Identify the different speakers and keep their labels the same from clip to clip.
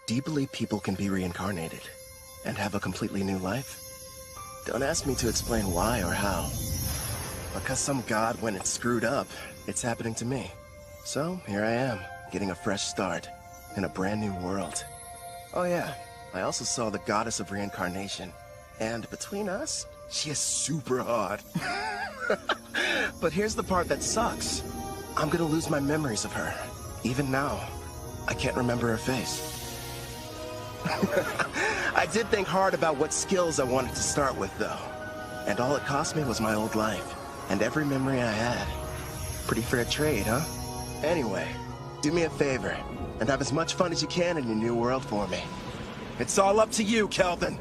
Speaker 1: Do you believe people can be reincarnated and have a completely new life? Don't ask me to explain why or how. Because some god went and screwed up, it's happening to me. So here I am, getting a fresh start in a brand new world. Oh yeah, I also saw the goddess of reincarnation. And between us, she is super hot. But here's the part that sucks. I'm gonna lose my memories of her. Even now, I can't remember her face. I did think hard about what skills I wanted to start with, though. And all it cost me was my old life, and every memory I had. Pretty fair trade, huh? Anyway, do me a favor, and have as much fun as you can in your new world for me. It's all up to you, Kelvin.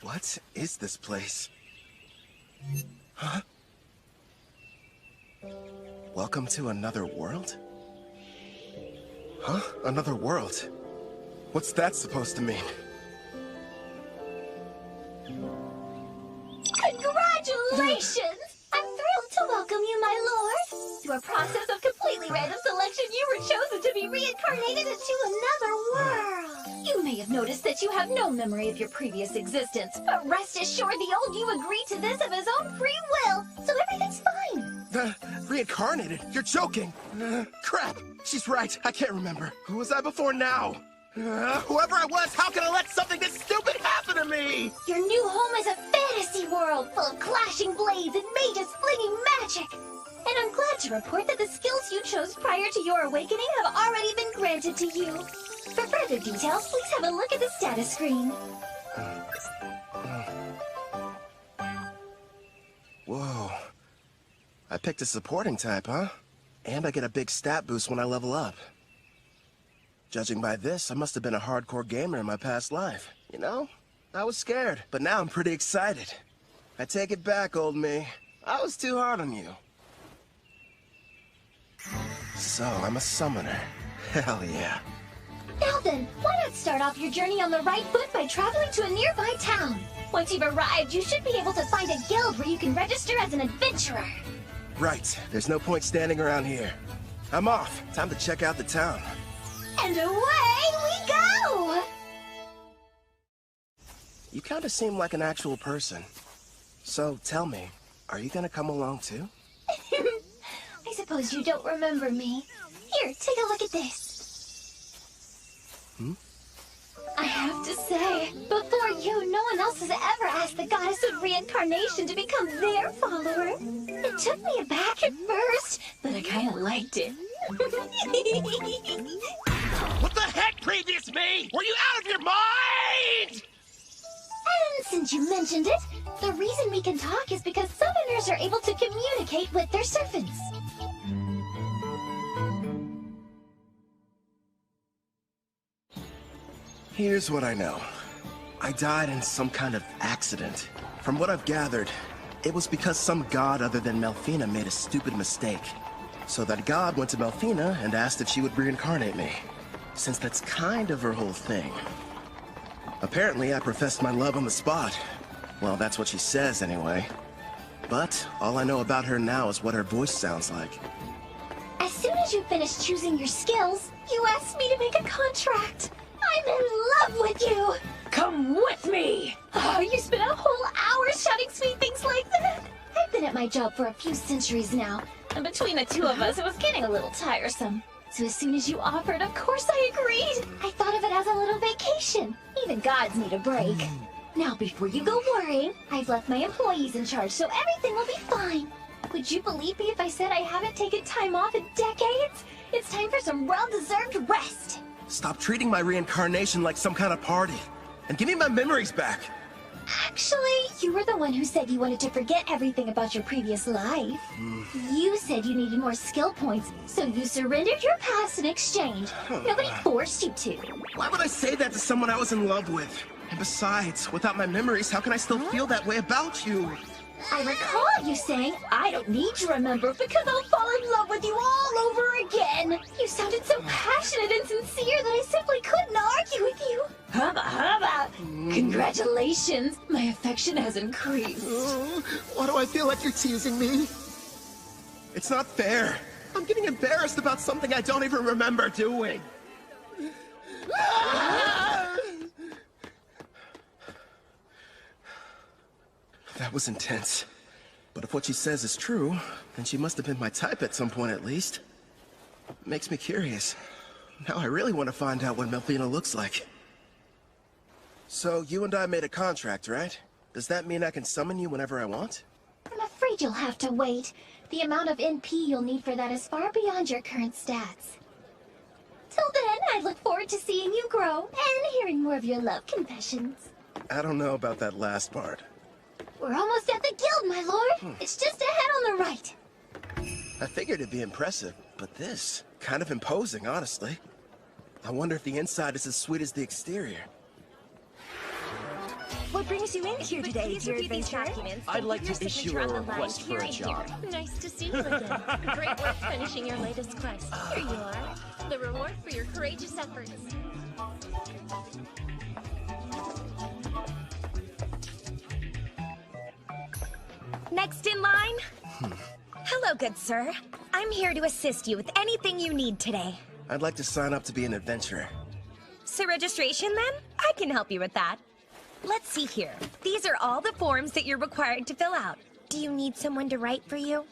Speaker 1: What is this place? Huh? Welcome to another world? Huh? Another world? What's that supposed to mean?
Speaker 2: Congratulations! I'm thrilled to welcome you, my lord. Through a process of completely random selection, you were chosen to be reincarnated into another world. You may have noticed that you have no memory of your previous existence, but rest assured the old you agreed to this of his own free will, so everything's fine.
Speaker 1: Reincarnated? You're joking! Crap! She's right, I can't remember. Who was I before now? Whoever I was, how can I let something this stupid happen to me?
Speaker 2: Your new home is a fantasy world full of clashing blades and mages flinging magic. And I'm glad to report that the skills you chose prior to your awakening have already been granted to you. For further details, please have a look at the status screen.
Speaker 1: Whoa. I picked a supporting type, huh? And I get a big stat boost when I level up. Judging by this, I must have been a hardcore gamer in my past life. You know, I was scared, but now I'm pretty excited. I take it back, old me. I was too hard on you. So, I'm a summoner. Hell yeah.
Speaker 2: Now then, why not start off your journey on the right foot by traveling to a nearby town? Once you've arrived, you should be able to find a guild where you can register as an adventurer.
Speaker 1: Right. There's no point standing around here. I'm off. Time to check out the town.
Speaker 2: And away we go!
Speaker 1: You kind of seem like an actual person. So, tell me, are you gonna come along too?
Speaker 2: I suppose you don't remember me. Here, take a look at this. I have to say, before you, no one else has ever asked the goddess of reincarnation to become their follower. It took me aback at first, but I kind of liked it.
Speaker 1: What the heck, previous me? Were you out of your mind?
Speaker 2: And since you mentioned it, the reason we can talk is because summoners are able to communicate with their servants.
Speaker 1: Here's what I know. I died in some kind of accident. From what I've gathered, it was because some god other than Melfina made a stupid mistake. So that god went to Melfina and asked if she would reincarnate me, since that's kind of her whole thing. Apparently, I professed my love on the spot. Well, that's what she says anyway. But all I know about her now is what her voice sounds like.
Speaker 2: As soon as you finish choosing your skills, you asked me to make a contract. I'm in love with you! Come with me! Oh, you spent a whole hour shouting sweet things like that? I've been at my job for a few centuries now, and between the two of us, it was getting a little tiresome. So as soon as you offered, of course I agreed. I thought of it as a little vacation. Even gods need a break. Now, before you go worrying, I've left my employees in charge, so everything will be fine. Would you believe me if I said I haven't taken time off in decades? It's time for some well-deserved rest.
Speaker 1: Stop treating my reincarnation like some kind of party, and give me my memories back.
Speaker 2: Actually, you were the one who said you wanted to forget everything about your previous life. You said you needed more skill points, so you surrendered your past in exchange. Nobody forced you to.
Speaker 1: Why would I say that to someone I was in love with? And besides, without my memories, how can I still feel that way about you?
Speaker 2: I recall you saying, I don't need to remember because I'll fall in love with you all over again. You sounded so passionate and sincere that I simply couldn't argue with you. Hubba hubba! Congratulations, my affection has increased.
Speaker 1: Why do I feel like you're teasing me? It's not fair. I'm getting embarrassed about something I don't even remember doing. That was intense. But if what she says is true, then she must have been my type at some point at least. Makes me curious. Now I really want to find out what Melfina looks like. So you and I made a contract, right? Does that mean I can summon you whenever I want?
Speaker 2: I'm afraid you'll have to wait. The amount of NP you'll need for that is far beyond your current stats. Till then, I look forward to seeing you grow and hearing more of your love confessions.
Speaker 1: I don't know about that last part.
Speaker 2: We're almost at the guild, my lord. It's just ahead on the right.
Speaker 1: I figured it'd be impressive, but this, kind of imposing, honestly. I wonder if the inside is as sweet as the exterior.
Speaker 3: What brings you in here today, dear adventurer?
Speaker 4: I'd like to issue a request for a job.
Speaker 5: Nice to see you again. Great work finishing your latest quest. Here you are. The reward for your courageous efforts.
Speaker 3: Next in line? Hello, good sir. I'm here to assist you with anything you need today.
Speaker 1: I'd like to sign up to be an adventurer.
Speaker 3: So registration then? I can help you with that. Let's see here. These are all the forms that you're required to fill out. Do you need someone to write for you?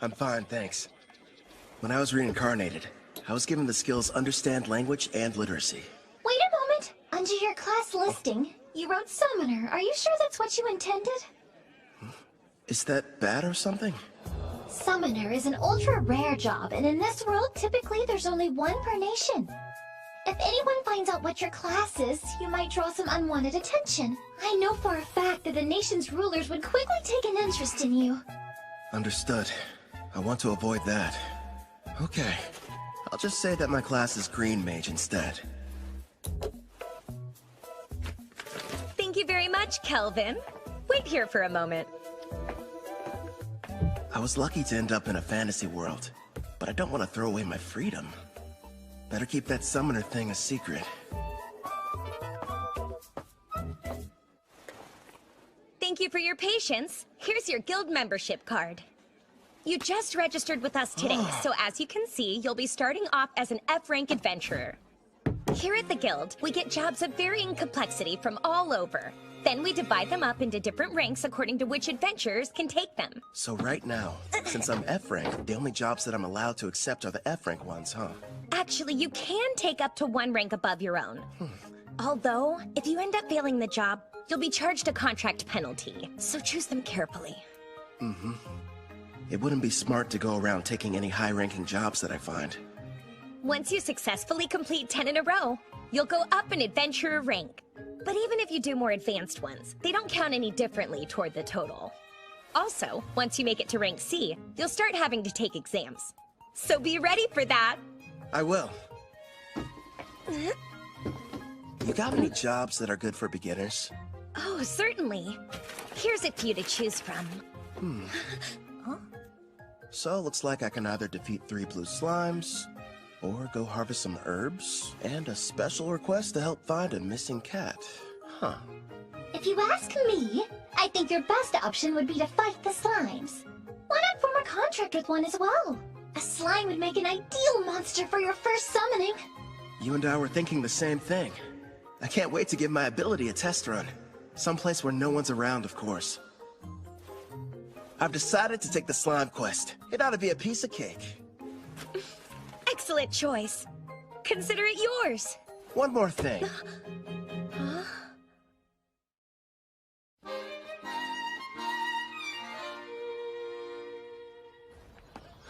Speaker 1: I'm fine, thanks. When I was reincarnated, I was given the skills Understand Language and Literacy.
Speaker 2: Wait a moment. Under your class listing, you wrote Summoner. Are you sure that's what you intended?
Speaker 1: Is that bad or something?
Speaker 2: Summoner is an ultra-rare job, and in this world, typically there's only one per nation. If anyone finds out what your class is, you might draw some unwanted attention. I know for a fact that the nation's rulers would quickly take an interest in you.
Speaker 1: Understood. I want to avoid that. Okay. I'll just say that my class is Green Mage instead.
Speaker 3: Thank you very much, Kelvin. Wait here for a moment.
Speaker 1: I was lucky to end up in a fantasy world, but I don't want to throw away my freedom. Better keep that summoner thing a secret.
Speaker 3: Thank you for your patience. Here's your guild membership card. You just registered with us today, so as you can see, you'll be starting off as an F-rank adventurer. Here at the guild, we get jobs of varying complexity from all over. Then we divide them up into different ranks according to which adventurers can take them.
Speaker 1: So right now, since I'm F-rank, the only jobs that I'm allowed to accept are the F-rank ones, huh?
Speaker 3: Actually, you can take up to one rank above your own. Although, if you end up failing the job, you'll be charged a contract penalty. So choose them carefully.
Speaker 1: It wouldn't be smart to go around taking any high-ranking jobs that I find.
Speaker 3: Once you successfully complete 10 in a row, you'll go up an adventurer rank. But even if you do more advanced ones, they don't count any differently toward the total. Also, once you make it to rank C, you'll start having to take exams. So be ready for that!
Speaker 1: I will. You got any jobs that are good for beginners?
Speaker 3: Oh, certainly. Here's a few to choose from.
Speaker 1: So, looks like I can either defeat 3 blue slimes, or go harvest some herbs, and a special request to help find a missing cat. Huh.
Speaker 2: If you ask me, I think your best option would be to fight the slimes. Why not form a contract with one as well? A slime would make an ideal monster for your first summoning.
Speaker 1: You and I were thinking the same thing. I can't wait to give my ability a test run. Someplace where no one's around, of course. I've decided to take the slime quest. It ought to be a piece of cake.
Speaker 3: Excellent choice. Consider it yours.
Speaker 1: One more thing.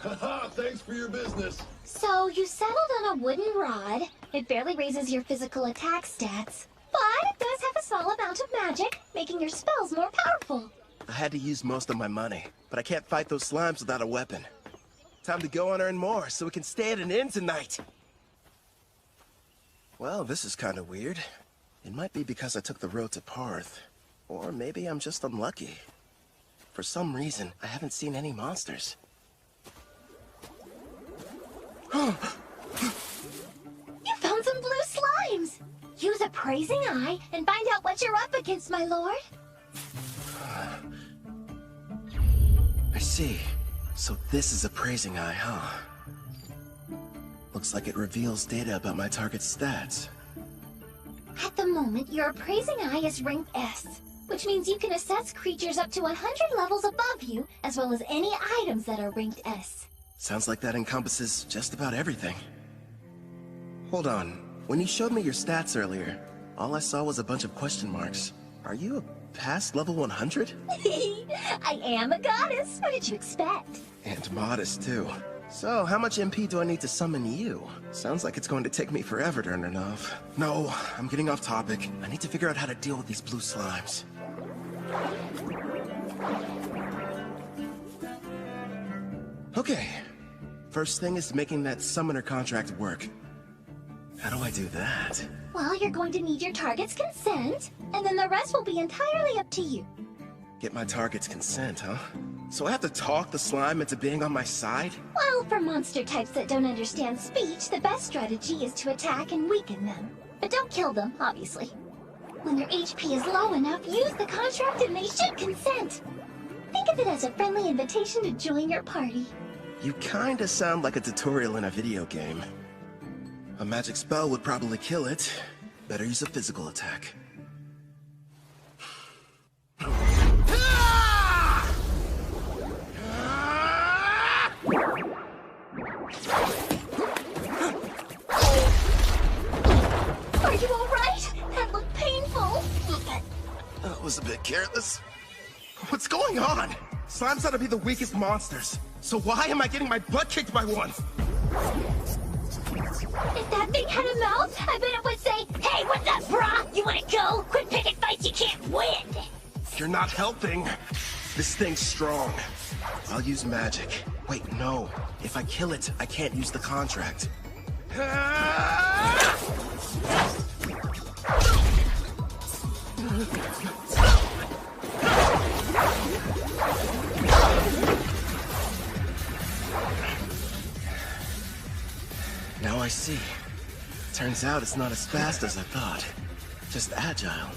Speaker 6: Haha, thanks for your business.
Speaker 2: So, you settled on a wooden rod. It barely raises your physical attack stats, but it does have a small small amount of magic, making your spells more powerful.
Speaker 1: I had to use most of my money, but I can't fight those slimes without a weapon. Time to go and earn more so we can stay at an inn tonight. Well, this is kind of weird. It might be because I took the road to Parth. Or maybe I'm just unlucky. For some reason, I haven't seen any monsters.
Speaker 2: You found some blue slimes! Use Appraising Eye and find out what you're up against, my lord.
Speaker 1: I see. So this is Appraising Eye, huh? Looks like it reveals data about my target's stats.
Speaker 2: At the moment, your Appraising Eye is ranked S, which means you can assess creatures up to 100 levels above you, as well as any items that are ranked S.
Speaker 1: Sounds like that encompasses just about everything. Hold on. When you showed me your stats earlier, all I saw was a bunch of question marks. Are you past level 100?
Speaker 2: I am a goddess. What did you expect?
Speaker 1: And modest, too. So, how much MP do I need to summon you? Sounds like it's going to take me forever to earn enough. No, I'm getting off topic. I need to figure out how to deal with these blue slimes. Okay. First thing is making that summoner contract work. How do I do that?
Speaker 2: Well, you're going to need your target's consent, and then the rest will be entirely up to you.
Speaker 1: Get my target's consent, huh? So I have to talk the slime into being on my side?
Speaker 2: Well, for monster types that don't understand speech, the best strategy is to attack and weaken them. But don't kill them, obviously. When their HP is low enough, use the contract and they should consent. Think of it as a friendly invitation to join your party.
Speaker 1: You kinda sound like a tutorial in a video game. A magic spell would probably kill it. Better use a physical attack.
Speaker 2: Are you alright? That looked painful.
Speaker 1: That was a bit careless. What's going on? Slimes ought to be the weakest monsters. So why am I getting my butt kicked by one?
Speaker 2: If that thing had a mouth, I bet it would say, "Hey, what's up, brah? You wanna go? Quit picking fights you can't win!"
Speaker 1: You're not helping. This thing's strong. I'll use magic. Wait, no. If I kill it, I can't use the contract. Now I see. Turns out it's not as fast as I thought. Just agile,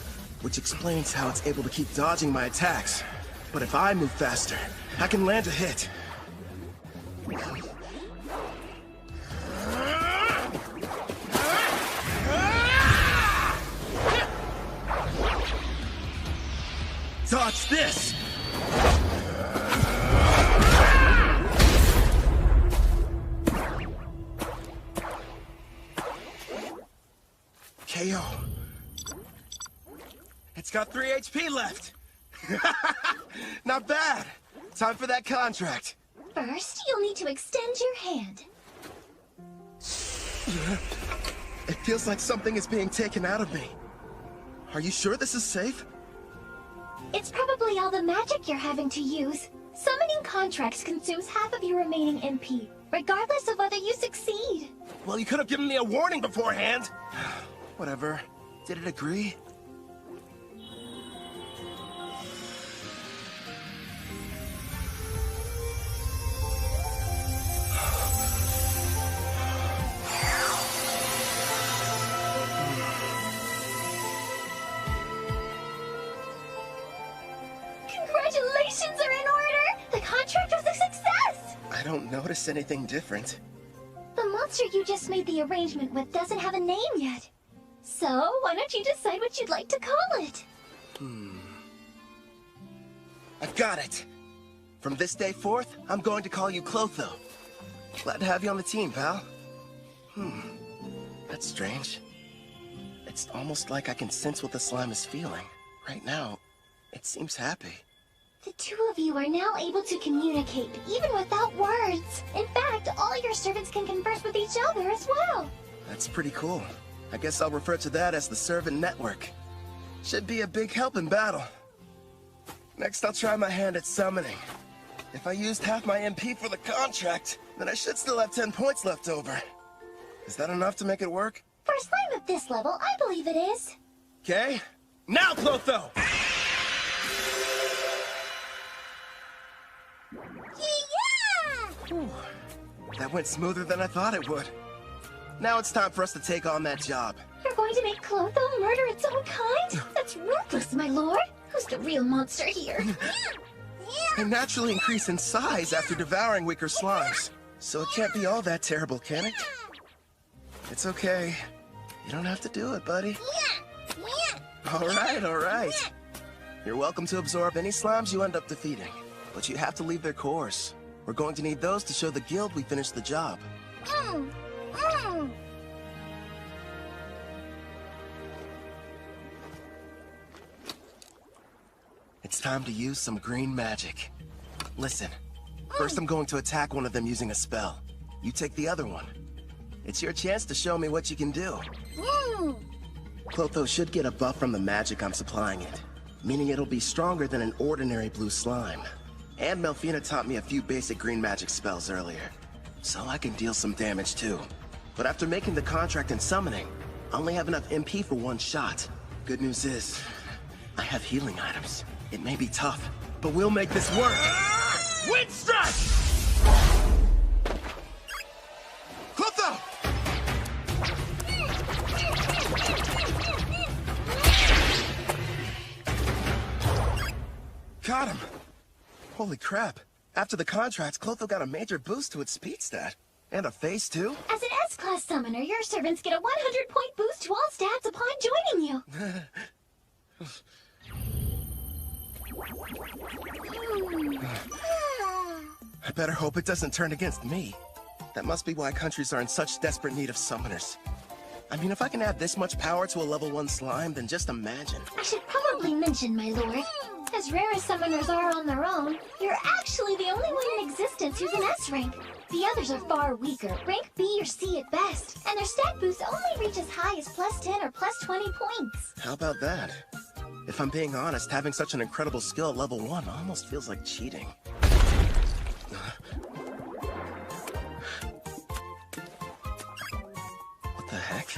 Speaker 1: which explains how it's able to keep dodging my attacks. But if I move faster, I can land a hit. Dodge this! KO. It's got 3 HP left. Not bad. Time for that contract.
Speaker 2: First, you'll need to extend your hand.
Speaker 1: It feels like something is being taken out of me. Are you sure this is safe?
Speaker 2: It's probably all the magic you're having to use. Summoning contracts consumes half of your remaining MP, regardless of whether you succeed.
Speaker 1: Well, you could have given me a warning beforehand. Whatever. Did it agree?
Speaker 2: Congratulations are in order! The contract was a success!
Speaker 1: I don't notice anything different.
Speaker 2: The monster you just made the arrangement with doesn't have a name yet. So, why don't you decide what you'd like to call it?
Speaker 1: I've got it! From this day forth, I'm going to call you Clotho. Glad to have you on the team, pal. That's strange. It's almost like I can sense what the slime is feeling. Right now, it seems happy.
Speaker 2: The two of you are now able to communicate, even without words. In fact, all your servants can converse with each other as well.
Speaker 1: That's pretty cool. I guess I'll refer to that as the servant network. Should be a big help in battle. Next, I'll try my hand at summoning. If I used half my MP for the contract, then I should still have 10 points left over. Is that enough to make it work?
Speaker 2: For a slime of this level, I believe it is.
Speaker 1: Okay. Now, Clotho!
Speaker 2: Yeah!
Speaker 1: That went smoother than I thought it would. Now it's time for us to take on that job.
Speaker 2: You're going to make Clotho murder its own kind? That's ruthless, my lord. Who's the real monster here?
Speaker 1: They naturally increase in size after devouring weaker slimes. So it can't be all that terrible, can it? It's okay. You don't have to do it, buddy. All right. You're welcome to absorb any slimes you end up defeating. But you have to leave their cores. We're going to need those to show the guild we finished the job. It's time to use some green magic. Listen, first I'm going to attack one of them using a spell. You take the other one. It's your chance to show me what you can do. Clotho should get a buff from the magic I'm supplying it, meaning it'll be stronger than an ordinary blue slime. And Melfina taught me a few basic green magic spells earlier, so I can deal some damage too. But after making the contract and summoning, I only have enough MP for one shot. Good news is, I have healing items. It may be tough, but we'll make this work! Wind strike! Clotho! Got him! Holy crap. After the contract, Clotho got a major boost to its speed stat. And a face, too.
Speaker 2: As an S-Class summoner, your servants get a 100-point boost to all stats upon joining you.
Speaker 1: I better hope it doesn't turn against me. That must be why countries are in such desperate need of summoners. I mean, if I can add this much power to a level 1 slime, then just imagine.
Speaker 2: I should probably mention, my lord, as rare as summoners are on their own, you're actually the only one in existence who's an S rank. The others are far weaker, rank B or C at best, and their stat boosts only reach as high as plus 10 or plus 20 points.
Speaker 1: How about that? If I'm being honest, having such an incredible skill at level 1 almost feels like cheating. What the heck?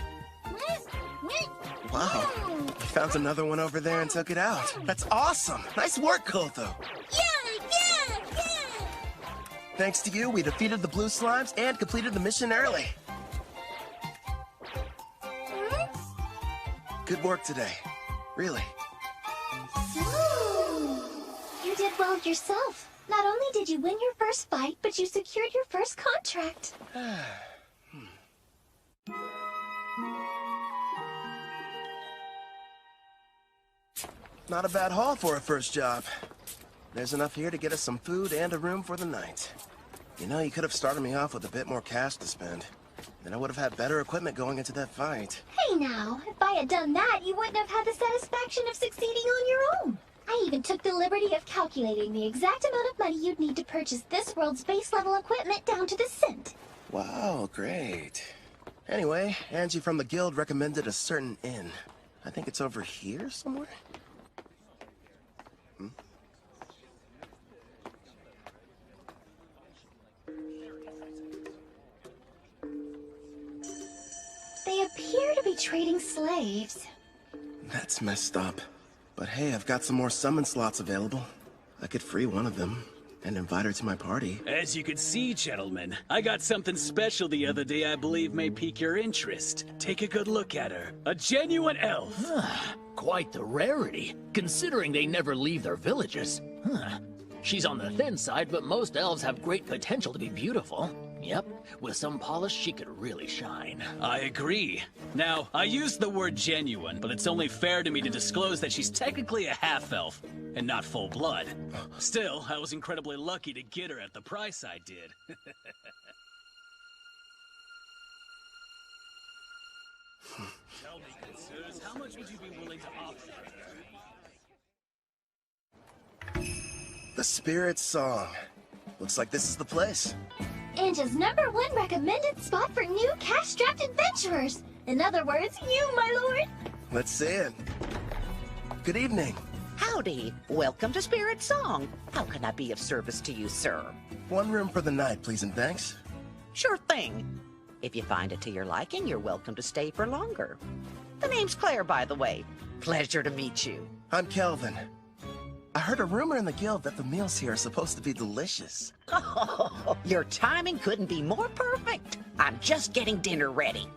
Speaker 1: Wow, you found another one over there and took it out. That's awesome! Nice work, Clotho!
Speaker 2: Yeah!
Speaker 1: Thanks to you, we defeated the blue slimes and completed the mission early. Good work today. Really.
Speaker 2: You did well yourself. Not only did you win your first fight, but you secured your first contract.
Speaker 1: Not a bad haul for a first job. There's enough here to get us some food and a room for the night. You know, you could have started me off with a bit more cash to spend. Then I would have had better equipment going into that fight.
Speaker 2: Hey now, if I had done that, you wouldn't have had the satisfaction of succeeding on your own. I even took the liberty of calculating the exact amount of money you'd need to purchase this world's base level equipment down to the cent.
Speaker 1: Wow, great. Anyway, Angie from the guild recommended a certain inn. I think it's over here somewhere?
Speaker 2: They appear to be trading slaves.
Speaker 1: That's messed up. But hey, I've got some more summon slots available. I could free one of them and invite her to my party.
Speaker 4: As you can see, gentlemen, I got something special the other day I believe may pique your interest. Take a good look at her. A genuine elf.
Speaker 7: Quite the rarity, considering they never leave their villages. She's on the thin side, but most elves have great potential to be beautiful. Yep, with some polish, she could really shine.
Speaker 4: I agree. Now, I used the word genuine, but it's only fair to me to disclose that she's technically a half-elf, and not full-blood. Still, I was incredibly lucky to get her at the price I did. Tell me, good sirs, how much would you be willing to offer?
Speaker 1: The Spirit Song. Looks like this is the place.
Speaker 2: Anja's #1 recommended spot for new cash-strapped adventurers. In other words, you, my lord.
Speaker 1: Let's see it. Good evening.
Speaker 8: Howdy. Welcome to Spirit Song. How can I be of service to you, sir?
Speaker 1: One room for the night, please and thanks.
Speaker 8: Sure thing. If you find it to your liking, you're welcome to stay for longer. The name's Claire, by the way. Pleasure to meet you.
Speaker 1: I'm Kelvin. I heard a rumor in the guild that the meals here are supposed to be delicious.
Speaker 8: Oh, your timing couldn't be more perfect. I'm just getting dinner ready.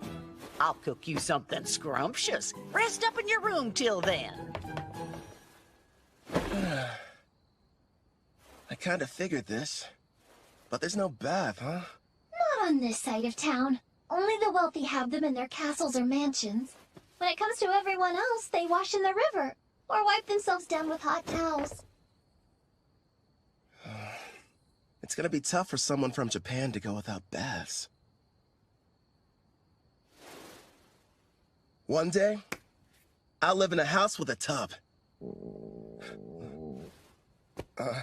Speaker 8: I'll cook you something scrumptious. Rest up in your room till then.
Speaker 1: I kind of figured this. But there's no bath, huh?
Speaker 2: Not on this side of town. Only the wealthy have them in their castles or mansions. When it comes to everyone else, they wash in the river or wipe themselves down with hot towels.
Speaker 1: It's gonna be tough for someone from Japan to go without baths. One day, I'll live in a house with a tub.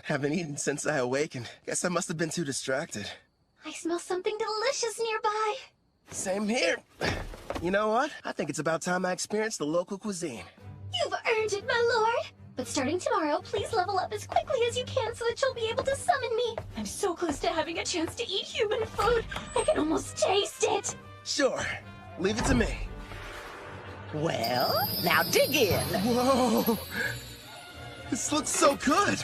Speaker 1: Haven't eaten since I awakened. Guess I must have been too distracted.
Speaker 2: I smell something delicious nearby.
Speaker 1: Same here. You know what? I think it's about time I experienced the local cuisine.
Speaker 2: You've earned it, my lord. But starting tomorrow, please level up as quickly as you can so that you'll be able to summon me. I'm so close to having a chance to eat human food. I can almost taste it.
Speaker 1: Sure. Leave it to me.
Speaker 8: Well, now dig in.
Speaker 1: Whoa! This looks so good!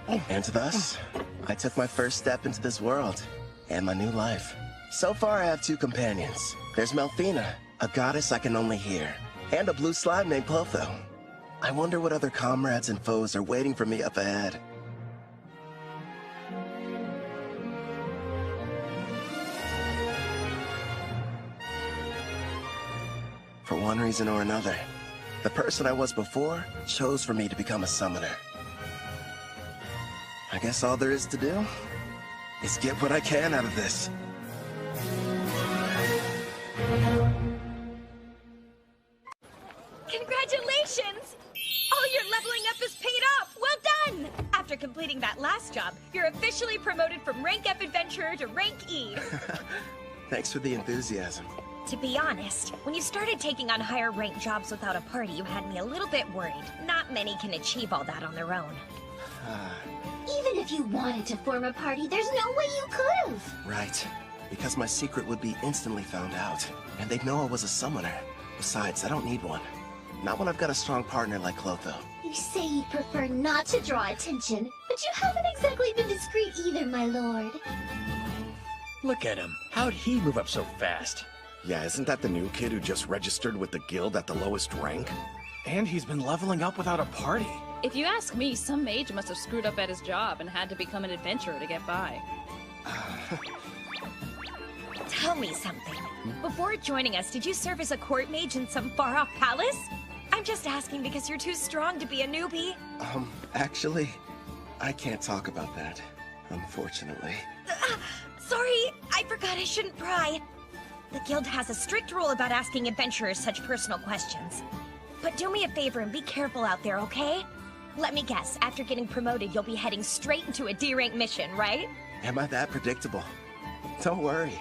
Speaker 1: And thus, I took my first step into this world and my new life. So far, I have two companions. There's Melfina, a goddess I can only hear, and a blue slime named Clotho. I wonder what other comrades and foes are waiting for me up ahead. For one reason or another, the person I was before chose for me to become a summoner. I guess all there is to do is get what I can out of this.
Speaker 3: Congratulations! All your leveling up is paid off! Well done! After completing that last job, you're officially promoted from Rank F Adventurer to Rank E.
Speaker 1: Thanks for the enthusiasm.
Speaker 3: To be honest, when you started taking on higher rank jobs without a party, you had me a little bit worried. Not many can achieve all that on their own.
Speaker 2: Even if you wanted to form a party, there's no way you could've.
Speaker 1: Right. Because my secret would be instantly found out, and they'd know I was a summoner. Besides, I don't need one. Not when I've got a strong partner like Clotho.
Speaker 2: You say you'd prefer not to draw attention, but you haven't exactly been discreet either, my lord.
Speaker 9: Look at him. How'd he move up so fast?
Speaker 10: Yeah, isn't that the new kid who just registered with the guild at the lowest rank?
Speaker 9: And he's been leveling up without a party.
Speaker 11: If you ask me, some mage must have screwed up at his job and had to become an adventurer to get by.
Speaker 3: Tell me something. Before joining us, did you serve as a court mage in some far-off palace? I'm just asking because you're too strong to be a newbie.
Speaker 1: Actually, I can't talk about that, unfortunately.
Speaker 3: Sorry, I forgot I shouldn't pry. The guild has a strict rule about asking adventurers such personal questions. But do me a favor and be careful out there, okay? Let me guess, after getting promoted, you'll be heading straight into a D-rank mission, right?
Speaker 1: Am I that predictable? Don't worry.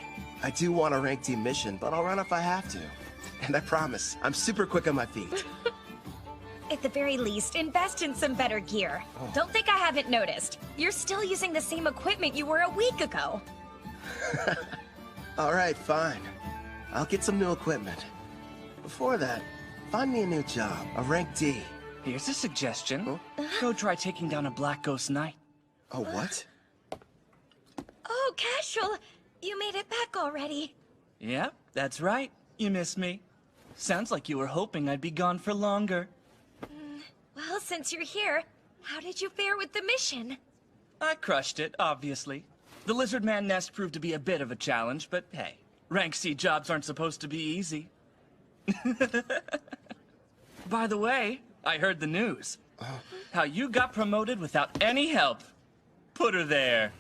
Speaker 1: I do want a rank team mission, but I'll run if I have to. And I promise, I'm super quick on my feet.
Speaker 3: At the very least, invest in some better gear. Don't think I haven't noticed. You're still using the same equipment you were a week ago.
Speaker 1: All right, fine. I'll get some new equipment. Before that, find me a new job, a rank D.
Speaker 12: Here's a suggestion. Go try taking down a Black Ghost Knight.
Speaker 1: Oh, what?
Speaker 3: Oh, Casual, you made it back already.
Speaker 12: Yep, that's right. You missed me. Sounds like you were hoping I'd be gone for longer.
Speaker 3: Well, since you're here, how did you fare with the mission?
Speaker 12: I crushed it, obviously. The Lizard Man nest proved to be a bit of a challenge, but hey, rank C jobs aren't supposed to be easy. By the way, I heard the news. How you got promoted without any help. Put her there.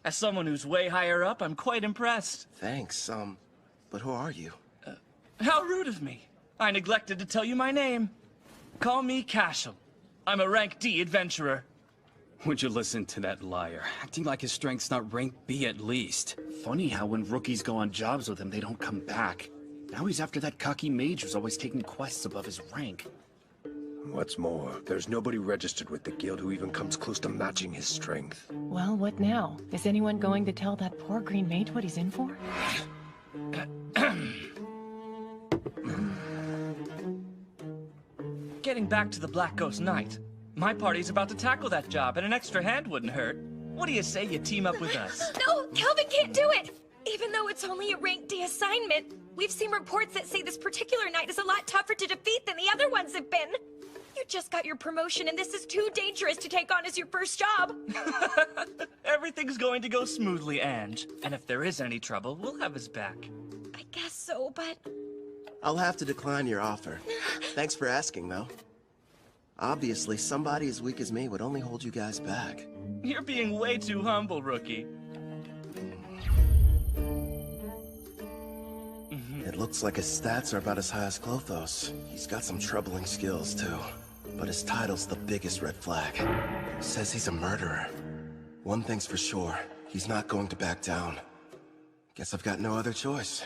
Speaker 12: As someone who's way higher up, I'm quite impressed.
Speaker 1: Thanks, but who are you?
Speaker 12: How rude of me. I neglected to tell you my name. Call me Cashel. I'm a rank D adventurer.
Speaker 13: Would you listen to that liar? Acting like his strength's not rank B at least.
Speaker 10: Funny how when rookies go on jobs with him, they don't come back.
Speaker 9: Now he's after that cocky mage who's always taking quests above his rank.
Speaker 14: What's more, there's nobody registered with the guild who even comes close to matching his strength.
Speaker 15: Well, what now? Is anyone going to tell that poor green mage what he's in for?
Speaker 12: Getting back to the Black Ghost Knight, my party's about to tackle that job, and an extra hand wouldn't hurt. What do you say you team up with us?
Speaker 3: No, Calvin can't do it! Even though it's only a rank D assignment, we've seen reports that say this particular knight is a lot tougher to defeat than the other ones have been. You just got your promotion, and this is too dangerous to take on as your first job.
Speaker 12: Everything's going to go smoothly, Ange. And if there is any trouble, we'll have his back.
Speaker 3: I guess so, but...
Speaker 1: I'll have to decline your offer. Thanks for asking, though. Obviously, somebody as weak as me would only hold you guys back.
Speaker 12: You're being way too humble, rookie.
Speaker 1: It looks like his stats are about as high as Clothos. He's got some troubling skills, too. But his title's the biggest red flag. Says he's a murderer. One thing's for sure, he's not going to back down. Guess I've got no other choice.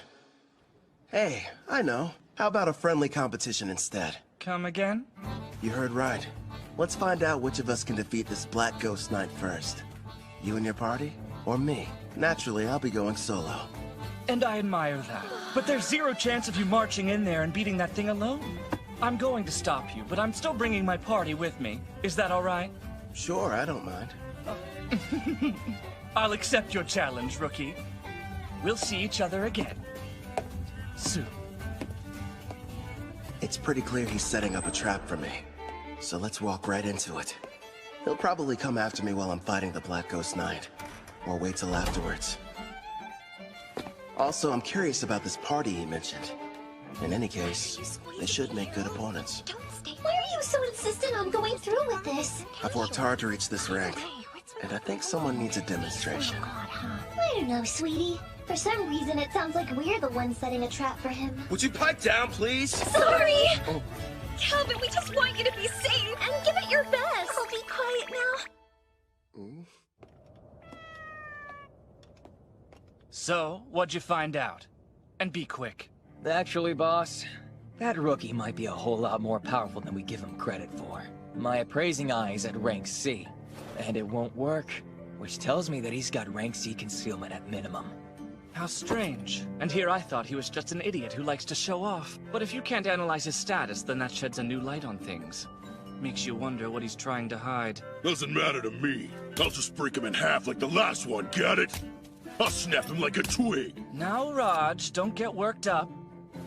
Speaker 1: Hey, I know. How about a friendly competition instead?
Speaker 12: Come again?
Speaker 1: You heard right. Let's find out which of us can defeat this Black Ghost Knight first. You and your party? Or me? Naturally, I'll be going solo.
Speaker 12: And I admire that. But there's zero chance of you marching in there and beating that thing alone. I'm going to stop you, but I'm still bringing my party with me. Is that all right?
Speaker 1: Sure, I don't mind.
Speaker 12: I'll accept your challenge, rookie. We'll see each other again. Soon.
Speaker 1: It's pretty clear he's setting up a trap for me. So let's walk right into it. He'll probably come after me while I'm fighting the Black Ghost Knight. Or wait till afterwards. Also, I'm curious about this party he mentioned. In any case, they should make good opponents.
Speaker 2: Why are you so insistent on going through with this?
Speaker 1: I've worked hard to reach this rank, and I think someone needs a demonstration.
Speaker 2: I don't know, sweetie. For some reason, it sounds like we're the ones setting a trap for him.
Speaker 14: Would you pipe down, please?
Speaker 3: Sorry! Oh. Calvin, we just want you to be safe, and give it your best!
Speaker 2: I'll be quiet now.
Speaker 12: So, what'd you find out? And be quick.
Speaker 16: Actually, boss, that rookie might be a whole lot more powerful than we give him credit for. My appraising eye is at rank C, and it won't work, which tells me that he's got rank C concealment at minimum.
Speaker 12: How strange. And here I thought he was just an idiot who likes to show off. But if you can't analyze his status, then that sheds a new light on things. Makes you wonder what he's trying to hide.
Speaker 6: Doesn't matter to me. I'll just break him in half like the last one, got it? I'll snap him like a twig.
Speaker 12: Now, Raj, don't get worked up.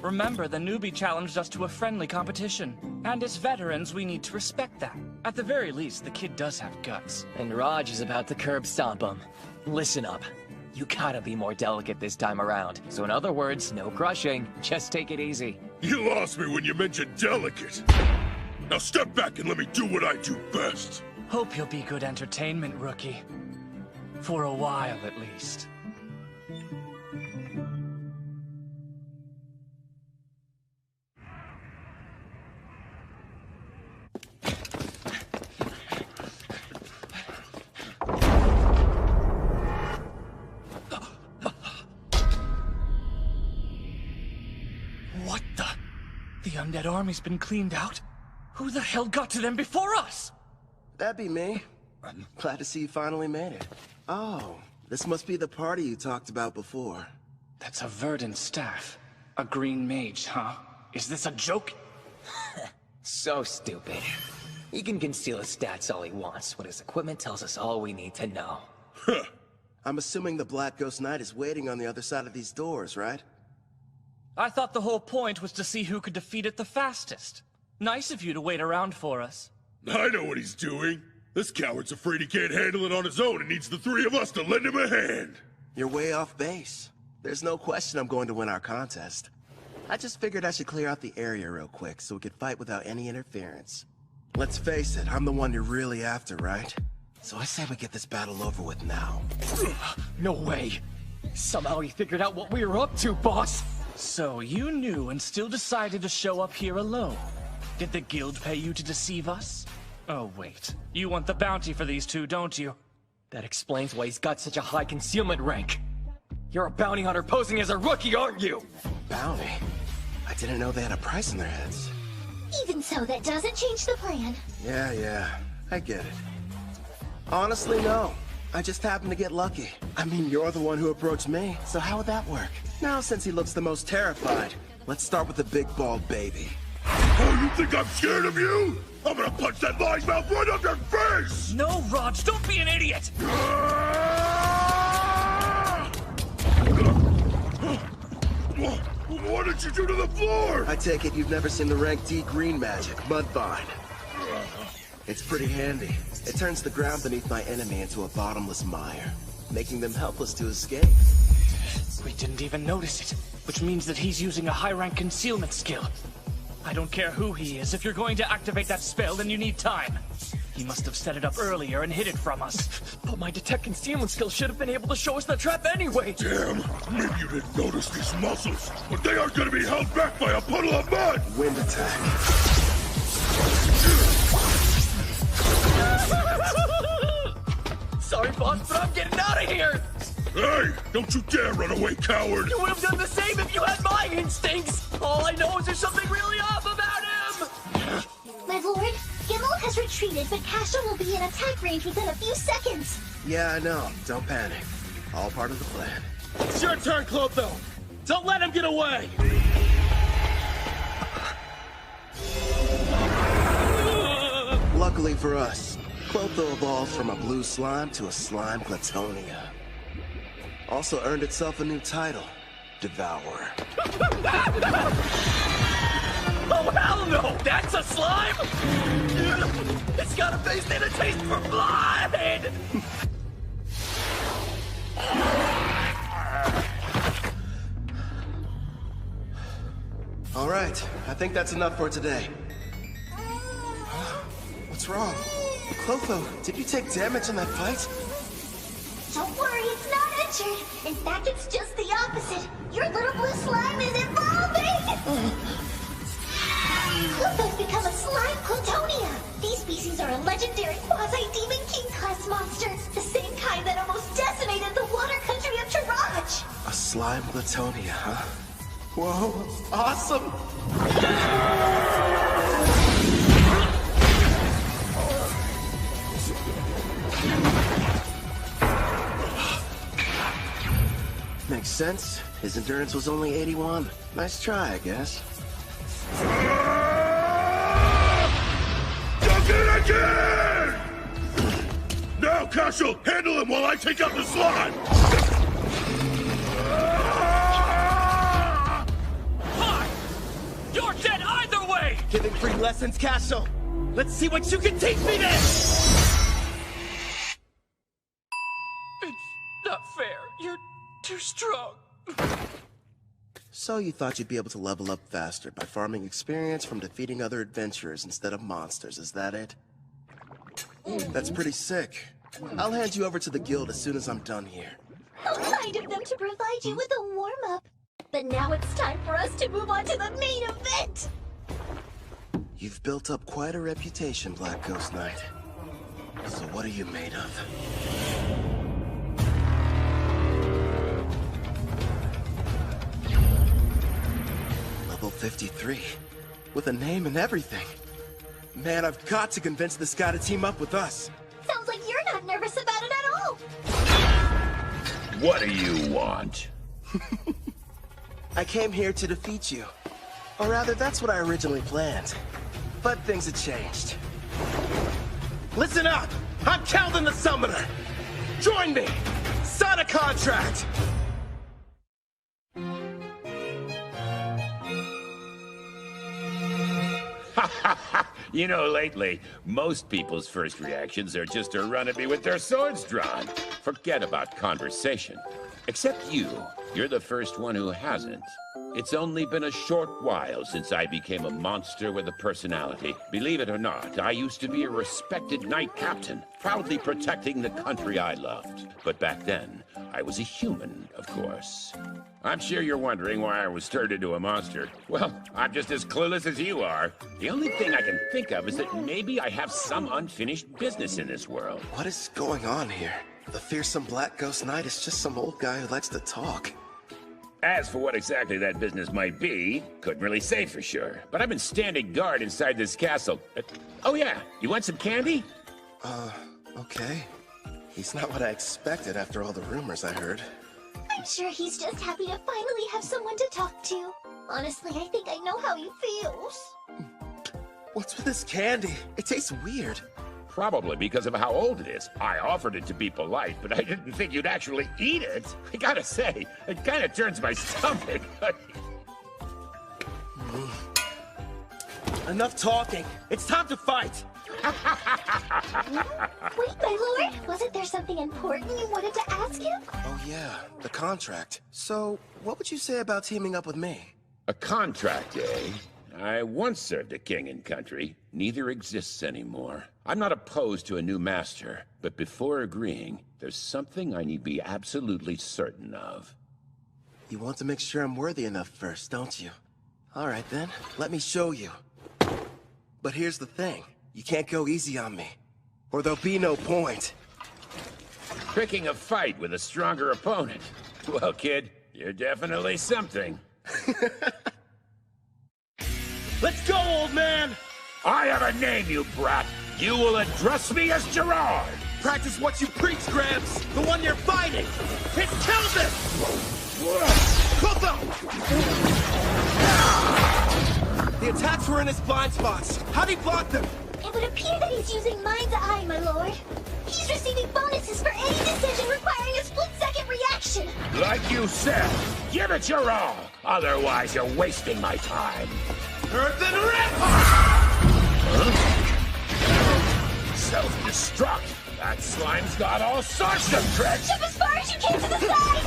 Speaker 12: Remember, the newbie challenged us to a friendly competition. And as veterans, we need to respect that. At the very least, the kid does have guts.
Speaker 16: And Raj is about to curb stomp him. Listen up. You gotta be more delicate this time around. So in other words, no crushing. Just take it easy.
Speaker 6: You lost me when you mentioned delicate. Now step back and let me do what I do best.
Speaker 12: Hope you'll be good entertainment, rookie. For a while, at least. What the? The undead army's been cleaned out? Who the hell got to them before us?
Speaker 1: That'd be me. I'm glad to see you finally made it. Oh, this must be the party you talked about before.
Speaker 12: That's a verdant staff. A green mage, huh? Is this a joke?
Speaker 16: So stupid. He can conceal his stats all he wants, but his equipment tells us all we need to know.
Speaker 1: I'm assuming the Black Ghost Knight is waiting on the other side of these doors, right?
Speaker 12: I thought the whole point was to see who could defeat it the fastest. Nice of you to wait around for us.
Speaker 6: I know what he's doing. This coward's afraid he can't handle it on his own and needs the three of us to lend him a hand.
Speaker 1: You're way off base. There's no question I'm going to win our contest. I just figured I should clear out the area real quick so we could fight without any interference. Let's face it, I'm the one you're really after, right? So I say we get this battle over with now.
Speaker 16: No way. Somehow he figured out what we were up to, boss.
Speaker 12: So you knew and still decided to show up here alone. Did the guild pay you to deceive us? Oh, wait. You want the bounty for these two, don't you?
Speaker 16: That explains why he's got such a high concealment rank. You're a bounty hunter posing as a rookie, aren't you?
Speaker 1: Bounty? I didn't know they had a price in their heads.
Speaker 2: Even so, that doesn't change the plan.
Speaker 1: Yeah, I get it. Honestly, no. I just happened to get lucky. I mean, you're the one who approached me, so how would that work? Now, since he looks the most terrified, let's start with the big bald baby.
Speaker 6: Oh, you think I'm scared of you? I'm gonna punch that lying mouth right up your face!
Speaker 12: No, Raj, don't be an idiot!
Speaker 6: What did you do to the floor?
Speaker 1: I take it you've never seen the rank D green magic, Mudvine. It's pretty handy. It turns the ground beneath my enemy into a bottomless mire, making them helpless to escape.
Speaker 12: We didn't even notice it, which means that he's using a high-rank concealment skill. I don't care who he is. If you're going to activate that spell, then you need time. He must have set it up earlier and hid it from us.
Speaker 16: But my detect concealment skill should have been able to show us the trap anyway.
Speaker 6: Damn, maybe you didn't notice these muscles, but they aren't gonna be held back by a puddle of mud!
Speaker 1: Wind attack.
Speaker 16: Sorry, boss, but I'm getting out of here!
Speaker 6: Hey, don't you dare run away, coward!
Speaker 16: You would have done the same if you had my instincts! All I know is there's something really off about him!
Speaker 2: My lord, Gimel has retreated, but Cashel will be in attack range within a few seconds.
Speaker 1: Yeah, I know. Don't panic. All part of the plan.
Speaker 17: It's your turn, Clotho! Don't let him get away!
Speaker 1: Luckily for us, Clotho evolved from a blue slime to a slime Glatonia. Also earned itself a new title, Devourer.
Speaker 16: Oh, hell no! That's a slime? It's got a face and a taste for blood!
Speaker 1: All right, I think that's enough for today. What's wrong? Clotho, did you take damage in that fight?
Speaker 2: Don't worry, it's not injured. In fact, it's just the opposite. Your little blue slime is evolving! Clotho's become a slime Glatonia. These species are a legendary quasi-demon king-class monster. The same kind that almost decimated the water country of Taraj.
Speaker 1: A slime Glatonia, huh? Whoa, awesome! Makes sense. His endurance was only 81. Nice try, I guess.
Speaker 6: Duck it again! Now, Cashel, handle him while I take out the slime!
Speaker 16: Fine! You're dead either way!
Speaker 17: Giving free lessons, Cashel! Let's see what you can teach me then!
Speaker 16: It's not fair. You're too strong.
Speaker 1: So you thought you'd be able to level up faster by farming experience from defeating other adventurers instead of monsters, is that it? That's pretty sick. I'll hand you over to the guild as soon as I'm done here.
Speaker 2: How kind of them to provide you with a warm-up. But now it's time for us to move on to the main event!
Speaker 1: You've built up quite a reputation, Black Ghost Knight. So what are you made of? Level 53. With a name and everything. Man, I've got to convince this guy to team up with us.
Speaker 2: Sounds like you're not nervous about it at all.
Speaker 6: What do you want?
Speaker 1: I came here to defeat you. Or rather, that's what I originally planned. But things have changed.
Speaker 17: Listen up! I'm Calvin the Summoner! Join me! Sign a contract!
Speaker 18: You know, lately, most people's first reactions are just to run at me with their swords drawn. Forget about conversation. Except you. You're the first one who hasn't. It's only been a short while since I became a monster with a personality. Believe it or not, I used to be a respected knight captain, proudly protecting the country I loved. But back then, I was a human, of course. I'm sure you're wondering why I was turned into a monster. Well, I'm just as clueless as you are. The only thing I can think of is that maybe I have some unfinished business in this world.
Speaker 1: What is going on here? The fearsome Black Ghost Knight is just some old guy who likes to talk.
Speaker 18: As for what exactly that business might be, couldn't really say for sure. But I've been standing guard inside this castle. Oh yeah, you want some candy?
Speaker 1: Okay. He's not what I expected after all the rumors I heard.
Speaker 2: I'm sure he's just happy to finally have someone to talk to. Honestly, I think I know how he feels.
Speaker 1: What's with this candy? It tastes weird.
Speaker 18: Probably because of how old it is. I offered it to be polite, but I didn't think you'd actually eat it. I gotta say, it kind of turns my stomach.
Speaker 17: Enough talking. It's time to fight.
Speaker 2: Wait, my lord, wasn't there something important you wanted to ask him?
Speaker 1: Oh yeah, the contract. So, what would you say about teaming up with me?
Speaker 18: A contract, eh? I once served a king and country. Neither exists anymore. I'm not opposed to a new master, but before agreeing, there's something I need be absolutely certain of.
Speaker 1: You want to make sure I'm worthy enough first, don't you? Alright then, let me show you. But here's the thing. You can't go easy on me, or there'll be no point.
Speaker 18: Picking a fight with a stronger opponent. Well, kid, you're definitely something.
Speaker 17: Let's go, old man!
Speaker 18: I have a name, you brat! You will address me as Gerard!
Speaker 17: Practice what you preach, Gramps! The one you're fighting! Hit Kelvin! The attacks were in his blind spots. How'd he block them?
Speaker 2: It would appear that he's using Mind's Eye, my lord. He's receiving bonuses for any decision requiring a split-second reaction.
Speaker 18: Like you said, give it your all. Otherwise, you're wasting my time.
Speaker 17: Earthen Rip!
Speaker 18: Huh? Self-destruct. That slime's got all sorts of tricks.
Speaker 2: Jump as far as you can to the side!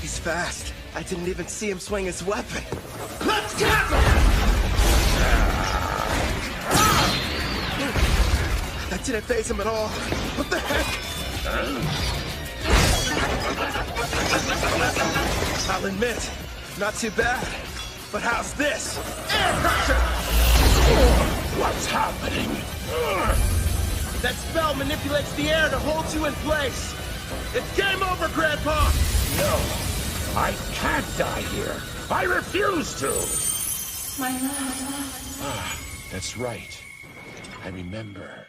Speaker 1: He's fast. I didn't even see him swing his weapon.
Speaker 17: Let's tackle!
Speaker 1: That didn't faze him at all. What the heck? I'll admit, not too bad. But how's this? Air pressure!
Speaker 18: What's happening?
Speaker 17: That spell manipulates the air to hold you in place. It's game over, Grandpa!
Speaker 18: No, I can't die here. I refuse to.
Speaker 15: My love.
Speaker 18: Ah, that's right. I remember.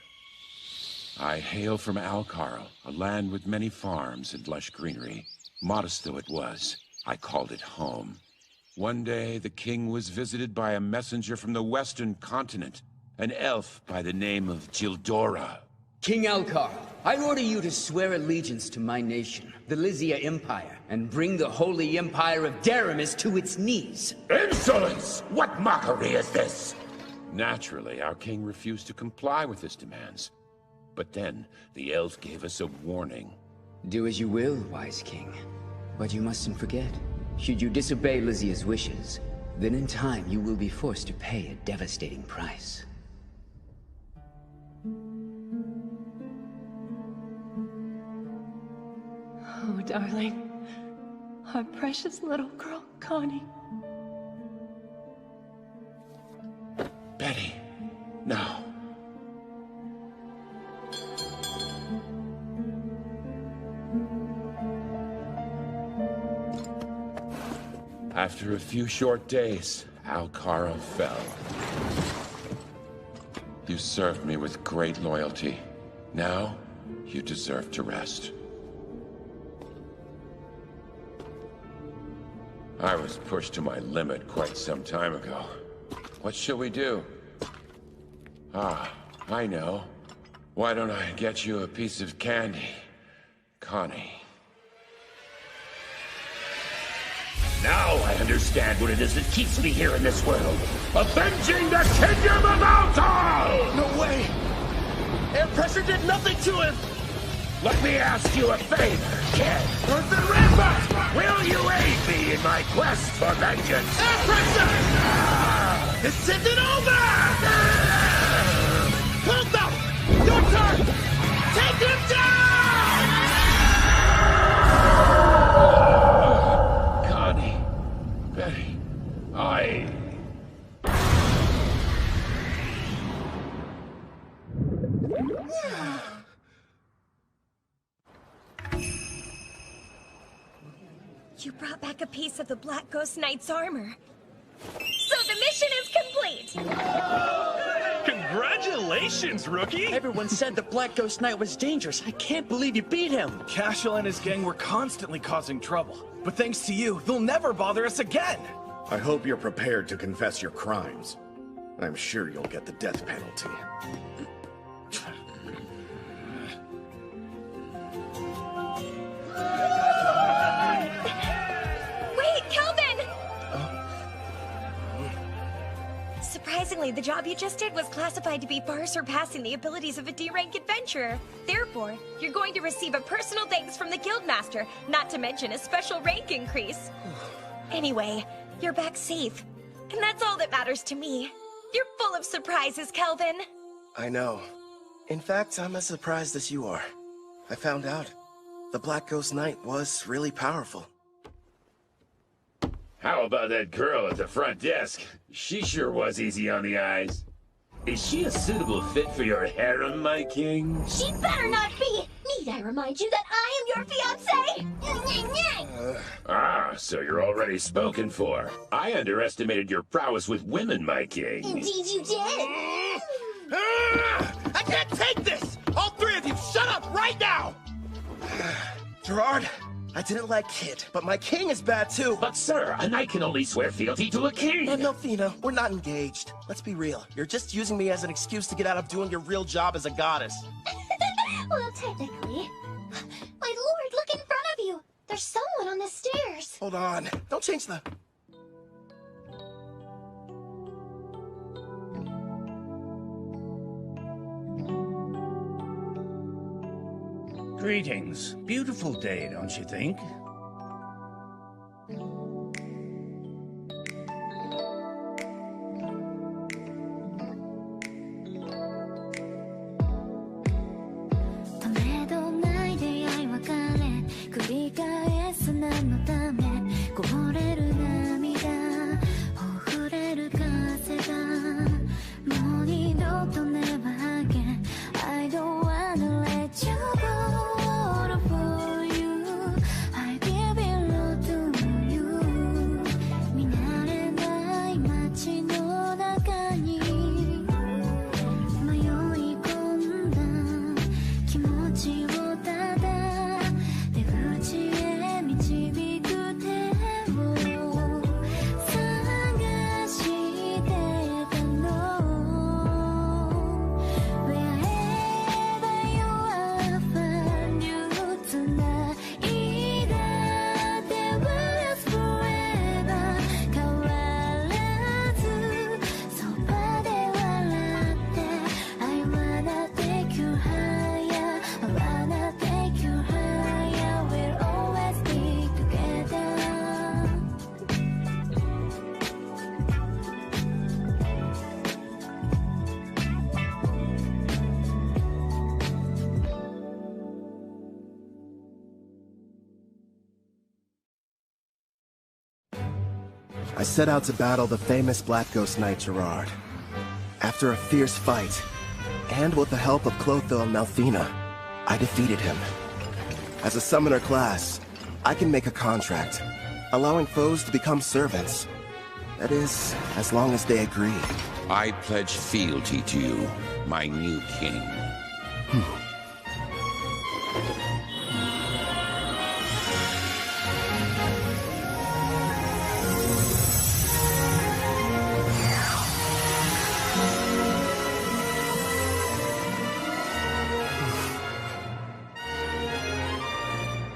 Speaker 18: I hail from Alcarl, a land with many farms and lush greenery. Modest though it was, I called it home. One day, the king was visited by a messenger from the western continent, an elf by the name of Gildora.
Speaker 19: King Alcar, I order you to swear allegiance to my nation, the Lysia Empire, and bring the holy empire of Daramis to its knees.
Speaker 18: Insolence! What mockery is this? Naturally, our king refused to comply with his demands. But then, the elf gave us a warning.
Speaker 19: Do as you will, wise king. But you mustn't forget, should you disobey Lysia's wishes, then in time you will be forced to pay a devastating price.
Speaker 15: Oh, darling. Our precious little girl, Connie.
Speaker 18: Betty, no. After a few short days, Alcarl fell. You served me with great loyalty. Now, you deserve to rest. I was pushed to my limit quite some time ago. What shall we do? Ah, I know. Why don't I get you a piece of candy, Connie? Now I understand what it is that keeps me here in this world. Avenging the Kingdom of Altar!
Speaker 17: No way! Air pressure did nothing to him!
Speaker 18: Let me ask you a favor, kid.
Speaker 17: Earthen Rampart!
Speaker 18: Will you aid me in my quest for vengeance?
Speaker 17: Air pressure! It's taking over! Kultho! Your turn! Take him down!
Speaker 18: Connie. Betty.
Speaker 3: You brought back a piece of the Black Ghost Knight's armor. So the mission is complete!
Speaker 12: Congratulations, rookie!
Speaker 9: Everyone said the Black Ghost Knight was dangerous. I can't believe you beat him.
Speaker 12: Cashel and his gang were constantly causing trouble. But thanks to you, they'll never bother us again!
Speaker 10: I hope you're prepared to confess your crimes. I'm sure you'll get the death penalty.
Speaker 3: Wait, Kelvin! Surprisingly, the job you just did was classified to be far surpassing the abilities of a D-rank adventurer. Therefore, you're going to receive a personal thanks from the Guildmaster, not to mention a special rank increase. Anyway, you're back safe, and that's all that matters to me. You're full of surprises, Kelvin.
Speaker 1: I know. In fact, I'm as surprised as you are. I found out the Black Ghost Knight was really powerful.
Speaker 18: How about that girl at the front desk? She sure was easy on the eyes. Is she a suitable fit for your harem, my king?
Speaker 2: She better not be! Need I remind you that I am your fiancé?
Speaker 18: So you're already spoken for. I underestimated your prowess with women, my king.
Speaker 2: Indeed you did!
Speaker 17: I can't take this! All three of you, shut up right now!
Speaker 1: Gerard, I didn't like Kid, but my king is bad too.
Speaker 18: But sir, a knight can only swear fealty to a king.
Speaker 1: Melfina, we're not engaged. Let's be real. You're just using me as an excuse to get out of doing your real job as a goddess.
Speaker 2: Well, technically. My lord, look in front of you! There's someone on the stairs!
Speaker 1: Hold on. Don't change the...
Speaker 20: Greetings. Beautiful day, don't you think?
Speaker 1: I set out to battle the famous Black Ghost Knight Gerard. After a fierce fight, and with the help of Clotho and Melfina, I defeated him. As a summoner class, I can make a contract, allowing foes to become servants. That is, as long as they agree.
Speaker 18: I pledge fealty to you, my new king.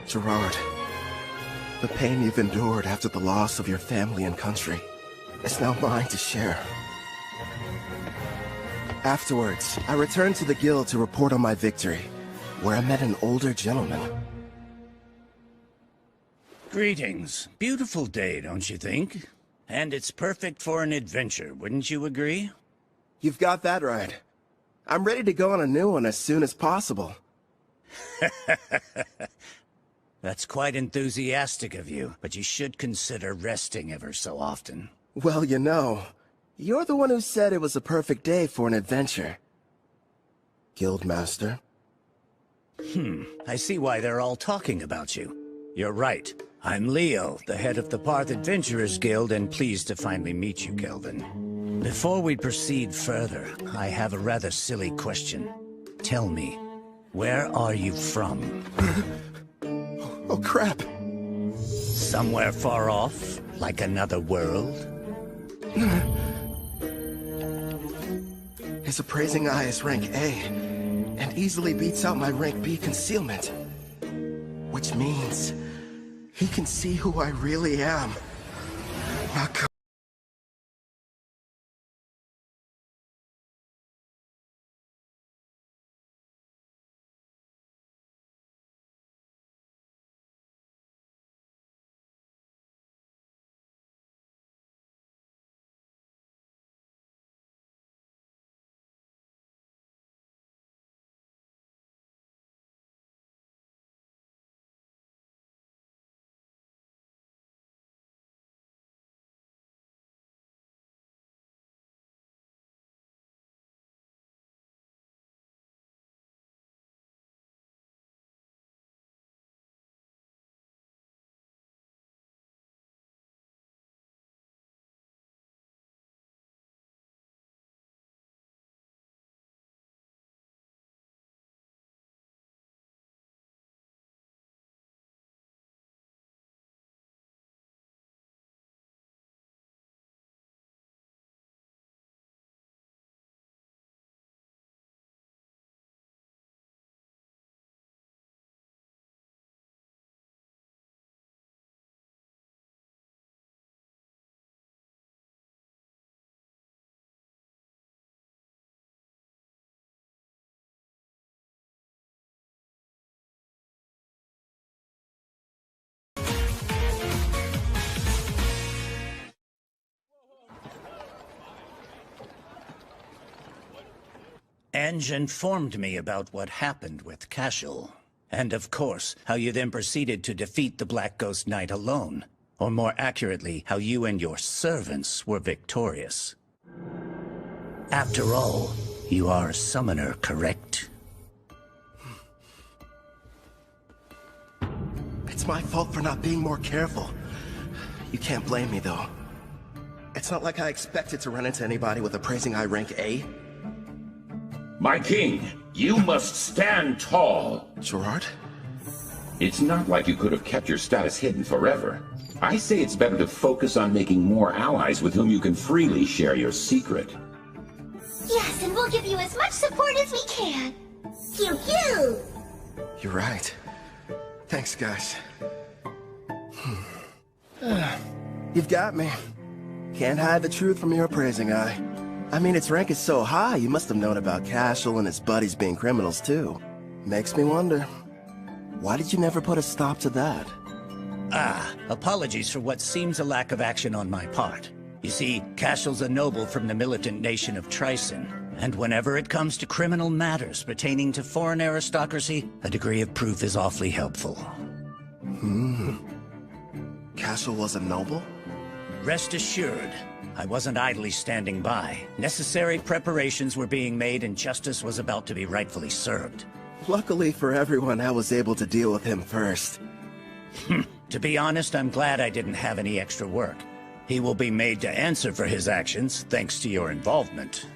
Speaker 1: Gerard, the pain you've endured after the loss of your family and country is now mine to share. Afterwards, I returned to the guild to report on my victory, where I met an older gentleman.
Speaker 20: Greetings. Beautiful day, don't you think? And it's perfect for an adventure, wouldn't you agree?
Speaker 1: You've got that right. I'm ready to go on a new one as soon as possible.
Speaker 20: That's quite enthusiastic of you, but you should consider resting ever so often.
Speaker 1: Well, you know, you're the one who said it was a perfect day for an adventure. Guildmaster.
Speaker 20: I see why they're all talking about you. You're right. I'm Leo, the head of the Parth Adventurers Guild, and pleased to finally meet you, Kelvin. Before we proceed further, I have a rather silly question. Tell me, where are you from?
Speaker 1: Oh, crap.
Speaker 20: Somewhere far off, like another world?
Speaker 1: His appraising eye is rank A, and easily beats out my rank B concealment. Which means he can see who I really am. Not
Speaker 20: Ange informed me about what happened with Cashel. And of course, how you then proceeded to defeat the Black Ghost Knight alone. Or more accurately, how you and your servants were victorious. After all, you are a summoner, correct?
Speaker 1: It's my fault for not being more careful. You can't blame me, though. It's not like I expected to run into anybody with appraising eye rank A.
Speaker 18: My king, you must stand tall.
Speaker 1: Gerard?
Speaker 18: It's not like you could have kept your status hidden forever. I say it's better to focus on making more allies with whom you can freely share your secret.
Speaker 2: Yes, and we'll give you as much support as we can. Pew pew!
Speaker 1: You're right. Thanks, guys. You've got me. Can't hide the truth from your appraising eye. I mean, its rank is so high, you must have known about Cashel and his buddies being criminals, too. Makes me wonder, why did you never put a stop to that?
Speaker 20: Apologies for what seems a lack of action on my part. You see, Cashel's a noble from the militant nation of Tryson, and whenever it comes to criminal matters pertaining to foreign aristocracy, a degree of proof is awfully helpful.
Speaker 1: Cashel was a noble?
Speaker 20: Rest assured, I wasn't idly standing by. Necessary preparations were being made and justice was about to be rightfully served.
Speaker 1: Luckily for everyone, I was able to deal with him first.
Speaker 20: To be honest, I'm glad I didn't have any extra work. He will be made to answer for his actions, thanks to your involvement.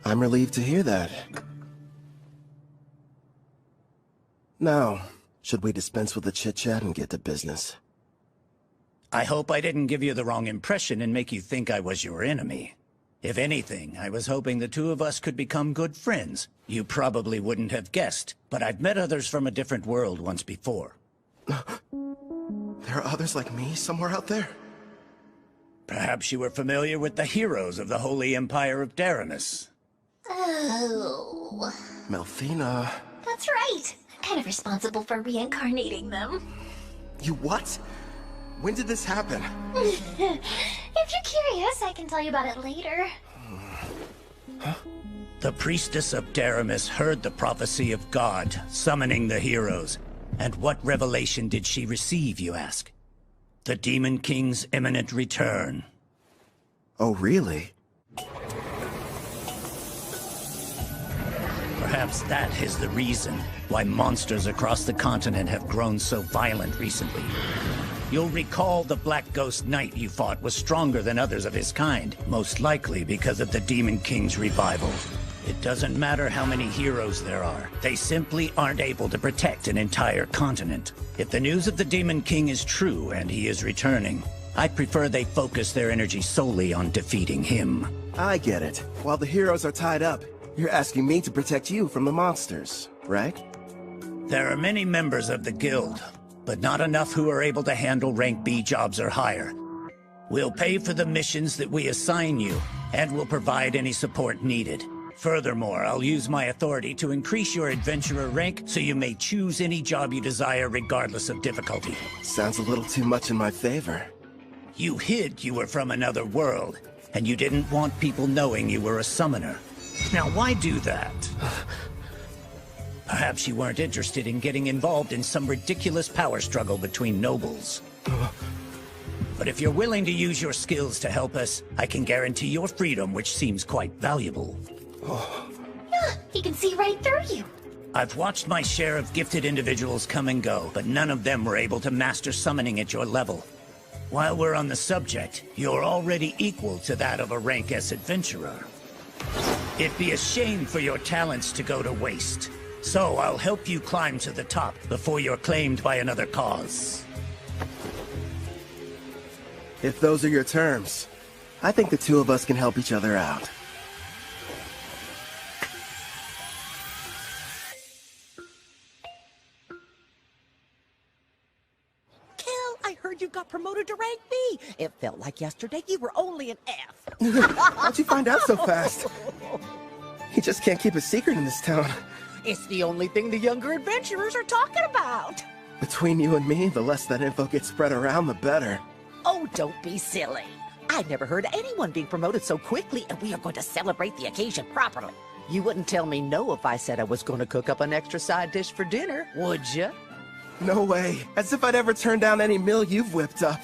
Speaker 1: I'm relieved to hear that. Now, should we dispense with the chit-chat and get to business?
Speaker 20: I hope I didn't give you the wrong impression and make you think I was your enemy. If anything, I was hoping the two of us could become good friends. You probably wouldn't have guessed, but I've met others from a different world once before.
Speaker 1: There are others like me somewhere out there?
Speaker 20: Perhaps you were familiar with the heroes of the Holy Empire of Daramus.
Speaker 2: Oh.
Speaker 1: Melfina.
Speaker 2: That's right. I'm kind of responsible for reincarnating them.
Speaker 1: You what? When did this happen?
Speaker 2: If you're curious, I can tell you about it later.
Speaker 20: The priestess of Daramus heard the prophecy of God, summoning the heroes. And what revelation did she receive, you ask? The Demon King's imminent return.
Speaker 1: Oh, really?
Speaker 20: Perhaps that is the reason why monsters across the continent have grown so violent recently. You'll recall the Black Ghost Knight you fought was stronger than others of his kind, most likely because of the Demon King's revival. It doesn't matter how many heroes there are. They simply aren't able to protect an entire continent. If the news of the Demon King is true and he is returning, I'd prefer they focus their energy solely on defeating him.
Speaker 1: I get it. While the heroes are tied up, you're asking me to protect you from the monsters, right?
Speaker 20: There are many members of the guild, but not enough who are able to handle rank B jobs or higher. We'll pay for the missions that we assign you, and we'll provide any support needed. Furthermore, I'll use my authority to increase your adventurer rank so you may choose any job you desire regardless of difficulty.
Speaker 1: Sounds a little too much in my favor.
Speaker 20: You hid you were from another world, and you didn't want people knowing you were a summoner. Now why do that? Perhaps you weren't interested in getting involved in some ridiculous power struggle between nobles. But if you're willing to use your skills to help us, I can guarantee your freedom, which seems quite valuable.
Speaker 2: He can see right through you.
Speaker 20: I've watched my share of gifted individuals come and go, but none of them were able to master summoning at your level. While we're on the subject, you're already equal to that of a rank S adventurer. It'd be a shame for your talents to go to waste. So I'll help you climb to the top before you're claimed by another cause.
Speaker 1: If those are your terms, I think the two of us can help each other out.
Speaker 8: I heard you got promoted to rank B. It felt like yesterday you were only an F.
Speaker 1: How'd you find out so fast? You just can't keep a secret in this town.
Speaker 8: It's the only thing the younger adventurers are talking about.
Speaker 1: Between you and me, the less that info gets spread around, the better.
Speaker 8: Oh, don't be silly. I've never heard of anyone being promoted so quickly, and we are going to celebrate the occasion properly. You wouldn't tell me no if I said I was going to cook up an extra side dish for dinner, would you?
Speaker 1: No way. As if I'd ever turn down any meal you've whipped up.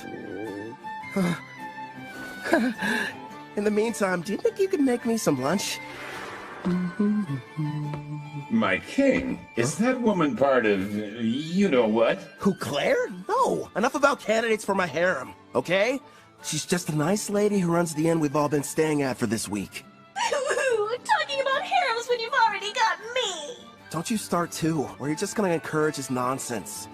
Speaker 1: In the meantime, do you think you could make me some lunch?
Speaker 18: My king, is that woman part of you-know-what?
Speaker 1: Who, Claire? No. Enough about candidates for my harem, okay? She's just a nice lady who runs the inn we've all been staying at for this week.
Speaker 2: Talking about harems when you've already got me.
Speaker 1: Don't you start too, or you're just gonna encourage his nonsense.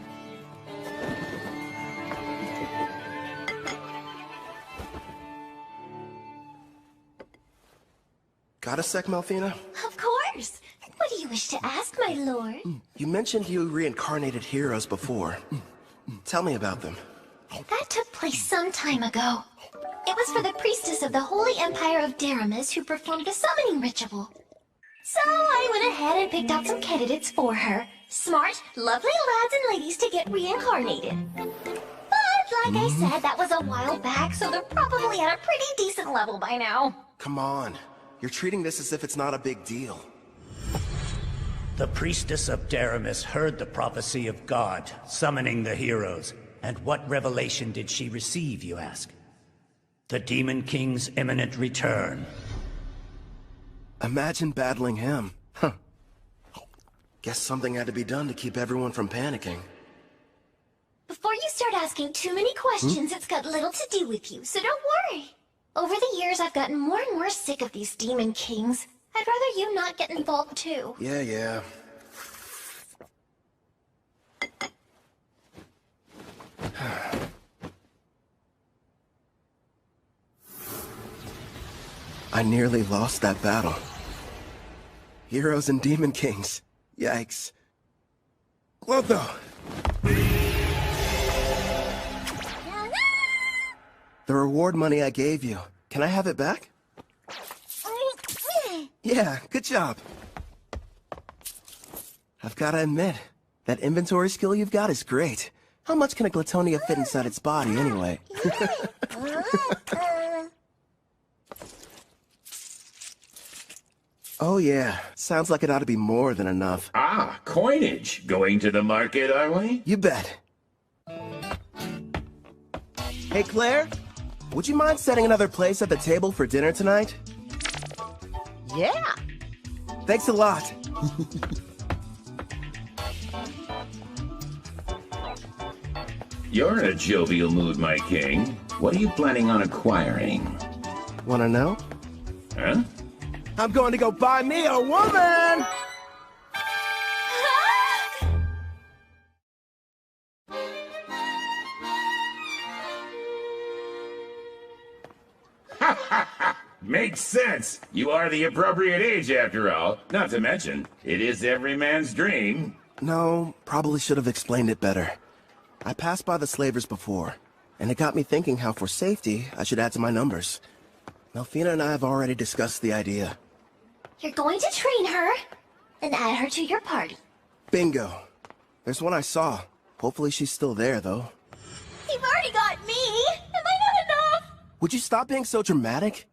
Speaker 1: Got a sec, Melfina?
Speaker 2: Of course. What do you wish to ask, my lord?
Speaker 1: You mentioned you reincarnated heroes before. Tell me about them.
Speaker 2: That took place some time ago. It was for the priestess of the Holy Empire of Daramis who performed the summoning ritual. So I went ahead and picked out some candidates for her. Smart, lovely lads and ladies to get reincarnated. But like I said, that was a while back, so they're probably at a pretty decent level by now.
Speaker 1: Come on. You're treating this as if it's not a big deal.
Speaker 20: The priestess of Daramis heard the prophecy of God, summoning the heroes. And what revelation did she receive, you ask? The Demon King's imminent return.
Speaker 1: Imagine battling him. Huh. Guess something had to be done to keep everyone from panicking.
Speaker 2: Before you start asking too many questions, it's got little to do with you, so don't worry. Over the years, I've gotten more and more sick of these Demon Kings. I'd rather you not get involved too.
Speaker 1: Yeah. I nearly lost that battle. Heroes and Demon Kings. Yikes. Clotho! The reward money I gave you, can I have it back? Yeah, good job. I've gotta admit, that inventory skill you've got is great. How much can a Glatonia fit inside its body, anyway? Oh yeah, sounds like it ought to be more than enough.
Speaker 18: Ah, coinage. Going to the market, are we?
Speaker 1: You bet. Hey Claire, would you mind setting another place at the table for dinner tonight?
Speaker 8: Yeah.
Speaker 1: Thanks a lot.
Speaker 18: You're in a jovial mood, my king. What are you planning on acquiring?
Speaker 1: Wanna know?
Speaker 18: Huh?
Speaker 17: I'm going to go buy me a woman!
Speaker 18: Makes sense. You are the appropriate age, after all. Not to mention, it is every man's dream.
Speaker 1: No, probably should have explained it better. I passed by the slavers before, and it got me thinking how for safety, I should add to my numbers. Melfina and I have already discussed the idea.
Speaker 2: You're going to train her and add her to your party.
Speaker 1: Bingo. There's one I saw. Hopefully she's still there, though.
Speaker 2: You've already got me! Am I not enough?
Speaker 1: Would you stop being so dramatic?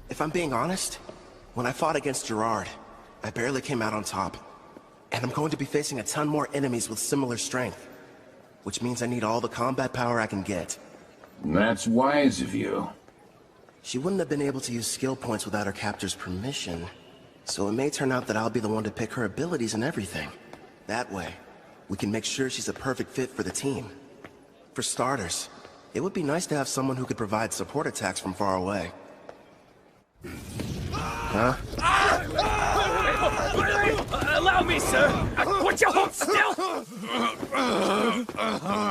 Speaker 1: If I'm being honest, when I fought against Gerard, I barely came out on top. And I'm going to be facing a ton more enemies with similar strength. Which means I need all the combat power I can get.
Speaker 18: That's wise of you.
Speaker 1: She wouldn't have been able to use skill points without her captor's permission. So it may turn out that I'll be the one to pick her abilities and everything. That way, we can make sure she's a perfect fit for the team. For starters, it would be nice to have someone who could provide support attacks from far away. Huh?
Speaker 4: Allow me, sir! Would you hold still?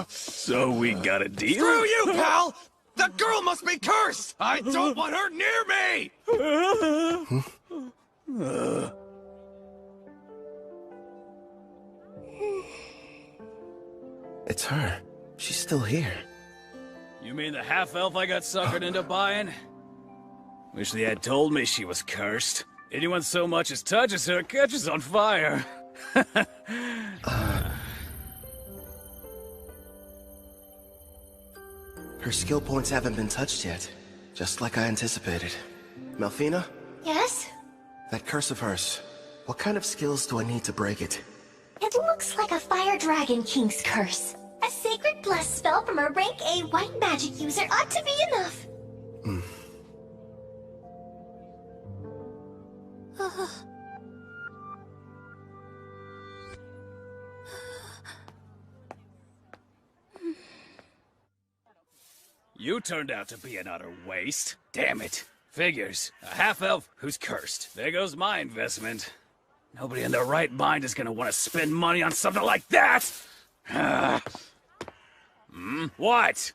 Speaker 4: So we got a deal?
Speaker 17: Screw you, pal! That girl must be cursed! I don't want her near me!
Speaker 1: It's her. She's still here.
Speaker 4: You mean the half-elf I got suckered into buying? Wish they had told me she was cursed. Anyone so much as touches her catches on fire.
Speaker 1: Her skill points haven't been touched yet, just like I anticipated. Melfina?
Speaker 2: Yes?
Speaker 1: That curse of hers, what kind of skills do I need to break it?
Speaker 2: It looks like a Fire Dragon King's curse. A sacred bless spell from a rank A white magic user ought to be enough.
Speaker 4: You turned out to be an utter waste. Damn it. Figures. A half-elf who's cursed. There goes my investment. Nobody in their right mind is gonna want to spend money on something like that! What?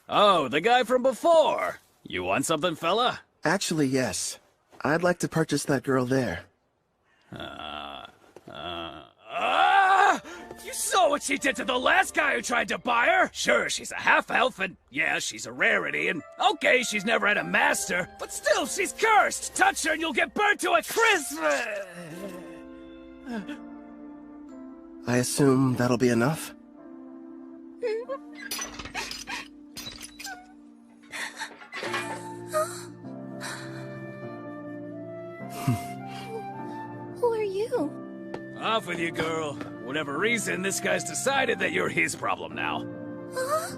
Speaker 4: Oh, the guy from before. You want something, fella?
Speaker 1: Actually, yes. I'd like to purchase that girl there.
Speaker 4: You saw what she did to the last guy who tried to buy her? Sure, she's a half-elf, and yeah, she's a rarity, and okay, she's never had a master, but still, she's cursed! Touch her and you'll get burnt to a crisp!
Speaker 1: I assume that'll be enough?
Speaker 2: Who are you?
Speaker 4: Off with you, girl. Whatever reason, this guy's decided that you're his problem now.
Speaker 2: Huh?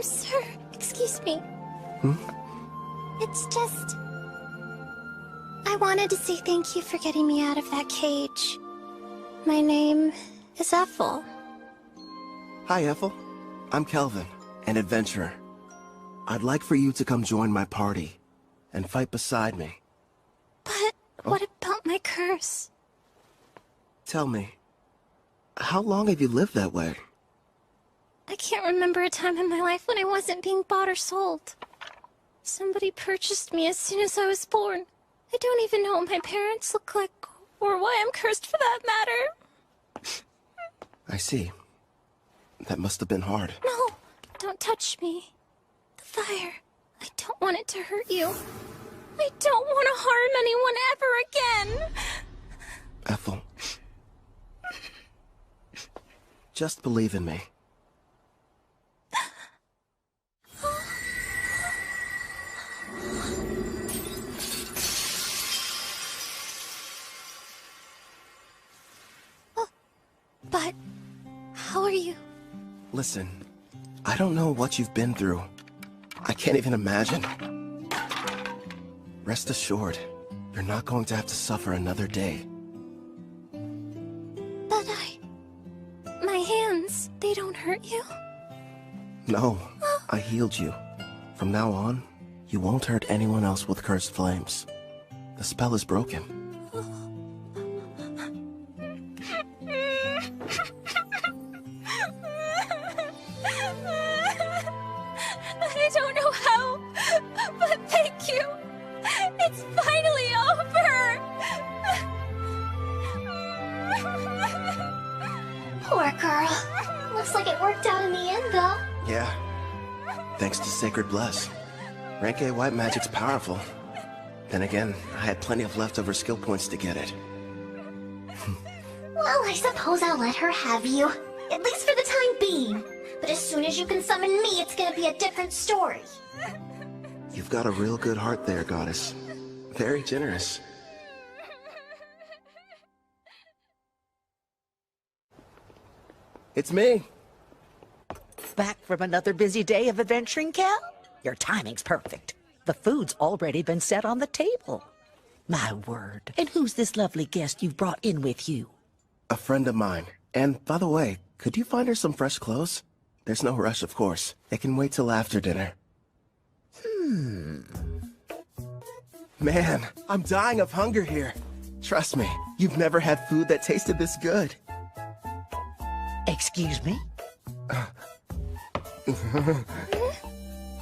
Speaker 2: Sir, excuse me. It's just... I wanted to say thank you for getting me out of that cage. My name is Ethel.
Speaker 1: Hi, Ethel. I'm Kelvin, an adventurer. I'd like for you to come join my party and fight beside me.
Speaker 2: But what about my curse?
Speaker 1: Tell me, how long have you lived that way?
Speaker 2: I can't remember a time in my life when I wasn't being bought or sold. Somebody purchased me as soon as I was born. I don't even know what my parents look like, or why I'm cursed for that matter.
Speaker 1: I see. That must have been hard.
Speaker 2: No, don't touch me. The fire. I don't want it to hurt you. I don't want to harm anyone ever again.
Speaker 1: Ethel. Just believe in me.
Speaker 2: But how are you?
Speaker 1: Listen, I don't know what you've been through. I can't even imagine. Rest assured, you're not going to have to suffer another day.
Speaker 2: But my hands, they don't hurt you?
Speaker 1: No, I healed you. From now on, you won't hurt anyone else with cursed flames. The spell is broken.
Speaker 2: I don't know how, but thank you. It's finally over. Poor girl. Looks like it worked out in the end, though.
Speaker 1: Yeah. Thanks to Sacred Bless. Rank A white magic's powerful. Then again, I had plenty of leftover skill points to get it.
Speaker 2: Well, I suppose I'll let her have you. At least for the time being. But as soon as you can summon me, it's gonna be a different story.
Speaker 1: You've got a real good heart there, Goddess. Very generous. It's me.
Speaker 8: Back from another busy day of adventuring, Cal? Your timing's perfect. The food's already been set on the table. My word. And who's this lovely guest you've brought in with you?
Speaker 1: A friend of mine. And by the way, could you find her some fresh clothes? There's no rush, of course. It can wait till after dinner. Man, I'm dying of hunger here. Trust me, you've never had food that tasted this good.
Speaker 8: Excuse me?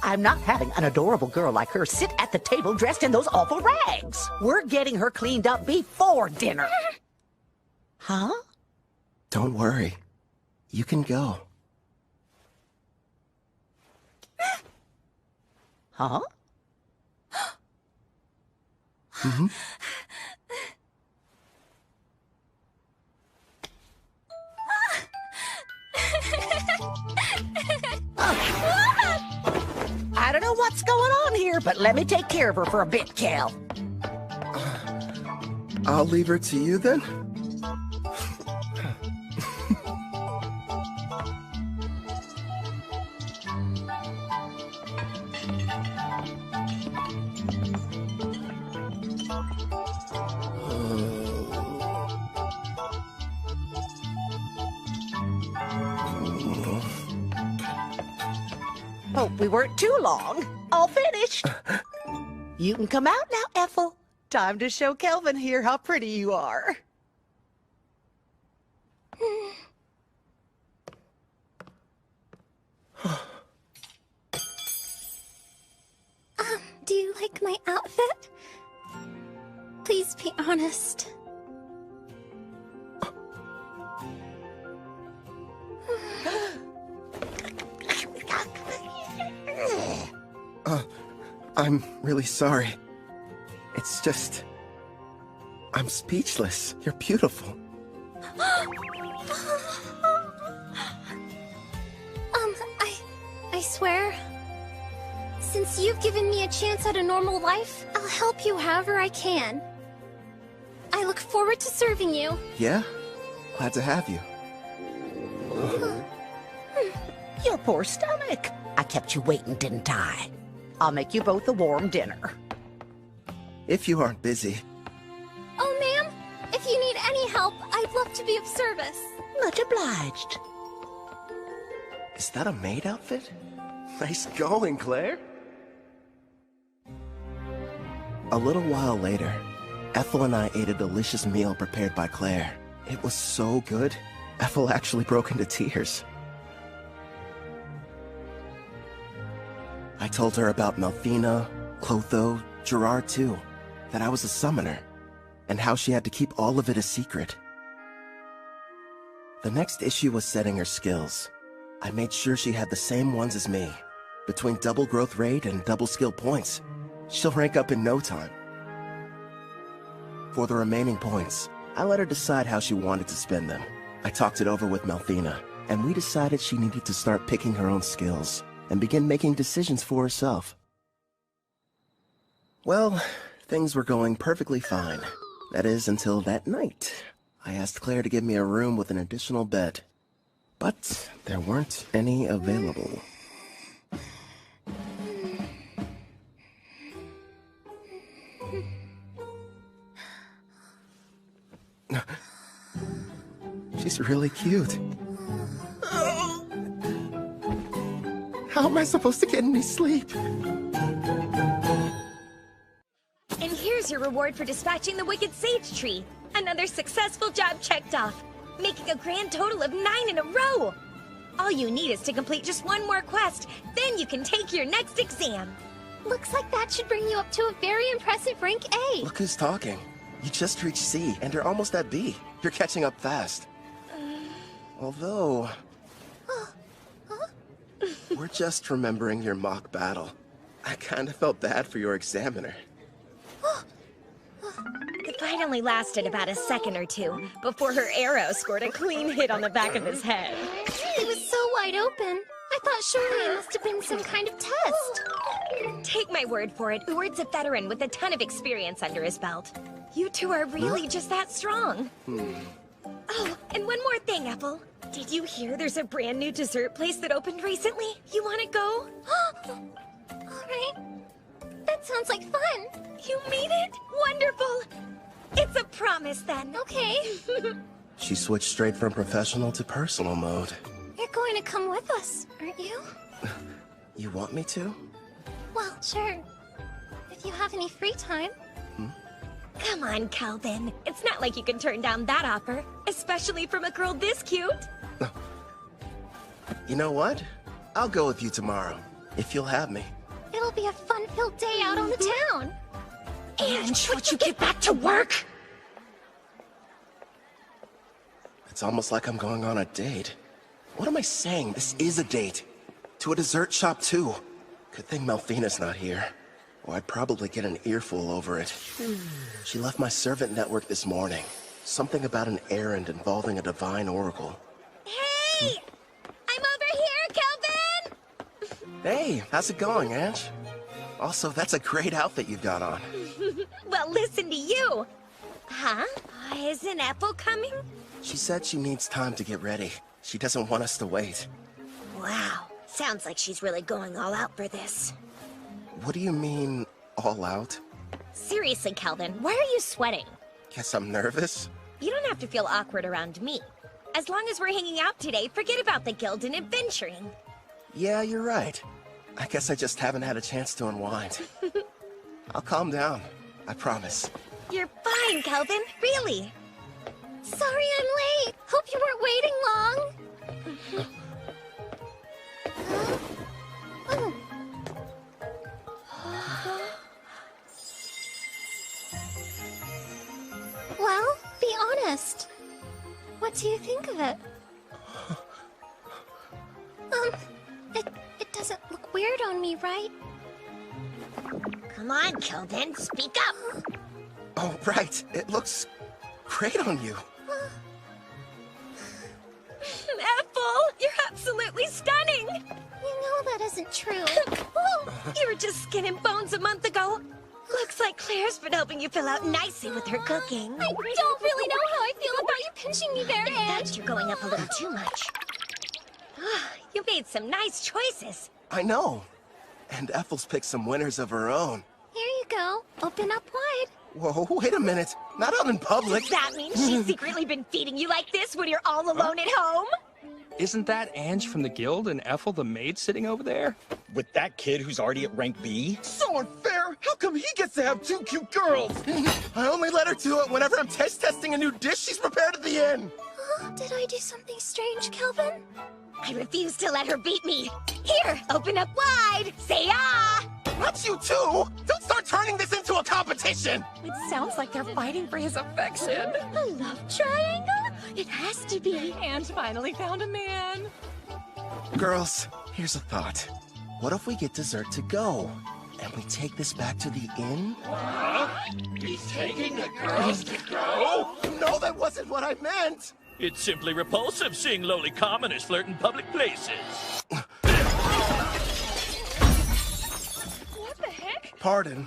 Speaker 8: I'm not having an adorable girl like her sit at the table dressed in those awful rags. We're getting her cleaned up before dinner. Huh?
Speaker 1: Don't worry. You can go.
Speaker 8: Huh?
Speaker 1: Mm-hmm.
Speaker 8: I don't know what's going on here, but let me take care of her for a bit, Cal.
Speaker 1: I'll leave her to you then.
Speaker 8: Hope we weren't too long. All finished. You can come out now, Ethel. Time to show Kelvin here how pretty you are.
Speaker 2: Do you like my outfit? Please be honest.
Speaker 1: I'm really sorry. It's just... I'm speechless. You're beautiful.
Speaker 2: I swear, since you've given me a chance at a normal life, I'll help you however I can. I look forward to serving you.
Speaker 1: Yeah? Glad to have you.
Speaker 8: Your poor stomach. I kept you waiting, didn't I? I'll make you both a warm dinner.
Speaker 1: If you aren't busy.
Speaker 2: Oh, ma'am, if you need any help, I'd love to be of service.
Speaker 8: Much obliged.
Speaker 1: Is that a maid outfit? Nice going, Claire. A little while later, Ethel and I ate a delicious meal prepared by Claire. It was so good, Ethel actually broke into tears. I told her about Melfina, Clotho, Gerard too, that I was a summoner, and how she had to keep all of it a secret. The next issue was setting her skills. I made sure she had the same ones as me. Between double growth rate and double skill points, she'll rank up in no time. For the remaining points, I let her decide how she wanted to spend them. I talked it over with Melfina, and we decided she needed to start picking her own skills and begin making decisions for herself. Well, things were going perfectly fine. That is, until that night. I asked Claire to give me a room with an additional bed, but there weren't any available. She's really cute. How am I supposed to get any sleep?
Speaker 3: And here's your reward for dispatching the Wicked Sage Tree. Another successful job checked off, making a grand total of 9 in a row. All you need is to complete just one more quest, then you can take your next exam.
Speaker 2: Looks like that should bring you up to a very impressive rank A.
Speaker 1: Look who's talking. You just reached C, and you're almost at B. You're catching up fast. Although... we're just remembering your mock battle. I kinda felt bad for your examiner.
Speaker 3: The fight only lasted about a second or two, before her arrow scored a clean hit on the back of his head.
Speaker 2: It was so wide open. I thought surely it must have been some kind of test.
Speaker 3: Take my word for it, Uward's a veteran with a ton of experience under his belt. You two are really just that strong. Oh, and one more thing, Ethel. Did you hear there's a brand new dessert place that opened recently? You want to go?
Speaker 2: Alright. That sounds like fun.
Speaker 3: You mean it? Wonderful. It's a promise then.
Speaker 2: Okay.
Speaker 1: She switched straight from professional to personal mode.
Speaker 2: You're going to come with us, aren't you?
Speaker 1: You want me to?
Speaker 2: Well, sure. If you have any free time.
Speaker 3: Come on, Calvin. It's not like you can turn down that offer, especially from a girl this cute.
Speaker 1: You know what? I'll go with you tomorrow, if you'll have me.
Speaker 2: It'll be a fun-filled day out on the town.
Speaker 3: And would you get back to work?
Speaker 1: It's almost like I'm going on a date. What am I saying? This is a date. To a dessert shop, too. Good thing Melfina's not here. Or I'd probably get an earful over it. She left my servant network this morning. Something about an errand involving a divine oracle.
Speaker 3: Hey! I'm over here, Calvin!
Speaker 1: Hey, how's it going, Ange? Also, that's a great outfit you've got on.
Speaker 3: Well, listen to you. Huh? Isn't Ethel coming?
Speaker 1: She said she needs time to get ready. She doesn't want us to wait.
Speaker 3: Wow. Sounds like she's really going all out for this.
Speaker 1: What do you mean, all out?
Speaker 3: Seriously, Calvin, why are you sweating?
Speaker 1: Guess I'm nervous?
Speaker 3: You don't have to feel awkward around me. As long as we're hanging out today, forget about the guild and adventuring.
Speaker 1: Yeah, you're right. I guess I just haven't had a chance to unwind. I'll calm down. I promise.
Speaker 3: You're fine, Calvin. Really.
Speaker 2: Sorry I'm late. Hope you weren't waiting long. Oh. Well, be honest. What do you think of it? It doesn't look weird on me, right?
Speaker 3: Come on, Calvin, speak up.
Speaker 1: Oh, right. It looks great on you.
Speaker 3: Ethel, you're absolutely stunning.
Speaker 2: You know that isn't true.
Speaker 3: You were just skin and bones a month ago. Looks like Claire's been helping you fill out nicely with her cooking.
Speaker 2: I don't really know how I feel about you pinching me there, Ange.
Speaker 3: You're going up a little too much. You made some nice choices.
Speaker 1: I know. And Ethel's picked some winners of her own.
Speaker 2: Here you go. Open up wide.
Speaker 1: Whoa, wait a minute. Not out in public.
Speaker 3: Does that mean she's secretly been feeding you like this when you're all alone at home?
Speaker 9: Isn't that Ange from the guild and Ethel the maid sitting over there?
Speaker 17: With that kid who's already at rank B? So unfair! How come he gets to have two cute girls?
Speaker 1: I only let her do it whenever I'm testing a new dish she's prepared at the inn.
Speaker 2: Did I do something strange, Calvin?
Speaker 3: I refuse to let her beat me. Here, open up wide. Say ah!
Speaker 1: Not you too! Don't start turning this into a competition!
Speaker 15: It sounds like they're fighting for his affection.
Speaker 2: A love triangle? It has to be.
Speaker 15: Ange finally found a man.
Speaker 1: Girls, here's a thought. What if we get dessert to go? And we take this back to the inn?
Speaker 18: He's taking the girls to go?
Speaker 1: No, that wasn't what I meant!
Speaker 13: It's simply repulsive seeing lowly commoners flirt in public places.
Speaker 15: What the heck?
Speaker 1: Pardon,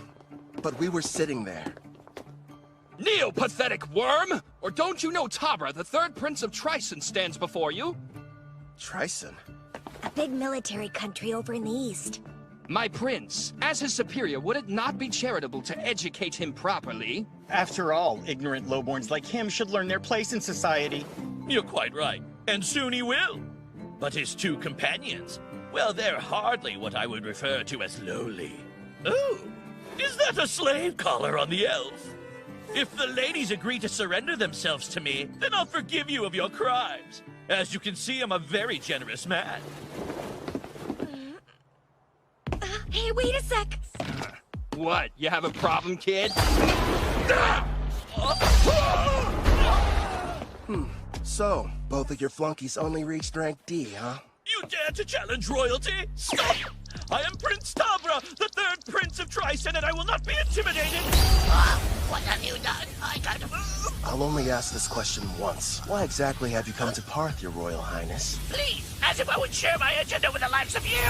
Speaker 1: but we were sitting there.
Speaker 13: Neo-pathetic worm!
Speaker 21: Or don't you know Tabra, the third prince of Tryson, stands before you?
Speaker 1: Tryson?
Speaker 3: A big military country over in the east.
Speaker 21: My prince, as his superior, would it not be charitable to educate him properly?
Speaker 22: After all, ignorant lowborns like him should learn their place in society.
Speaker 13: You're quite right, and soon he will. But his two companions, well, they're hardly what I would refer to as lowly. Oh, is that a slave collar on the elf? If the ladies agree to surrender themselves to me, then I'll forgive you of your crimes. As you can see, I'm a very generous man.
Speaker 3: Hey, wait a sec.
Speaker 21: What, you have a problem, kid?
Speaker 1: So, both of your flunkies only reached rank D, huh?
Speaker 13: You dare to challenge royalty? Stop! I am Prince Tabra, the third prince of Tryson, and I will not be intimidated!
Speaker 7: What have you done? I can't move!
Speaker 1: I'll only ask this question once. Why exactly have you come to Parth, your royal highness?
Speaker 7: Please, as if I would share my agenda with the likes of you!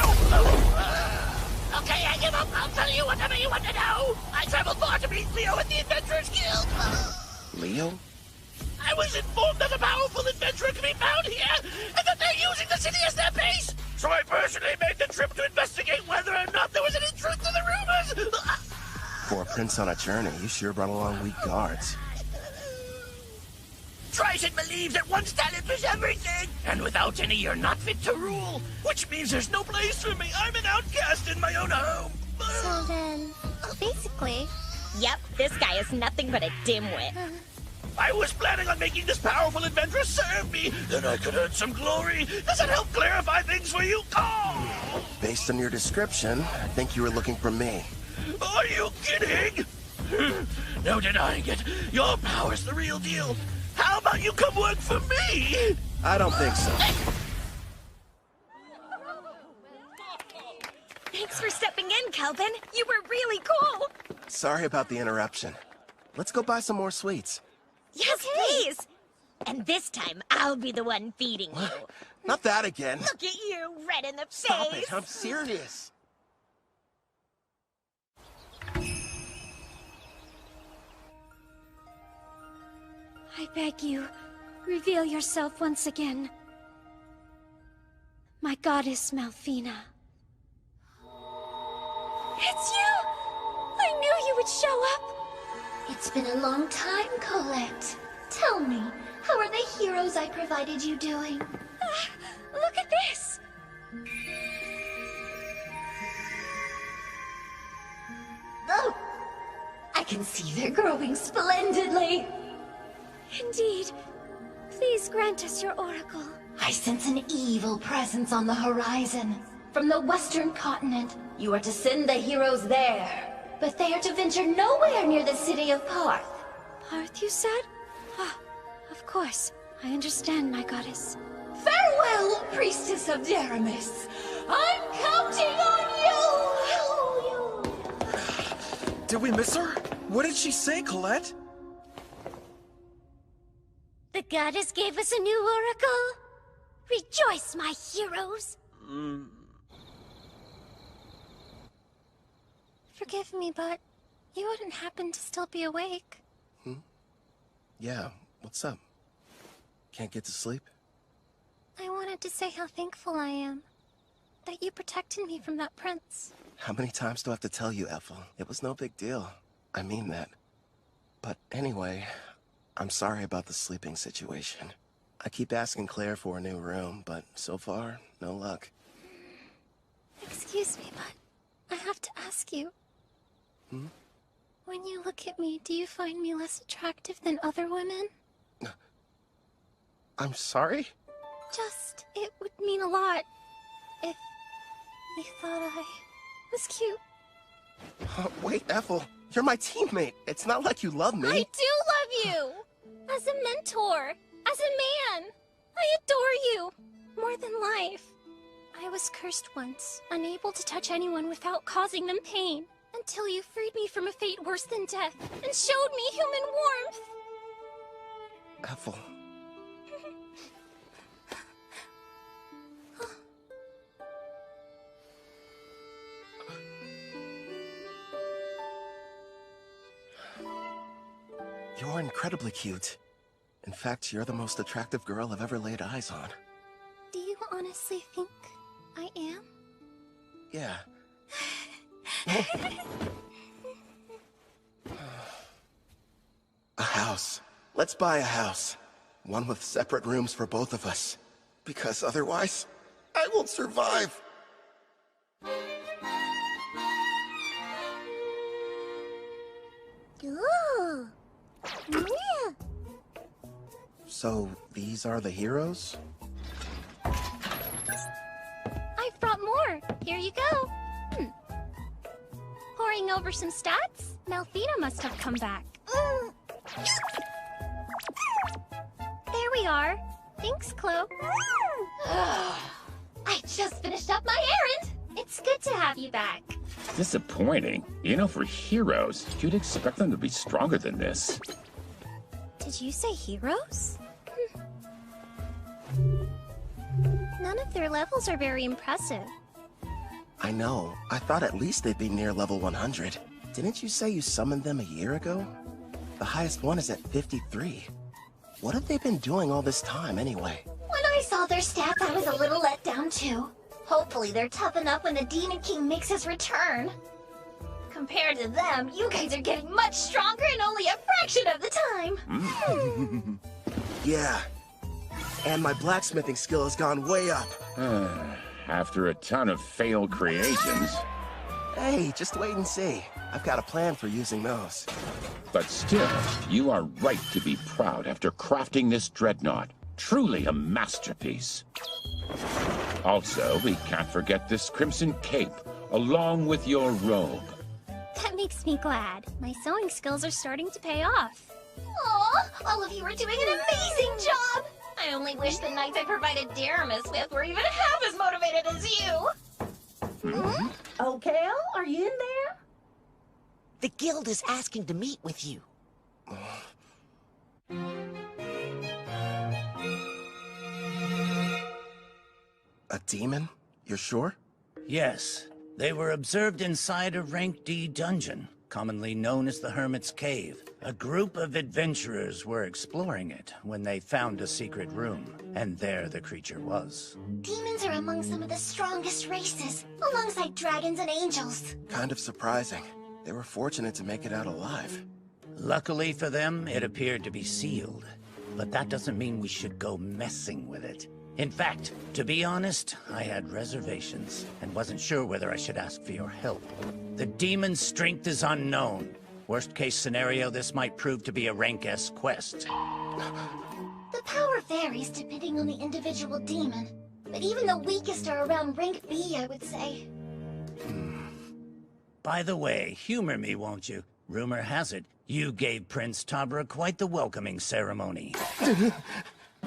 Speaker 7: Okay, I give up. I'll tell you whatever you want to know. I traveled far to meet Leo at the Adventurers Guild.
Speaker 1: Leo?
Speaker 7: I was informed that a powerful adventurer can be found here, and that they're using the city as their base. So I personally made the trip to investigate whether or not there was any truth to the rumors.
Speaker 1: For a prince on a journey, you sure brought along weak guards.
Speaker 7: Tryson believes that one's talent is everything, and without any, you're not fit to rule. Which means there's no place for me. I'm an outcast in my own home.
Speaker 5: So then, basically...
Speaker 3: Yep, this guy is nothing but a dimwit.
Speaker 7: I was planning on making this powerful adventurer serve me, then I could earn some glory. Does it help clarify things for you? Oh!
Speaker 1: Based on your description, I think you were looking for me.
Speaker 7: Are you kidding? No denying it. Your power's the real deal. How about you come work for me?
Speaker 1: I don't think so.
Speaker 3: Thanks for stepping in, Kelvin. You were really cool.
Speaker 1: Sorry about the interruption. Let's go buy some more sweets.
Speaker 3: Yes, please. And this time, I'll be the one feeding you.
Speaker 1: Not that again.
Speaker 3: Look at you, red in the
Speaker 1: Stop
Speaker 3: face.
Speaker 1: it, I'm serious.
Speaker 2: I beg you, reveal yourself once again. My goddess, Malphina. It's you! I knew you would show up! It's been a long time, Colette. Tell me, how are the heroes I provided you doing? Look at this! Oh! I can see they're growing splendidly! Indeed. Please grant us your oracle. I sense an evil presence on the horizon. From the western continent, you are to send the heroes there. But they are to venture nowhere near the city of Parth. Parth, you said? Ah, of course. I understand, my goddess. Farewell, priestess of Deramis. I'm counting on you!
Speaker 17: Did we miss her? What did she say, Colette?
Speaker 2: The goddess gave us a new oracle. Rejoice, my heroes.
Speaker 5: Forgive me, but you wouldn't happen to still be awake.
Speaker 1: Yeah, what's up? Can't get to sleep?
Speaker 5: I wanted to say how thankful I am that you protected me from that prince.
Speaker 1: How many times do I have to tell you, Ethel? It was no big deal. I mean that. But anyway, I'm sorry about the sleeping situation. I keep asking Claire for a new room, but so far, no luck.
Speaker 5: Excuse me, but I have to ask you. When you look at me, do you find me less attractive than other women?
Speaker 1: I'm sorry?
Speaker 5: Just, it would mean a lot if you thought I was cute.
Speaker 1: Wait, Ethel, you're my teammate. It's not like you love me.
Speaker 5: I do love you! As a mentor, as a man. I adore you, more than life. I was cursed once, unable to touch anyone without causing them pain, until you freed me from a fate worse than death, and showed me human warmth.
Speaker 1: Ethel. You're incredibly cute. In fact, you're the most attractive girl I've ever laid eyes on.
Speaker 5: Do you honestly think I am?
Speaker 1: Yeah. A house. Let's buy a house. One with separate rooms for both of us. Because otherwise, I won't survive.
Speaker 5: Ooh. Yeah.
Speaker 1: So, these are the heroes?
Speaker 5: I've brought more. Here you go. Poring over some stats? Malfina must have come back. There we are. Thanks, Chloe.
Speaker 2: I just finished up my errand.
Speaker 5: It's good to have you back.
Speaker 18: Disappointing. You know, for heroes, you'd expect them to be stronger than this.
Speaker 5: Did you say heroes? None of their levels are very impressive.
Speaker 1: I know. I thought at least they'd be near level 100. Didn't you say you summoned them a year ago? The highest one is at 53. What have they been doing all this time, anyway?
Speaker 2: When I saw their stats, I was a little let down, too. Hopefully they're tough enough when the Demon King makes his return. Compared to them, you guys are getting much stronger in only a fraction of the time.
Speaker 1: Yeah. And my blacksmithing skill has gone way up.
Speaker 18: After a ton of failed creations.
Speaker 1: Hey, just wait and see. I've got a plan for using those.
Speaker 18: But still, you are right to be proud after crafting this dreadnought. Truly a masterpiece. Also, we can't forget this crimson cape, along with your robe.
Speaker 5: That makes me glad. My sewing skills are starting to pay off.
Speaker 2: Aw, all of you are doing an amazing job! I only wish the knights I provided Daramus with were even half as motivated as you!
Speaker 8: Oh, Cal, are you in there? The guild is asking to meet with you.
Speaker 1: A demon? You're sure?
Speaker 20: Yes. They were observed inside a Rank D dungeon, commonly known as the Hermit's Cave. A group of adventurers were exploring it when they found a secret room, and there the creature was.
Speaker 2: Demons are among some of the strongest races, alongside dragons and angels.
Speaker 1: Kind of surprising. They were fortunate to make it out alive.
Speaker 20: Luckily for them, it appeared to be sealed. But that doesn't mean we should go messing with it. In fact, to be honest, I had reservations and wasn't sure whether I should ask for your help. The demon's strength is unknown. Worst case scenario, this might prove to be a Rank S quest.
Speaker 2: The power varies depending on the individual demon, but even the weakest are around Rank B, I would say.
Speaker 20: By the way, humor me, won't you? Rumor has it, you gave Prince Tabra quite the welcoming ceremony.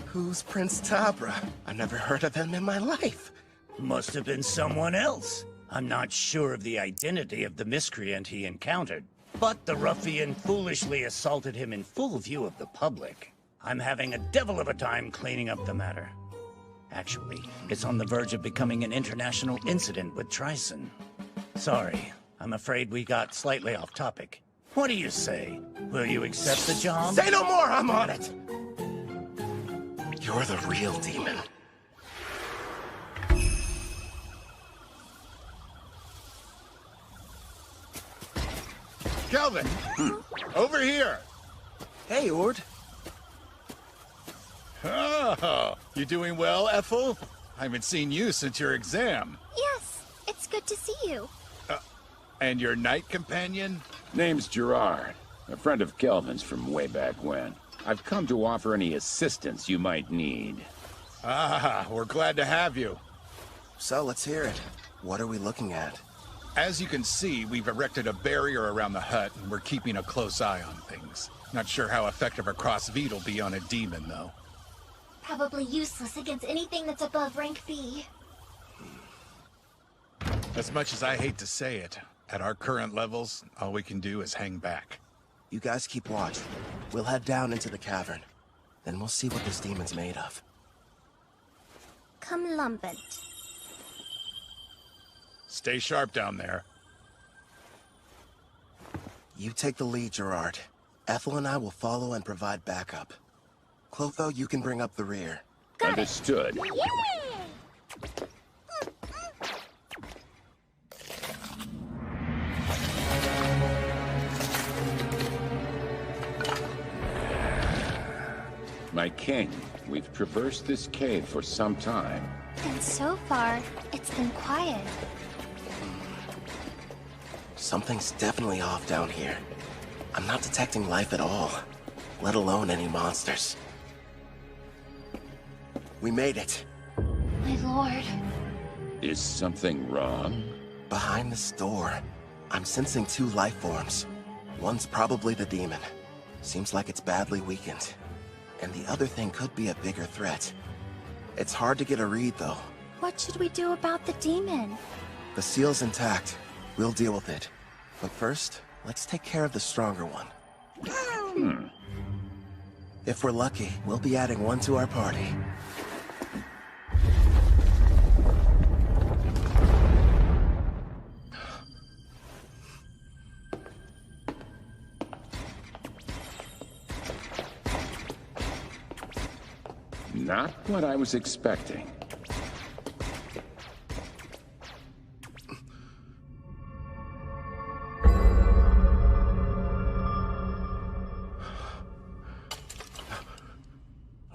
Speaker 1: Who's Prince Tabra? I've never heard of him in my life.
Speaker 20: Must have been someone else. I'm not sure of the identity of the miscreant he encountered, but the ruffian foolishly assaulted him in full view of the public. I'm having a devil of a time cleaning up the matter. Actually, it's on the verge of becoming an international incident with Tryson. Sorry, I'm afraid we got slightly off topic. What do you say? Will you accept the job?
Speaker 1: Say no more, I'm on it! You're the real demon.
Speaker 11: Kelvin! Over here!
Speaker 1: Hey, Ord.
Speaker 11: Oh, you doing well, Ethel? I haven't seen you since your exam.
Speaker 5: Yes, it's good to see you.
Speaker 11: And your knight companion?
Speaker 18: Name's Gerard, a friend of Kelvin's from way back when. I've come to offer any assistance you might need.
Speaker 11: Ah, we're glad to have you.
Speaker 1: So, let's hear it. What are we looking at?
Speaker 11: As you can see, we've erected a barrier around the hut, and we're keeping a close eye on things. Not sure how effective a cross-beat will be on a demon, though.
Speaker 2: Probably useless against anything that's above Rank B.
Speaker 11: As much as I hate to say it, at our current levels, all we can do is hang back.
Speaker 1: You guys keep watch. We'll head down into the cavern. Then we'll see what this demon's made of.
Speaker 5: Come lambent.
Speaker 11: Stay sharp down there.
Speaker 1: You take the lead, Gerard. Ethel and I will follow and provide backup. Clotho, you can bring up the rear.
Speaker 18: Understood. My king, we've traversed this cave for some time.
Speaker 5: And so far, it's been quiet.
Speaker 1: Something's definitely off down here. I'm not detecting life at all, let alone any monsters. We made it.
Speaker 5: My lord.
Speaker 18: Is something wrong?
Speaker 1: Behind this door, I'm sensing 2 life forms. One's probably the demon. Seems like it's badly weakened. And the other thing could be a bigger threat. It's hard to get a read, though.
Speaker 5: What should we do about the demon?
Speaker 1: The seal's intact. We'll deal with it. But first, let's take care of the stronger one. If we're lucky, we'll be adding one to our party.
Speaker 18: Not what I was expecting.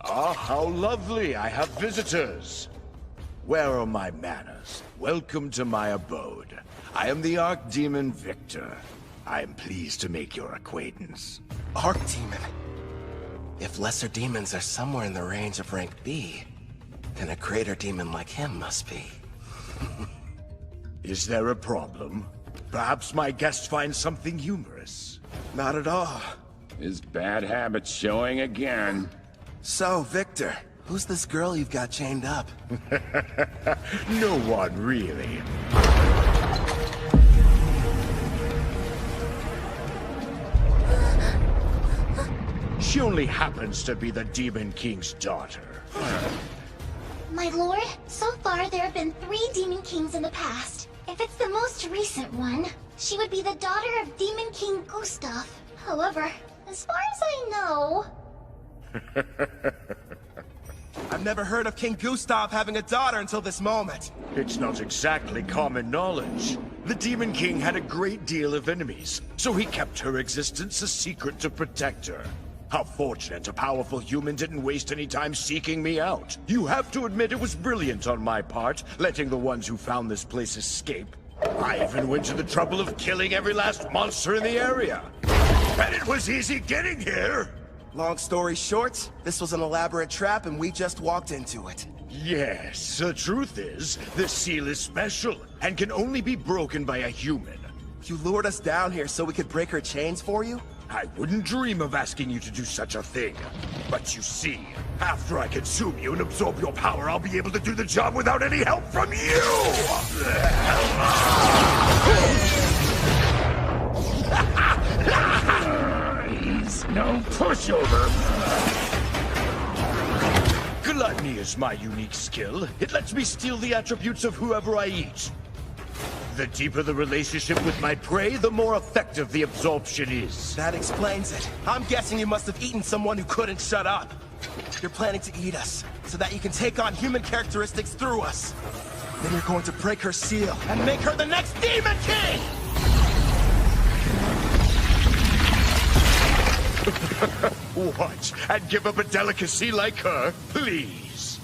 Speaker 14: Ah, how lovely! I have visitors! Where are my manners? Welcome to my abode. I am the Archdemon Victor. I am pleased to make your acquaintance.
Speaker 1: Archdemon? If lesser demons are somewhere in the range of rank B, then a greater demon like him must be.
Speaker 14: Is there a problem? Perhaps my guest finds something humorous.
Speaker 1: Not at all.
Speaker 18: His bad habits showing again.
Speaker 1: So, Victor, who's this girl you've got chained up?
Speaker 14: No one, really. She only happens to be the Demon King's daughter.
Speaker 2: My lord, so far there have been 3 Demon Kings in the past. If it's the most recent one, she would be the daughter of Demon King Gustav. However, as far as I know...
Speaker 17: I've never heard of King Gustav having a daughter until this moment.
Speaker 14: It's not exactly common knowledge. The Demon King had a great deal of enemies, so he kept her existence a secret to protect her. How fortunate a powerful human didn't waste any time seeking me out. You have to admit it was brilliant on my part, letting the ones who found this place escape. I even went to the trouble of killing every last monster in the area. And it was easy getting here.
Speaker 17: Long story short, this was an elaborate trap and we just walked into it.
Speaker 14: Yes, the truth is, this seal is special and can only be broken by a human.
Speaker 17: You lured us down here so we could break her chains for you?
Speaker 14: I wouldn't dream of asking you to do such a thing. But you see, after I consume you and absorb your power, I'll be able to do the job without any help from you!
Speaker 18: He's no pushover.
Speaker 14: Gluttony is my unique skill. It lets me steal the attributes of whoever I eat. The deeper the relationship with my prey, the more effective the absorption is.
Speaker 17: That explains it. I'm guessing you must have eaten someone who couldn't shut up. You're planning to eat us, so that you can take on human characteristics through us. Then you're going to break her seal and make her the next Demon King!
Speaker 14: What? And give up a delicacy like her? Please.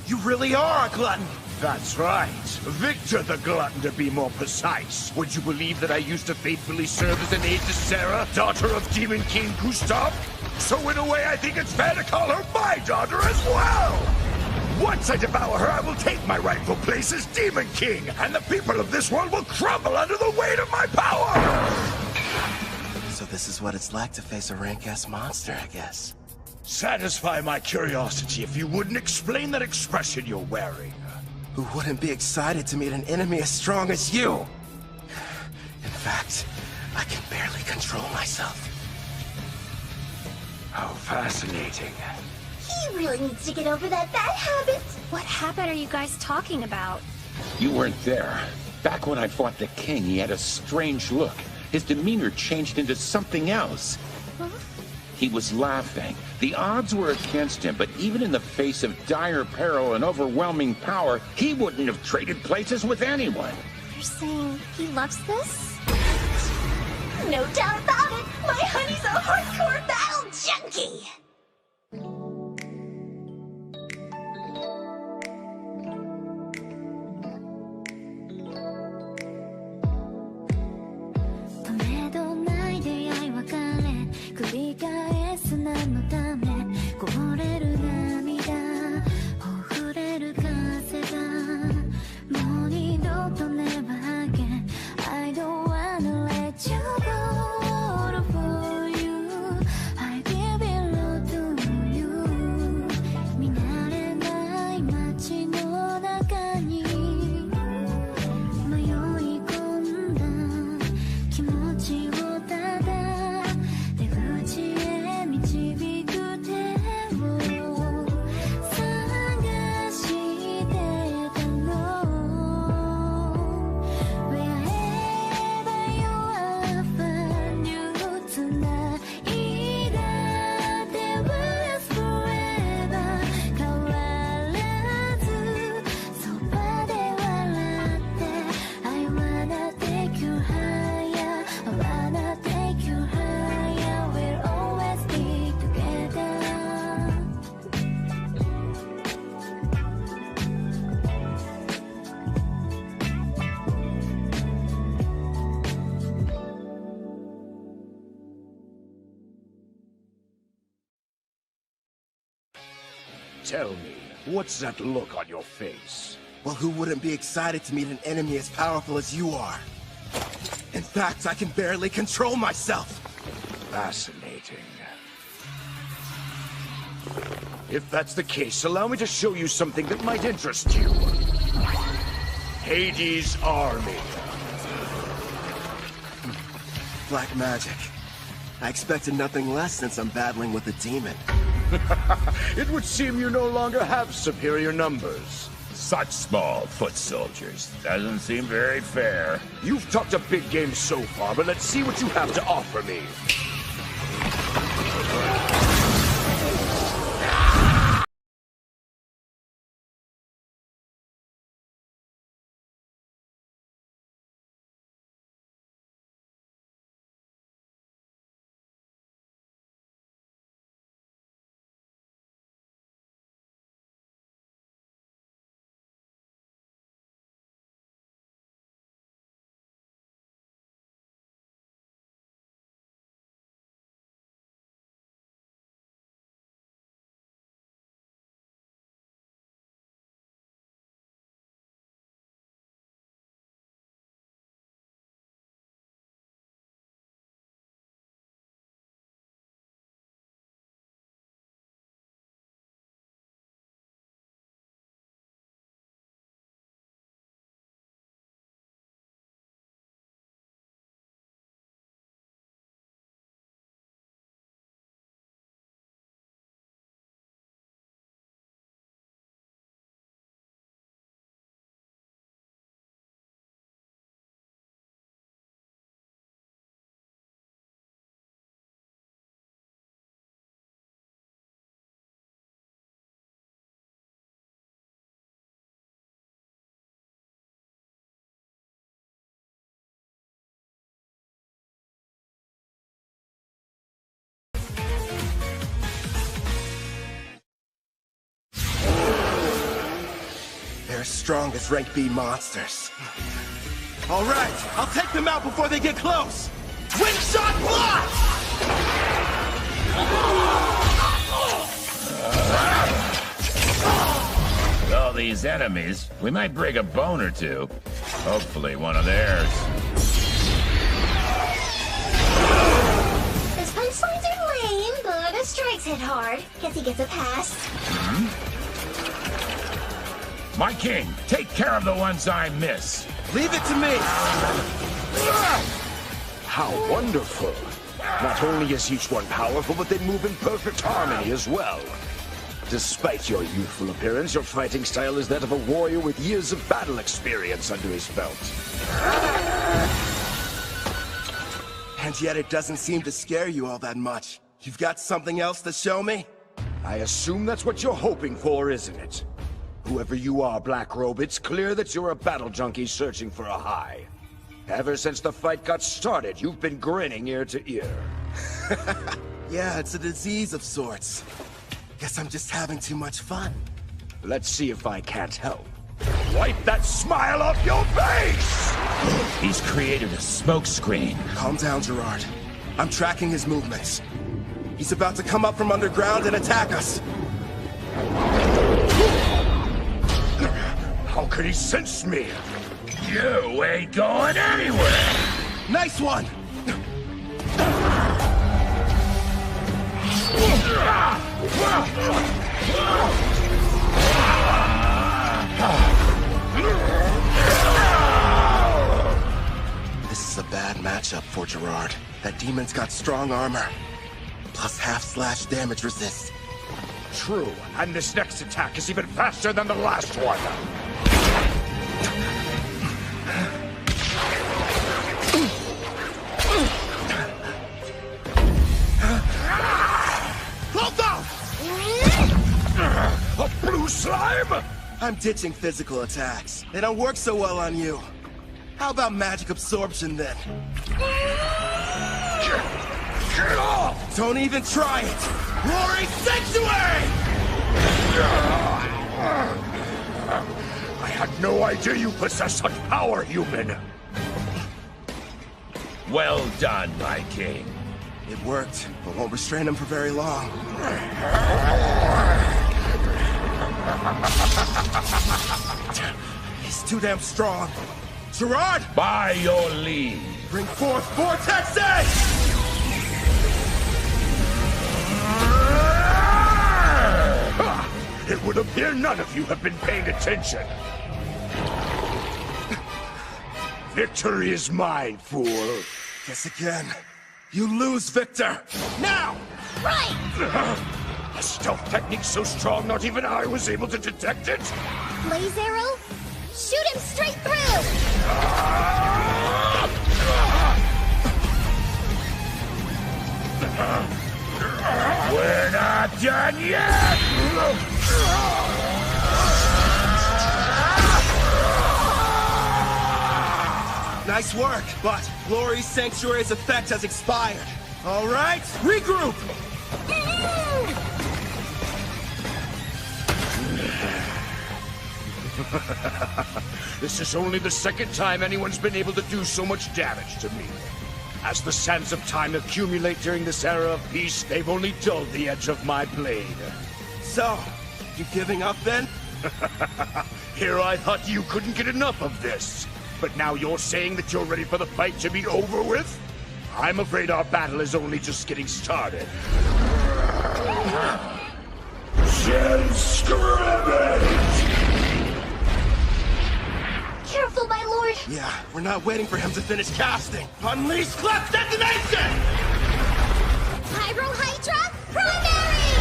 Speaker 17: You really are a glutton!
Speaker 14: That's right. Victor the Glutton, to be more precise. Would you believe that I used to faithfully serve as an aide to Sarah, daughter of Demon King Gustav? So in a way, I think it's fair to call her my daughter as well! Once I devour her, I will take my rightful place as Demon King, and the people of this world will crumble under the weight of my power!
Speaker 1: So this is what it's like to face a rank-S monster, I guess.
Speaker 14: Satisfy my curiosity if you wouldn't explain that expression you're wearing.
Speaker 17: Who wouldn't be excited to meet an enemy as strong as you?
Speaker 1: In fact, I can barely control myself.
Speaker 14: How fascinating.
Speaker 2: He really needs to get over that bad habit.
Speaker 5: What habit are you guys talking about?
Speaker 18: You weren't there. Back when I fought the king, he had a strange look. His demeanor changed into something else.
Speaker 5: Huh?
Speaker 18: He was laughing. The odds were against him, but even in the face of dire peril and overwhelming power, he wouldn't have traded places with anyone.
Speaker 5: You're saying he loves this?
Speaker 2: No doubt about it! My honey's a hardcore battle junkie!
Speaker 6: I don't wanna let you go for you. I give it all to you. 見慣れない街の中に迷い込んだ気持ちをただ出口へ導く手を探してたの。Wherever you are, find you tonight. だってwas forever 変わらずそばで笑って I wanna take you higher. I wanna take you higher. We'll always be together.
Speaker 14: Tell me, what's that look on your face?
Speaker 1: Well, who wouldn't be excited to meet an enemy as powerful as you are? In fact, I can barely control myself.
Speaker 14: Fascinating. If that's the case, allow me to show you something that might interest you. Hades' army.
Speaker 1: Black magic. I expected nothing less since I'm battling with a demon.
Speaker 14: It would seem you no longer have superior numbers.
Speaker 18: Such small foot soldiers. Doesn't seem very fair.
Speaker 14: You've talked a big game so far, but let's see what you have to offer me.
Speaker 1: They're as strong as rank B monsters. All right, I'll take them out before they get close. Windshot blast!
Speaker 18: With all these enemies, we might break a bone or two. Hopefully one of theirs.
Speaker 2: His punchlines are lame, but his strikes hit hard. Guess he gets a pass.
Speaker 18: My king, take care of the ones I miss.
Speaker 1: Leave it to me!
Speaker 14: How wonderful! Not only is each one powerful, but they move in perfect harmony as well. Despite your youthful appearance, your fighting style is that of a warrior with years of battle experience under his belt.
Speaker 1: And yet it doesn't seem to scare you all that much.
Speaker 17: You've got something else to show me?
Speaker 14: I assume that's what you're hoping for, isn't it? Whoever you are, Black Robe, it's clear that you're a battle junkie searching for a high. Ever since the fight got started, you've been grinning ear to ear.
Speaker 17: Yeah, it's a disease of sorts. Guess I'm just having too much fun.
Speaker 14: Let's see if I can't help. Wipe that smile off your face!
Speaker 18: He's created a smokescreen.
Speaker 17: Calm down, Gerard. I'm tracking his movements. He's about to come up from underground and attack us.
Speaker 14: How could he sense me?
Speaker 18: You ain't going anywhere!
Speaker 17: Nice one! This is a bad matchup for Gerard. That demon's got strong armor, plus half-slash damage resist.
Speaker 14: True, and this next attack is even faster than the last one.
Speaker 17: A blue slime? I'm ditching physical attacks. They don't work so well on you. How about magic absorption then?
Speaker 14: Get off!
Speaker 17: Don't even try it! Glory Sanctuary!
Speaker 14: I had no idea you possess such power, human.
Speaker 18: Well done, my king.
Speaker 17: It worked, but won't restrain him for very long. He's too damn strong. Gerard!
Speaker 18: By your leave.
Speaker 17: Bring forth Vortex Edge!
Speaker 14: It would appear none of you have been paying attention. Victory is mine, fool.
Speaker 17: Guess again. You lose, Victor! Now!
Speaker 5: Right!
Speaker 14: A stealth technique so strong not even I was able to detect it?
Speaker 5: Blaze arrow? Shoot him straight through!
Speaker 18: We're not done yet!
Speaker 17: Nice work, but Glory Sanctuary's effect has expired. All right, regroup!
Speaker 14: This is only the second time anyone's been able to do so much damage to me. As the sands of time accumulate during this era of peace, they've only dulled the edge of my blade.
Speaker 17: So, you giving up then?
Speaker 14: Here I thought you couldn't get enough of this. But now you're saying that you're ready for the fight to be over with? I'm afraid our battle is only just getting started. Shell scrimmage!
Speaker 2: Careful, my lord!
Speaker 17: Yeah, we're not waiting for him to finish casting. Unleash Clef Detonation!
Speaker 5: Pyro Hydra, primary!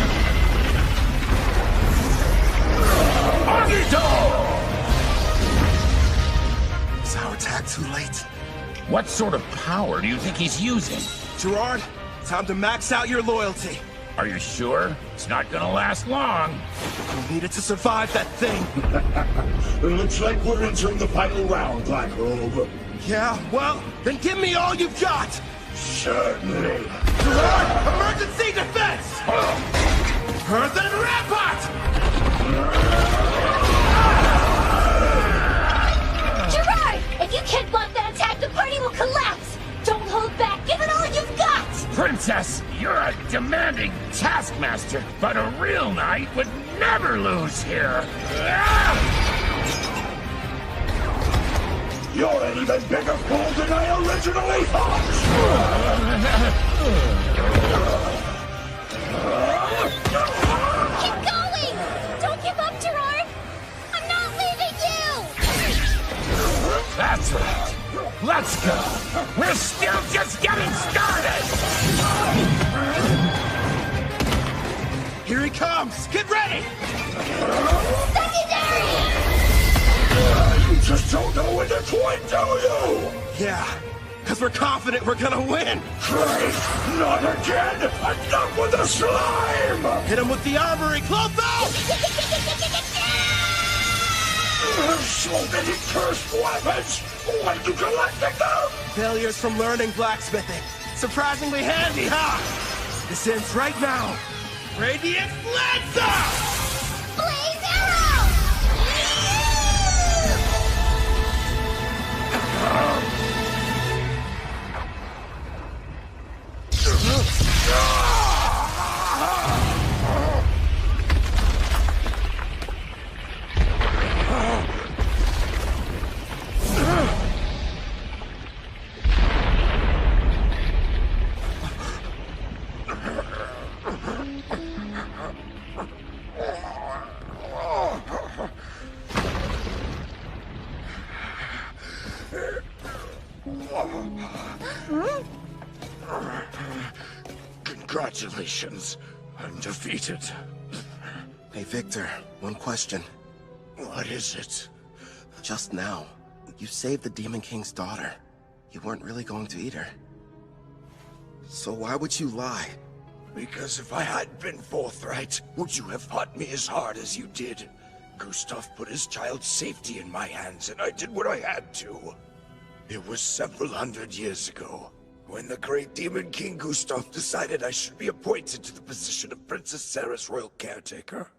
Speaker 18: Agito!
Speaker 17: Is our attack too late?
Speaker 18: What sort of power do you think he's using?
Speaker 17: Gerard, time to max out your loyalty.
Speaker 18: Are you sure? It's not gonna last long.
Speaker 17: You'll need it to survive that thing.
Speaker 14: Looks like we're entering the final round, Black Robe.
Speaker 17: Yeah, well, then give me all you've got!
Speaker 14: Certainly.
Speaker 17: Gerard, emergency defense! Earthen Rampart!
Speaker 2: Gerard! If you can't block that attack, the party will collapse! Don't hold back! Give it all you've got!
Speaker 18: Princess, you're a demanding taskmaster, but a real knight would never lose here.
Speaker 14: You're an even bigger fool than I originally thought!
Speaker 5: Keep going! Don't give up, Gerard! I'm not leaving you!
Speaker 18: That's right. Let's go. We're still just getting started.
Speaker 17: Here he comes! Get ready!
Speaker 2: Secondary!
Speaker 14: You just don't know when to quit, do you?
Speaker 17: Yeah, because we're confident we're gonna win!
Speaker 14: Christ, not again! Enough with the slime!
Speaker 17: Hit him with the armory, Clotho!
Speaker 14: So many cursed weapons! When did you collect them?
Speaker 17: Failures from learning blacksmithing. Surprisingly handy, huh? This ends right now. Radiant Lancer!
Speaker 2: Blaze Arrow!
Speaker 14: Congratulations. I'm defeated.
Speaker 1: Hey, Victor, one question.
Speaker 14: What is it?
Speaker 1: Just now, you saved the Demon King's daughter. You weren't really going to eat her. So why would you lie?
Speaker 14: Because if I had been forthright, would you have fought me as hard as you did? Gustav put his child's safety in my hands, and I did what I had to. It was several hundred years ago, when the great Demon King Gustav decided I should be appointed to the position of Princess Sarah's royal caretaker.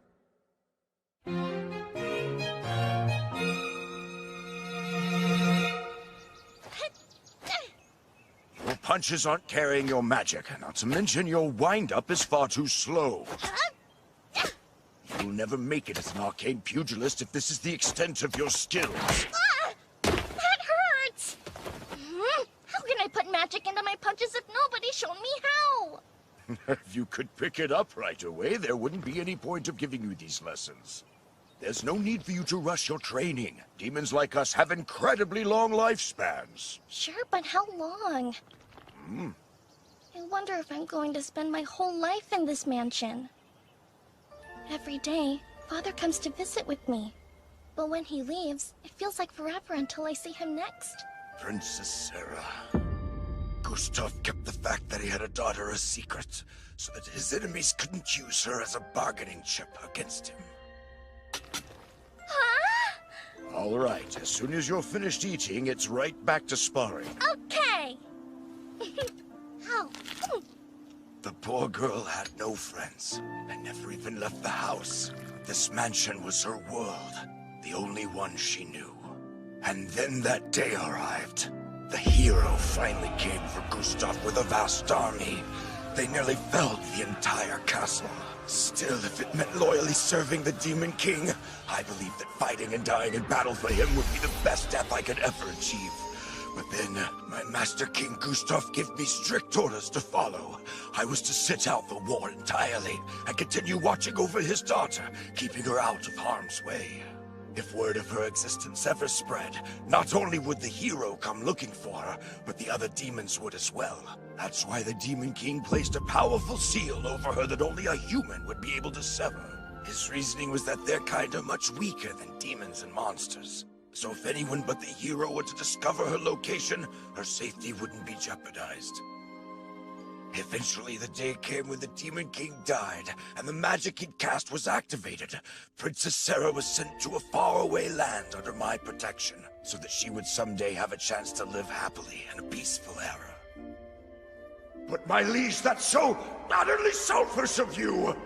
Speaker 14: Your punches aren't carrying your magic, not to mention your wind-up is far too slow. You'll never make it as an arcane pugilist if this is the extent of your skills.
Speaker 5: That hurts! How can I put magic into my punches if nobody's shown me how?
Speaker 14: If you could pick it up right away, there wouldn't be any point of giving you these lessons. There's no need for you to rush your training. Demons like us have incredibly long lifespans.
Speaker 5: Sure, but how long? I wonder if I'm going to spend my whole life in this mansion. Every day, Father comes to visit with me. But when he leaves, it feels like forever until I see him next.
Speaker 14: Princess Sarah. Gustav kept the fact that he had a daughter a secret, so that his enemies couldn't use her as a bargaining chip against him.
Speaker 5: Huh?
Speaker 14: All right, as soon as you're finished eating, it's right back to sparring.
Speaker 5: Okay. Ow.
Speaker 14: The poor girl had no friends, and never even left the house. This mansion was her world, the only one she knew. And then that day arrived. The hero finally came for Gustav with a vast army. They nearly felled the entire castle. Still, if it meant loyally serving the Demon King, I believed that fighting and dying in battle for him would be the best death I could ever achieve. But then, my Master King Gustav gave me strict orders to follow. I was to sit out the war entirely, and continue watching over his daughter, keeping her out of harm's way. If word of her existence ever spread, not only would the hero come looking for her, but the other demons would as well. That's why the Demon King placed a powerful seal over her that only a human would be able to sever. His reasoning was that their kind are much weaker than demons and monsters. So if anyone but the hero were to discover her location, her safety wouldn't be jeopardized. Eventually, the day came when the Demon King died, and the magic he'd cast was activated. Princess Sarah was sent to a faraway land under my protection, so that she would someday have a chance to live happily in a peaceful era. But my liege, that's so utterly selfish of you!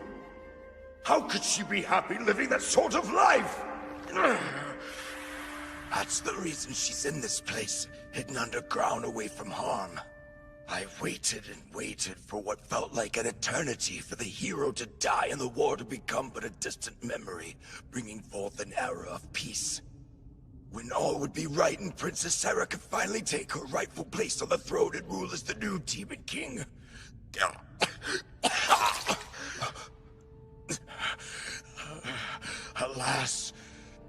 Speaker 14: How could she be happy living that sort of life? That's the reason she's in this place, hidden underground away from harm. I waited and waited for what felt like an eternity for the hero to die and the war to become but a distant memory, bringing forth an era of peace. When all would be right and Princess Sarah could finally take her rightful place on the throne and rule as the new Demon King. Alas,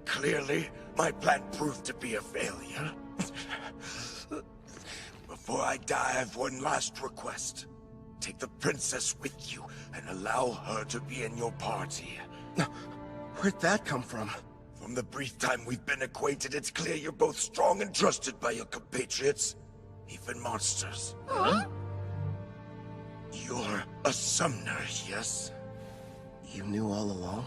Speaker 14: clearly my plan proved to be a failure. Before I die, I have one last request. Take the princess with you and allow her to be in your party.
Speaker 1: Where'd that come from?
Speaker 14: From the brief time we've been acquainted, it's clear you're both strong and trusted by your compatriots. even monsters.
Speaker 2: Huh?
Speaker 14: You're a summoner, yes?
Speaker 1: You knew all along?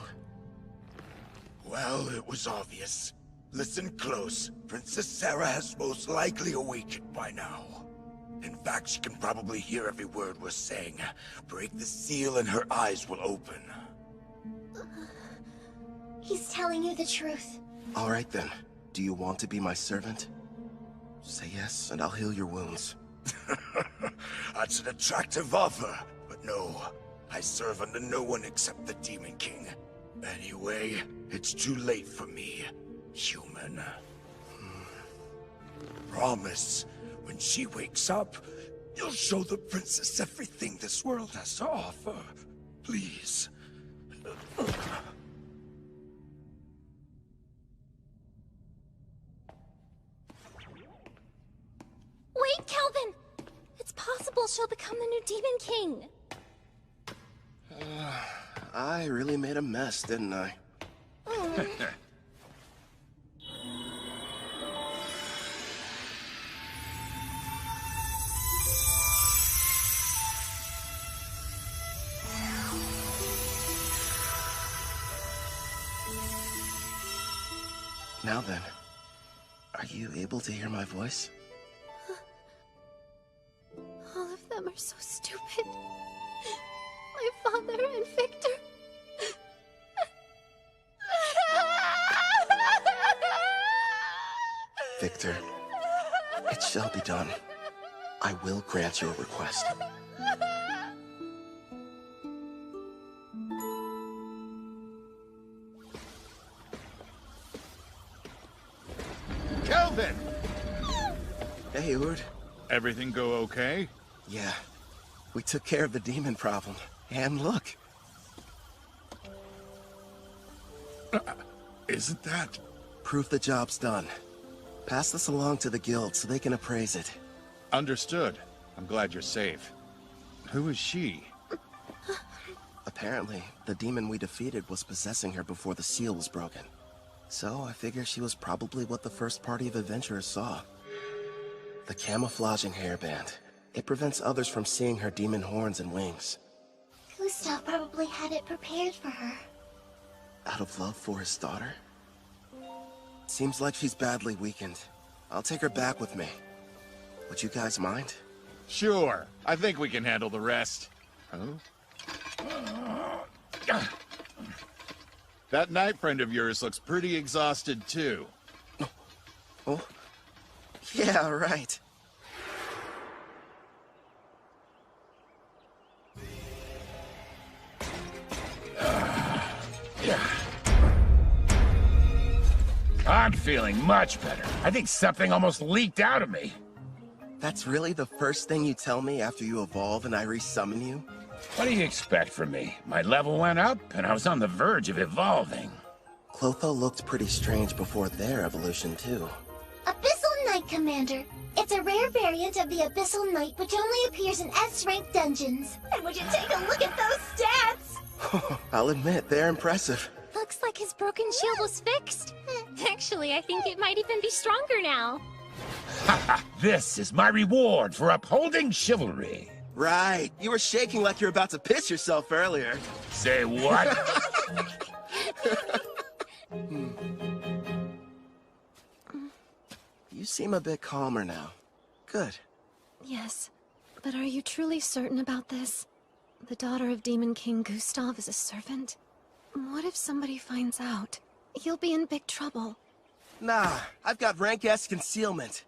Speaker 14: Well, it was obvious. Listen close. Princess Sarah has most likely awakened by now. In fact, she can probably hear every word we're saying. Break the seal and her eyes will open.
Speaker 2: He's telling you the truth.
Speaker 1: All right then. Do you want to be my servant? Say yes, and I'll heal your wounds.
Speaker 14: That's an attractive offer, but no. I serve under no one except the Demon King. Anyway, it's too late for me, human. Promise, when she wakes up, you'll show the princess everything this world has to offer. Please.
Speaker 5: Wait, Kelvin! It's possible she'll become the new Demon King.
Speaker 1: I really made a mess, didn't I? Now then, are you able to hear my voice?
Speaker 5: All of them are so stupid. My father and Victor.
Speaker 1: Victor, it shall be done. I will grant your request.
Speaker 11: Kelvin!
Speaker 1: Hey, Ord.
Speaker 11: Everything go okay?
Speaker 1: Yeah. We took care of the demon problem. And look.
Speaker 11: Isn't that?
Speaker 1: Proof the job's done. Pass this along to the guild so they can appraise it.
Speaker 11: Understood. I'm glad you're safe. Who is she?
Speaker 1: Apparently, the demon we defeated was possessing her before the seal was broken. So I figure she was probably what the first party of adventurers saw. The camouflaging hairband. It prevents others from seeing her demon horns and wings.
Speaker 2: Gustav probably had it prepared for her.
Speaker 1: Out of love for his daughter? Seems like she's badly weakened. I'll take her back with me. Would you guys mind?
Speaker 11: Sure. I think we can handle the rest. Oh? That knight friend of yours looks pretty exhausted, too.
Speaker 1: Oh? Yeah, right.
Speaker 18: I'm feeling much better. I think something almost leaked out of me.
Speaker 1: That's really the first thing you tell me after you evolve and I resummon you?
Speaker 18: What do you expect from me? My level went up, and I was on the verge of evolving.
Speaker 1: Clotho looked pretty strange before their evolution, too.
Speaker 2: Abyssal Knight, Commander. It's a rare variant of the Abyssal Knight which only appears in S-rank dungeons. And would you take a look at those stats?
Speaker 1: I'll admit, they're impressive.
Speaker 5: Looks like his broken shield was fixed. Actually, I think it might even be stronger now.
Speaker 18: Haha, this is my reward for upholding chivalry.
Speaker 1: Right. You were shaking like you were about to piss yourself earlier.
Speaker 18: Say what?
Speaker 1: You seem a bit calmer now. Good.
Speaker 5: Yes, but are you truly certain about this? The daughter of Demon King Gustav is a servant? What if somebody finds out? You'll be in big trouble.
Speaker 1: Nah, I've got rank S concealment.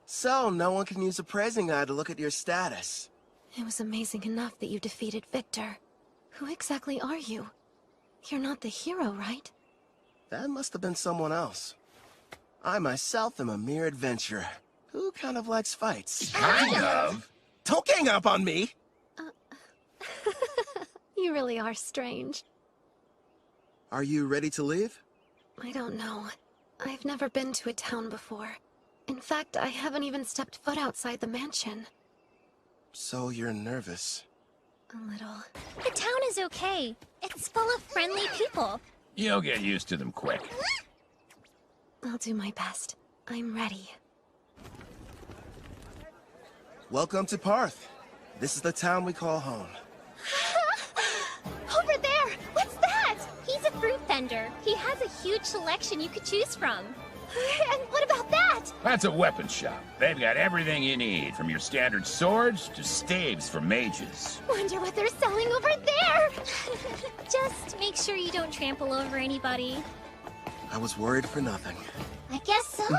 Speaker 1: So, no one can use a praising eye to look at your status.
Speaker 5: It was amazing enough that you defeated Victor. Who exactly are you? You're not the hero, right?
Speaker 1: That must have been someone else. I myself am a mere adventurer, who kind of likes fights.
Speaker 18: Kind of?
Speaker 1: Don't gang up on me!
Speaker 5: You really are strange.
Speaker 1: Are you ready to leave?
Speaker 5: I don't know. I've never been to a town before. In fact, I haven't even stepped foot outside the mansion.
Speaker 1: So you're nervous.
Speaker 5: A little. The town is okay. It's full of friendly people.
Speaker 18: You'll get used to them quick.
Speaker 5: I'll do my best. I'm ready.
Speaker 1: Welcome to Parth. This is the town we call home.
Speaker 5: Over there! What's that? He's a fruit vendor. He has a huge selection you could choose from. And what about that?
Speaker 18: That's a weapon shop. They've got everything you need, from your standard swords to staves for mages.
Speaker 5: Wonder what they're selling over there! Just make sure you don't trample over anybody.
Speaker 1: I was worried for nothing.
Speaker 5: I guess so.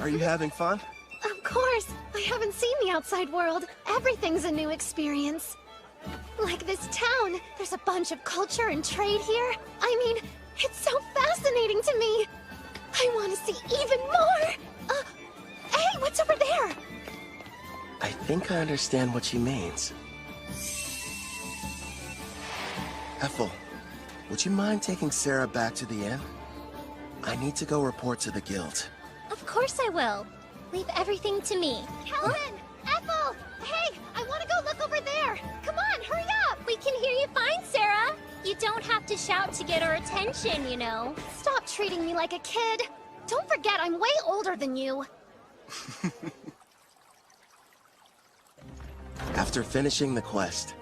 Speaker 1: Are you having fun?
Speaker 16: Of course! I haven't seen the outside world. Everything's a new experience. Like this town, there's a bunch of culture and trade here. I mean, it's so fascinating to me. I want to see even more! Hey, what's over there?
Speaker 1: I think I understand what she means. Ethel, would you mind taking Sarah back to the inn? I need to go report to the guild.
Speaker 5: Of course I will. Leave everything to me.
Speaker 16: Calvin! Ethel! Hey, I want to go look over there! Come on, hurry up!
Speaker 5: We can hear you fine, Sarah. You don't have to shout to get our attention, you know.
Speaker 16: Stop treating me like a kid. Don't forget, I'm way older than you.
Speaker 1: After finishing the quest,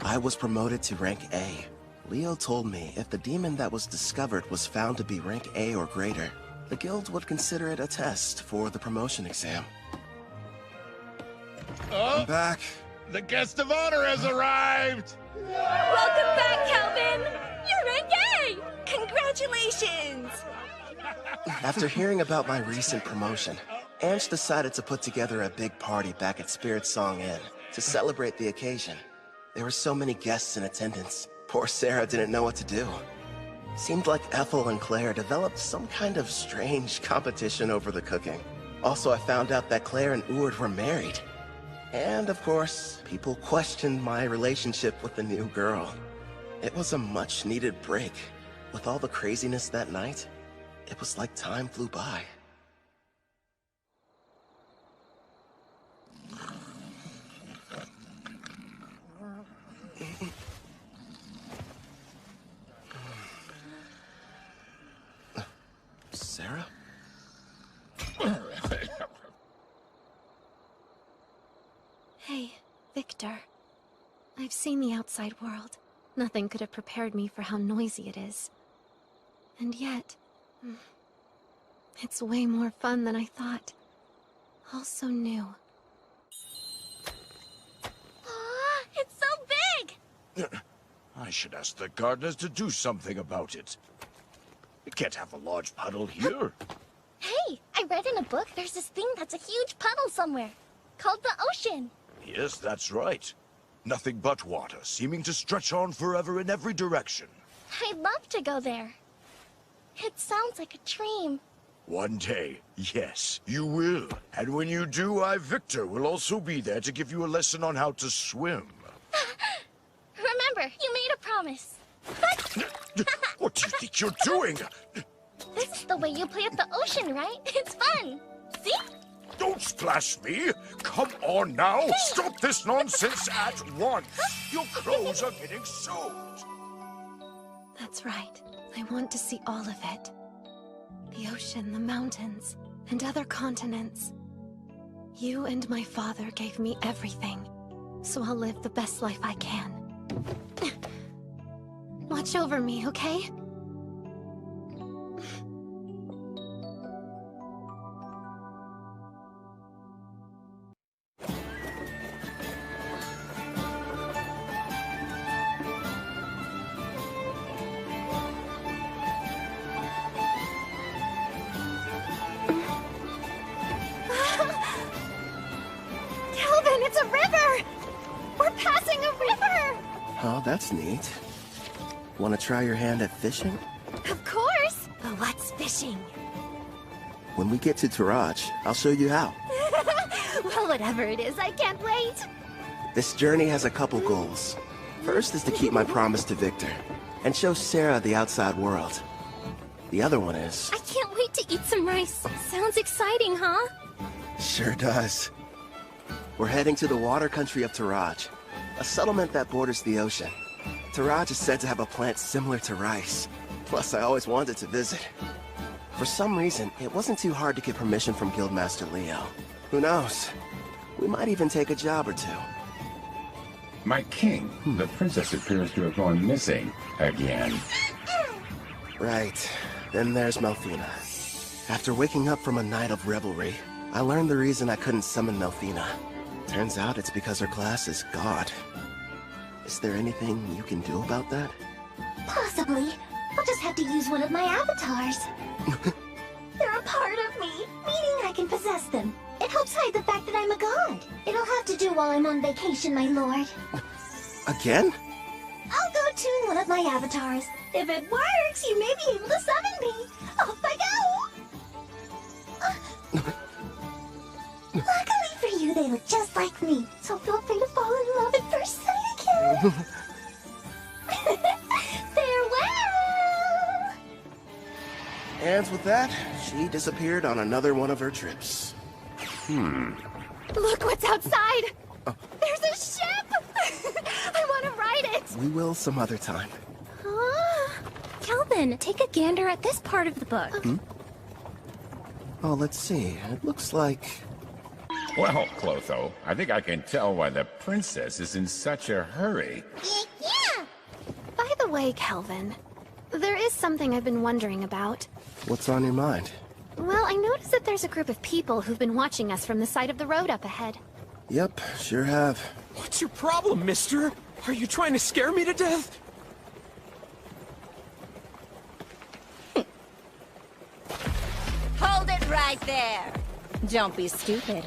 Speaker 1: I was promoted to rank A. Leo told me if the demon that was discovered was found to be rank A or greater, the guild would consider it a test for the promotion exam.
Speaker 14: Oh,
Speaker 1: I'm back.
Speaker 14: The guest of honor has arrived!
Speaker 3: Welcome back, Calvin! You're rank A! Congratulations!
Speaker 1: After hearing about my recent promotion, Ange decided to put together a big party back at Spirit Song Inn to celebrate the occasion. There were so many guests in attendance. Poor Sarah didn't know what to do. Seemed like Ethel and Claire developed some kind of strange competition over the cooking. Also, I found out that Claire and Ord were married. And, of course, people questioned my relationship with the new girl. It was a much-needed break. With all the craziness that night, it was like time flew by. Sarah?
Speaker 16: Hey, Victor. I've seen the outside world. Nothing could have prepared me for how noisy it is. And yet, it's way more fun than I thought. Also new.
Speaker 5: Aw, it's so big!
Speaker 14: I should ask the gardeners to do something about it. We can't have a large puddle here.
Speaker 5: Hey, I read in a book there's this thing that's a huge puddle somewhere, called the ocean.
Speaker 14: Yes, that's right. Nothing but water, seeming to stretch on forever in every direction.
Speaker 5: I'd love to go there. It sounds like a dream.
Speaker 14: One day, yes, you will. And when you do, I, Victor, will also be there to give you a lesson on how to swim.
Speaker 5: Remember, you made a promise.
Speaker 14: What do you think you're doing?
Speaker 5: This is the way you play at the ocean, right? It's fun. See?
Speaker 14: Don't splash me! Come on now! Stop this nonsense at once! Your clothes are getting soaked!
Speaker 16: That's right. I want to see all of it. The ocean, the mountains, and other continents. You and my father gave me everything, so I'll live the best life I can. Watch over me, okay? Calvin, it's a river! We're passing a river!
Speaker 1: Oh, that's neat. Want to try your hand at fishing?
Speaker 16: Of course! But what's fishing?
Speaker 1: When we get to Taraj, I'll show you how.
Speaker 16: Well, whatever it is, I can't wait!
Speaker 1: This journey has a couple goals. First is to keep my promise to Victor, and show Sarah the outside world. The other one is...
Speaker 16: I can't wait to eat some rice. Sounds exciting, huh?
Speaker 1: Sure does. We're heading to the water country of Taraj, a settlement that borders the ocean. Taraj is said to have a plant similar to rice. Plus, I always wanted to visit. For some reason, it wasn't too hard to get permission from Guildmaster Leo. Who knows? We might even take a job or two.
Speaker 18: My king, the princess appears to have gone missing again.
Speaker 1: Right. Then there's Melfina. After waking up from a night of revelry, I learned the reason I couldn't summon Melfina. Turns out it's because her class is God. Is there anything you can do about that?
Speaker 2: Possibly. I'll just have to use one of my avatars. They're a part of me, meaning I can possess them. It helps hide the fact that I'm a god. It'll have to do while I'm on vacation, my lord.
Speaker 1: Again?
Speaker 2: I'll go tune one of my avatars. If it works, you may be able to summon me. Off I go! Luckily for you, they look just like me, so feel free to fall in love at first sight again. Farewell!
Speaker 1: And with that, she disappeared on another one of her trips.
Speaker 16: Look what's outside! There's a ship! I want to ride it!
Speaker 1: We will some other time.
Speaker 5: Kelvin, take a gander at this part of the book.
Speaker 1: Oh, let's see. It looks like...
Speaker 18: Well, Clotho, I think I can tell why the princess is in such a hurry.
Speaker 16: Yeah! By the way, Kelvin, there is something I've been wondering about.
Speaker 1: What's on your mind?
Speaker 16: Well, I noticed that there's a group of people who've been watching us from the side of the road up ahead.
Speaker 1: Yep, sure have.
Speaker 12: What's your problem, mister? Are you trying to scare me to death?
Speaker 3: Hold it right there. Don't be stupid.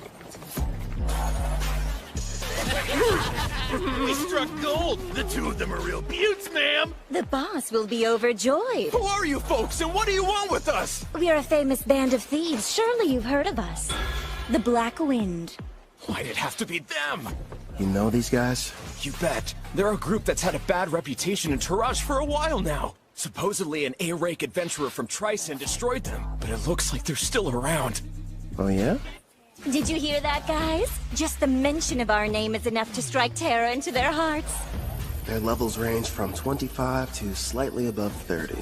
Speaker 13: We struck gold! The two of them are real beauts, ma'am!
Speaker 3: The boss will be overjoyed.
Speaker 12: Who are you folks, and what do you want with us?
Speaker 3: We're a famous band of thieves. Surely you've heard of us. The Black Wind.
Speaker 12: Why'd it have to be them?
Speaker 1: You know these guys?
Speaker 12: You bet. They're a group that's had a bad reputation in Taraj for a while now. Supposedly an A-rank adventurer from Tryson destroyed them, but it looks like they're still around.
Speaker 1: Oh yeah?
Speaker 3: Did you hear that, guys? Just the mention of our name is enough to strike terror into their hearts.
Speaker 1: Their levels range from 25 to slightly above 30.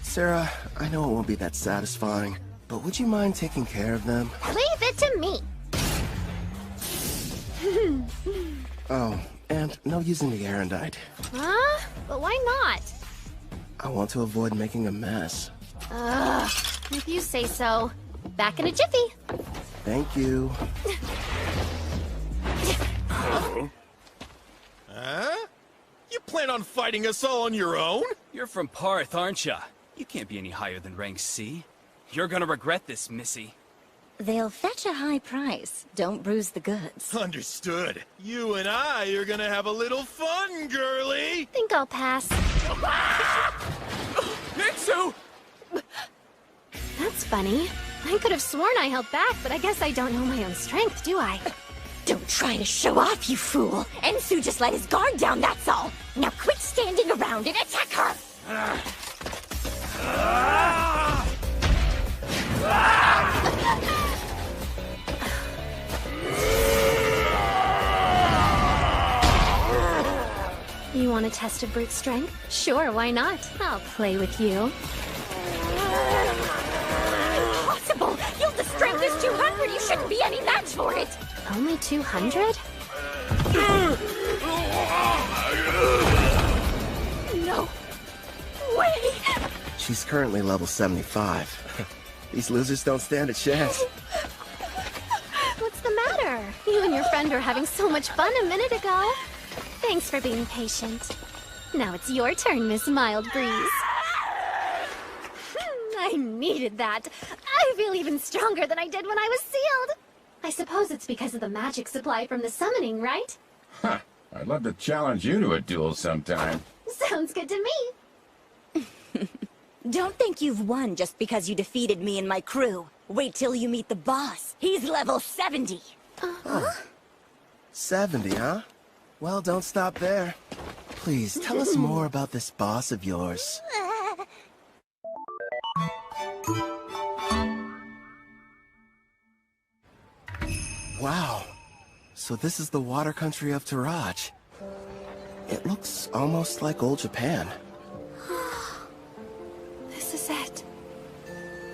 Speaker 1: Sarah, I know it won't be that satisfying, but would you mind taking care of them?
Speaker 16: Leave it to me!
Speaker 1: Oh, and no using the Erendite.
Speaker 16: Huh? But why not?
Speaker 1: I want to avoid making a mess.
Speaker 16: Ugh, if you say so. Back in a jiffy.
Speaker 1: Thank you.
Speaker 14: Huh? You plan on fighting us all on your own?
Speaker 4: You're from Parth, aren't ya? You can't be any higher than rank C. You're gonna regret this, Missy.
Speaker 3: They'll fetch a high price. Don't bruise the goods.
Speaker 14: Understood. You and I are gonna have a little fun, girly!
Speaker 16: Think I'll pass.
Speaker 12: Nitsu!
Speaker 16: That's funny. I could have sworn I held back, but I guess I don't know my own strength, do I?
Speaker 3: Don't try to show off, you fool! Ensu just let his guard down, that's all! Now quit standing around and attack her!
Speaker 16: You want a test of brute strength? Sure, why not? I'll play with you.
Speaker 3: Impossible! Gilda's strength is 200! You shouldn't be any match for it!
Speaker 16: Only 200?
Speaker 3: No way!
Speaker 1: She's currently level 75. These losers don't stand a chance.
Speaker 16: What's the matter? You and your friend were having so much fun a minute ago. Thanks for being patient. Now it's your turn, Miss Mild Breeze. I needed that. I feel even stronger than I did when I was sealed. I suppose it's because of the magic supply from the summoning, right?
Speaker 18: Huh. I'd love to challenge you to a duel sometime.
Speaker 16: Sounds good to me.
Speaker 3: Don't think you've won just because you defeated me and my crew. Wait till you meet the boss. He's level 70.
Speaker 1: 70, huh? Well, don't stop there. Please, tell us more about this boss of yours. Wow. So this is the water country of Taraj. It looks almost like old Japan.
Speaker 16: This is it.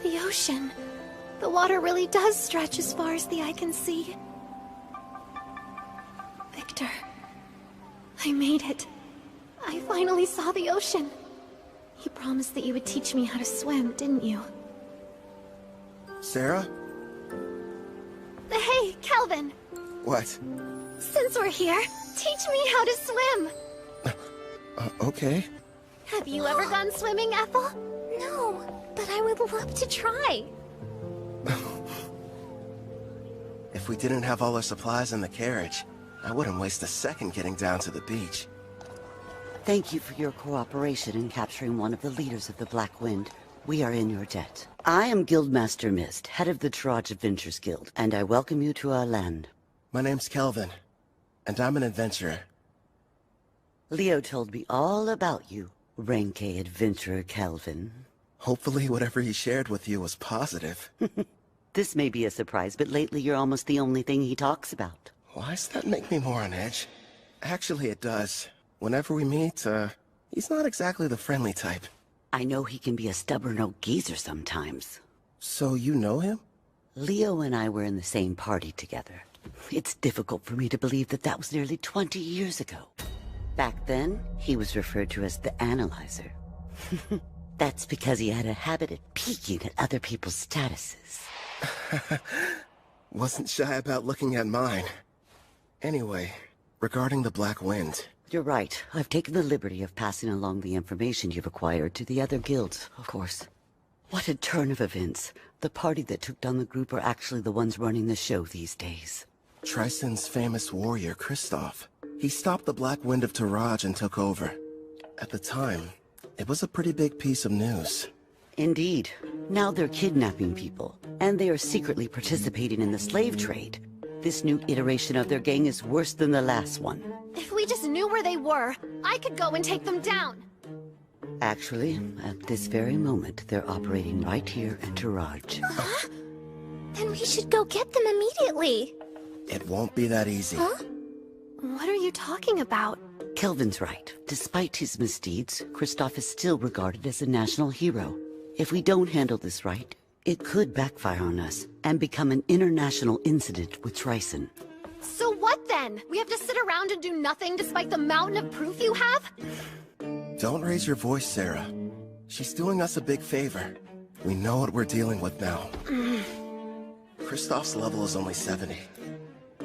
Speaker 16: The ocean. The water really does stretch as far as the eye can see. Victor, I made it. I finally saw the ocean. You promised that you would teach me how to swim, didn't you?
Speaker 1: Sarah?
Speaker 16: Hey, Kelvin!
Speaker 1: What?
Speaker 16: Since we're here, teach me how to swim!
Speaker 1: Okay.
Speaker 16: Have you ever gone swimming, Ethel?
Speaker 5: No, but I would love to try.
Speaker 1: If we didn't have all our supplies in the carriage, I wouldn't waste a second getting down to the beach.
Speaker 10: Thank you for your cooperation in capturing one of the leaders of the Black Wind. We are in your debt. I am Guildmaster Mist, head of the Taraj Adventures Guild, and I welcome you to our land.
Speaker 1: My name's Kelvin, and I'm an adventurer.
Speaker 10: Leo told me all about you, Rank A adventurer Kelvin.
Speaker 1: Hopefully whatever he shared with you was positive.
Speaker 10: This may be a surprise, but lately you're almost the only thing he talks about.
Speaker 1: Why does that make me more on edge? Actually, it does. Whenever we meet, he's not exactly the friendly type.
Speaker 10: I know he can be a stubborn old geezer sometimes.
Speaker 1: So you know him?
Speaker 10: Leo and I were in the same party together. It's difficult for me to believe that that was nearly 20 years ago. Back then, he was referred to as the Analyzer. That's because he had a habit of peeking at other people's statuses.
Speaker 1: Wasn't shy about looking at mine. Anyway, regarding the Black Wind...
Speaker 10: You're right. I've taken the liberty of passing along the information you've acquired to the other guilds, of course. What a turn of events. The party that took down the group are actually the ones running the show these days.
Speaker 1: Trison's famous warrior, Kristoff. He stopped the Black Wind of Taraj and took over. At the time, it was a pretty big piece of news.
Speaker 10: Indeed. Now they're kidnapping people, and they are secretly participating in the slave trade. This new iteration of their gang is worse than the last one.
Speaker 16: If we just knew where they were, I could go and take them down.
Speaker 10: Actually, at this very moment, they're operating right here in Taraj.
Speaker 5: Then we should go get them immediately.
Speaker 1: It won't be that easy.
Speaker 16: Huh? What are you talking about?
Speaker 10: Kelvin's right. Despite his misdeeds, Kristoff is still regarded as a national hero. If we don't handle this right, it could backfire on us and become an international incident with Trison.
Speaker 16: So what then? We have to sit around and do nothing despite the mountain of proof you have?
Speaker 1: Don't raise your voice, Sarah. She's doing us a big favor. We know what we're dealing with now. Kristoff's level is only 70.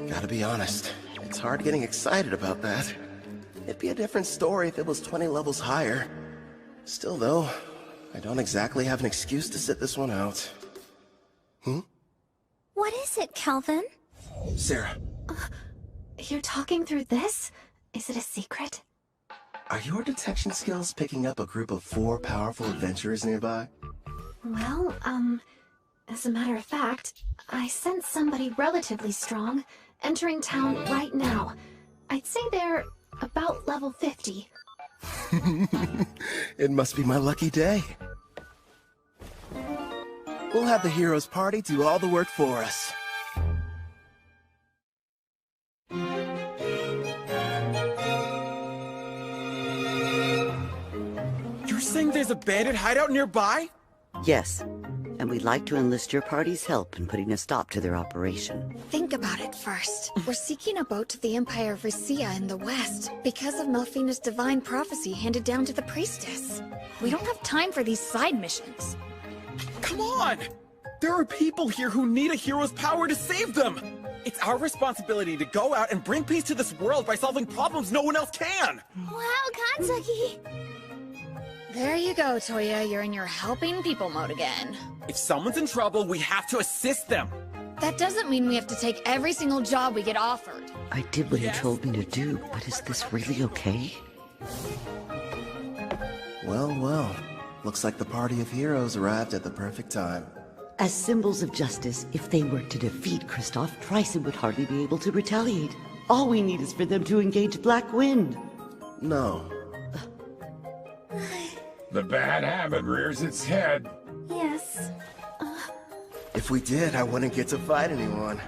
Speaker 1: Gotta be honest, it's hard getting excited about that. It'd be a different story if it was 20 levels higher. Still though, I don't exactly have an excuse to sit this one out.
Speaker 5: What is it, Kelvin?
Speaker 1: Sarah.
Speaker 16: You're talking through this? Is it a secret?
Speaker 1: Are your detection skills picking up a group of 4 powerful adventurers nearby?
Speaker 16: Well, as a matter of fact, I sense somebody relatively strong entering town right now. I'd say they're about level 50.
Speaker 1: It must be my lucky day. We'll have the heroes party do all the work for us.
Speaker 12: You're saying there's a bandit hideout nearby?
Speaker 10: Yes, and we'd like to enlist your party's help in putting a stop to their operation.
Speaker 19: Think about it first. We're seeking a boat to the Empire of Risia in the west because of Melfina's divine prophecy handed down to the priestess.
Speaker 23: We don't have time for these side missions.
Speaker 12: Come on! There are people here who need a hero's power to save them! It's our responsibility to go out and bring peace to this world by solving problems no one else can!
Speaker 5: Wow, Katsuki!
Speaker 23: There you go, Toya. You're in your helping people mode again.
Speaker 12: If someone's in trouble, we have to assist them!
Speaker 23: That doesn't mean we have to take every single job we get offered.
Speaker 10: I did what he told me to do, but is this really okay?
Speaker 1: Well, well. Looks like the party of heroes arrived at the perfect time.
Speaker 10: As symbols of justice, if they were to defeat Kristoff, Trison would hardly be able to retaliate. All we need is for them to engage Black Wind.
Speaker 1: No.
Speaker 18: The bad habit rears its head.
Speaker 5: Yes.
Speaker 1: If we did, I wouldn't get to fight anyone.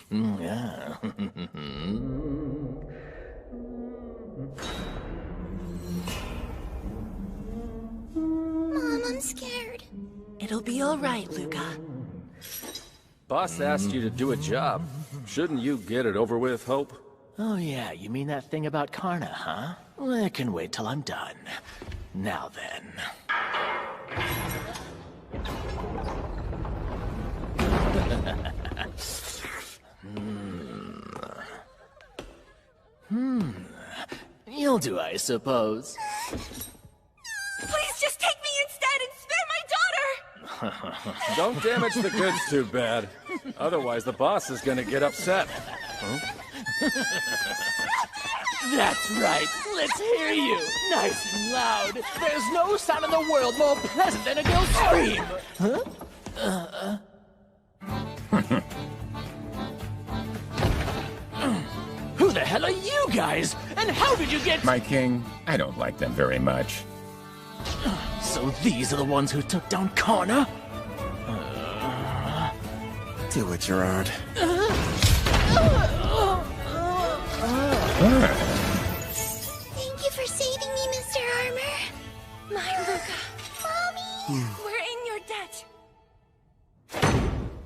Speaker 7: Yeah.
Speaker 5: Mom, I'm scared.
Speaker 8: It'll be all right, Luca.
Speaker 9: Boss asked you to do a job. Shouldn't you get it over with, Hope?
Speaker 7: Oh yeah, you mean that thing about Karna, huh? Well, I can wait till I'm done. Now then. You'll do, I suppose.
Speaker 3: Please just take me instead and spare my daughter!
Speaker 9: Don't damage the goods too bad. Otherwise, the boss is gonna get upset. Huh?
Speaker 7: That's right. Let's hear you. Nice and loud. There's no sound in the world more pleasant than a girl's scream. Huh? Who the hell are you guys? And how did you get...
Speaker 18: My king, I don't like them very much.
Speaker 7: So these are the ones who took down Karna?
Speaker 1: Do it, Gerard.
Speaker 5: Thank you for saving me, Mr. Armor.
Speaker 3: My Luca.
Speaker 5: Mommy!
Speaker 3: We're in your debt.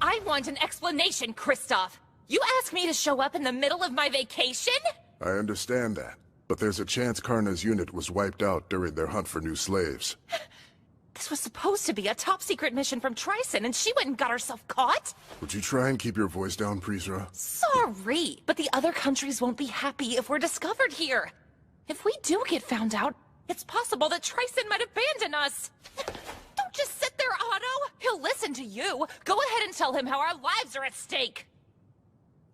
Speaker 3: I want an explanation, Kristoff. You asked me to show up in the middle of my vacation?
Speaker 15: I understand that, but there's a chance Karna's unit was wiped out during their hunt for new slaves.
Speaker 3: This was supposed to be a top-secret mission from Tryson, and she went and got herself caught?
Speaker 15: Would you try and keep your voice down, Prisra?
Speaker 3: Sorry, but the other countries won't be happy if we're discovered here. If we do get found out, it's possible that Tryson might abandon us. Don't just sit there, Otto. He'll listen to you. Go ahead and tell him how our lives are at stake.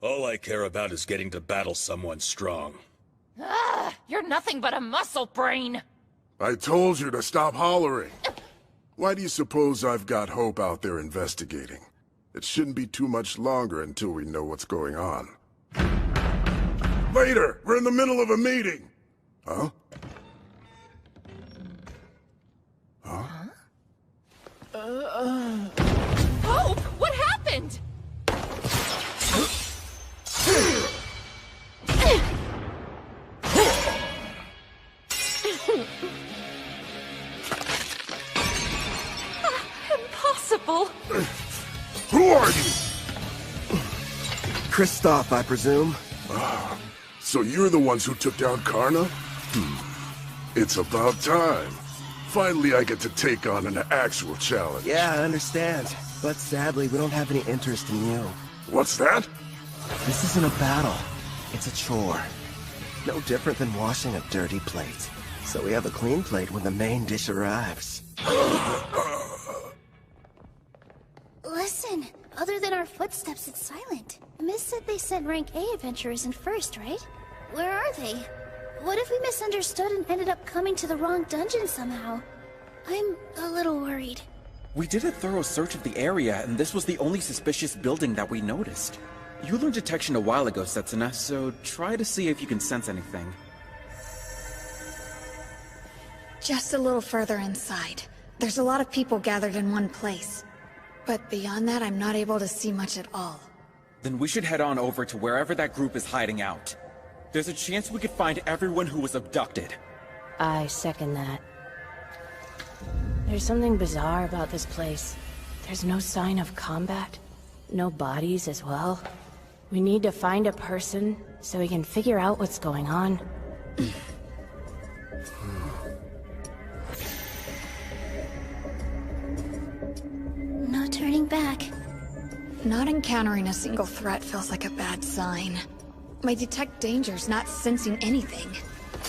Speaker 22: All I care about is getting to battle someone strong.
Speaker 3: You're nothing but a muscle brain.
Speaker 15: I told you to stop hollering. Why do you suppose I've got Hope out there investigating? It shouldn't be too much longer until we know what's going on. Later! We're in the middle of a meeting! Huh? Huh?
Speaker 3: Hope, what happened? Impossible.
Speaker 15: Who are you?
Speaker 1: Kristoff, I presume.
Speaker 15: So you're the ones who took down Karna? It's about time. Finally, I get to take on an actual challenge.
Speaker 1: Yeah, I understand. But sadly, we don't have any interest in you.
Speaker 15: What's that?
Speaker 1: This isn't a battle. It's a chore. No different than washing a dirty plate. So we have a clean plate when the main dish arrives.
Speaker 16: Listen, other than our footsteps, it's silent. Miss said they sent rank A adventurers in first, right? Where are they? What if we misunderstood and ended up coming to the wrong dungeon somehow? I'm a little worried.
Speaker 24: We did a thorough search of the area, and this was the only suspicious building that we noticed. You learned detection a while ago, Setsuna, so try to see if you can sense anything.
Speaker 19: Just a little further inside. There's a lot of people gathered in one place. But beyond that, I'm not able to see much at all.
Speaker 24: Then we should head on over to wherever that group is hiding out. There's a chance we could find everyone who was abducted.
Speaker 25: I second that. There's something bizarre about this place. There's no sign of combat. No bodies as well. We need to find a person so we can figure out what's going on.
Speaker 16: No turning back.
Speaker 19: Not encountering a single threat feels like a bad sign. My detect danger's not sensing anything.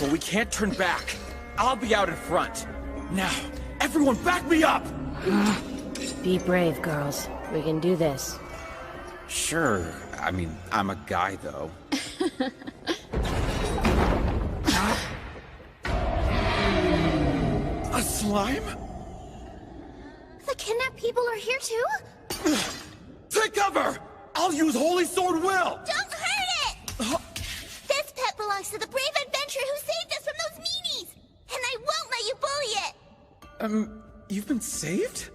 Speaker 24: Well, we can't turn back. I'll be out in front. Now, everyone back me up!
Speaker 25: Be brave, girls. We can do this.
Speaker 24: Sure. I mean, I'm a guy, though. A slime?
Speaker 16: The kidnapped people are here too?
Speaker 24: Take cover! I'll use Holy Sword Will!
Speaker 5: Don't hurt it! This pet belongs to the brave adventurer who saved us from those meanies! And I won't let you bully it!
Speaker 24: You've been saved?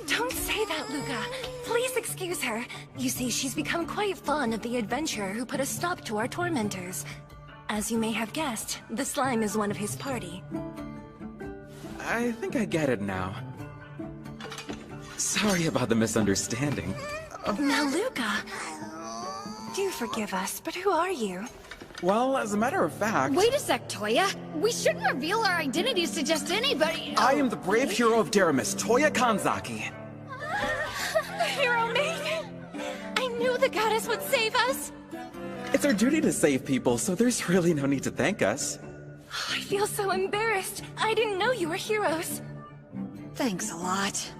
Speaker 3: Don't say that, Luca. Please
Speaker 6: excuse her. You see, she's become quite fond of the adventurer who put a stop to our tormentors. As you may have guessed, the slime is one of his party.
Speaker 24: I think I get it now. Sorry about the misunderstanding.
Speaker 6: Now, Luca, do forgive us, but who are you?
Speaker 24: Well, as a matter of fact...
Speaker 19: Wait a sec, Toya. We shouldn't reveal our identities to just anybody.
Speaker 24: I am the brave hero of Deramis, Toya Kanzaki.
Speaker 6: The hero maiden! I knew the goddess would save us!
Speaker 24: It's our duty to save people, so there's really no need to thank us.
Speaker 6: I feel so embarrassed. I didn't know you were heroes.
Speaker 19: Thanks a lot.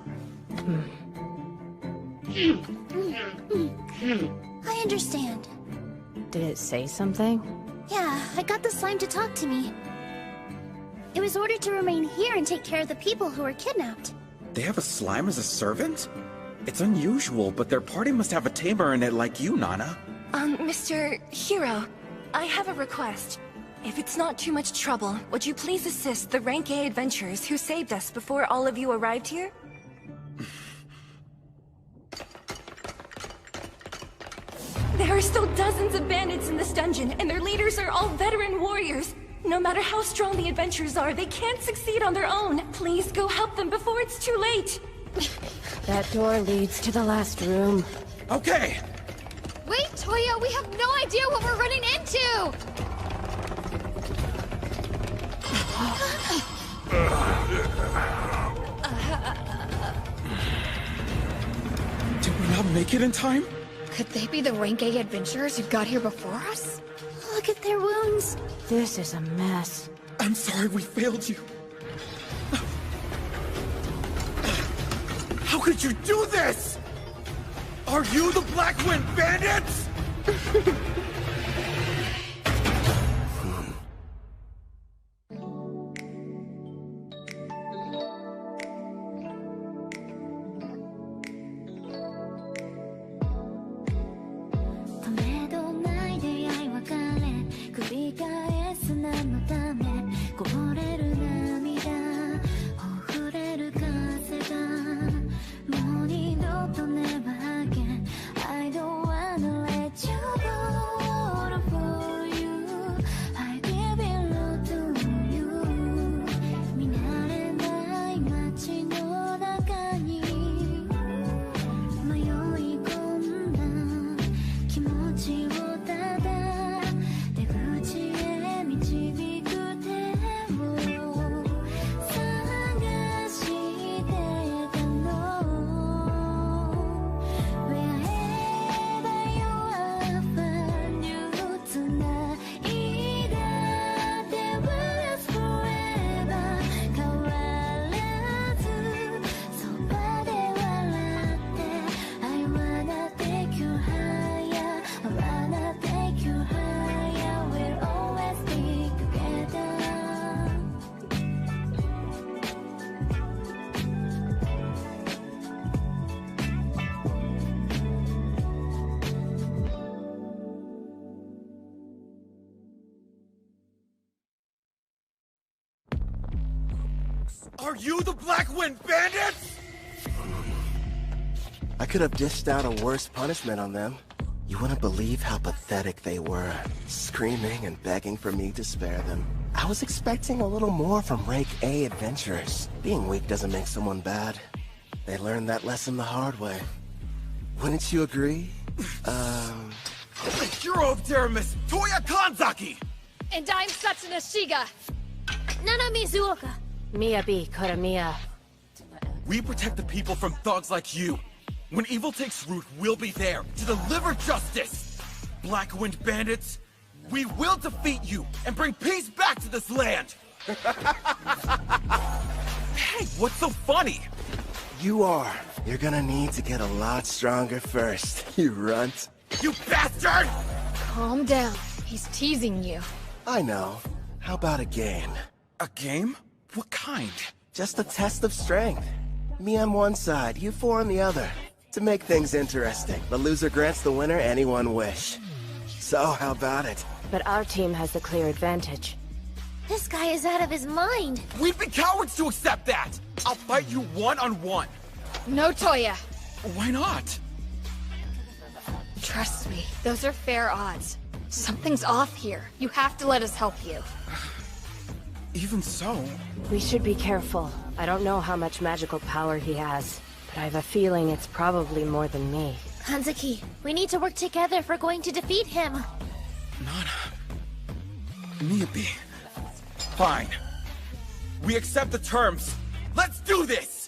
Speaker 2: I understand.
Speaker 25: Did it say something?
Speaker 2: Yeah, I got the slime to talk to me. It was ordered to remain here and take care of the people who were kidnapped.
Speaker 24: They have a slime as a servant? It's unusual, but their party must have a tamer in it like you, Nana.
Speaker 6: Mr. Hero, I have a request. If it's not too much trouble, would you please assist the Rank A adventurers who saved us before all of you arrived here? There are still dozens of bandits in this dungeon, and their leaders are all veteran warriors. No matter how strong the adventurers are, they can't succeed on their own. Please go help them before it's too late.
Speaker 25: That door leads to the last room.
Speaker 24: Okay!
Speaker 19: Wait, Toya, we have no idea what we're running into!
Speaker 24: Did we not make it in time?
Speaker 19: Could they be the Rank A adventurers who got here before us?
Speaker 2: Look at their wounds.
Speaker 25: This is a mess.
Speaker 24: I'm sorry we failed you. How could you do this? Are you the Blackwind Bandits?
Speaker 2: I don't wanna let you
Speaker 24: Are you the Blackwind Bandits?
Speaker 1: I could have dished out a worse punishment on them. You wouldn't believe how pathetic they were, screaming and begging for me to spare them. I was expecting a little more from Rank A adventurers. Being weak doesn't make someone bad. They learned that lesson the hard way. Wouldn't you agree?
Speaker 24: The hero of Deramis, Toya Kanzaki!
Speaker 19: And I'm Satsuna Shiga.
Speaker 2: Nana Mizuoka.
Speaker 25: Miyabi Kuramiya.
Speaker 24: We protect the people from thugs like you. When evil takes root, we'll be there to deliver justice. Blackwind Bandits, we will defeat you and bring peace back to this land. Hey, what's so funny?
Speaker 1: You are. You're gonna need to get a lot stronger first, you runt.
Speaker 24: You bastard!
Speaker 19: Calm down. He's teasing you.
Speaker 1: I know. How about a game?
Speaker 24: A game? What kind?
Speaker 1: Just a test of strength. Me on one side, you four on the other. To make things interesting, the loser grants the winner any one wish. So, how about it?
Speaker 25: But our team has the clear advantage.
Speaker 2: This guy is out of his mind.
Speaker 24: We'd be cowards to accept that! I'll fight you one-on-one.
Speaker 19: No, Toya.
Speaker 24: Why not?
Speaker 19: Trust me, those are fair odds. Something's off here. You have to let us help you.
Speaker 12: Even so...
Speaker 25: We should be careful. I don't know how much magical power he has, but I have a feeling it's probably more than me.
Speaker 16: Hanzuki, we need to work together if we're going to defeat him.
Speaker 12: Miyabi. Fine. We accept the terms. Let's do this!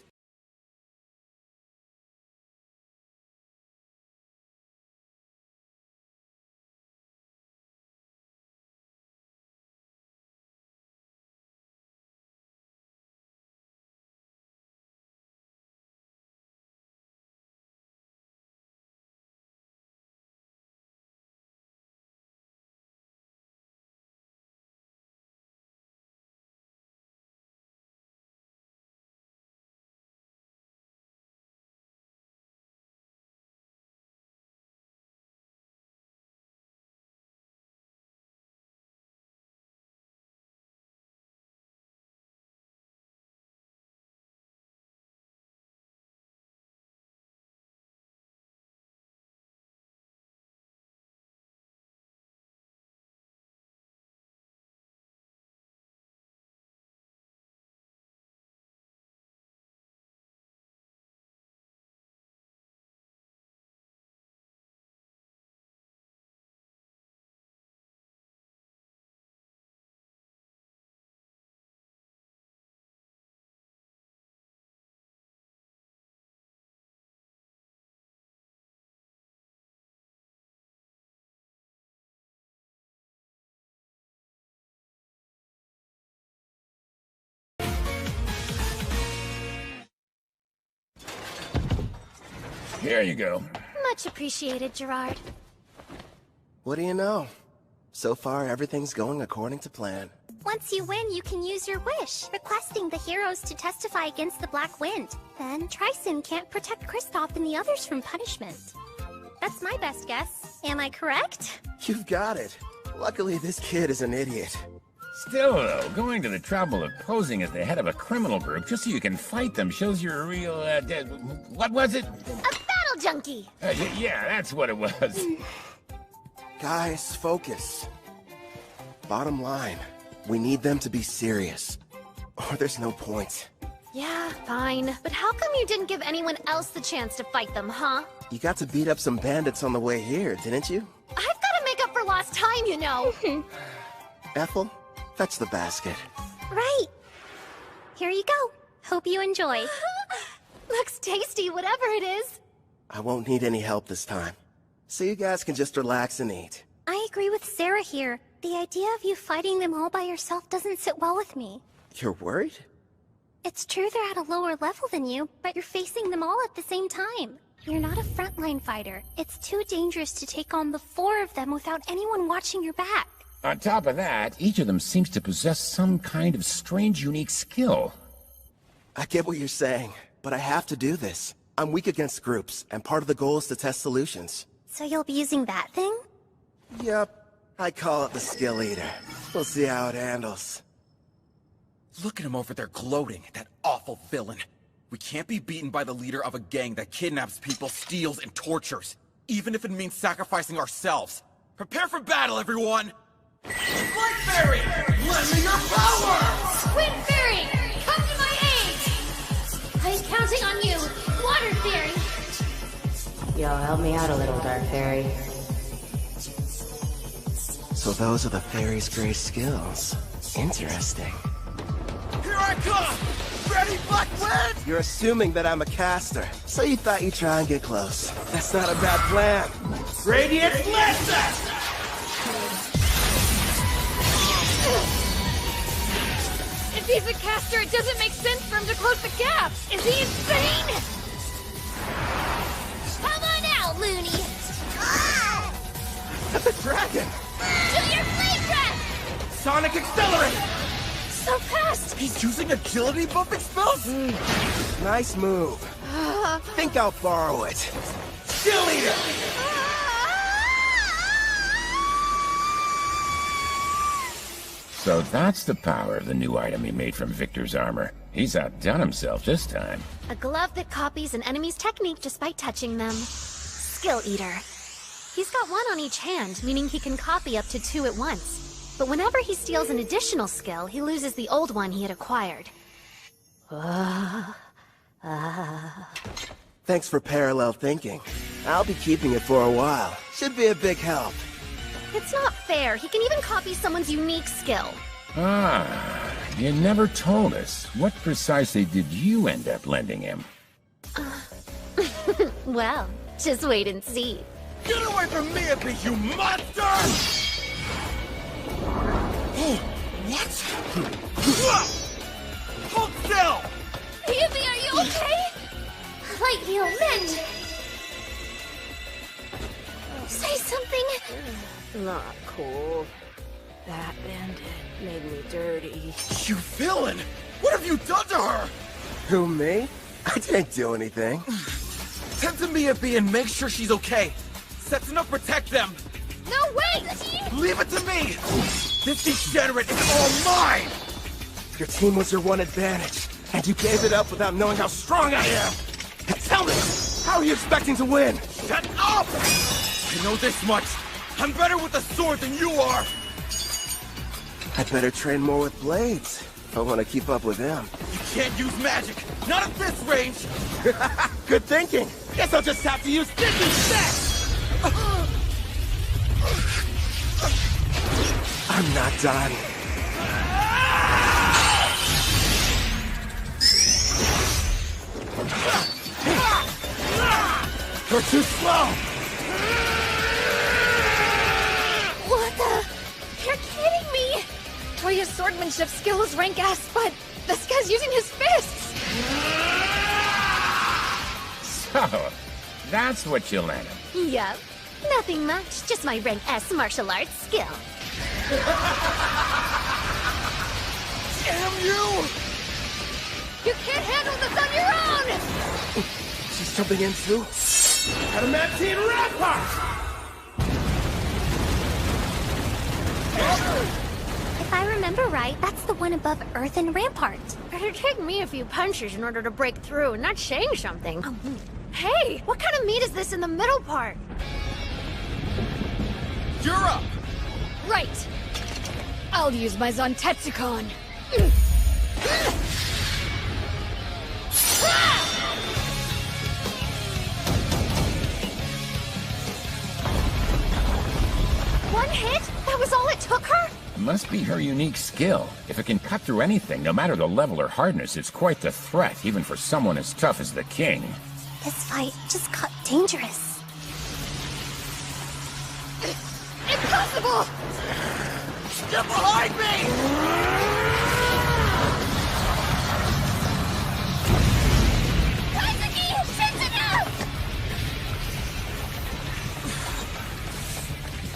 Speaker 18: Here you go.
Speaker 16: Much appreciated, Gerard.
Speaker 1: What do you know? So far, everything's going according to plan.
Speaker 16: Once you win, you can use your wish, requesting the heroes to testify against the Black Wind. Then Tryson can't protect Kristoff and the others from punishment. That's my best guess. Am I correct?
Speaker 1: You've got it. Luckily, this kid is an idiot.
Speaker 18: Still, though, going to the trouble of posing as the head of a criminal group just so you can fight them shows you're a real, what was it?
Speaker 16: A battle junkie!
Speaker 18: Yeah, that's what it was.
Speaker 1: Guys, focus. Bottom line, we need them to be serious, or there's no point.
Speaker 16: Yeah, fine. But how come you didn't give anyone else the chance to fight them, huh?
Speaker 1: You got to beat up some bandits on the way here, didn't you?
Speaker 16: I've got to make up for lost time, you know.
Speaker 1: Ethel, fetch the basket.
Speaker 16: Right. Here you go. Hope you enjoy. Looks tasty, whatever it is.
Speaker 1: I won't need any help this time, so you guys can just relax and eat.
Speaker 16: I agree with Sarah here. The idea of you fighting them all by yourself doesn't sit well with me.
Speaker 1: You're worried?
Speaker 16: It's true they're at a lower level than you, but you're facing them all at the same time. You're not a frontline fighter. It's too dangerous to take on the 4 of them without anyone watching your back.
Speaker 18: On top of that, each of them seems to possess some kind of strange, unique skill.
Speaker 1: I get what you're saying, but I have to do this. I'm weak against groups, and part of the goal is to test solutions.
Speaker 16: So you'll be using that thing?
Speaker 1: Yep. I call it the Skill Eater. We'll see how it handles.
Speaker 12: Look at him over there gloating, that awful villain. We can't be beaten by the leader of a gang that kidnaps people, steals, and tortures. Even if it means sacrificing ourselves. Prepare for battle, everyone! Light Fairy! Lend me your power!
Speaker 16: Squid Fairy! Come to my aid! I'm counting on you! Water Fairy!
Speaker 25: Y'all help me out a little, Dark Fairy.
Speaker 1: So those are the fairy's great skills. Interesting.
Speaker 12: Here I come! Ready, Black Wind!
Speaker 1: You're assuming that I'm a caster, so you thought you'd try and get close. That's not a bad plan.
Speaker 14: Radiant Lancer!
Speaker 19: If he's a caster, it doesn't make sense for him to close the gap! Is he insane?
Speaker 16: Come on out, loony!
Speaker 1: The dragon!
Speaker 16: Do your flame breath!
Speaker 12: Sonic Accelerate!
Speaker 16: So fast!
Speaker 12: He's using agility buffing spells?
Speaker 1: Nice move. Think I'll borrow it.
Speaker 12: Skill Eater!
Speaker 18: So that's the power of the new item he made from Victor's armor. He's outdone himself this time.
Speaker 16: A glove that copies an enemy's technique just by touching them. Skill Eater. He's got one on each hand, meaning he can copy up to 2 at once. But whenever he steals an additional skill, he loses the old one he had acquired.
Speaker 1: Thanks for parallel thinking. I'll be keeping it for a while. Should be a big help.
Speaker 16: It's not fair. He can even copy someone's unique skill.
Speaker 11: Ah, you never told us. What precisely did you end up lending him?
Speaker 16: Well, just wait and see.
Speaker 24: Get away from me, you monster! What? Hold still!
Speaker 5: Yuffie, are you okay?
Speaker 16: Light heal, mend! Say something!
Speaker 25: Not cool. That bandit made me dirty.
Speaker 24: You villain! What have you done to her?
Speaker 1: Who, me? I didn't do anything.
Speaker 24: Tend to Miyabi and make sure she's okay. Setsuna, protect them!
Speaker 5: No, wait!
Speaker 24: Leave it to me! This degenerate is all mine!
Speaker 1: Your team was your one advantage, and you gave it up without knowing how strong I am! Tell me, how are you expecting to win?
Speaker 24: Shut up! I know this much. I'm better with a sword than you are!
Speaker 1: I'd better train more with blades, if I want to keep up with them.
Speaker 24: You can't use magic! Not at this range!
Speaker 1: Good thinking! Guess I'll just have to use this instead! I'm not done. You're too slow!
Speaker 16: What the?
Speaker 19: You're kidding me! Toya's swordmanship skill is rank S, but this guy's using his fists!
Speaker 11: So, that's what you lent him.
Speaker 16: Yup. Nothing much, just my rank S martial arts skill.
Speaker 24: Damn you!
Speaker 19: You can't handle this on your own!
Speaker 1: She's jumping in too? Adamantine Rampart!
Speaker 16: If I remember right, that's the one above Earthen Rampart. Better take me a few punches in order to break through, not saying something. Hey, what kind of meat is this in the middle part?
Speaker 24: You're up!
Speaker 19: Right. I'll use my Zantetsukan.
Speaker 16: One hit? That was all it took her?
Speaker 11: Must be her unique skill. If it can cut through anything, no matter the level or hardness, it's quite the threat, even for someone as tough as the king.
Speaker 16: This fight just got dangerous.
Speaker 19: Impossible!
Speaker 24: Get behind me!
Speaker 5: Kazuki! Setsuna!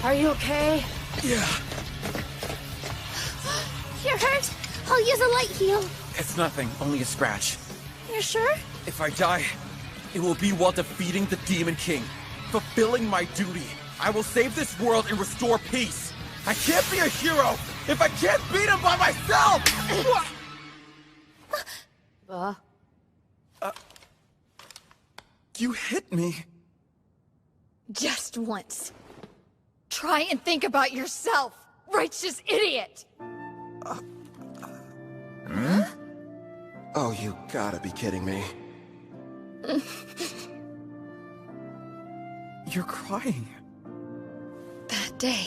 Speaker 25: Are you okay?
Speaker 24: Yeah.
Speaker 16: You're hurt? I'll use a light heal.
Speaker 24: It's nothing, only a scratch.
Speaker 16: You're sure?
Speaker 24: If I die, it will be while defeating the Demon King. Fulfilling my duty. I will save this world and restore peace. I can't be a hero if I can't beat him by myself! You hit me.
Speaker 19: Just once. Try and think about yourself, righteous idiot!
Speaker 1: Oh, you gotta be kidding me.
Speaker 24: You're crying.
Speaker 19: That day,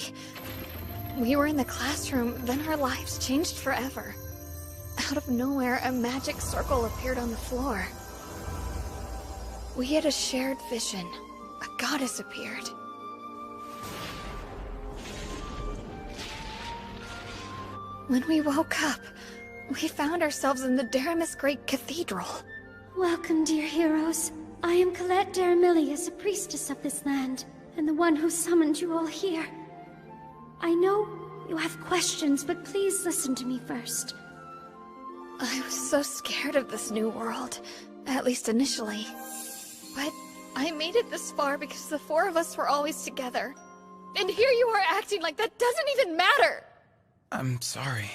Speaker 19: we were in the classroom, then our lives changed forever. Out of nowhere, a magic circle appeared on the floor. We had a shared vision. A goddess appeared. When we woke up, we found ourselves in the Daramus Great Cathedral.
Speaker 2: Welcome, dear heroes. I am Colette Daramilius, a priestess of this land, and the one who summoned you all here. I know you have questions, but please listen to me first.
Speaker 19: I was so scared of this new world, at least initially. But I made it this far because the four of us were always together. And here you are acting like that doesn't even matter!
Speaker 24: I'm sorry.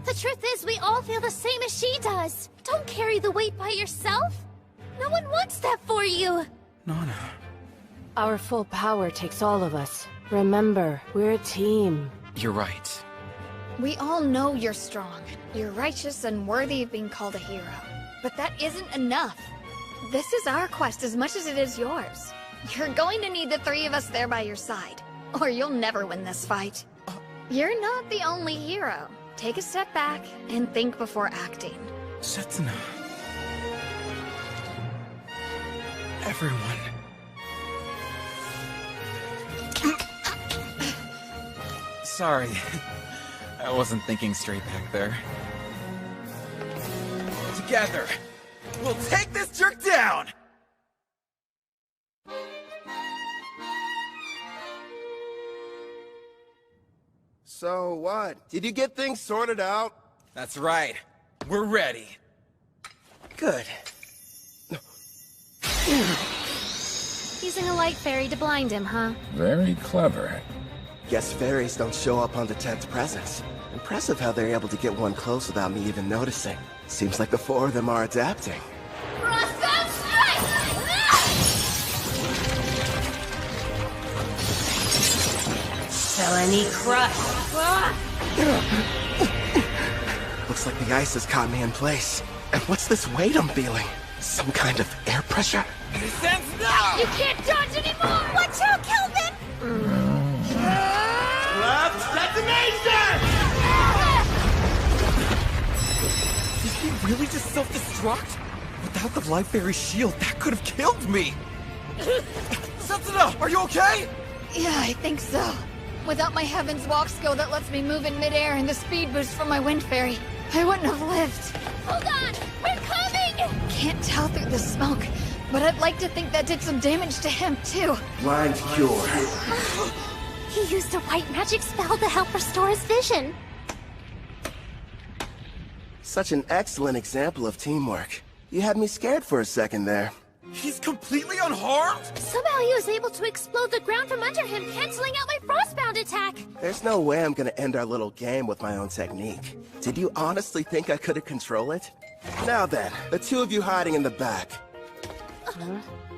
Speaker 16: The truth is, we all feel the same as she does. Don't carry the weight by yourself. No one wants that for you.
Speaker 24: Nana.
Speaker 25: Our full power takes all of us. Remember, we're a team.
Speaker 12: You're right.
Speaker 19: We all know you're strong. You're righteous and worthy of being called a hero. But that isn't enough. This is our quest as much as it is yours. You're going to need the three of us there by your side, or you'll never win this fight. You're not the only hero. Take a step back and think before acting.
Speaker 12: Setsuna. Everyone. Sorry. I wasn't thinking straight back there. Together, we'll take this jerk down!
Speaker 1: So what? Did you get things sorted out?
Speaker 12: That's right. We're ready.
Speaker 1: Good.
Speaker 16: Using a light fairy to blind him, huh?
Speaker 11: Very clever.
Speaker 1: Guess fairies don't show up on the 10th presence. Impressive how they're able to get one close without me even noticing. Seems like the four of them are adapting.
Speaker 2: Crossbow strike!
Speaker 25: Felony crush.
Speaker 1: Looks like the ice has caught me in place. And what's this weight I'm feeling? Some kind of air pressure?
Speaker 2: This ends now! You can't dodge anymore! Watch out, Kelvin!
Speaker 24: Left detonation!
Speaker 12: Did he really just self-destruct? Without the Life Fairy shield, that could have killed me! Setsuna, are you okay?
Speaker 19: Yeah, I think so. Without my Heaven's Walk skill that lets me move in midair and the speed boost from my Wind Fairy, I wouldn't have lived.
Speaker 2: Hold on! We're coming!
Speaker 19: Can't tell through the smoke, but I'd like to think that did some damage to him, too.
Speaker 1: Blind cure.
Speaker 16: He used a white magic spell to help restore his vision.
Speaker 1: Such an excellent example of teamwork. You had me scared for a second there.
Speaker 24: He's completely unharmed?
Speaker 16: Somehow he was able to explode the ground from under him, canceling out my frostbound attack.
Speaker 1: There's no way I'm gonna end our little game with my own technique. Did you honestly think I couldn't control it? Now then, the two of you hiding in the back.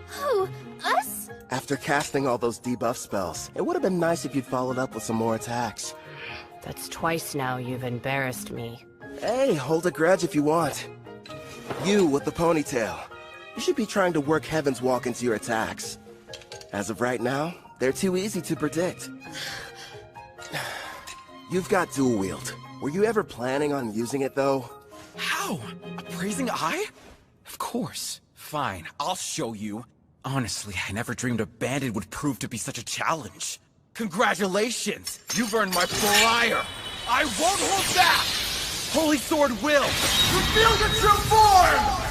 Speaker 16: Who? Us?
Speaker 1: After casting all those debuff spells, it would have been nice if you'd followed up with some more attacks.
Speaker 25: That's twice now you've embarrassed me.
Speaker 1: Hey, hold a grudge if you want. You with the ponytail. You should be trying to work Heaven's Walk into your attacks. As of right now, they're too easy to predict. You've got dual wield. Were you ever planning on using it, though?
Speaker 12: How? A praising eye? Of course. Fine, I'll show you. Honestly, I never dreamed a bandit would prove to be such a challenge. Congratulations! You've earned my fire! I won't hold back! Holy Sword will! Reveal your true form!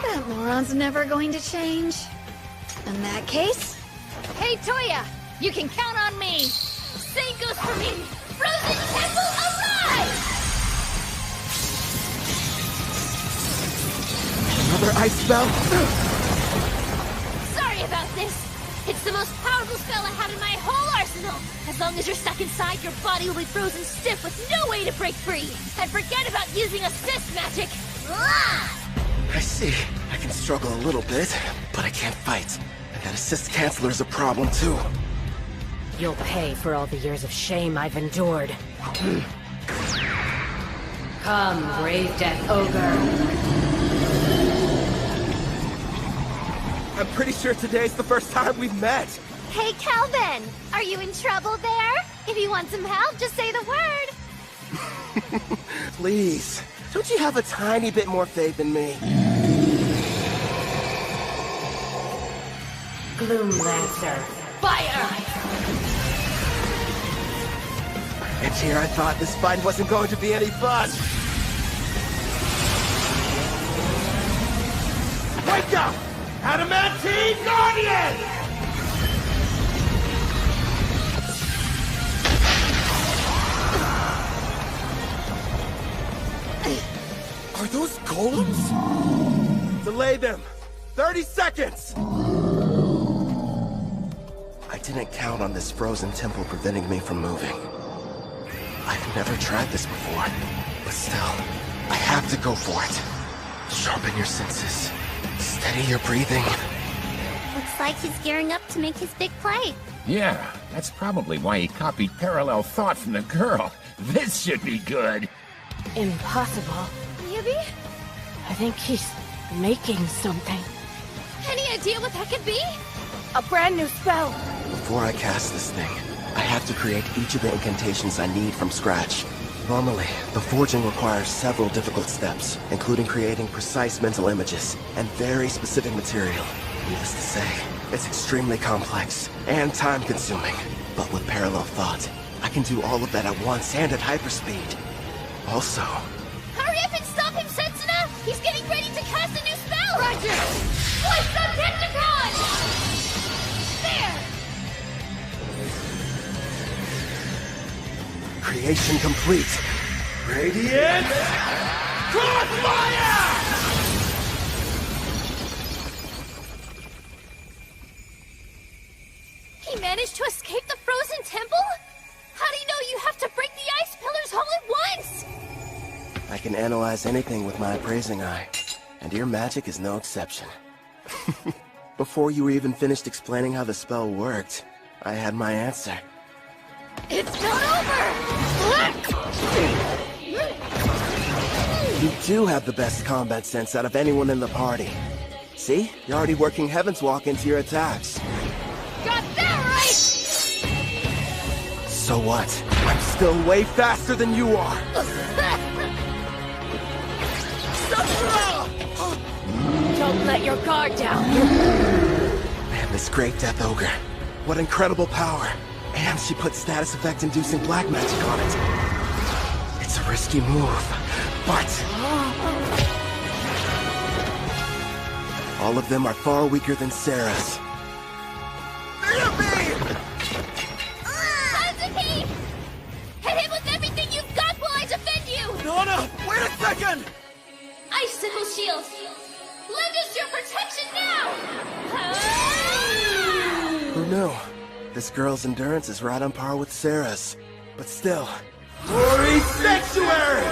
Speaker 19: That moron's never going to change. In that case...
Speaker 2: Hey, Toya! You can count on me! Same goes for me! Frozen Temple, arise!
Speaker 1: Another ice spell?
Speaker 2: Sorry about this. It's the most powerful spell I have in my whole arsenal. As long as you're stuck inside, your body will be frozen stiff with no way to break free. And forget about using assist magic.
Speaker 1: I see. I can struggle a little bit, but I can't fight. And that assist canceller is a problem, too.
Speaker 25: You'll pay for all the years of shame I've endured. Come, brave Death Ogre.
Speaker 1: I'm pretty sure today's the first time we've met.
Speaker 16: Hey, Kelvin! Are you in trouble there? If you want some help, just say the word.
Speaker 1: Please, don't you have a tiny bit more faith in me?
Speaker 25: Gloom Lancer.
Speaker 2: Fire!
Speaker 1: And here I thought this fight wasn't going to be any fun.
Speaker 24: Wake up! Adamantine Guardian!
Speaker 12: Are those golems?
Speaker 1: Delay them! 30 seconds! I didn't count on this frozen temple preventing me from moving. I've never tried this before, but still, I have to go for it. Sharpen your senses. Steady your breathing.
Speaker 2: Looks like he's gearing up to make his big play.
Speaker 11: Yeah, that's probably why he copied parallel thought from the girl. This should be good.
Speaker 25: Impossible.
Speaker 19: Maybe?
Speaker 25: I think he's making something.
Speaker 19: Any idea what that could be?
Speaker 25: A brand new spell.
Speaker 1: Before I cast this thing, I have to create each of the incantations I need from scratch. Normally, the forging requires several difficult steps, including creating precise mental images and very specific material. Needless to say, it's extremely complex and time-consuming. But with parallel thought, I can do all of that at once and at hyperspeed. Also...
Speaker 5: Hurry up and stop him, Setsuna! He's getting ready to cast a new spell! Roger! Voice of Technicon! There!
Speaker 1: Creation complete. Radiant Crossfire!
Speaker 5: He managed to escape the frozen temple? How do you know you have to break the ice pillars all at once?
Speaker 1: I can analyze anything with my appraising eye, and your magic is no exception. Before you even finished explaining how the spell worked, I had my answer.
Speaker 5: It's not over!
Speaker 1: You do have the best combat sense out of anyone in the party. See? You're already working Heaven's Walk into your attacks.
Speaker 5: Got that right!
Speaker 1: So what? I'm still way faster than you are!
Speaker 25: Don't let your guard down.
Speaker 1: Man, this great Death Ogre. What incredible power. And she put status effect inducing black magic on it. It's a risky move, but... all of them are far weaker than Sarah's.
Speaker 5: Hazuki! Hit him with everything you've got while I defend you!
Speaker 24: Nana, wait a second!
Speaker 5: Icicle shield! Lend us your protection now!
Speaker 1: Who knew? This girl's endurance is right on par with Sarah's. But still... Glory Sanctuary!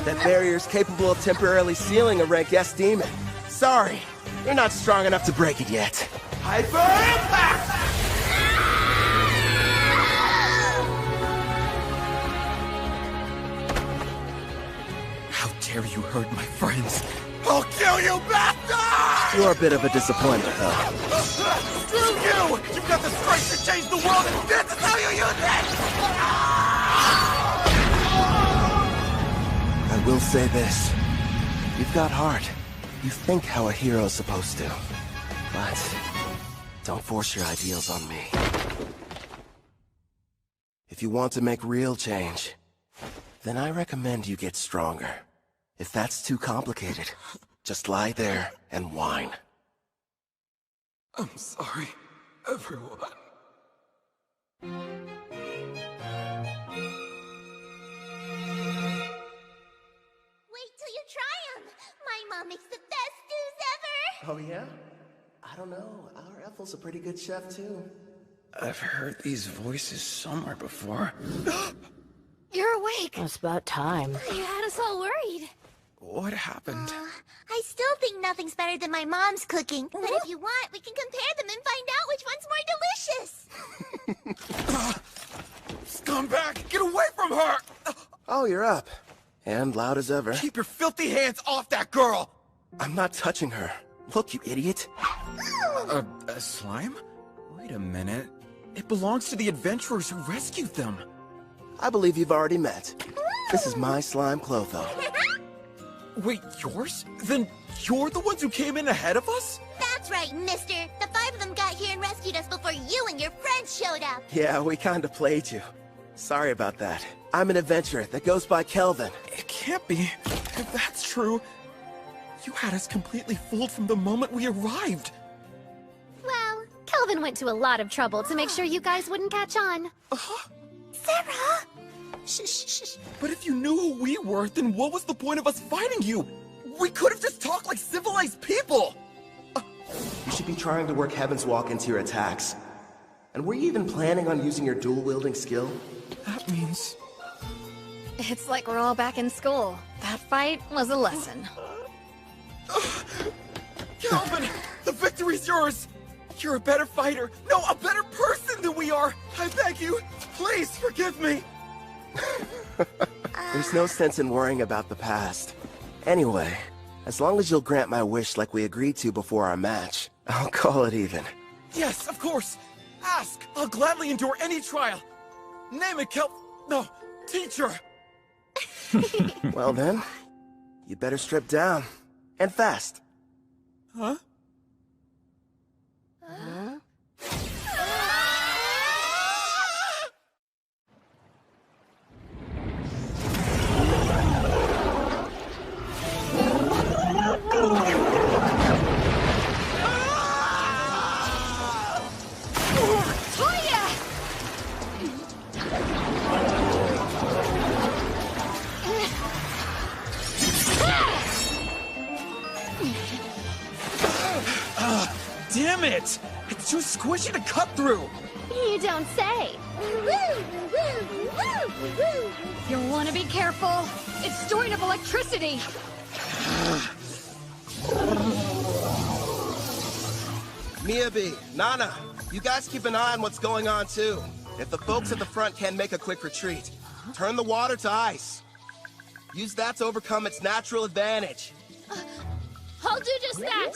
Speaker 1: That barrier's capable of temporarily sealing a rank S demon. Sorry, you're not strong enough to break it yet. Hyper Impact!
Speaker 24: How dare you hurt my friends? I'll kill you, bastard!
Speaker 1: You're a bit of a disappointment, though.
Speaker 24: Screw you! You've got the strength to change the world, and this is how you use it!
Speaker 1: I will say this. You've got heart. You think how a hero's supposed to. But don't force your ideals on me. If you want to make real change, then I recommend you get stronger. If that's too complicated, just lie there and whine.
Speaker 24: I'm sorry, everyone.
Speaker 2: Wait till you try them! My mom makes the best stews ever!
Speaker 1: Oh yeah? I don't know. Our Ethel's a pretty good chef, too.
Speaker 12: I've heard these voices somewhere before.
Speaker 19: You're awake.
Speaker 25: It's about time.
Speaker 19: You had us all worried.
Speaker 12: What happened?
Speaker 2: I still think nothing's better than my mom's cooking. But if you want, we can compare them and find out which one's more delicious!
Speaker 24: Scumbag! Get away from her!
Speaker 1: Oh, you're up. And loud as ever.
Speaker 24: Keep your filthy hands off that girl!
Speaker 1: I'm not touching her. Look, you idiot.
Speaker 24: A slime? Wait a minute. It belongs to the adventurers who rescued them.
Speaker 1: I believe you've already met. This is my slime, Clotho.
Speaker 24: Wait, yours? Then you're the ones who came in ahead of us?
Speaker 2: That's right, mister. The 5 of them got here and rescued us before you and your friends showed up.
Speaker 1: Yeah, we kinda played you. Sorry about that. I'm an adventurer that goes by Kelvin.
Speaker 24: It can't be. If that's true, you had us completely fooled from the moment we arrived.
Speaker 16: Well, Kelvin went to a lot of trouble to make sure you guys wouldn't catch on.
Speaker 2: Sarah! Shh, shh, shh.
Speaker 24: But if you knew who we were, then what was the point of us fighting you? We could have just talked like civilized people!
Speaker 1: You should be be trying to work Heaven's Walk into your attacks? And were you even planning on using your dual-wielding skill?
Speaker 24: That means...
Speaker 19: It's like we're all back in school. That fight was a lesson.
Speaker 24: Calvin, the victory's yours! You're a better fighter, no, a better person than we are! I beg you, please forgive me!
Speaker 1: There's no sense in worrying about the past. Anyway, as long as you'll grant my wish like we agreed to before our match, I'll call it even.
Speaker 24: Yes, of course! Ask! I'll gladly endure any trial! Name it, No, teacher!
Speaker 1: Well then, you'd better strip down. And fast.
Speaker 24: Huh? Damn it! It's too squishy to cut through!
Speaker 16: You don't say.
Speaker 19: You'll want to be careful. It's storing up electricity.
Speaker 1: Miyabi, Nana, you guys keep an eye on what's going on too. If the folks at the front can't make a quick retreat, turn the water to ice. Use that to overcome its natural advantage.
Speaker 5: I'll do just that!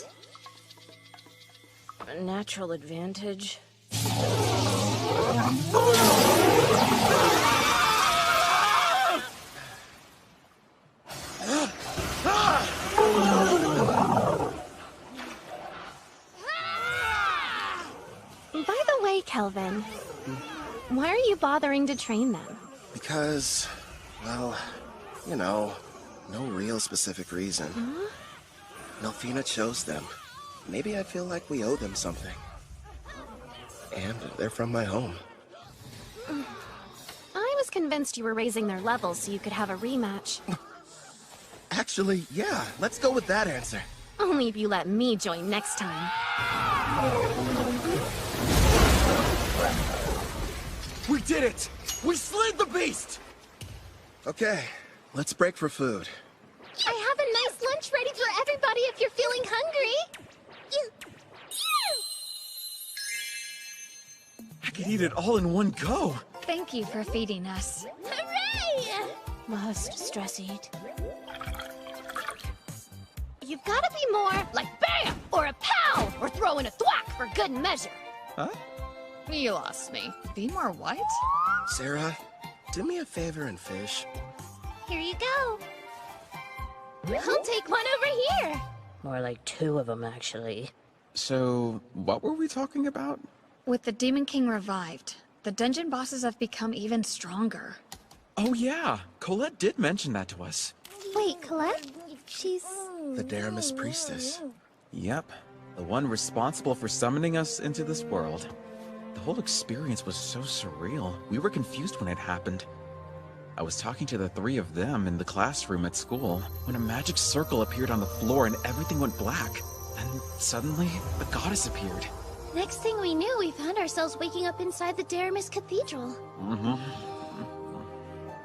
Speaker 25: A natural advantage?
Speaker 16: By the way, Kelvin, why are you bothering to train them?
Speaker 1: Because, well, you know, no real specific reason. Nelphina chose them. Maybe I feel like we owe them something. And they're from my home.
Speaker 16: I was convinced you were raising their levels so you could have a rematch.
Speaker 1: Actually, yeah, let's go with that answer.
Speaker 16: Only if you let me join next time.
Speaker 24: We did it! We slayed the beast!
Speaker 1: Okay, let's break for food.
Speaker 16: I have a nice lunch ready for everybody if you're feeling hungry.
Speaker 24: I could eat it all in one go.
Speaker 19: Thank you for feeding us.
Speaker 16: Hooray!
Speaker 25: Must stress eat.
Speaker 16: You've got to be more like BAM! Or a POW! Or throw in a thwack for good measure.
Speaker 24: Huh?
Speaker 19: You lost me. Be more what?
Speaker 1: Sarah, do me a favor and fish.
Speaker 16: Here you go. I'll take one over here.
Speaker 25: More like 2 of them, actually.
Speaker 12: So, what were we talking about?
Speaker 19: With the Demon King revived, the dungeon bosses have become even stronger.
Speaker 12: Oh yeah, Colette did mention that to us.
Speaker 16: Wait, Colette? She's...
Speaker 1: The Daramis priestess.
Speaker 12: Yep, the one responsible for summoning us into this world. The whole experience was so surreal. We were confused when it happened. I was talking to the 3 of them in the classroom at school when a magic circle appeared on the floor and everything went black. Then suddenly, the goddess appeared.
Speaker 16: Next thing we knew, we found ourselves waking up inside the Daramis Cathedral.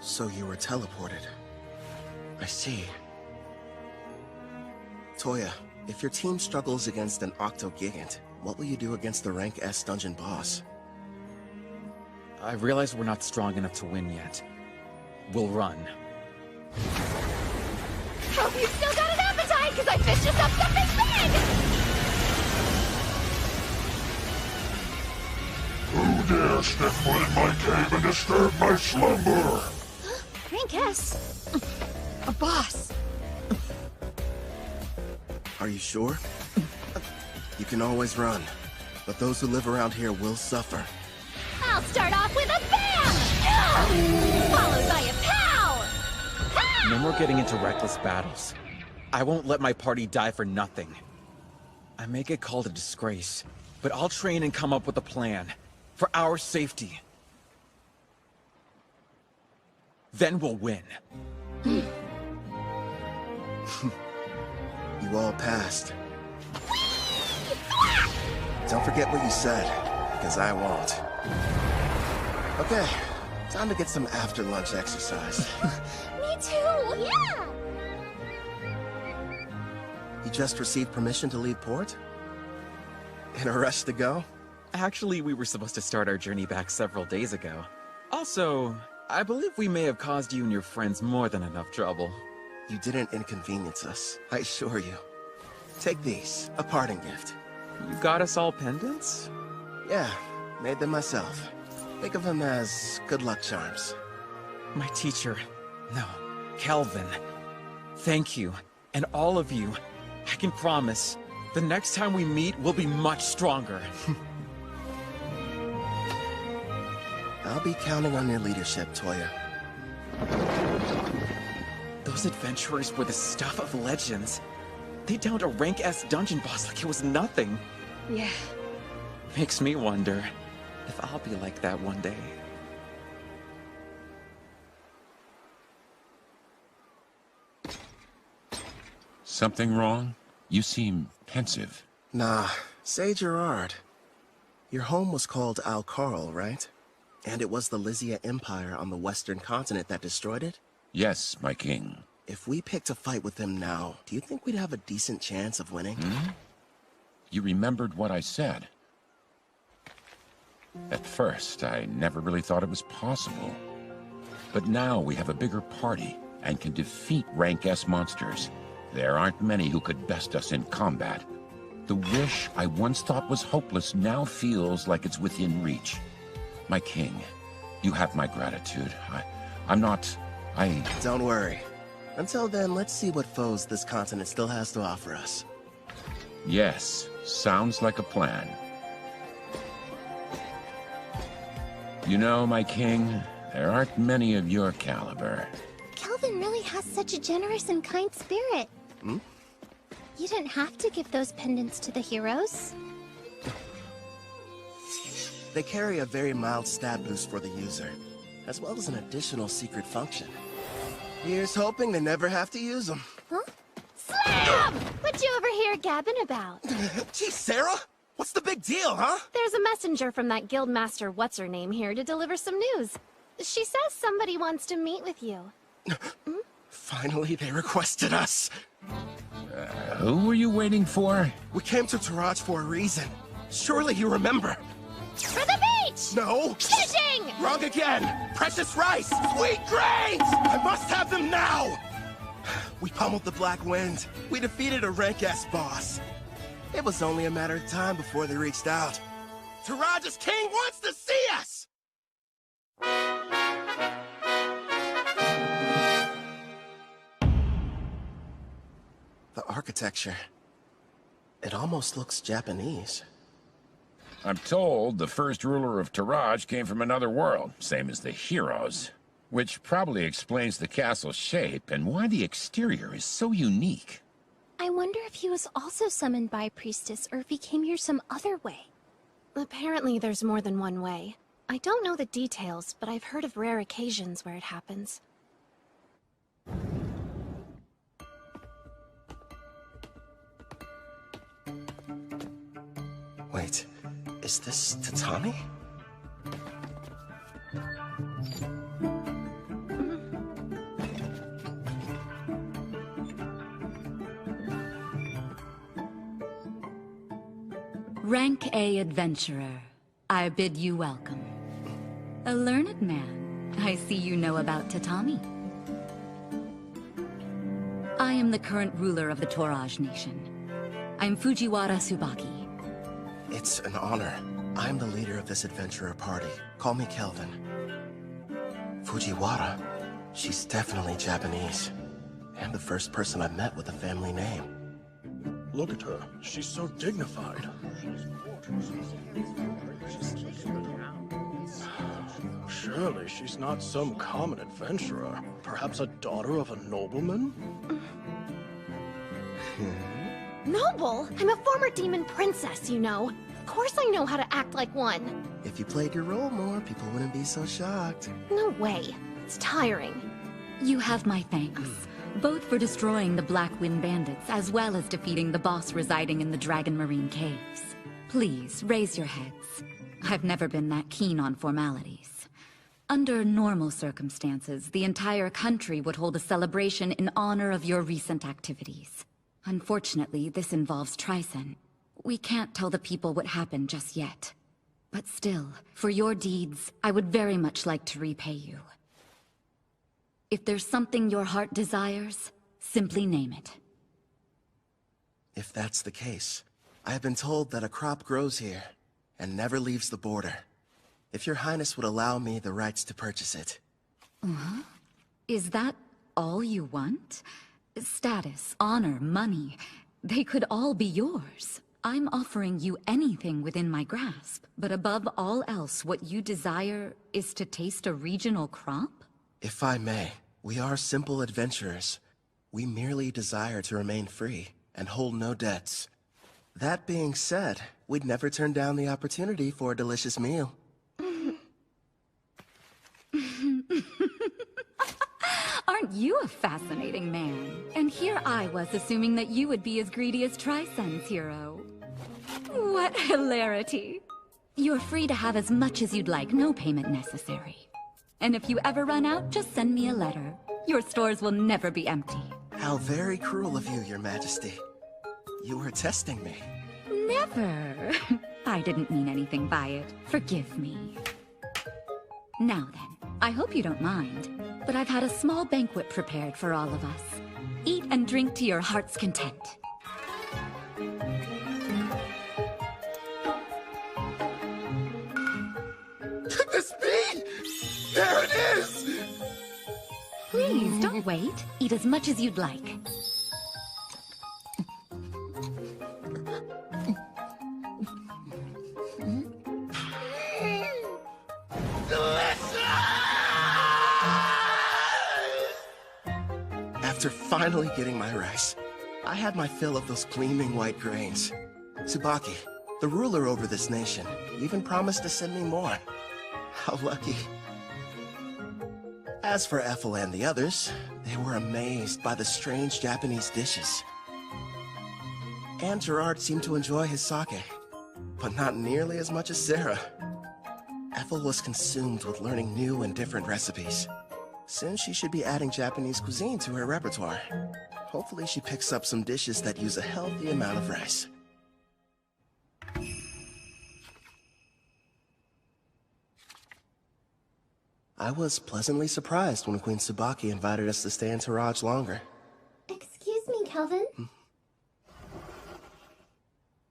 Speaker 1: So you were teleported. I see. Toya, if your team struggles against an Octogigant, what will you do against the rank S dungeon boss?
Speaker 12: I realize we're not strong enough to win yet. We'll run.
Speaker 16: Hope you still got an appetite, because I fished us up something big!
Speaker 15: Who dare step foot in my cave and disturb my slumber?
Speaker 16: Rank S.
Speaker 19: A boss.
Speaker 1: Are you sure? You can always run, but those who live around here will suffer.
Speaker 16: I'll start off with a BAM! Followed by a POW!
Speaker 12: No more getting into reckless battles. I won't let my party die for nothing. I may get called a disgrace, but I'll train and come up with a plan. For our safety. Then we'll win.
Speaker 1: You all passed. Don't forget what you said, because I won't. Okay, time to get some after-lunch exercise.
Speaker 16: Me too! Yeah!
Speaker 1: You just received permission to leave port? In a rush to go?
Speaker 12: Actually, we were supposed to start our journey back several days ago. Also, I believe we may have caused you and your friends more than enough trouble.
Speaker 1: You didn't inconvenience us, I assure you. Take these, a parting gift.
Speaker 12: You got us all pendants?
Speaker 1: Yeah, made them myself. Think of them as good luck charms.
Speaker 12: My teacher, no, Kelvin. Thank you, and all of you. I can promise, the next time we meet, we'll be much stronger.
Speaker 1: I'll be counting on your leadership, Toya.
Speaker 12: Those adventurers were the stuff of legends. They downed a rank S dungeon boss like it was nothing.
Speaker 25: Yeah.
Speaker 12: Makes me wonder if I'll be like that one day.
Speaker 11: Something wrong? You seem pensive.
Speaker 1: Nah, say Gerard. Your home was called Alcarl, right? And it was the Lysia Empire on the western continent that destroyed it?
Speaker 11: Yes, my king.
Speaker 1: If we picked a fight with them now, do you think we'd have a decent chance of winning?
Speaker 11: You remembered what I said. At first, I never really thought it was possible. But now we have a bigger party and can defeat rank S monsters. There aren't many who could best us in combat. The wish I once thought was hopeless now feels like it's within reach. My king, you have my gratitude.
Speaker 1: Don't worry. Until then, let's see what foes this continent still has to offer us.
Speaker 11: Yes, sounds like a plan. You know, my king, there aren't many of your caliber.
Speaker 16: Kelvin really has such a generous and kind spirit. You didn't have to give those pendants to the heroes.
Speaker 1: They carry a very mild stat boost for the user, as well as an additional secret function. Here's hoping they never have to use them.
Speaker 16: Huh? Slam! What'd you overhear gabbing about?
Speaker 1: Gee, Sarah! What's the big deal, huh?
Speaker 16: There's a messenger from that guildmaster what's-her-name here to deliver some news. She says somebody wants to meet with you.
Speaker 1: Finally, they requested us.
Speaker 11: Who were you waiting for?
Speaker 1: We came to Taraj for a reason. Surely you remember.
Speaker 16: For the beach!
Speaker 1: No!
Speaker 16: Fishing!
Speaker 1: Wrong again! Precious rice! Sweet grains! I must have them now! We pummeled the Black Wind. We defeated a rank S boss. It was only a matter of time before they reached out. Taraj's king wants to see us! The architecture. It almost looks Japanese.
Speaker 11: I'm told the first ruler of Taraj came from another world, same as the heroes. Which probably explains the castle's shape and why the exterior is so unique.
Speaker 16: I wonder if he was also summoned by a priestess or if he came here some other way. Apparently there's more than one way. I don't know the details, but I've heard of rare occasions where it happens.
Speaker 1: Wait, is this Tatami?
Speaker 4: Rank A adventurer, I bid you welcome. A learned man, I see you know about Tatami. I am the current ruler of the Toraj Nation. I'm Fujiwara Tsubaki.
Speaker 1: It's an honor. I'm the leader of this adventurer party. Call me Kelvin. Fujiwara? She's definitely Japanese. And the first person I've met with a family name.
Speaker 13: Look at her. She's so dignified. Surely she's not some common adventurer. Perhaps a daughter of a nobleman?
Speaker 16: Noble? I'm a former demon princess, you know. Of course I know how to act like one.
Speaker 1: If you played your role more, people wouldn't be so shocked.
Speaker 16: No way. It's tiring.
Speaker 4: You have my thanks, both for destroying the Black Wind Bandits as well as defeating the boss residing in the Dragon Marine Caves. Please, raise your heads. I've never been that keen on formalities. Under normal circumstances, the entire country would hold a celebration in honor of your recent activities. Unfortunately, this involves Tryson. We can't tell the people what happened just yet. But still, for your deeds, I would very much like to repay you. If there's something your heart desires, simply name it.
Speaker 1: If that's the case, I have been told that a crop grows here and never leaves the border. If your highness would allow me the rights to purchase it.
Speaker 4: Is that all you want? Status, honor, money, they could all be yours. I'm offering you anything within my grasp, but above all else, what you desire is to taste a regional crop?
Speaker 1: If I may, we are simple adventurers. We merely desire to remain free and hold no debts. That being said, we'd never turn down the opportunity for a delicious meal.
Speaker 4: Aren't you a fascinating man? And here I was assuming that you would be as greedy as Tryson's hero. What hilarity. You're free to have as much as you'd like, no payment necessary. And if you ever run out, just send me a letter. Your stores will never be empty.
Speaker 1: How very cruel of you, Your Majesty. You were testing me.
Speaker 4: Never. I didn't mean anything by it. Forgive me. Now then, I hope you don't mind, but I've had a small banquet prepared for all of us. Eat and drink to your heart's content.
Speaker 1: The speed! There it is!
Speaker 4: Please, don't wait. Eat as much as you'd like.
Speaker 1: After finally getting my rice, I had my fill of those gleaming white grains. Tsubaki, the ruler over this nation, even promised to send me more. How lucky. As for Ethel and the others, they were amazed by the strange Japanese dishes. And Gerard seemed to enjoy his sake, but not nearly as much as Sarah. Ethel was consumed with learning new and different recipes. Soon she should be adding Japanese cuisine to her repertoire. Hopefully she picks up some dishes that use a healthy amount of rice. I was pleasantly surprised when Queen Tsubaki invited us to stay in Taraj longer.
Speaker 2: Excuse me, Kelvin.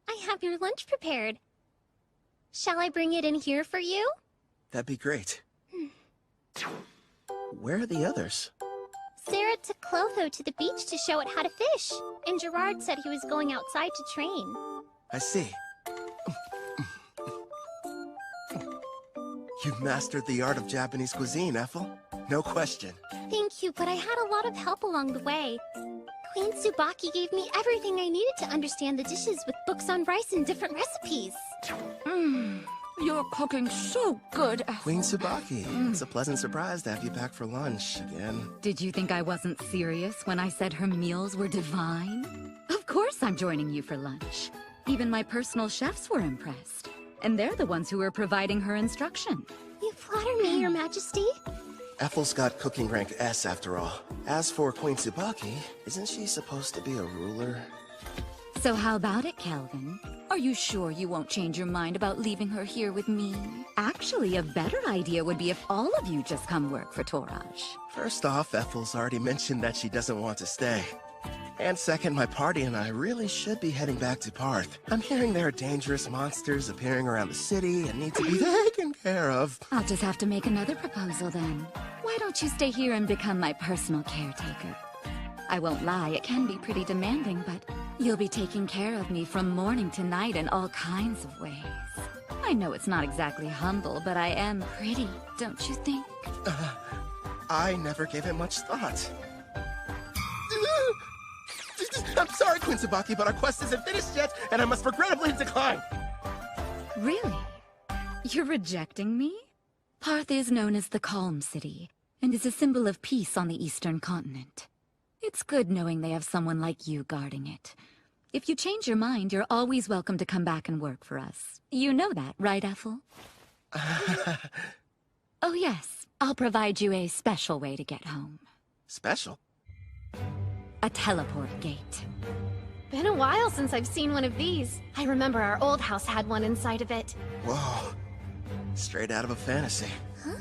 Speaker 5: I have your lunch prepared. Shall I bring it in here for you?
Speaker 1: That'd be great. Where are the others?
Speaker 5: Sarah took Clotho to the beach to show it how to fish, and Gerard said he was going outside to train.
Speaker 1: I see. You've mastered the art of Japanese cuisine, Ethel. No question.
Speaker 5: Thank you, but I had a lot of help along the way. Queen Tsubaki gave me everything I needed to understand the dishes with books on rice and different recipes.
Speaker 4: You're cooking so good, Ethel.
Speaker 1: Queen Tsubaki, it's a pleasant surprise to have you back for lunch again.
Speaker 4: Did you think I wasn't serious when I said her meals were divine? Of course I'm joining you for lunch. Even my personal chefs were impressed. And they're the ones who are providing her instruction.
Speaker 5: You flatter me, Your Majesty.
Speaker 1: Ethel's got cooking rank S after all. As for Queen Tsubaki, isn't she supposed to be a ruler?
Speaker 4: So how about it, Kelvin? Are you sure you won't change your mind about leaving her here with me? Actually, a better idea would be if all of you just come work for Toraj.
Speaker 1: First off, Ethel's already mentioned that she doesn't want to stay. And second, my party and I really should be heading back to Parth. I'm hearing there are dangerous monsters appearing around the city and need to be taken care of.
Speaker 4: I'll just have to make another proposal then. Why don't you stay here and become my personal caretaker? I won't lie, it can be pretty demanding, but you'll be taking care of me from morning to night in all kinds of ways. I know it's not exactly humble, but I am pretty, don't you think?
Speaker 1: I never gave it much thought. I'm sorry, Queen Tsubaki, but our quest isn't finished yet, and I must regrettably decline.
Speaker 4: Really? You're rejecting me? Parth is known as the Calm City, and is a symbol of peace on the Eastern continent. It's good knowing they have someone like you guarding it. If you change your mind, you're always welcome to come back and work for us. You know that, right, Ethel? Oh yes, I'll provide you a special way to get home.
Speaker 1: Special?
Speaker 4: A teleport gate.
Speaker 16: Been a while since I've seen one of these. I remember our old house had one inside of it.
Speaker 1: Whoa. Straight out of a fantasy.
Speaker 2: Huh?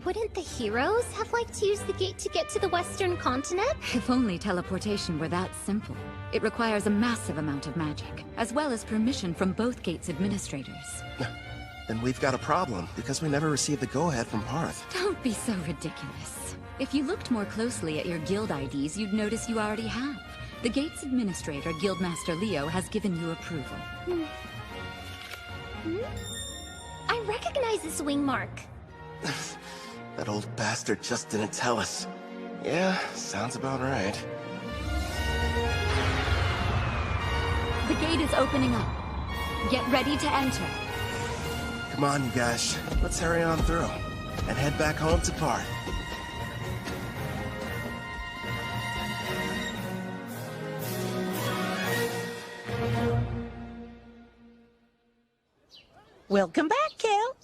Speaker 2: Wouldn't the heroes have liked to use the gate to get to the Western continent?
Speaker 4: If only teleportation were that simple. It requires a massive amount of magic, as well as permission from both gate's administrators.
Speaker 1: Then we've got a problem, because we never received the go-ahead from Parth.
Speaker 4: Don't be so ridiculous. If you looked more closely at your guild IDs, you'd notice you already have. The gate's administrator, Guildmaster Leo, has given you approval.
Speaker 2: I recognize this wing mark.
Speaker 1: That old bastard just didn't tell us. Yeah, sounds about right.
Speaker 4: The gate is opening up. Get ready to enter.
Speaker 1: Come on, you guys. Let's hurry on through. And head back home to Parth.
Speaker 8: Welcome back, Kel.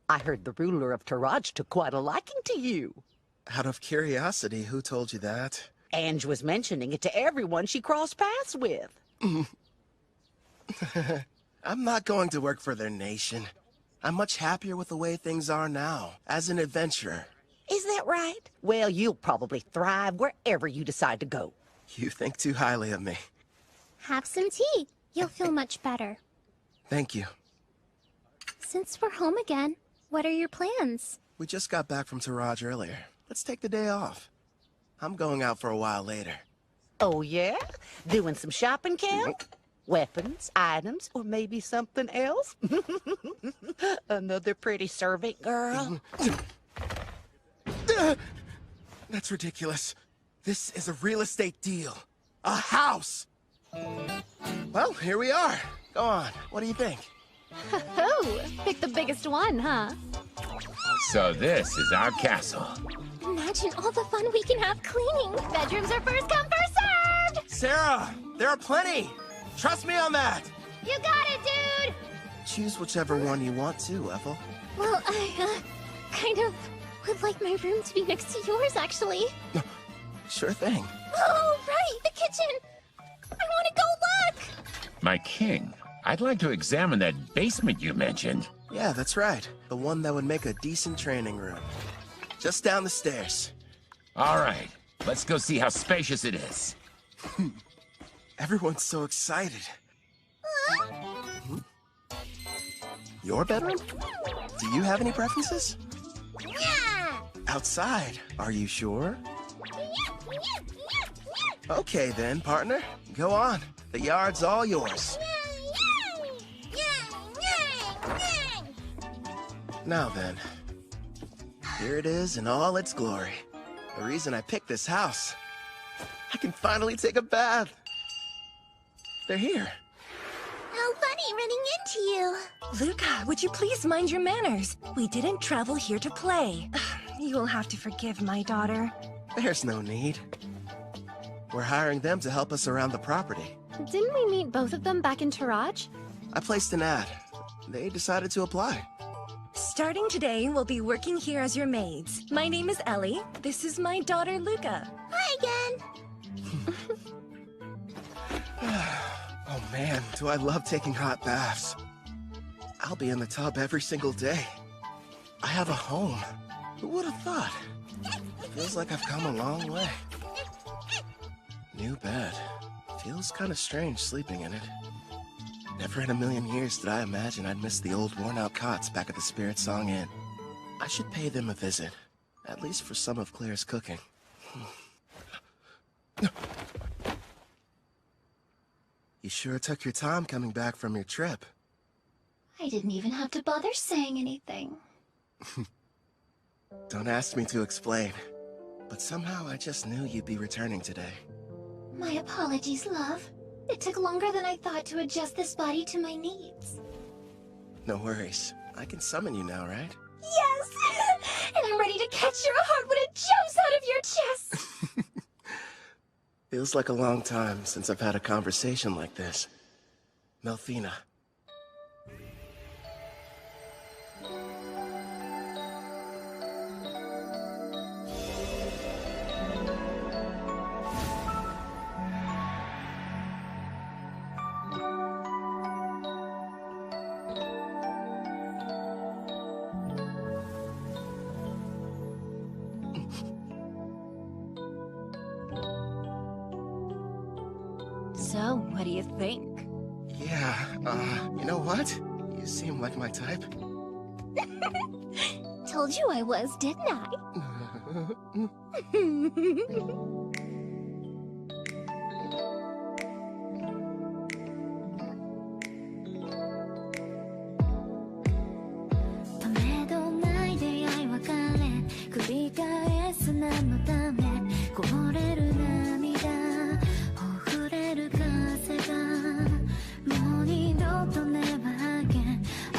Speaker 8: I heard the ruler of Taraj took quite a liking to you.
Speaker 1: Out of curiosity, who told you that?
Speaker 8: Ange was mentioning it to everyone she crossed paths with.
Speaker 1: I'm not going to work for their nation. I'm much happier with the way things are now, as an adventurer.
Speaker 8: Is that right? Well, you'll probably thrive wherever you decide to go.
Speaker 1: You think too highly of me.
Speaker 2: Have some tea. You'll feel much better.
Speaker 1: Thank you.
Speaker 2: Since we're home again, what are your plans?
Speaker 1: We just got back from Taraj earlier. Let's take the day off. I'm going out for a while later.
Speaker 8: Oh, yeah? Doing some shopping, Kel? Weapons, items, or maybe something else? Another pretty servant girl?
Speaker 1: That's ridiculous. This is a real estate deal. A house! Well, here we are. Go on. What do you think?
Speaker 16: Oh, pick the biggest one, huh?
Speaker 18: So this is our castle.
Speaker 2: Imagine all the fun we can have cleaning. Bedrooms are first come, first served!
Speaker 1: Sarah, there are plenty. Trust me on that.
Speaker 2: You got it, dude!
Speaker 1: Choose whichever one you want to, Ethel.
Speaker 2: Well, I, kind of would like my room to be next to yours, actually.
Speaker 1: Sure thing.
Speaker 2: Oh, right, the kitchen! I want to go look!
Speaker 18: My king, I'd like to examine that basement you mentioned.
Speaker 1: Yeah, that's right. The one that would make a decent training room. Just down the stairs.
Speaker 18: All right, let's go see how spacious it is.
Speaker 1: Everyone's so excited. Your bedroom? Do you have any preferences?
Speaker 2: Yeah!
Speaker 1: Outside, are you sure? Okay then, partner. Go on. The yard's all yours. Now then, here it is in all its glory. The reason I picked this house. I can finally take a bath. They're here.
Speaker 2: How funny running into you.
Speaker 6: Luca, would you please mind your manners? We didn't travel here to play. You'll have to forgive my daughter.
Speaker 1: There's no need. We're hiring them to help us around the property.
Speaker 16: Didn't we meet both of them back in Taraj?
Speaker 1: I placed an ad. They decided to apply.
Speaker 6: Starting today, we'll be working here as your maids. My name is Ellie. This is my daughter, Luca.
Speaker 2: Hi again.
Speaker 1: Oh man, do I love taking hot baths. I'll be in the tub every single day. I have a home. Who would have thought? Feels like I've come a long way. New bed. Feels kind of strange sleeping in it. Never in a million years did I imagine I'd miss the old worn-out cots back at the Spirit Song Inn. I should pay them a visit, at least for some of Claire's cooking. You sure took your time coming back from your trip.
Speaker 2: I didn't even have to bother saying anything.
Speaker 1: Don't ask me to explain, but somehow I just knew you'd be returning today.
Speaker 2: My apologies, love. It took longer than I thought to adjust this body to my needs.
Speaker 1: No worries. I can summon you now, right?
Speaker 2: Yes! And I'm ready to catch your heart when it jumps out of your chest!
Speaker 1: Feels like a long time since I've had a conversation like this. Melfina.
Speaker 3: So, what do you think?
Speaker 1: Yeah, you know what? You seem like my type.
Speaker 2: Told you I was, didn't I?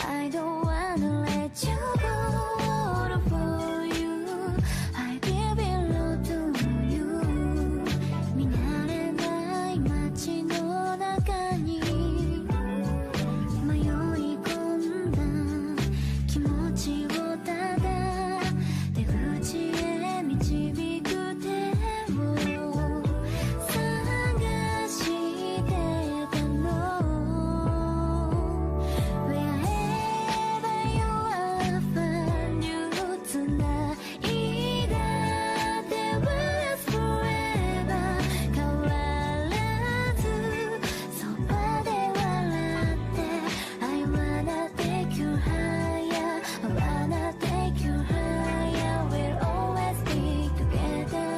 Speaker 10: I don't wanna let you go for you. I give it all to you. 見慣れない街の中に迷い込んだ気持ちをただ出口へ導く手を探してたの Wherever you are, find you tonight. だってwas forever 変わらずそばで笑って I wanna take you higher. I wanna take you higher. We'll always be together.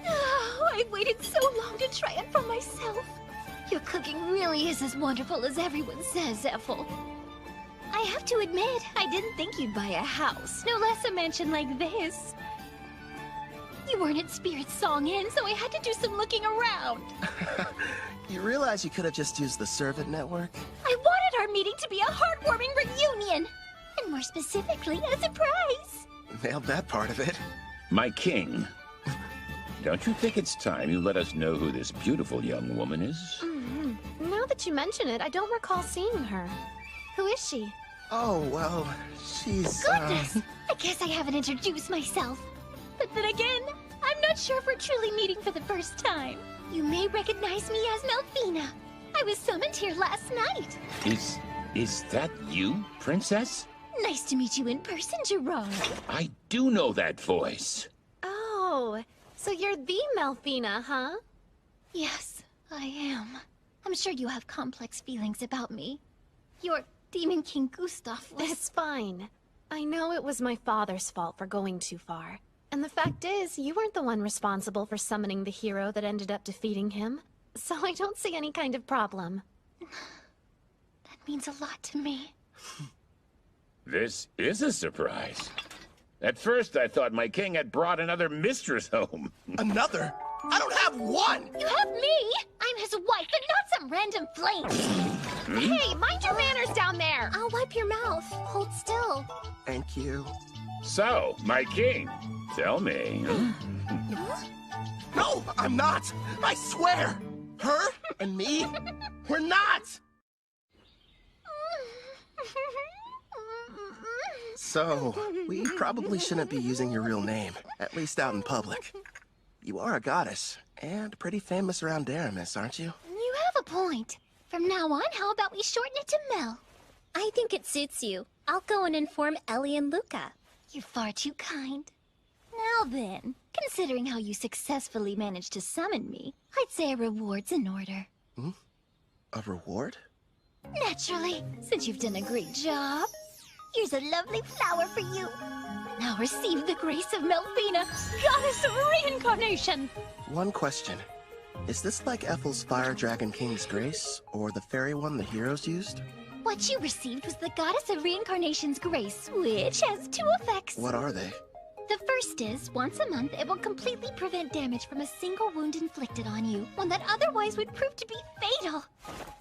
Speaker 2: Oh, I waited so long to try it for myself. Your cooking really is as wonderful as everyone says, Ethel. I have to admit, I didn't think you'd buy a house, no less a mansion like this. You weren't at Spirit Song Inn, so I had to do some looking around.
Speaker 1: You realize you could have just used the servant network?
Speaker 2: I wanted our meeting to be a heartwarming reunion, and more specifically, a surprise.
Speaker 1: Nailed that part of it.
Speaker 18: My king. Don't you think it's time you let us know who this beautiful young woman is?
Speaker 16: Now that you mention it, I don't recall seeing her. Who is she?
Speaker 1: Oh, well, she's,
Speaker 2: Goodness! I guess I haven't introduced myself. But then again, I'm not sure if we're truly meeting for the first time. You may recognize me as Melfina. I was summoned here last night.
Speaker 18: Is that you, princess?
Speaker 2: Nice to meet you in person, Gerard.
Speaker 18: I do know that voice.
Speaker 16: Oh, so you're the Melfina, huh?
Speaker 2: Yes, I am. I'm sure you have complex feelings about me. Your Demon King Gustav was...
Speaker 16: It's fine. I know it was my father's fault for going too far. And the fact is, you weren't the one responsible for summoning the hero that ended up defeating him. So I don't see any kind of problem.
Speaker 2: That means a lot to me.
Speaker 18: This is a surprise. At first, I thought my king had brought another mistress home.
Speaker 1: Another? I don't have one!
Speaker 2: You have me! I'm his wife and not some random flame!
Speaker 16: Hey, mind your manners down there!
Speaker 2: I'll wipe your mouth. Hold still.
Speaker 1: Thank you.
Speaker 18: So, my king, tell me.
Speaker 1: No, I'm not! I swear! Her and me, we're not! So, we probably shouldn't be using your real name, at least out in public. You are a goddess, and pretty famous around Daramis, aren't you?
Speaker 2: You have a point. From now on, how about we shorten it to Mel?
Speaker 3: I think it suits you. I'll go and inform Ellie and Luca.
Speaker 2: You're far too kind. Now then, considering how you successfully managed to summon me, I'd say a reward's in order.
Speaker 1: A reward?
Speaker 2: Naturally, since you've done a great job. Here's a lovely flower for you. Now receive the grace of Melfina, goddess of reincarnation.
Speaker 1: One question. Is this like Ethel's Fire Dragon King's grace, or the fairy one the heroes used?
Speaker 2: What you received was the goddess of reincarnation's grace, which has two effects.
Speaker 1: What are they?
Speaker 2: The first is, once a month, it will completely prevent damage from a single wound inflicted on you, one that otherwise would prove to be fatal.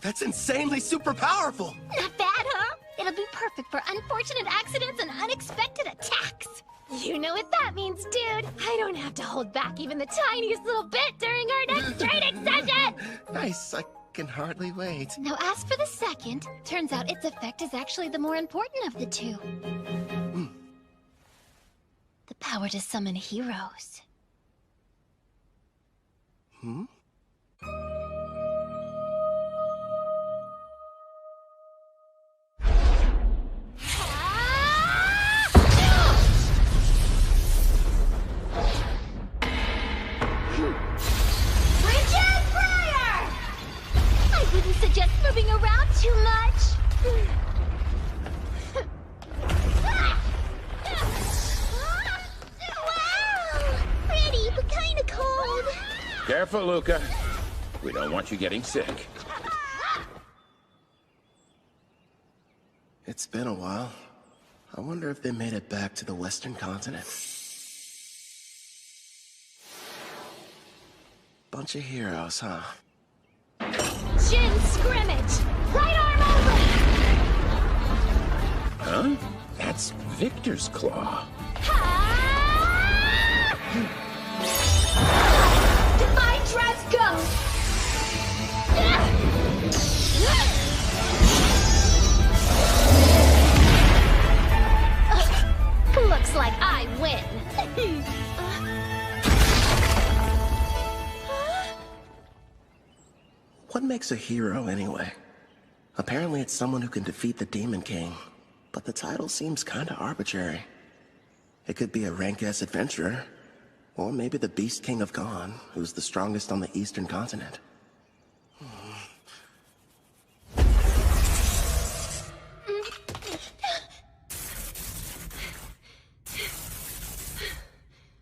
Speaker 1: That's insanely super powerful!
Speaker 2: Not bad, huh? It'll be perfect for unfortunate accidents and unexpected attacks. You know what that means, dude. I don't have to hold back even the tiniest little bit during our next training session!
Speaker 1: Nice, I can hardly wait.
Speaker 2: Now as for the second, turns out its effect is actually the more important of the two. The power to summon heroes.
Speaker 1: Hmm?
Speaker 2: I wouldn't suggest moving around too much. Wow! Pretty, but kinda cold.
Speaker 18: Careful, Luca. We don't want you getting sick.
Speaker 1: It's been a while. I wonder if they made it back to the Western continent. Bunch of heroes, huh?
Speaker 2: Jin scrimmage! Right arm over!
Speaker 18: Huh? That's Victor's claw.
Speaker 2: Divine Dress go! Looks like I win.
Speaker 1: What makes a hero, anyway? Apparently it's someone who can defeat the Demon King, but the title seems kinda arbitrary. It could be a rank S adventurer, or maybe the Beast King of Gone, who's the strongest on the Eastern continent.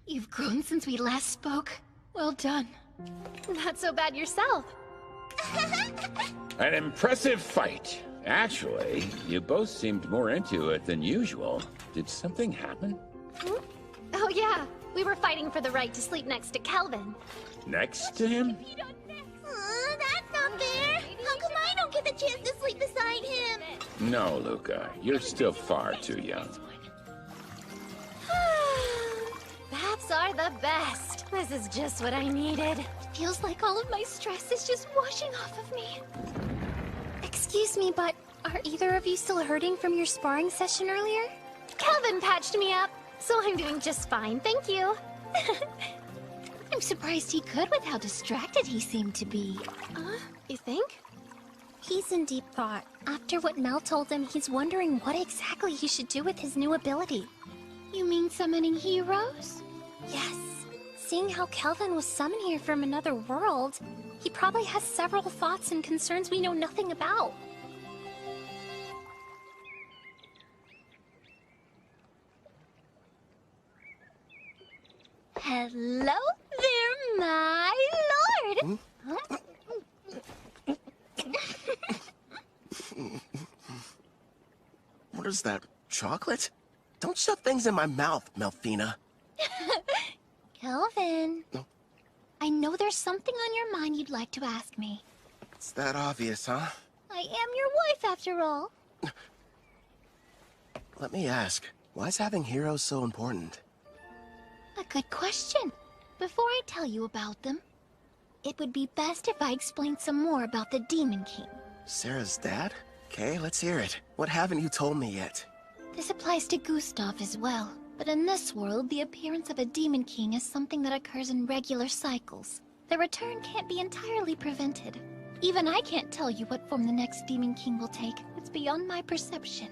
Speaker 2: You've grown since we last spoke. Well done. Not so bad yourself.
Speaker 18: An impressive fight. Actually, you both seemed more into it than usual. Did something happen?
Speaker 2: Oh yeah, we were fighting for the right to sleep next to Kelvin.
Speaker 18: Next to him?
Speaker 2: That's not fair. How come I don't get the chance to sleep beside him?
Speaker 18: No, Luca. You're still far too young.
Speaker 2: Baths are the best. This is just what I needed. Feels like all of my stress is just washing off of me. Excuse me, but are either of you still hurting from your sparring session earlier? Kelvin patched me up, so I'm doing just fine, thank you. I'm surprised he could with how distracted he seemed to be. You think? He's in deep thought. After what Mel told him, he's wondering what exactly he should do with his new ability. You mean summoning heroes? Yes. Seeing how Kelvin was summoned here from another world, he probably has several thoughts and concerns we know nothing about. Hello there, my lord!
Speaker 1: What is that, chocolate? Don't shove things in my mouth, Melfina.
Speaker 2: Kelvin.
Speaker 1: No.
Speaker 2: I know there's something on your mind you'd like to ask me.
Speaker 1: It's that obvious, huh?
Speaker 2: I am your wife, after all.
Speaker 1: Let me ask, why is having heroes so important?
Speaker 2: A good question. Before I tell you about them, it would be best if I explained some more about the Demon King.
Speaker 1: Sarah's dad? Okay, let's hear it. What haven't you told me yet?
Speaker 2: This applies to Gustav as well. But in this world, the appearance of a Demon King is something that occurs in regular cycles. The return can't be entirely prevented. Even I can't tell you what form the next Demon King will take. It's beyond my perception.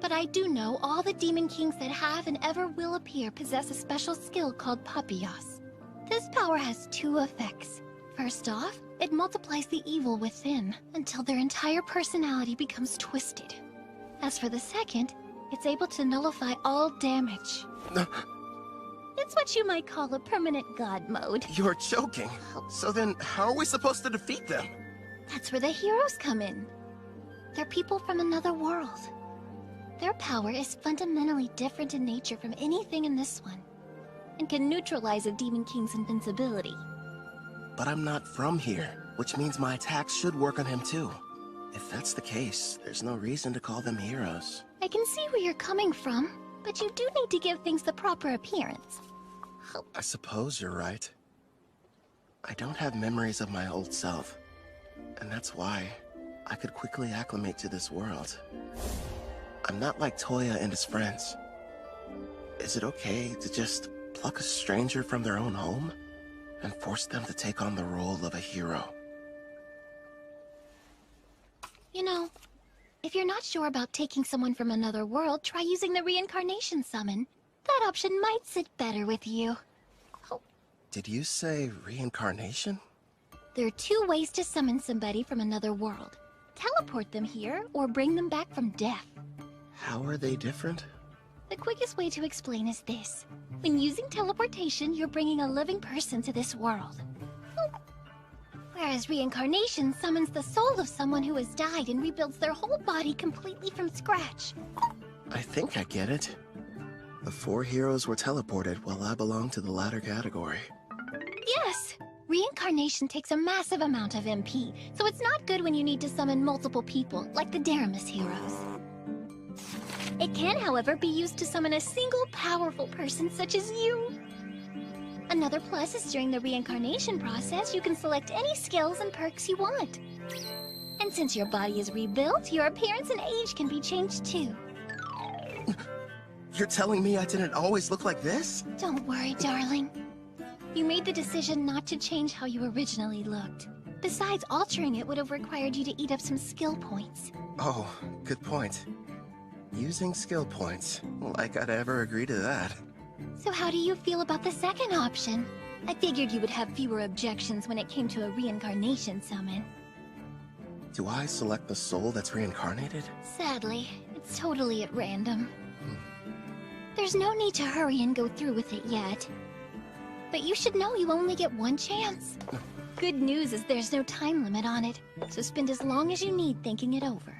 Speaker 2: But I do know all the Demon Kings that have and ever will appear possess a special skill called Papias. This power has two effects. First off, it multiplies the evil within until their entire personality becomes twisted. As for the second, it's able to nullify all damage. It's what you might call a permanent god mode.
Speaker 1: You're joking. So then, how are we supposed to defeat them?
Speaker 2: That's where the heroes come in. They're people from another world. Their power is fundamentally different in nature from anything in this one. and can neutralize a Demon King's invincibility.
Speaker 1: But I'm not from here, which means my attacks should work on him too. If that's the case, there's no reason to call them heroes.
Speaker 2: I can see where you're coming from, but you do need to give things the proper appearance.
Speaker 1: I suppose you're right. I don't have memories of my old self, and that's why I could quickly acclimate to this world. I'm not like Toya and his friends. Is it okay to just pluck a stranger from their own home and force them to take on the role of a hero?
Speaker 2: You know, if you're not sure about taking someone from another world, try using the reincarnation summon. That option might sit better with you.
Speaker 1: Did you say reincarnation?
Speaker 2: There are two ways to summon somebody from another world. Teleport them here, or bring them back from death.
Speaker 1: How are they different?
Speaker 2: The quickest way to explain is this. When using teleportation, you're bringing a living person to this world. Whereas reincarnation summons the soul of someone who has died and rebuilds their whole body completely from scratch.
Speaker 1: I think I get it. The 4 heroes were teleported while I belong to the latter category.
Speaker 2: Yes! Reincarnation takes a massive amount of MP, so it's not good when you need to summon multiple people, like the Daramus heroes. It can, however, be used to summon a single powerful person such as you. Another plus is during the reincarnation process, you can select any skills and perks you want. And since your body is rebuilt, your appearance and age can be changed too.
Speaker 1: You're telling me I didn't always look like this?
Speaker 2: Don't worry, darling. You made the decision not to change how you originally looked. Besides, altering it would have required you to eat up some skill points.
Speaker 1: Oh, good point. Using skill points. Like I'd ever agree to that.
Speaker 2: So how do you feel about the second option? I figured you would have fewer objections when it came to a reincarnation summon.
Speaker 1: Do I select the soul that's reincarnated?
Speaker 2: Sadly, it's totally at random. There's no need to hurry and go through with it yet. But you should know you only get one chance. Good news is there's no time limit on it, so spend as long as you need thinking it over.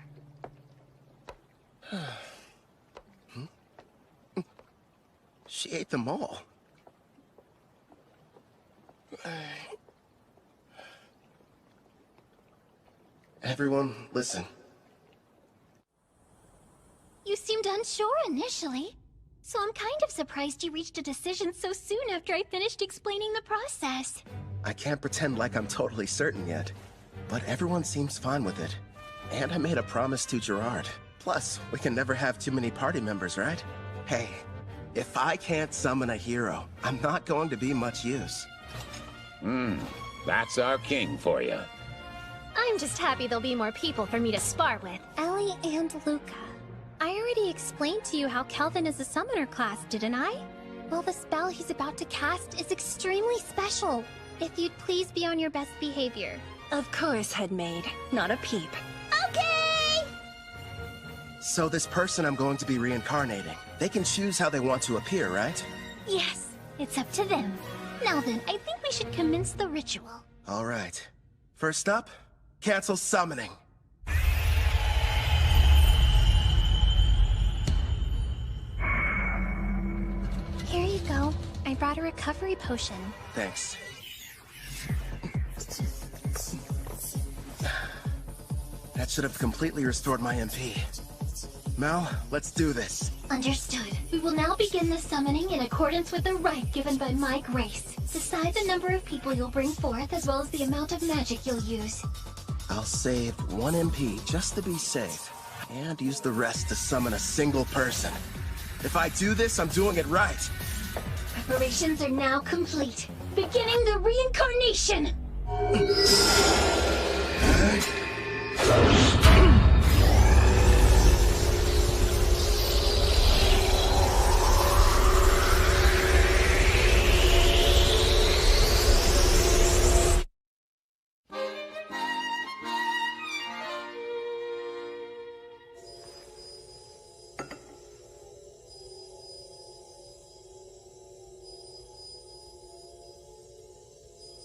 Speaker 1: She ate them all. Everyone, listen.
Speaker 2: You seemed unsure initially, so I'm kind of surprised you reached a decision so soon after I finished explaining the process.
Speaker 1: I can't pretend like I'm totally certain yet, but everyone seems fine with it. And I made a promise to Gerard. Plus, we can never have too many party members, right? Hey, if I can't summon a hero, I'm not going to be much use.
Speaker 18: That's our king for you.
Speaker 5: I'm just happy there'll be more people for me to spar with.
Speaker 2: Ellie and Luca.
Speaker 5: I already explained to you how Kelvin is a summoner class, didn't I?
Speaker 2: Well, the spell he's about to cast is extremely special. If you'd please be on your best behavior.
Speaker 6: Of course, Headmaid. Not a peep.
Speaker 2: Okay!
Speaker 1: So this person I'm going to be reincarnating, they can choose how they want to appear, right?
Speaker 2: Yes, it's up to them. Now then, I think we should commence the ritual.
Speaker 1: All right. First up, cancel summoning.
Speaker 2: Here you go. I brought a recovery potion.
Speaker 1: Thanks. That should have completely restored my MP. Mel, let's do this.
Speaker 2: Understood. We will now begin the summoning in accordance with the rite given by my grace. Decide the number of people you'll bring forth, as well as the amount of magic you'll use.
Speaker 1: I'll save 1 MP just to be safe, and use the rest to summon a single person. If I do this, I'm doing it right.
Speaker 2: Preparations are now complete. Beginning the reincarnation!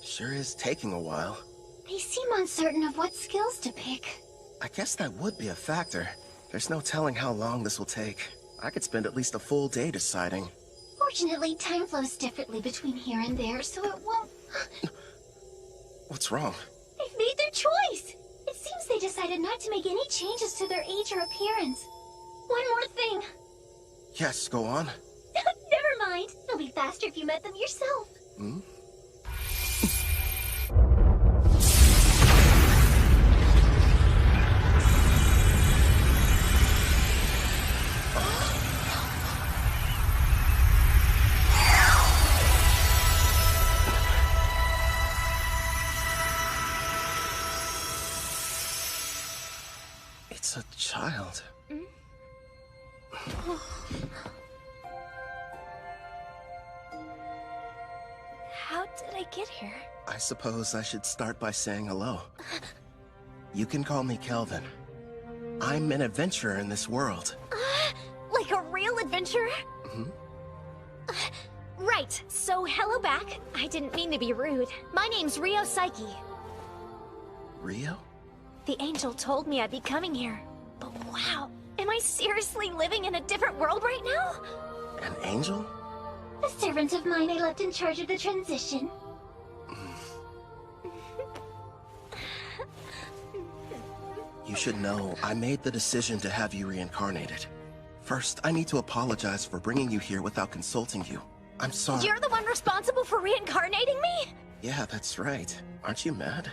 Speaker 1: Sure is taking a while.
Speaker 2: They seem uncertain of what skills to pick.
Speaker 1: I guess that would be a factor. There's no telling how long this will take. I could spend at least a full day deciding.
Speaker 2: Unfortunately, time flows differently between here and there, so it won't...
Speaker 1: What's wrong?
Speaker 2: They've made their choice! It seems they decided not to make any changes to their age or appearance. One more thing.
Speaker 1: Yes, go on.
Speaker 2: Never mind. It'll be faster if you met them yourself.
Speaker 1: Hmm? It's a child.
Speaker 5: How did I get here?
Speaker 1: I suppose I should start by saying hello. You can call me Kelvin. I'm an adventurer in this world.
Speaker 5: Like a real adventurer?
Speaker 1: Mhm.
Speaker 5: Right, so hello back. I didn't mean to be rude. My name's Rio Psyche.
Speaker 1: Rio?
Speaker 5: The angel told me I'd be coming here. But wow, am I seriously living in a different world right now?
Speaker 1: An angel?
Speaker 2: A servant of mine I left in charge of the transition.
Speaker 1: You should know, I made the decision to have you reincarnated. First, I need to apologize for bringing you here without consulting you. I'm sorry.
Speaker 5: You're the one responsible for reincarnating me?
Speaker 1: Yeah, that's right. Aren't you mad?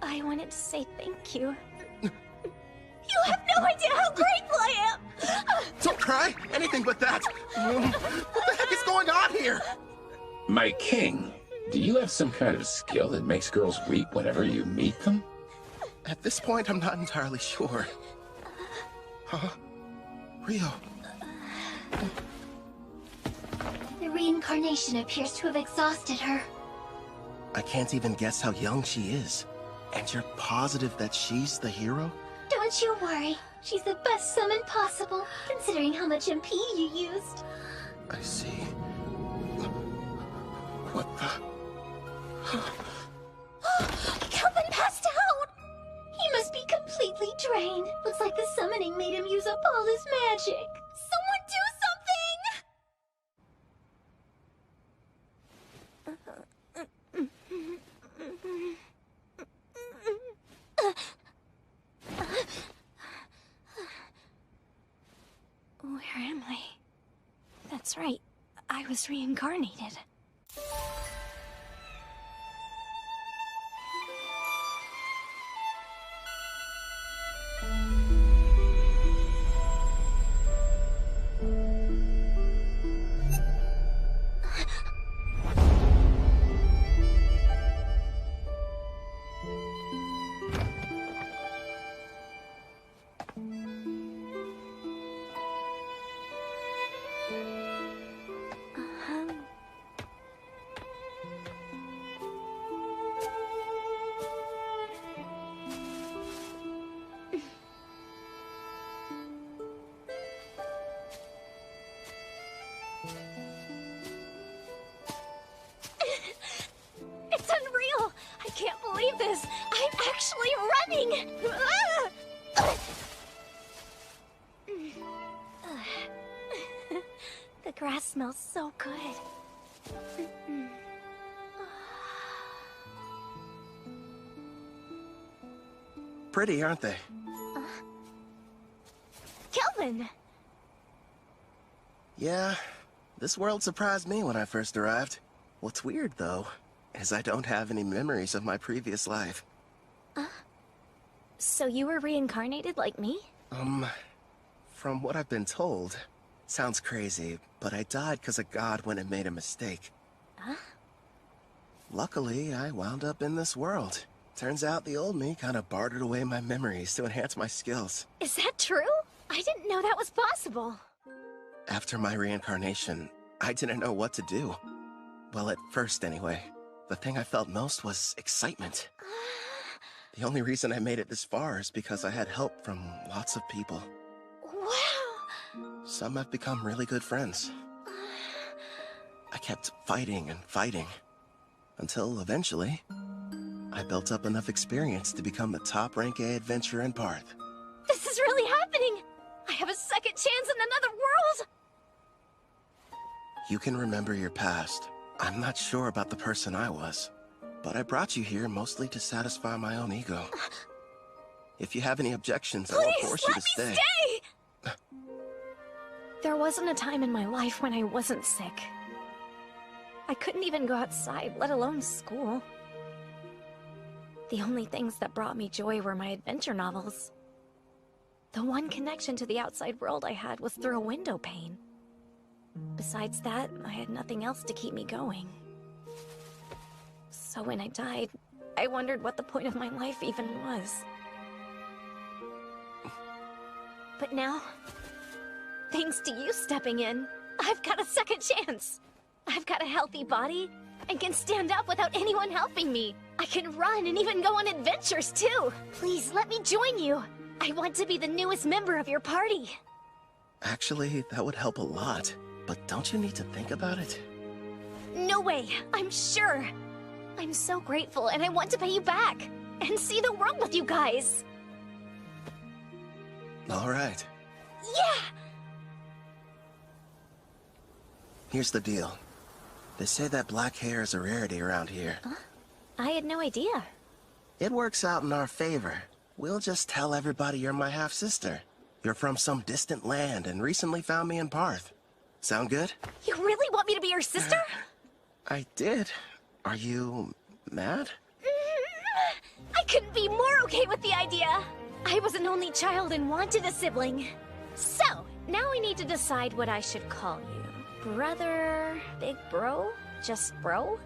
Speaker 5: I wanted to say thank you. You have no idea how grateful I am!
Speaker 1: Don't cry! Anything but that! What the heck is going on here?
Speaker 18: My king, do you have some kind of skill that makes girls weep whenever you meet them?
Speaker 1: At this point, I'm not entirely sure. Huh? Rio.
Speaker 2: The reincarnation appears to have exhausted her.
Speaker 1: I can't even guess how young she is. And you're positive that she's the hero?
Speaker 2: Don't you worry. She's the best summon possible, considering how much MP you used.
Speaker 1: I see. What the...
Speaker 2: Kelvin passed out! He must be completely drained. Looks like the summoning made him use up all his magic. Someone do
Speaker 5: Where am I? That's right. I was reincarnated. It's unreal! I can't believe this! I'm actually running! The grass smells so good.
Speaker 1: Pretty, aren't they?
Speaker 5: Kelvin!
Speaker 1: Yeah, this world surprised me when I first arrived. What's weird, though, is I don't have any memories of my previous life.
Speaker 5: So you were reincarnated like me?
Speaker 1: From what I've been told, sounds crazy, but I died because a god went and made a mistake.
Speaker 5: Huh?
Speaker 1: Luckily, I wound up in this world. Turns out the old me kind of bartered away my memories to enhance my skills.
Speaker 5: Is that true? I didn't know that was possible.
Speaker 1: After my reincarnation, I didn't know what to do. Well, at first anyway. The thing I felt most was excitement. The only reason I made it this far is because I had help from lots of people.
Speaker 5: Wow!
Speaker 1: Some have become really good friends. I kept fighting and fighting, until eventually, I built up enough experience to become the top rank A adventurer in Parth.
Speaker 5: This is really happening! I have a second chance in another world!
Speaker 1: You can remember your past. I'm not sure about the person I was, but I brought you here mostly to satisfy my own ego. If you have any objections, I won't force you to stay.
Speaker 5: Please let me stay! There wasn't a time in my life when I wasn't sick. I couldn't even go outside, let alone school. The only things that brought me joy were my adventure novels. The one connection to the outside world I had was through a window pane. Besides that, I had nothing else to keep me going. So when I died, I wondered what the point of my life even was. But now, thanks to you stepping in, I've got a second chance. I've got a healthy body and can stand up without anyone helping me. I can run and even go on adventures too. Please let me join you. I want to be the newest member of your party.
Speaker 1: Actually, that would help a lot. But don't you need to think about it?
Speaker 5: No way, I'm sure. I'm so grateful and I want to pay you back and see the world with you guys.
Speaker 1: All right.
Speaker 5: Yeah!
Speaker 1: Here's the deal. They say that black hair is a rarity around here.
Speaker 5: Huh? I had no idea.
Speaker 1: It works out in our favor. We'll just tell everybody you're my half-sister. You're from some distant land and recently found me in Parth. Sound good?
Speaker 5: You really want me to be your sister?
Speaker 1: I did. Are you mad?
Speaker 5: I couldn't be more okay with the idea. I was an only child and wanted a sibling. So, now we need to decide what I should call you. Brother? Big bro? Just bro?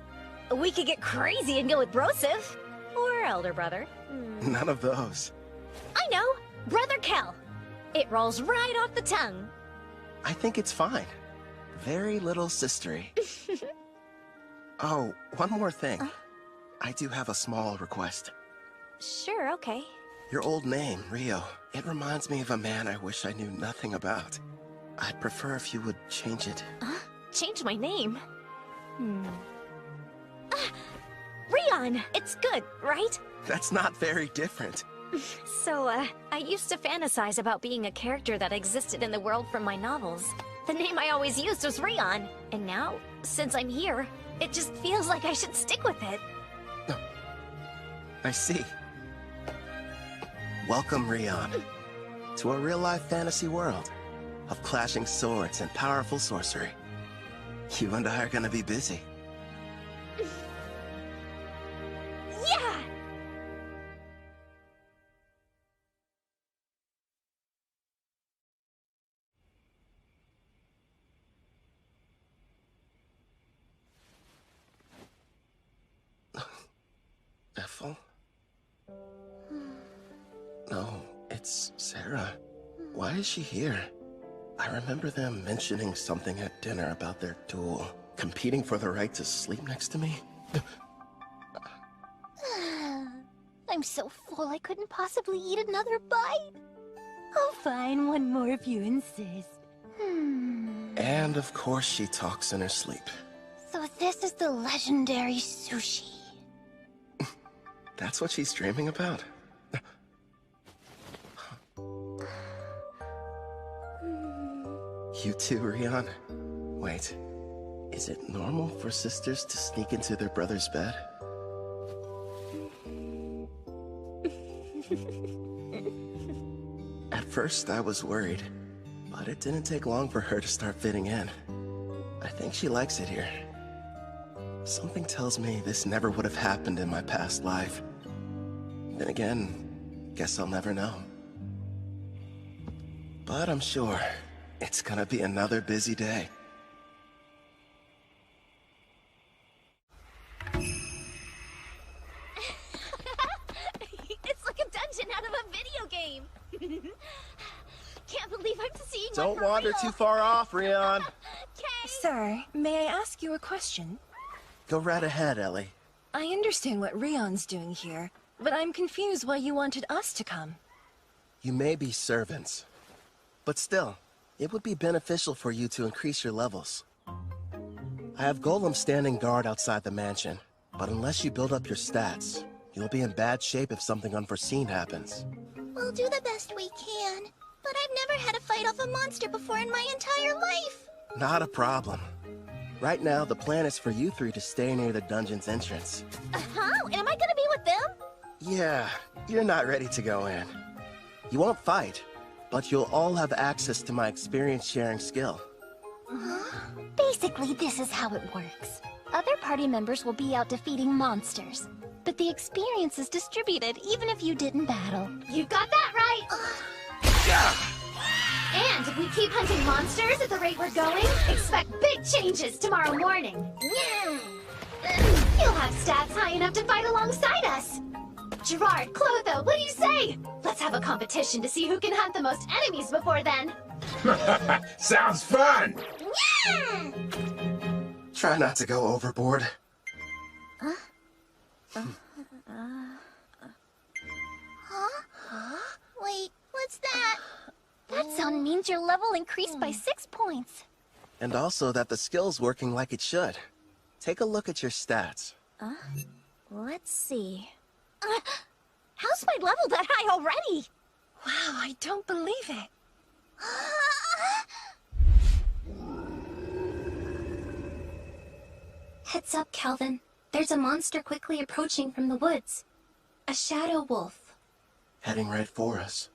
Speaker 5: We could get crazy and go with brosive. Or elder brother.
Speaker 1: None of those.
Speaker 5: I know! Brother Kel. It rolls right off the tongue.
Speaker 1: I think it's fine. Very little sistery. Oh, one more thing. I do have a small request.
Speaker 5: Sure, okay.
Speaker 1: Your old name, Rio, it reminds me of a man I wish I knew nothing about. I'd prefer if you would change it.
Speaker 5: Change my name? Rion! It's good, right?
Speaker 1: That's not very different.
Speaker 5: So, I used to fantasize about being a character that existed in the world from my novels. The name I always used was Rion, and now, since I'm here, it just feels like I should stick with it.
Speaker 1: I see. Welcome, Rion, to a real-life fantasy world of clashing swords and powerful sorcery. You and I are gonna be busy.
Speaker 5: Yeah!
Speaker 1: Ethel? No, it's Sarah. Why is she here? I remember them mentioning something at dinner about their duel, competing for the right to sleep next to me.
Speaker 2: I'm so full I couldn't possibly eat another bite. Oh, fine, one more if you insist.
Speaker 1: And of course she talks in her sleep.
Speaker 2: So this is the legendary sushi.
Speaker 1: That's what she's dreaming about? You too, Rion? Wait, is it normal for sisters to sneak into their brother's bed? At first, I was worried, but it didn't take long for her to start fitting in. I think she likes it here. Something tells me this never would have happened in my past life. Then again, guess I'll never know. But I'm sure it's gonna be another busy day.
Speaker 5: It's like a dungeon out of a video game! Can't believe I'm seeing
Speaker 1: Don't wander too far off, Rion.
Speaker 6: Sir, may I ask you a question?
Speaker 1: Go right ahead, Ellie.
Speaker 6: I understand what Rion's doing here, but I'm confused why you wanted us to come.
Speaker 1: You may be servants, but still, it would be beneficial for you to increase your levels. I have golems standing guard outside the mansion, but unless you build up your stats, you'll be in bad shape if something unforeseen happens.
Speaker 2: We'll do the best we can, but I've never had to fight off a monster before in my entire life.
Speaker 1: Not a problem. Right now, the plan is for you three to stay near the dungeon's entrance.
Speaker 2: Huh? Am I gonna be with them?
Speaker 1: Yeah, you're not ready to go in. You won't fight, but you'll all have access to my experience-sharing skill.
Speaker 2: Basically, this is how it works. Other party members will be out defeating monsters, but the experience is distributed even if you didn't battle.
Speaker 16: You got that right! And if we keep hunting monsters at the rate we're going, expect big changes tomorrow morning. You'll have stats high enough to fight alongside us. Gerard, Clotho, what do you say? Let's have a competition to see who can hunt the most enemies before then.
Speaker 18: Sounds fun!
Speaker 1: Try not to go overboard.
Speaker 2: Wait, what's that? That sound means your level increased by 6 points.
Speaker 1: And also that the skill's working like it should. Take a look at your stats.
Speaker 2: Let's see. How's my level that high already?
Speaker 6: Wow, I don't believe it.
Speaker 16: Heads up, Calvin. There's a monster quickly approaching from the woods. A shadow wolf.
Speaker 1: Heading right for us.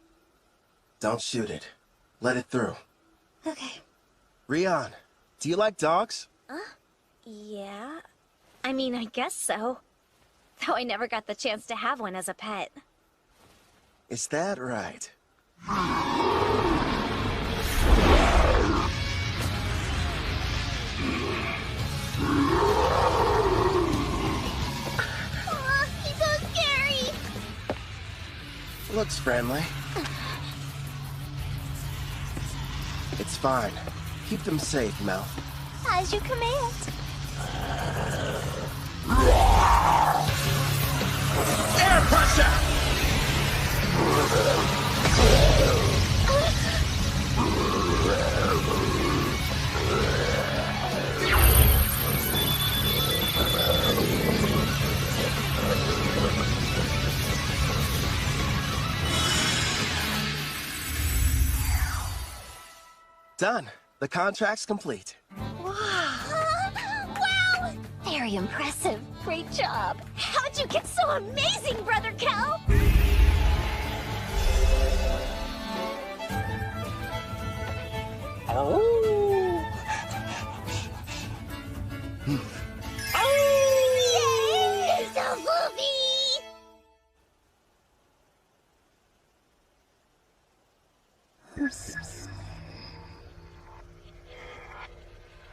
Speaker 1: Don't shoot it. Let it through.
Speaker 16: Okay.
Speaker 1: Rion, do you like dogs?
Speaker 3: Yeah. I mean, I guess so. Though I never got the chance to have one as a pet.
Speaker 1: Is that right?
Speaker 2: He's so scary!
Speaker 1: Looks friendly. It's fine. Keep them safe, Mel.
Speaker 2: As you command.
Speaker 18: Air pressure!
Speaker 1: Done. The contract's complete.
Speaker 2: Wow! Very impressive. Great job. How'd you get so amazing, Brother Kel? Yay! So fluffy!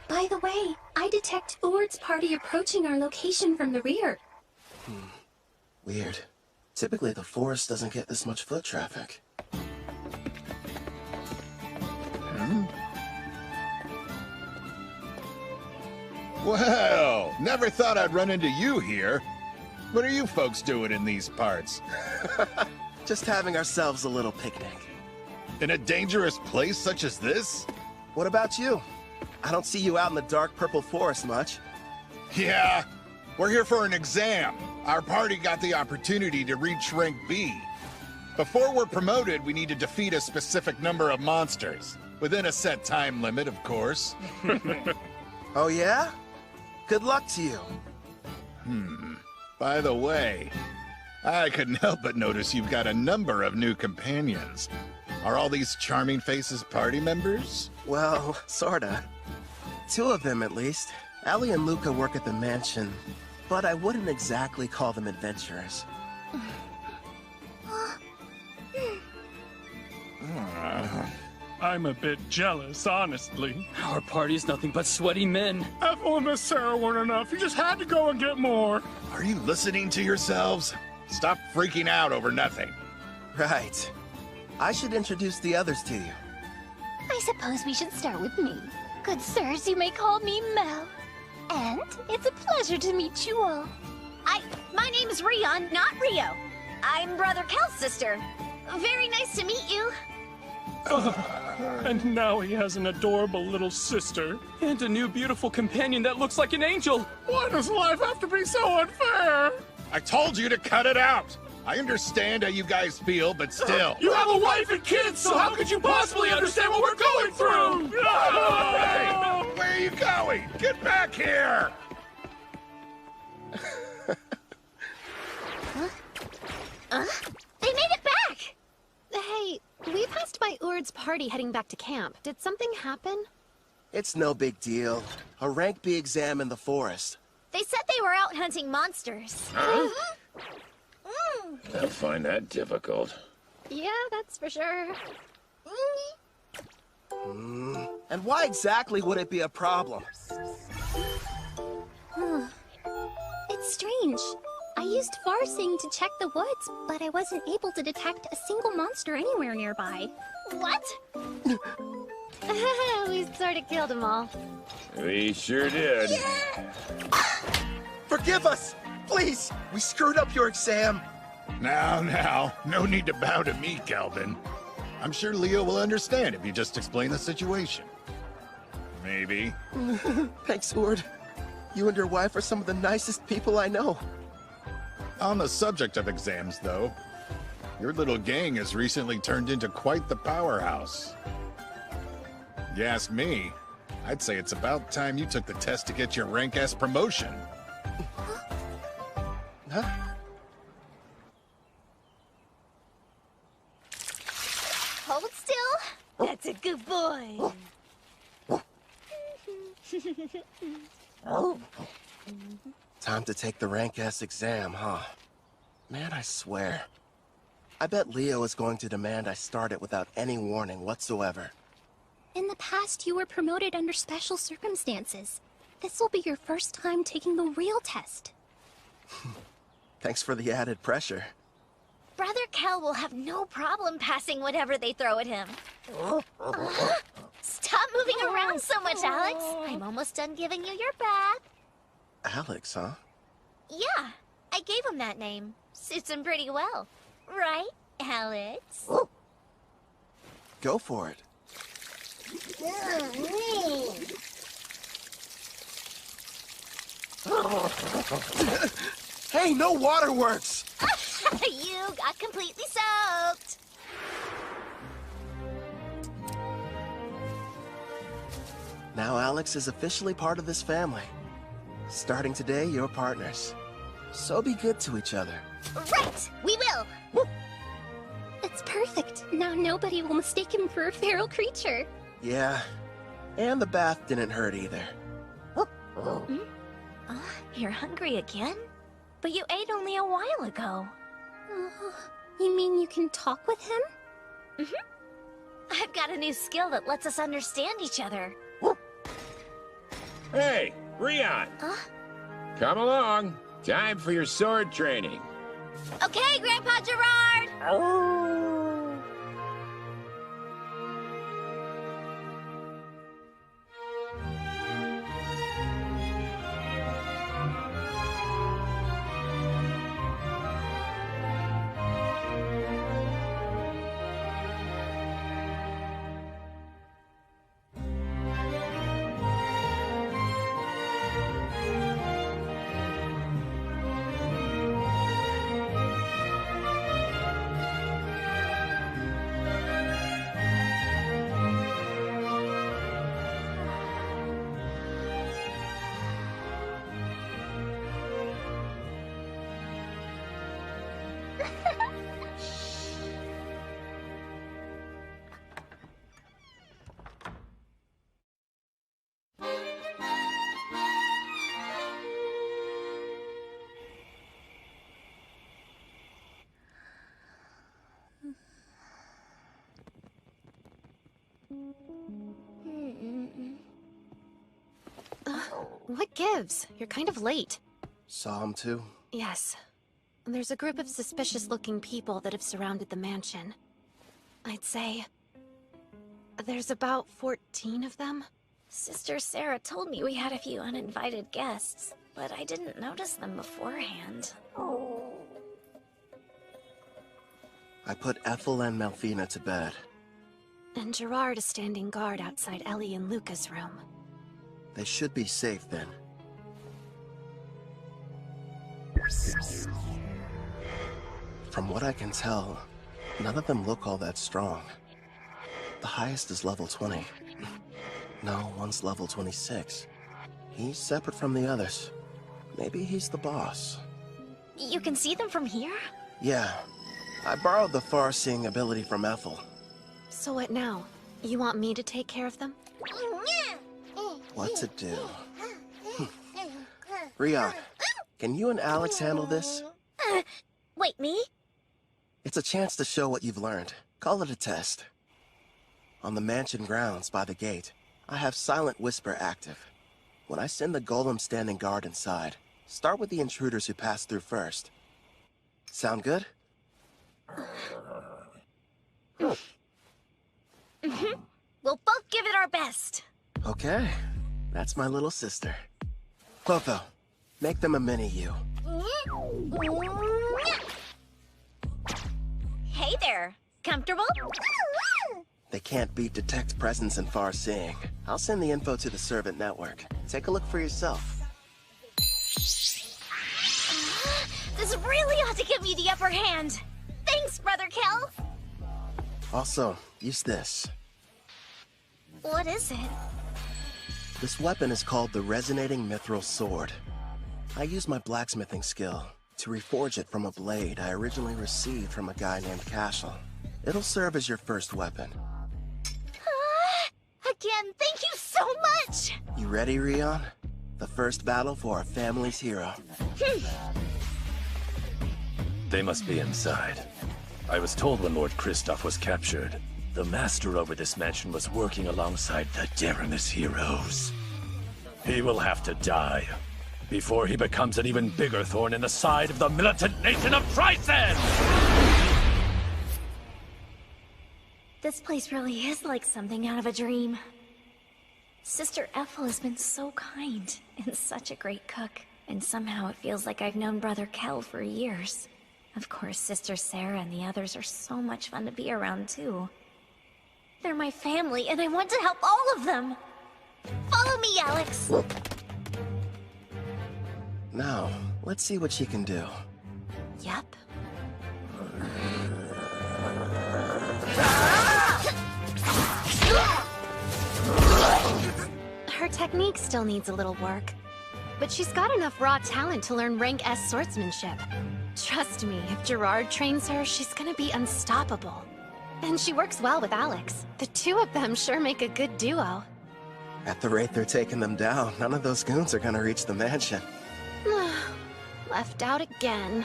Speaker 16: By the way, I detect Urd's party approaching our location from the rear.
Speaker 1: Weird. Typically, the forest doesn't get this much foot traffic.
Speaker 9: Well, never thought I'd run into you here. What are you folks doing in these parts?
Speaker 1: Just having ourselves a little picnic.
Speaker 9: In a dangerous place such as this?
Speaker 1: What about you? I don't see you out in the dark purple forest much.
Speaker 9: Yeah, we're here for an exam. Our party got the opportunity to reach rank B. Before we're promoted, we need to defeat a specific number of monsters. Within a set time limit, of course.
Speaker 1: Oh yeah? Good luck to you.
Speaker 9: By the way, I couldn't help but notice you've got a number of new companions. Are all these charming faces party members?
Speaker 1: Well, sorta. 2 of them, at least. Ellie and Luca work at the mansion, but I wouldn't exactly call them adventurers.
Speaker 17: I'm a bit jealous, honestly.
Speaker 13: Our party's nothing but sweaty men.
Speaker 17: Ethel and Miss Sarah weren't enough. You just had to go and get more.
Speaker 9: Are you listening to yourselves? Stop freaking out over nothing.
Speaker 1: Right. I should introduce the others to you.
Speaker 2: I suppose we should start with me. Good sirs, you may call me Mel. And it's a pleasure to meet you all.
Speaker 3: My name is Rion, not Rio. I'm Brother Kel's sister. Very nice to meet you.
Speaker 17: And now he has an adorable little sister.
Speaker 13: And a new beautiful companion that looks like an angel.
Speaker 17: Why does life have to be so unfair?
Speaker 9: I told you to cut it out. I understand how you guys feel, but still.
Speaker 17: You have a wife and kids, so how could you possibly understand what we're going through?
Speaker 9: you going? Get back here!
Speaker 16: They made it back! Hey, we passed by Urd's party heading back to camp. Did something happen?
Speaker 1: It's no big deal. A rank B exam in the forest.
Speaker 2: They said they were out hunting monsters.
Speaker 18: Huh? I find that difficult.
Speaker 16: Yeah, that's for sure.
Speaker 1: And why exactly would it be a problem?
Speaker 5: It's strange. I used Farsing to check the woods, but I wasn't able to detect a single monster anywhere nearby.
Speaker 16: What? We sort of killed them all.
Speaker 18: We sure did.
Speaker 1: Forgive us! Please! We screwed up your exam!
Speaker 9: Now, no need to bow to me, Calvin. I'm sure Leo will understand if you just explain the situation. Maybe.
Speaker 1: Thanks, Urd. You and your wife are some of the nicest people I know.
Speaker 9: On the subject of exams, though, your little gang has recently turned into quite the powerhouse. You ask me, I'd say it's about time you took the test to get your rank S promotion.
Speaker 1: Huh?
Speaker 2: Hold still. That's a good boy.
Speaker 1: Time to take the rank S exam, huh? Man, I swear. I bet Leo is going to demand I start it without any warning whatsoever.
Speaker 5: In the past, you were promoted under special circumstances. This will be your first time taking the real test.
Speaker 1: Thanks for the added pressure.
Speaker 2: Brother Kel will have no problem passing whatever they throw at him. Stop moving around so much, Alex. I'm almost done giving you your bath.
Speaker 1: Alex, huh?
Speaker 2: Yeah, I gave him that name. Suits him pretty well. Right, Alex?
Speaker 1: Go for it. Hey, no waterworks!
Speaker 2: You got completely soaked.
Speaker 1: Now Alex is officially part of this family. Starting today, you're partners. So be good to each other.
Speaker 2: Right, we will.
Speaker 5: It's perfect. Now nobody will mistake him for a feral creature.
Speaker 1: Yeah, and the bath didn't hurt either.
Speaker 2: You're hungry again? But you ate only a while ago.
Speaker 5: You mean you can talk with him?
Speaker 2: Mm-hmm. I've got a new skill that lets us understand each other.
Speaker 18: Hey, Rion! Come along. Time for your sword training.
Speaker 2: Okay, Grandpa Gerard!
Speaker 16: What gives? You're kind of late.
Speaker 1: Saw him too?
Speaker 16: Yes. There's a group of suspicious-looking people that have surrounded the mansion. I'd say... there's about 14 of them.
Speaker 2: Sister Sarah told me we had a few uninvited guests, but I didn't notice them beforehand.
Speaker 1: I put Ethel and Melfina to bed.
Speaker 16: And Gerard is standing guard outside Ellie and Luca's room.
Speaker 1: They should be safe then. From what I can tell, none of them look all that strong. The highest is level 20. No, one's level 26. He's separate from the others. Maybe he's the boss.
Speaker 2: You can see them from here?
Speaker 1: Yeah. I borrowed the far-seeing ability from Ethel.
Speaker 16: So what now? You want me to take care of them?
Speaker 1: What to do? Rion, can you and Alex handle this?
Speaker 2: Wait, me?
Speaker 1: It's a chance to show what you've learned. Call it a test. On the mansion grounds by the gate, I have Silent Whisper active. When I send the golem standing guard inside, start with the intruders who pass through first. Sound good?
Speaker 2: Mm-hmm. We'll both give it our best.
Speaker 1: Okay. That's my little sister. Clotho, make them a mini-you.
Speaker 2: Hey there. Comfortable?
Speaker 1: They can't beat Detect Presence and Far Seeing. I'll send the info to the Servant Network. Take a look for yourself.
Speaker 2: This really ought to give me the upper hand. Thanks, Brother Kel.
Speaker 1: Also, use this.
Speaker 2: What is it?
Speaker 1: This weapon is called the Resonating Mithril Sword. I use my blacksmithing skill to reforge it from a blade I originally received from a guy named Cashel. It'll serve as your first weapon.
Speaker 2: Again, thank you so much!
Speaker 1: You ready, Rion? The first battle for our family's hero.
Speaker 7: They must be inside. I was told when Lord Kristoff was captured, the master over this mansion was working alongside the Deramis heroes. He will have to die before he becomes an even bigger thorn in the side of the militant nation of Trycen!
Speaker 2: This place really is like something out of a dream. Sister Ethel has been so kind and such a great cook. And somehow it feels like I've known Brother Kel for years. Of course, Sister Sarah and the others are so much fun to be around too. They're my family and I want to help all of them. Follow me, Alex.
Speaker 1: Now, let's see what she can do.
Speaker 2: Yep.
Speaker 16: Her technique still needs a little work. But she's got enough raw talent to learn rank S swordsmanship. Trust me, if Gerard trains her, she's gonna be unstoppable. And she works well with Alex. The two of them sure make a good duo.
Speaker 1: At the rate they're taking them down, none of those goons are gonna reach the mansion.
Speaker 16: Left out again.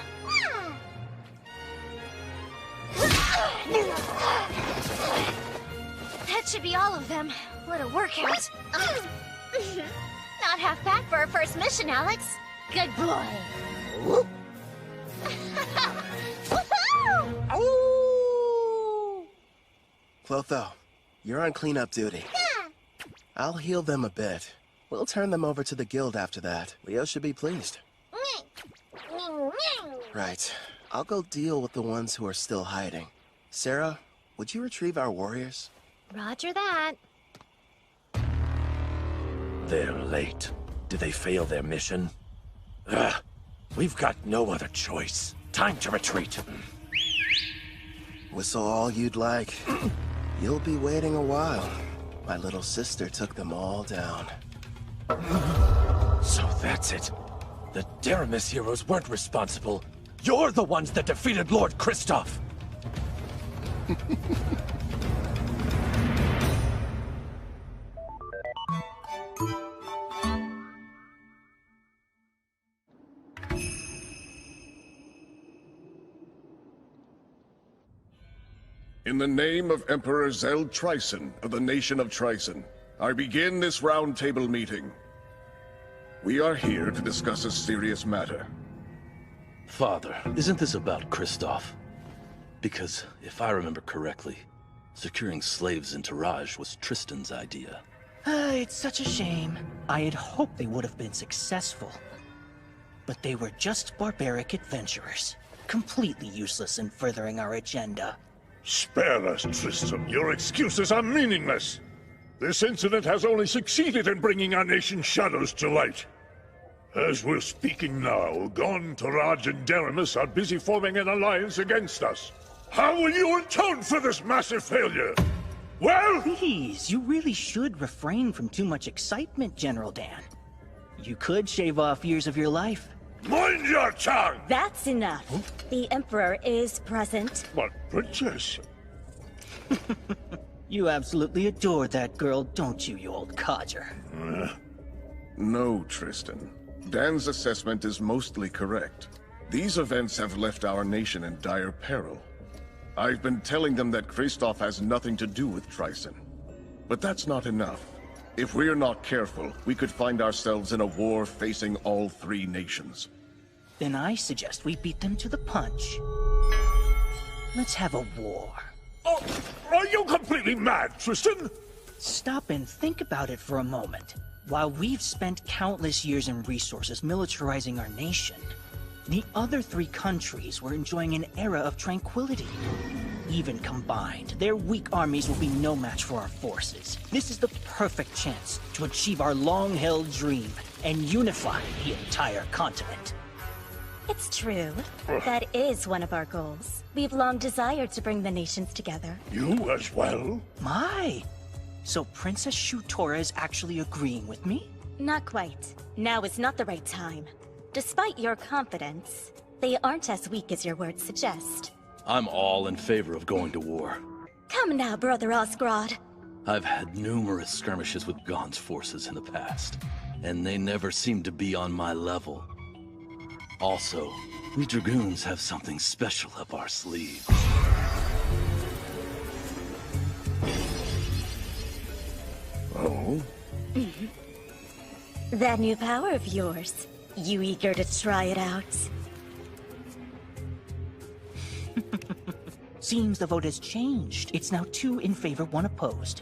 Speaker 2: That should be all of them. What a workout. Not half bad for our first mission, Alex. Good boy.
Speaker 1: Clotho, you're on cleanup duty. I'll heal them a bit. We'll turn them over to the guild after that. Leo should be pleased. Right. I'll go deal with the ones who are still hiding. Sarah, would you retrieve our warriors?
Speaker 16: Roger that.
Speaker 7: They're late. Did they fail their mission? Ugh. We've got no other choice. Time to retreat.
Speaker 1: Whistle all you'd like. You'll be waiting a while. My little sister took them all down.
Speaker 7: So that's it. The Deramis heroes weren't responsible. You're the ones that defeated Lord Kristoff!
Speaker 15: In the name of Emperor Zell Trycen of the nation of Trycen, I begin this roundtable meeting. We are here to discuss a serious matter.
Speaker 20: Father, isn't this about Kristoff? Because, if I remember correctly, securing slaves in Taraj was Tristan's idea.
Speaker 21: It's such a shame. I had hoped they would have been successful. But they were just barbaric adventurers, completely useless in furthering our agenda.
Speaker 17: Spare us, Tristan. Your excuses are meaningless. This incident has only succeeded in bringing our nation's shadows to light. As we're speaking now, Gon, Taraj, and Deramis are busy forming an alliance against us. How will you atone for this massive failure? Well?
Speaker 21: Please, you really should refrain from too much excitement, General Dan. You could shave off years of your life.
Speaker 17: Mind your tongue!
Speaker 14: That's enough. The Emperor is present.
Speaker 17: But, Princess...
Speaker 21: You absolutely adore that girl, don't you, you old codger?
Speaker 15: No, Tristan. Dan's assessment is mostly correct. These events have left our nation in dire peril. I've been telling them that Kristoff has nothing to do with Tryson. But that's not enough. If we're not careful, we could find ourselves in a war facing all three nations.
Speaker 21: Then I suggest we beat them to the punch. Let's have a war.
Speaker 17: Oh, are you completely mad, Tristan?
Speaker 21: Stop and think about it for a moment. While we've spent countless years and resources militarizing our nation, the other three countries were enjoying an era of tranquility. Even combined, their weak armies will be no match for our forces. This is the perfect chance to achieve our long-held dream and unify the entire continent.
Speaker 14: It's true. That is one of our goals. We've long desired to bring the nations together.
Speaker 17: You as well?
Speaker 21: My! So Princess Shutora is actually agreeing with me?
Speaker 14: Not quite. Now is not the right time. Despite your confidence, they aren't as weak as your words suggest.
Speaker 20: I'm all in favor of going to war.
Speaker 14: Come now, Brother Osgrod.
Speaker 20: I've had numerous skirmishes with Gon's forces in the past, and they never seem to be on my level. Also, we Dragoons have something special up our sleeve.
Speaker 15: Oh?
Speaker 14: That new power of yours. You eager to try it out?
Speaker 21: Seems the vote has changed. It's now 2 in favor, 1 opposed.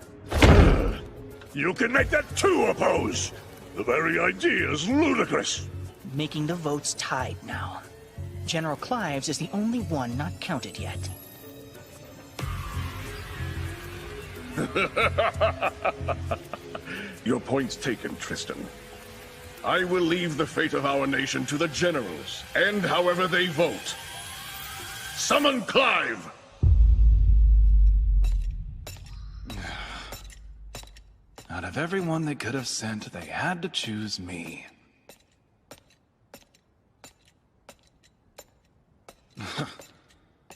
Speaker 17: You can make that 2 oppose! The very idea is ludicrous!
Speaker 21: Making the votes tied now. General Clives is the only one not counted yet.
Speaker 15: Your point's taken, Tristan. I will leave the fate of our nation to the generals, and however they vote. Summon Clive!
Speaker 19: Out of everyone they could have sent, they had to choose me.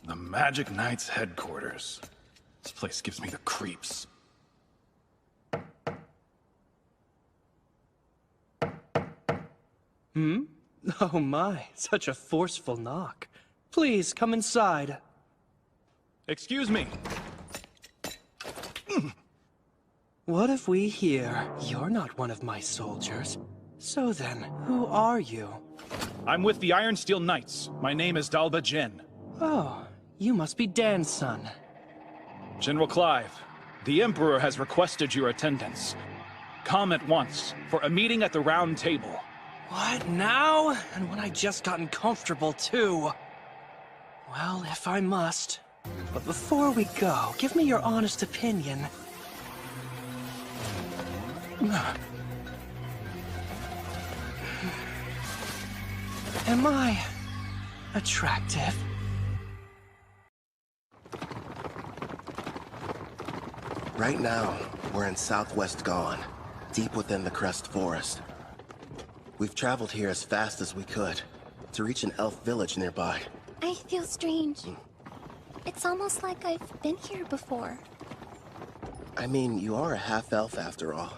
Speaker 19: The Magic Knight's headquarters. This place gives me the creeps.
Speaker 13: Hmm? Oh my, such a forceful knock. Please, come inside.
Speaker 19: Excuse me.
Speaker 13: What if we hear you're not one of my soldiers? So then, who are you?
Speaker 19: I'm with the Iron Steel Knights. My name is Dalba Jin.
Speaker 13: Oh, you must be Dan's son.
Speaker 19: General Clive, the Emperor has requested your attendance. Come at once, for a meeting at the Round Table.
Speaker 13: What, now? And when I just gotten comfortable, too. Well, if I must. But before we go, give me your honest opinion. Am I attractive?
Speaker 1: Right now, we're in southwest Gon, deep within the Crest Forest. We've traveled here as fast as we could, to reach an elf village nearby.
Speaker 16: I feel strange. It's almost like I've been here before.
Speaker 1: I mean, you are a half-elf after all.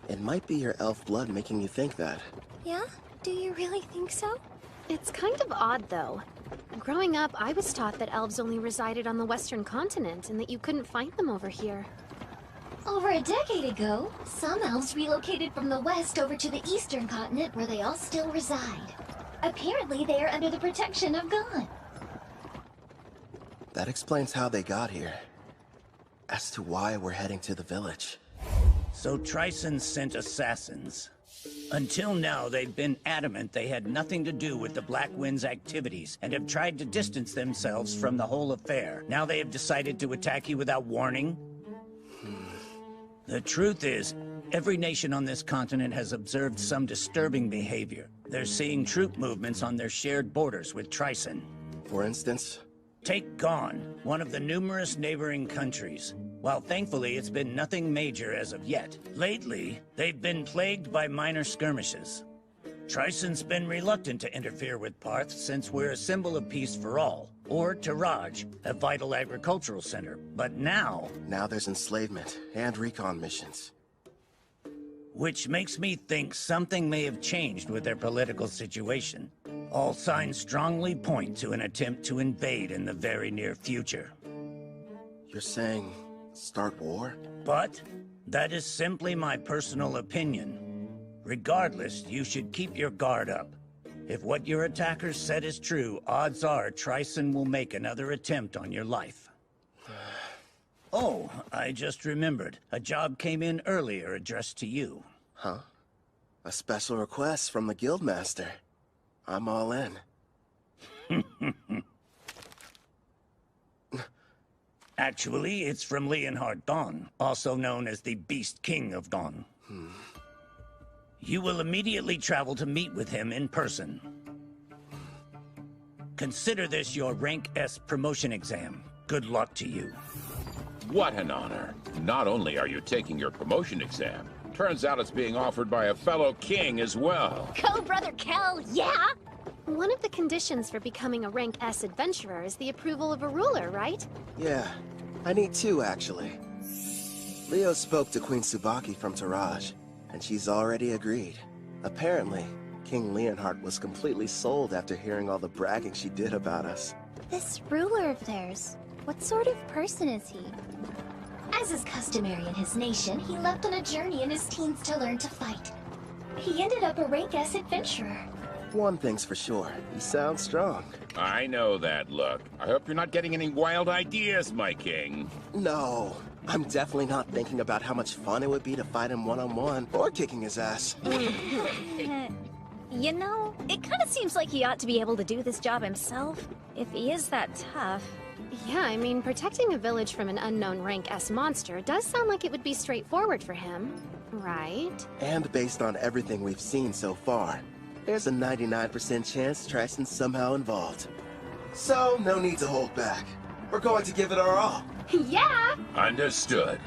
Speaker 1: It might be your elf blood making you think that.
Speaker 16: Yeah? Do you really think so? It's kind of odd, though. Growing up, I was taught that elves only resided on the western continent and that you couldn't find them over here.
Speaker 2: Over a decade ago, some elves relocated from the west over to the eastern continent where they all still reside. Apparently, they are under the protection of Gon.
Speaker 1: That explains how they got here. As to why we're heading to the village.
Speaker 22: So Tryson sent assassins. Until now, they've been adamant they had nothing to do with the Black Wind's activities and have tried to distance themselves from the whole affair. Now they have decided to attack you without warning? The truth is, every nation on this continent has observed some disturbing behavior. They're seeing troop movements on their shared borders with Tryson.
Speaker 1: For instance?
Speaker 22: Take Gon, one of the numerous neighboring countries. While thankfully it's been nothing major as of yet, lately they've been plagued by minor skirmishes. Tryson's been reluctant to interfere with Parth since we're a symbol of peace for all, or Taraj, a vital agricultural center. But now...
Speaker 1: Now there's enslavement and recon missions.
Speaker 22: Which makes me think something may have changed with their political situation. All signs strongly point to an attempt to invade in the very near future.
Speaker 1: You're saying start war?
Speaker 22: But that is simply my personal opinion. Regardless, you should keep your guard up. If what your attackers said is true, odds are Tryson will make another attempt on your life. Oh, I just remembered. A job came in earlier addressed to you.
Speaker 1: Huh? A special request from the Guildmaster. I'm all in.
Speaker 22: Actually, it's from Leonhard Dawn, also known as the Beast King of Dawn. You will immediately travel to meet with him in person. Consider this your Rank S promotion exam. Good luck to you.
Speaker 18: What an honor. Not only are you taking your promotion exam, turns out it's being offered by a fellow king as well.
Speaker 16: Go, Brother Kel, yeah? One of the conditions for becoming a Rank S adventurer is the approval of a ruler, right?
Speaker 1: Yeah, I need 2 actually. Leo spoke to Queen Tsubaki from Taraj, and she's already agreed. Apparently, King Leonhard was completely sold after hearing all the bragging she did about us.
Speaker 2: This ruler of theirs, what sort of person is he? As is customary in his nation, he left on a journey in his teens to learn to fight. He ended up a Rank S adventurer.
Speaker 1: One thing's for sure, he sounds strong.
Speaker 18: I know that look. I hope you're not getting any wild ideas, my king.
Speaker 1: No, I'm definitely not thinking about how much fun it would be to fight him one-on-one or kicking his ass.
Speaker 3: You know, it kind of seems like he ought to be able to do this job himself, if he is that tough.
Speaker 16: Yeah, I mean, protecting a village from an unknown Rank S monster does sound like it would be straightforward for him, right?
Speaker 1: And based on everything we've seen so far, there's a 99% chance Tryson's somehow involved. So, no need to hold back. We're going to give it our all.
Speaker 2: Yeah!
Speaker 18: Understood.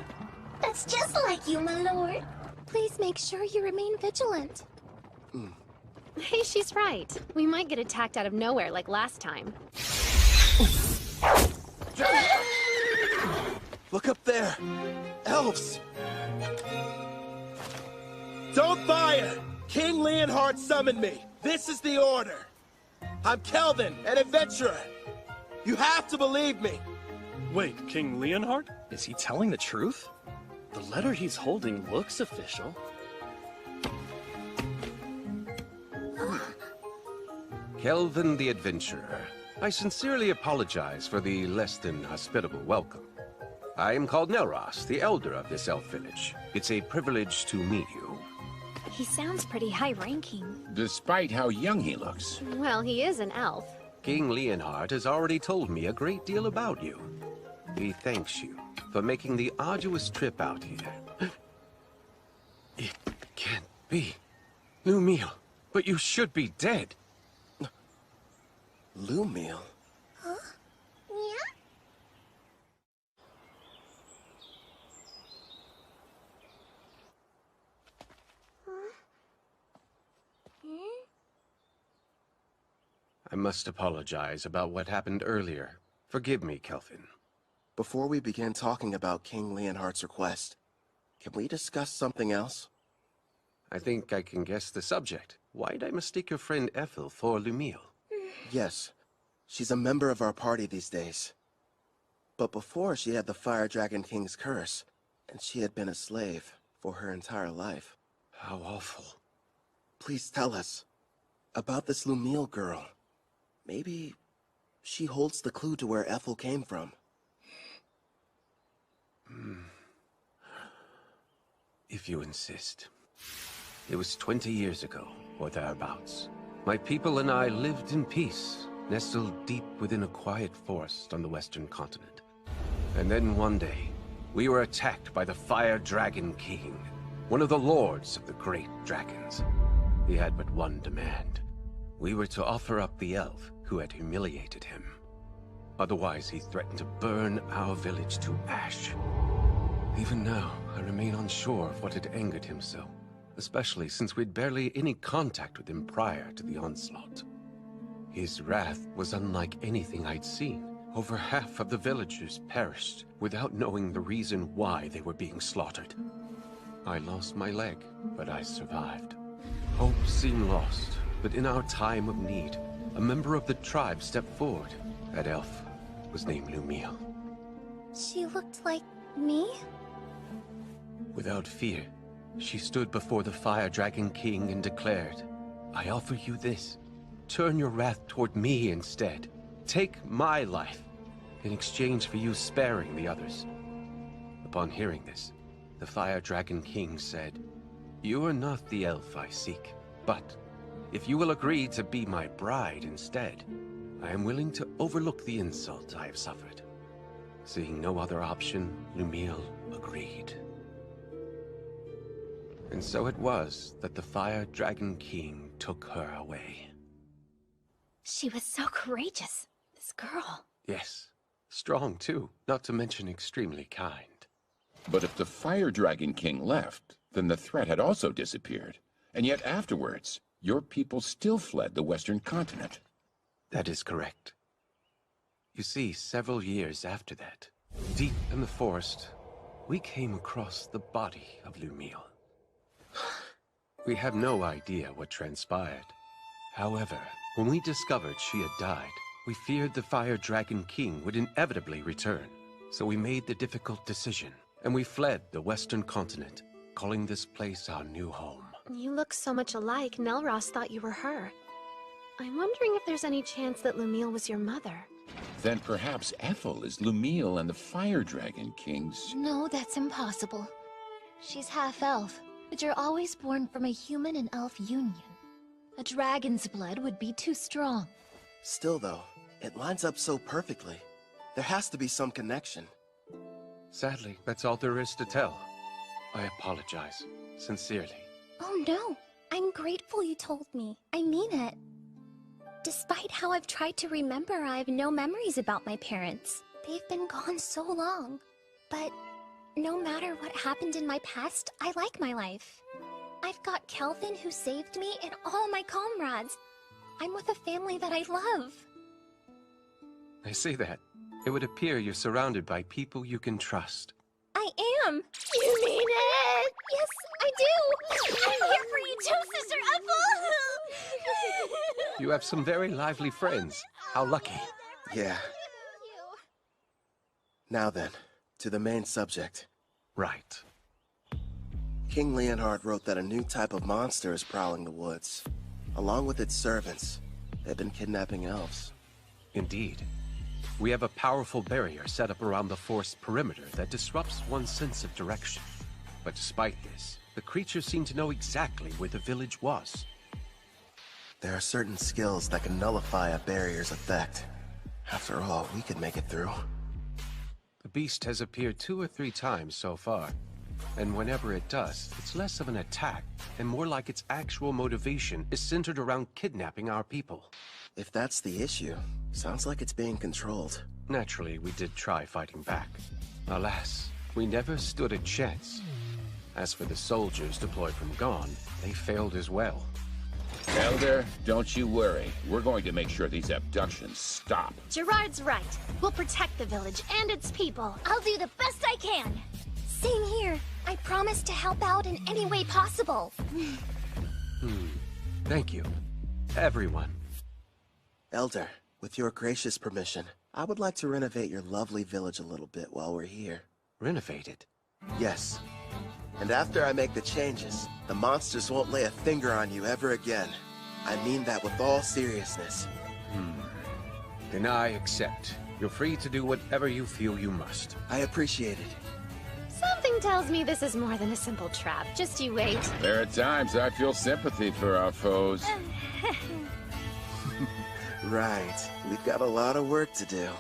Speaker 2: That's just like you, my lord.
Speaker 16: Please make sure you remain vigilant. Hey, she's right. We might get attacked out of nowhere like last time.
Speaker 1: Look up there! Elves! Don't fire! King Leonhard summoned me. This is the order. I'm Kelvin, an adventurer. You have to believe me.
Speaker 13: Wait, King Leonhard? Is he telling the truth? The letter he's holding looks official.
Speaker 11: Kelvin the Adventurer. I sincerely apologize for the less than hospitable welcome. I am called Nelros, the elder of this elf village. It's a privilege to meet you.
Speaker 3: He sounds pretty high-ranking.
Speaker 18: Despite how young he looks.
Speaker 16: Well, he is an elf.
Speaker 11: King Leonhard has already told me a great deal about you. He thanks you for making the arduous trip out here. It can't be. Lumiel, but you should be dead.
Speaker 1: Lumiel?
Speaker 2: Huh? Yeah?
Speaker 11: I must apologize about what happened earlier. Forgive me, Kelvin.
Speaker 1: Before we begin talking about King Leonhard's request, can we discuss something else?
Speaker 11: I think I can guess the subject. Why'd I mistake your friend Ethel for Lumiel?
Speaker 1: Yes, she's a member of our party these days. But before, she had the Fire Dragon King's curse, and she had been a slave for her entire life.
Speaker 11: How awful.
Speaker 1: Please tell us about this Lumiel girl. Maybe she holds the clue to where Ethel came from.
Speaker 11: If you insist. It was 20 years ago, or thereabouts. My people and I lived in peace, nestled deep within a quiet forest on the western continent. And then one day, we were attacked by the Fire Dragon King, one of the lords of the great dragons. He had but one demand. We were to offer up the elf who had humiliated him. Otherwise, he threatened to burn our village to ash. Even now, I remain unsure of what had angered him so, especially since we'd barely any contact with him prior to the onslaught. His wrath was unlike anything I'd seen. Over half of the villagers perished without knowing the reason why they were being slaughtered. I lost my leg, but I survived. Hope seemed lost, but in our time of need, a member of the tribe stepped forward. That elf was named Lumiel.
Speaker 5: She looked like me?
Speaker 11: Without fear, she stood before the Fire Dragon King and declared, I offer you this. Turn your wrath toward me instead. Take my life, in exchange for you sparing the others. Upon hearing this, the Fire Dragon King said, You are not the elf I seek, but if you will agree to be my bride instead, I am willing to overlook the insult I have suffered. Seeing no other option, Lumiel agreed. And so it was that the Fire Dragon King took her away.
Speaker 5: She was so courageous, this girl.
Speaker 11: Yes, strong too, not to mention extremely kind.
Speaker 18: But if the Fire Dragon King left, then the threat had also disappeared. And yet afterwards, your people still fled the Western continent.
Speaker 11: That is correct. You see, several years after that, deep in the forest, we came across the body of Lumiel. We have no idea what transpired. However, when we discovered she had died, we feared the Fire Dragon King would inevitably return. So we made the difficult decision, and we fled the Western continent, calling this place our new home.
Speaker 16: You look so much alike, Nelros thought you were her. I'm wondering if there's any chance that Lumiel was your mother.
Speaker 18: Then perhaps Ethel is Lumiel and the Fire Dragon King's...
Speaker 2: No, that's impossible. She's half-elf, but you're always born from a human and elf union. A dragon's blood would be too strong.
Speaker 1: Still though, it lines up so perfectly. There has to be some connection.
Speaker 11: Sadly, that's all there is to tell. I apologize, sincerely.
Speaker 5: Oh no, I'm grateful you told me. I mean it. Despite how I've tried to remember, I have no memories about my parents. They've been gone so long. But no matter what happened in my past, I like my life. I've got Kelvin who saved me and all my comrades. I'm with a family that I love.
Speaker 11: I see that. It would appear you're surrounded by people you can trust.
Speaker 5: I am! You mean it? Yes, I do! I'm here for you too, Sister Ethel!
Speaker 11: You have some very lively friends. How lucky.
Speaker 1: Yeah. Now then, to the main subject.
Speaker 11: Right.
Speaker 1: King Leonhard wrote that a new type of monster is prowling the woods. Along with its servants, they've been kidnapping elves.
Speaker 11: Indeed. We have a powerful barrier set up around the forest perimeter that disrupts one's sense of direction. But despite this, the creatures seem to know exactly where the village was.
Speaker 1: There are certain skills that can nullify a barrier's effect. After all, we could make it through.
Speaker 11: The beast has appeared 2 or 3 times so far. And whenever it does, it's less of an attack, and more like its actual motivation is centered around kidnapping our people.
Speaker 1: If that's the issue, sounds like it's being controlled.
Speaker 11: Naturally, we did try fighting back. Alas, we never stood a chance. As for the soldiers deployed from Gone, they failed as well.
Speaker 18: Elder, don't you worry. We're going to make sure these abductions stop.
Speaker 16: Gerard's right. We'll protect the village and its people.
Speaker 5: I'll do the best I can. Same here. I promise to help out in any way possible.
Speaker 11: Thank you, everyone.
Speaker 1: Elder, with your gracious permission, I would like to renovate your lovely village a little bit while we're here.
Speaker 11: Renovate it?
Speaker 1: Yes. And after I make the changes, the monsters won't lay a finger on you ever again. I mean that with all seriousness.
Speaker 11: Then I accept. You're free to do whatever you feel you must.
Speaker 1: I appreciate it.
Speaker 16: Something tells me this is more than a simple trap. Just you wait.
Speaker 18: There are times I feel sympathy for our foes.
Speaker 1: Right. We've got a lot of work to do.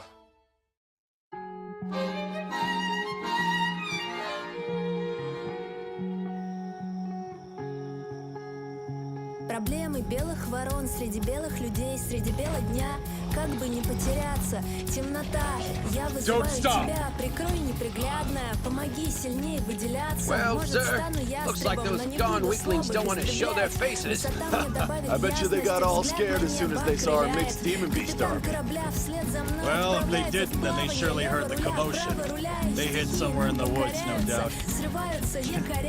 Speaker 4: But Проблемы белых ворон среди белых людей, среди бела дня. Как бы не потеряться, темнота. Я вызываю тебя, прикрой неприглядная. Помоги сильнее выделяться.
Speaker 11: Well, sir, looks like those gone weaklings don't want to show their faces.
Speaker 12: I bet you they got all scared as soon as they saw our mixed demon beast army.
Speaker 23: Well, if they didn't, then they surely heard the commotion. They hid somewhere in the woods, no doubt.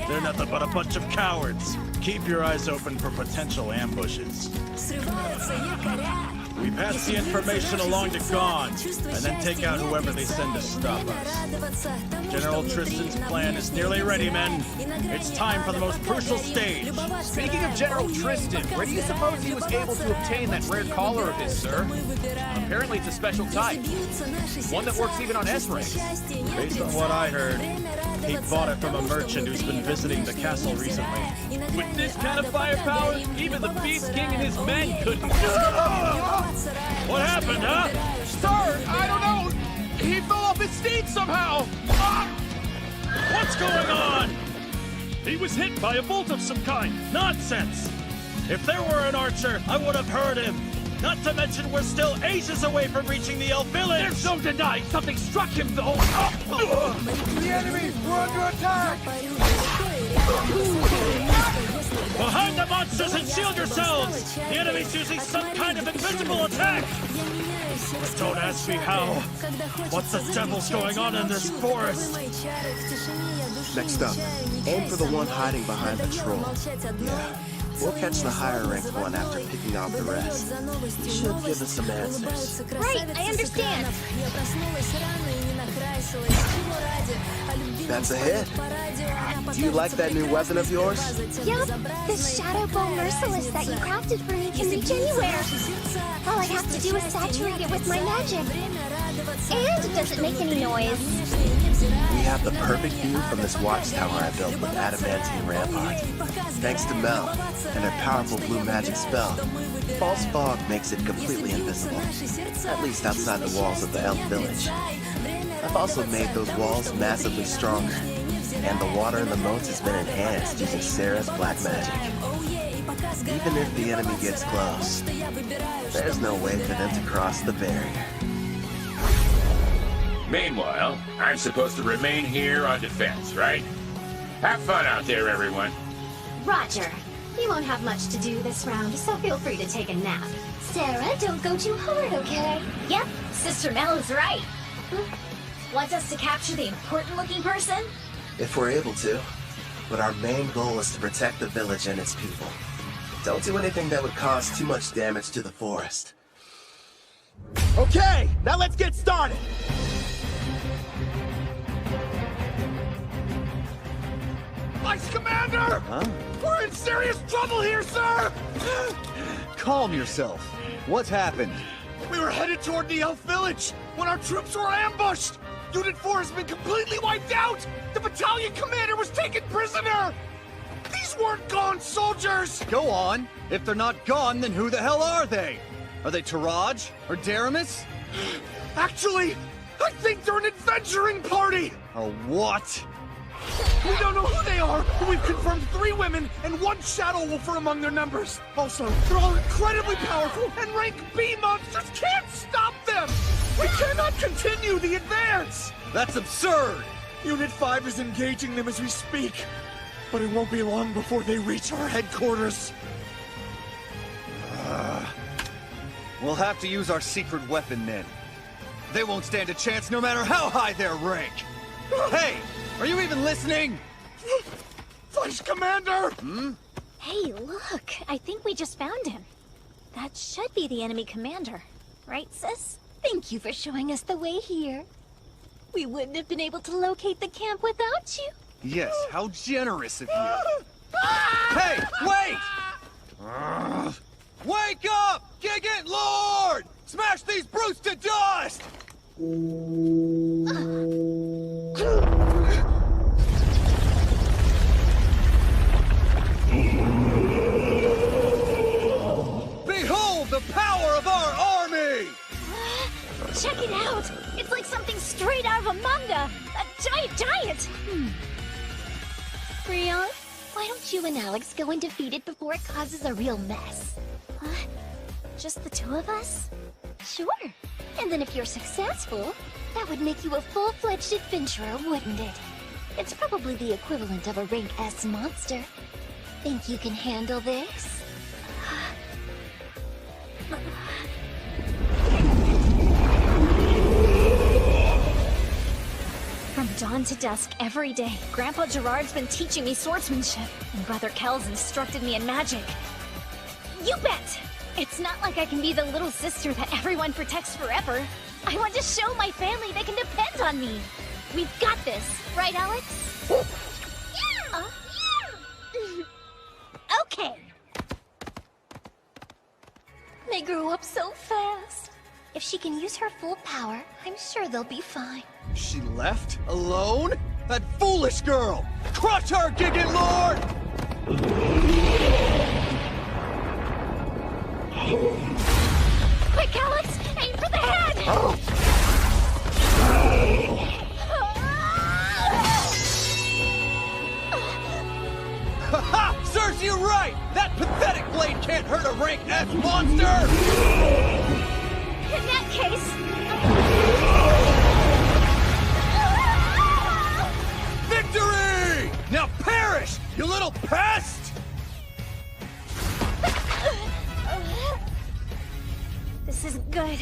Speaker 23: They're nothing but a bunch of cowards. Keep your eyes open for potential ambushes. We pass the information along to Gone, and then take out whoever they send to stop us. General Tristan's plan is nearly ready, men. It's time for the most crucial stage.
Speaker 24: Speaking of General Tristan, where do you suppose he was able to obtain that rare collar of his, sir? Apparently it's a special type. One that works even on S-ranks.
Speaker 23: Based on what I heard, he bought it from a merchant who's been visiting the castle recently.
Speaker 20: With this kind of firepower, even the Beast King and his men couldn't.
Speaker 23: What happened, huh?
Speaker 24: Sir, I don't know. He fell off his steed somehow.
Speaker 23: What's going on? He was hit by a bolt of some kind. Nonsense! If there were an archer, I would have heard him. Not to mention we're still ages away from reaching the elf village!
Speaker 24: There's no denying something struck him, though!
Speaker 25: The enemy! We're under attack!
Speaker 23: Behind the monsters and shield yourselves! The enemy's using some kind of invisible attack! Don't ask me how. What the devil's going on in this forest?
Speaker 1: Next up, aim for the one hiding behind the troll. Yeah. We'll catch the higher ranked one after picking off the rest. He should give us some answers.
Speaker 5: Right, I understand.
Speaker 1: That's a hit. Do you like that new weapon of yours?
Speaker 16: Yup, this Shadow Bow Merciless that you crafted for me can reach anywhere. All I have to do is saturate it with my magic. And it doesn't make any noise.
Speaker 1: We have the perfect view from this watchtower I built with adamantine rampart. Thanks to Mel and her powerful blue magic spell, false fog makes it completely invisible, at least outside the walls of the elf village. I've also made those walls massively stronger, and the water in the moats has been enhanced using Sarah's black magic. Even if the enemy gets close, there's no way for them to cross the barrier.
Speaker 18: Meanwhile, I'm supposed to remain here on defense, right? Have fun out there, everyone.
Speaker 2: Roger. You won't have much to do this round, so feel free to take a nap. Sarah, don't go too hard, okay? Yep, Sister Mel is right. Want us to capture the important-looking person?
Speaker 1: If we're able to. But our main goal is to protect the village and its people. Don't do anything that would cause too much damage to the forest.
Speaker 25: Okay, now let's get started! Vice Commander!
Speaker 12: Huh?
Speaker 25: We're in serious trouble here, sir!
Speaker 12: Calm yourself. What's happened?
Speaker 25: We were headed toward the elf village when our troops were ambushed! Unit 4 has been completely wiped out! The battalion commander was taken prisoner! These weren't Gone soldiers!
Speaker 12: Go on. If they're not gone, then who the hell are they? Are they Taraj or Daramus?
Speaker 25: Actually, I think they're an adventuring party!
Speaker 12: A what?
Speaker 25: We don't know who they are, but we've confirmed 3 women and 1 Shadow Wolfer among their numbers. Also, they're all incredibly powerful, and rank B monsters can't stop them! We cannot continue the advance!
Speaker 12: That's absurd!
Speaker 25: Unit 5 is engaging them as we speak, but it won't be long before they reach our headquarters.
Speaker 12: We'll have to use our secret weapon then. They won't stand a chance no matter how high their rank! Hey! Are you even listening?
Speaker 25: Vice Commander!
Speaker 5: Hey, look! I think we just found him. That should be the enemy commander. Right, sis? Thank you for showing us the way here. We wouldn't have been able to locate the camp without you.
Speaker 12: Yes, how generous of you. Hey, wait! Wake up! Gigant Lord! Smash these brutes to dust! Behold the power of our army!
Speaker 5: Check it out! It's like something straight out of a manga! A giant! Rion,
Speaker 2: Why don't you and Alex go and defeat it before it causes a real mess?
Speaker 16: What? Just the two of us?
Speaker 2: Sure. And then if you're successful, that would make you a full-fledged adventurer, wouldn't it? It's probably the equivalent of a rank S monster. Think you can handle this?
Speaker 16: From dawn to dusk every day, Grandpa Gerard's been teaching me swordsmanship, and Brother Kel's instructed me in magic. You bet! It's not like I can be the little sister that everyone protects forever. I want to show my family they can depend on me. We've got this, right, Alex?
Speaker 2: Yeah!
Speaker 16: Okay.
Speaker 2: They grow up so fast. If she can use her full power, I'm sure they'll be fine.
Speaker 12: She left? Alone? That foolish girl! Crush her, Gigant Lord!
Speaker 16: Quick, Alex! Aim for the head!
Speaker 12: Ha-ha! Serves you right! That pathetic blade can't hurt a rank S monster!
Speaker 16: In that case...
Speaker 12: Victory! Now perish, you little pest!
Speaker 16: This isn't good.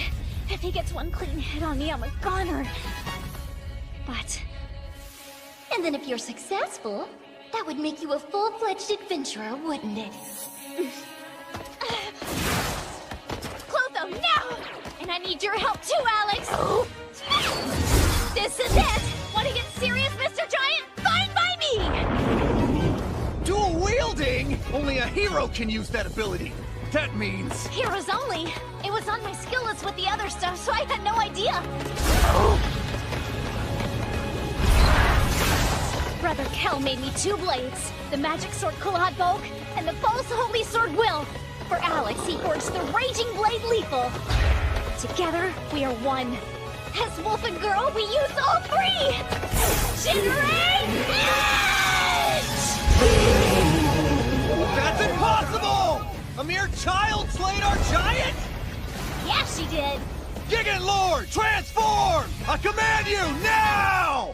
Speaker 16: If he gets one clean hit on me, I'm a goner. But...
Speaker 2: And then if you're successful, that would make you a full-fledged adventurer, wouldn't it?
Speaker 16: Clotho, now! And I need your help too, Alex! This is it! Want to get serious, Mr. Giant? Fine by me!
Speaker 12: Dual wielding? Only a hero can use that ability. That means...
Speaker 16: Heroes only. It was on my skill list with the other stuff, so I had no idea. Brother Kel made me two blades. The magic sword Claude Bogue, and the false holy sword Will. For Alex, he forged the raging blade Lethal. Together, we are one. As Wolf and Girl, we use all three! Generate
Speaker 12: That's impossible! A mere child slayed our giant?
Speaker 16: Yeah, she did.
Speaker 12: Gigant Lord, transform! I command you, now!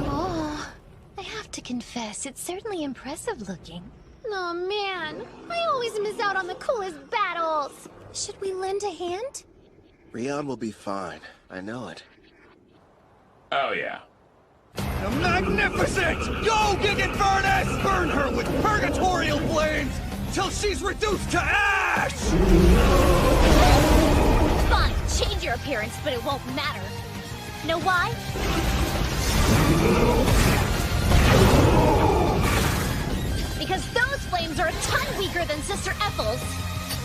Speaker 2: Oh, I have to confess, it's certainly impressive looking.
Speaker 16: Oh man, I always miss out on the coolest battles.
Speaker 2: Should we lend a hand?
Speaker 1: Rion will be fine. I know it.
Speaker 18: Oh, yeah.
Speaker 12: Magnificent! Go, Gigant Furnace! Burn her with purgatorial flames till she's reduced to ash!
Speaker 16: Fine, change your appearance, but it won't matter. Know why? Because those flames are a ton weaker than Sister Ethel's.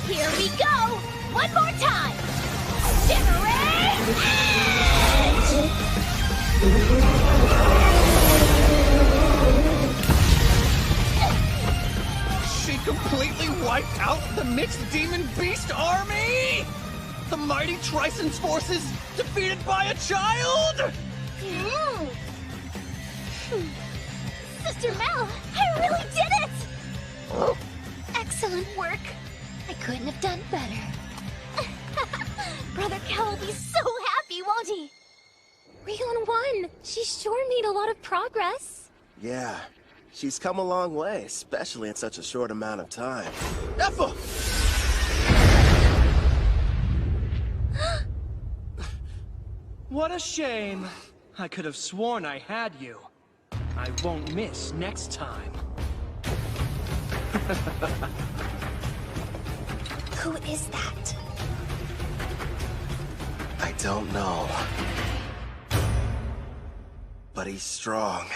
Speaker 16: Here we go! One more time! Generate Edge!
Speaker 12: She completely wiped out the mixed demon beast army? The mighty Trison's forces defeated by a child?
Speaker 16: Sister Mel, I really did it!
Speaker 2: Excellent work. I couldn't have done better.
Speaker 16: Brother Kel will be so happy, won't he?
Speaker 5: Rion won. She sure made a lot of progress.
Speaker 1: Yeah, she's come a long way, especially in such a short amount of time. Ethel!
Speaker 13: What a shame. I could have sworn I had you. I won't miss next time.
Speaker 2: Who is that?
Speaker 1: I don't know. But he's strong.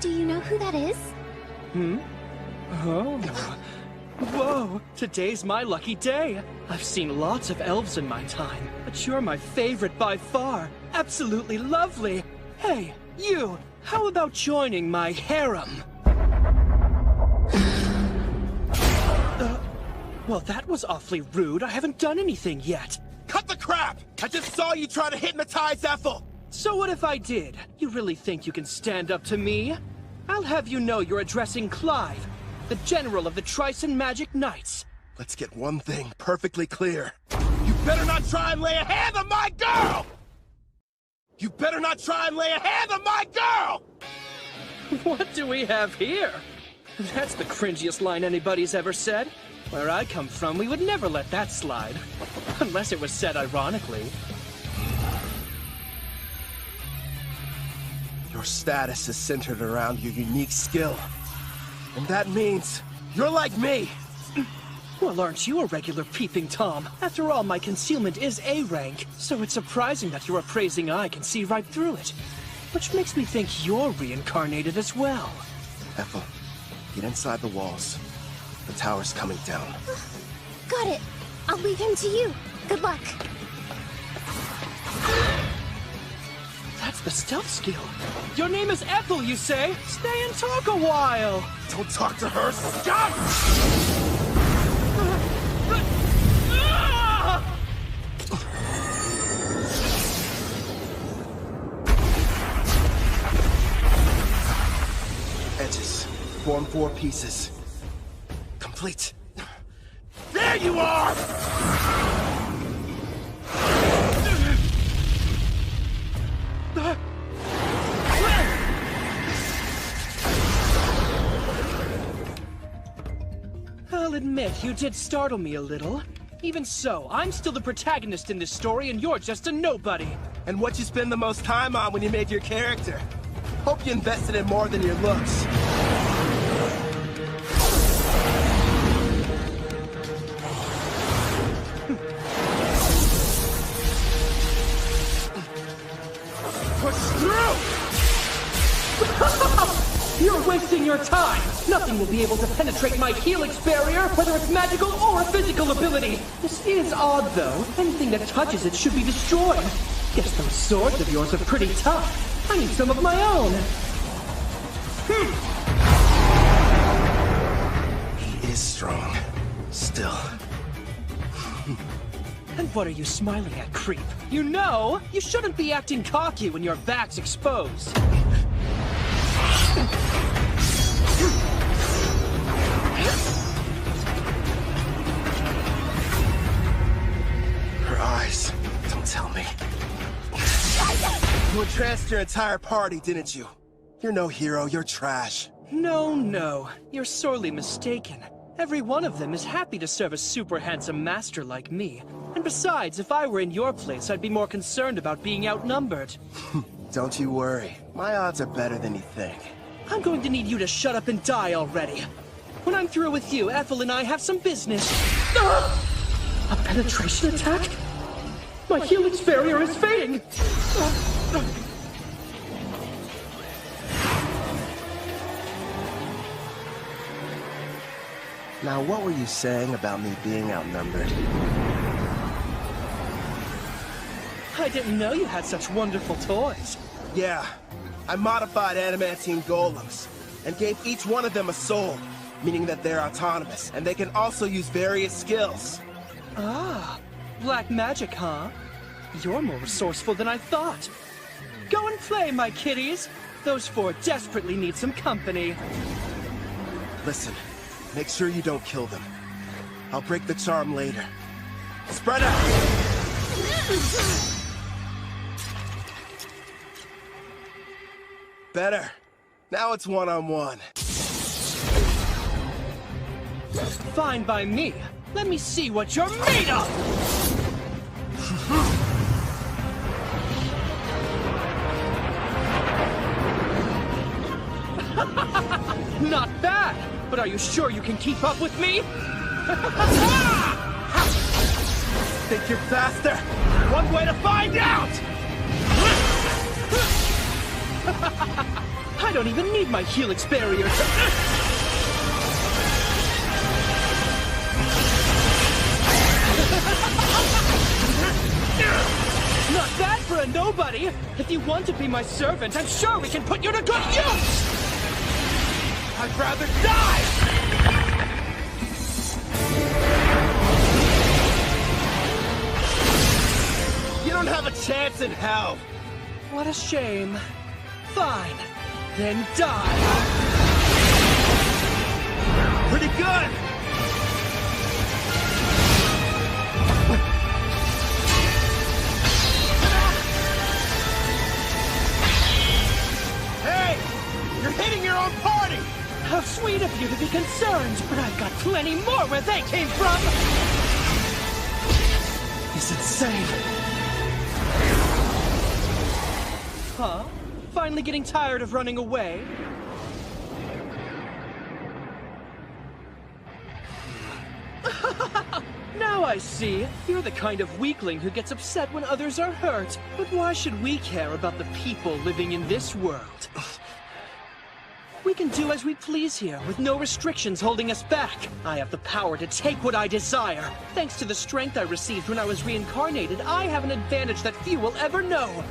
Speaker 2: Do you know who that is?
Speaker 13: Oh. Whoa, today's my lucky day. I've seen lots of elves in my time, but you're my favorite by far. Absolutely lovely. Hey, you! How about joining my harem? Well, that was awfully rude. I haven't done anything yet.
Speaker 1: Cut the crap! I just saw you try to hypnotize Ethel!
Speaker 13: So what if I did? You really think you can stand up to me? I'll have you know you're addressing Clive, the general of the Tryson Magic Knights.
Speaker 1: Let's get one thing perfectly clear. You better not try and lay a hand on my girl! You better not try and lay a hand on my girl!
Speaker 13: What do we have here? That's the cringiest line anybody's ever said. Where I come from, we would never let that slide. Unless it was said ironically.
Speaker 1: Your status is centered around your unique skill. And that means you're like me!
Speaker 13: Well, aren't you a regular peeping Tom? After all, my concealment is A rank, so it's surprising that your appraising eye can see right through it. Which makes me think you're reincarnated as well.
Speaker 1: Ethel, get inside the walls. The tower's coming down.
Speaker 16: Got it. I'll leave him to you. Good luck.
Speaker 13: That's the stealth skill. Your name is Ethel, you say? Stay and talk a while.
Speaker 1: Don't talk to her. Stop! Edges. Form 4 pieces. Complete. There you are!
Speaker 13: I'll admit, you did startle me a little. Even so, I'm still the protagonist in this story and you're just a nobody.
Speaker 1: And what you spend the most time on when you made your character? Hope you invested in more than your looks. Push through!
Speaker 13: You're wasting your time! Nothing will be able to penetrate my helix barrier, whether it's magical or a physical ability! This is odd, though. Anything that touches it should be destroyed. Guess those swords of yours are pretty tough. I need some of my own.
Speaker 1: He is strong. Still.
Speaker 13: And what are you smiling at, creep? You know, you shouldn't be acting cocky when your back's exposed.
Speaker 1: Her eyes. Don't tell me. You entranced your entire party, didn't you? You're no hero, you're trash.
Speaker 13: No. You're sorely mistaken. Every one of them is happy to serve a super handsome master like me. And besides, if I were in your place, I'd be more concerned about being outnumbered.
Speaker 1: Don't you worry. My odds are better than you think.
Speaker 13: I'm going to need you to shut up and die already. When I'm through with you, Ethel and I have some business. A penetration attack? My helix barrier is fading!
Speaker 1: Now, what were you saying about me being outnumbered?
Speaker 13: I didn't know you had such wonderful toys.
Speaker 1: Yeah, I modified adamantine golems, and gave each one of them a soul, meaning that they're autonomous, and they can also use various skills.
Speaker 13: Ah, black magic, huh? You're more resourceful than I thought. Go and play, my kitties. Those 4 desperately need some company.
Speaker 1: Listen, make sure you don't kill them. I'll break the charm later. Spread out! Better. Now it's one-on-one.
Speaker 13: Fine by me. Let me see what you're made of! Not bad! But are you sure you can keep up with me?
Speaker 1: Think you're faster? One way to find out!
Speaker 13: I don't even need my helix barrier. Not bad for a nobody. If you want to be my servant, I'm sure we can put you to good use! I'd rather die!
Speaker 25: You don't have a chance in hell!
Speaker 13: What a shame. Fine. Then die.
Speaker 25: Pretty good! Hey! You're hitting your own party!
Speaker 13: How sweet of you to be concerned, but I've got plenty more where they came from!
Speaker 25: He's insane!
Speaker 13: Huh? Finally getting tired of running away? Now I see. You're the kind of weakling who gets upset when others are hurt. But why should we care about the people living in this world? We can do as we please here, with no restrictions holding us back. I have the power to take what I desire. Thanks to the strength I received when I was reincarnated, I have an advantage that few will ever know.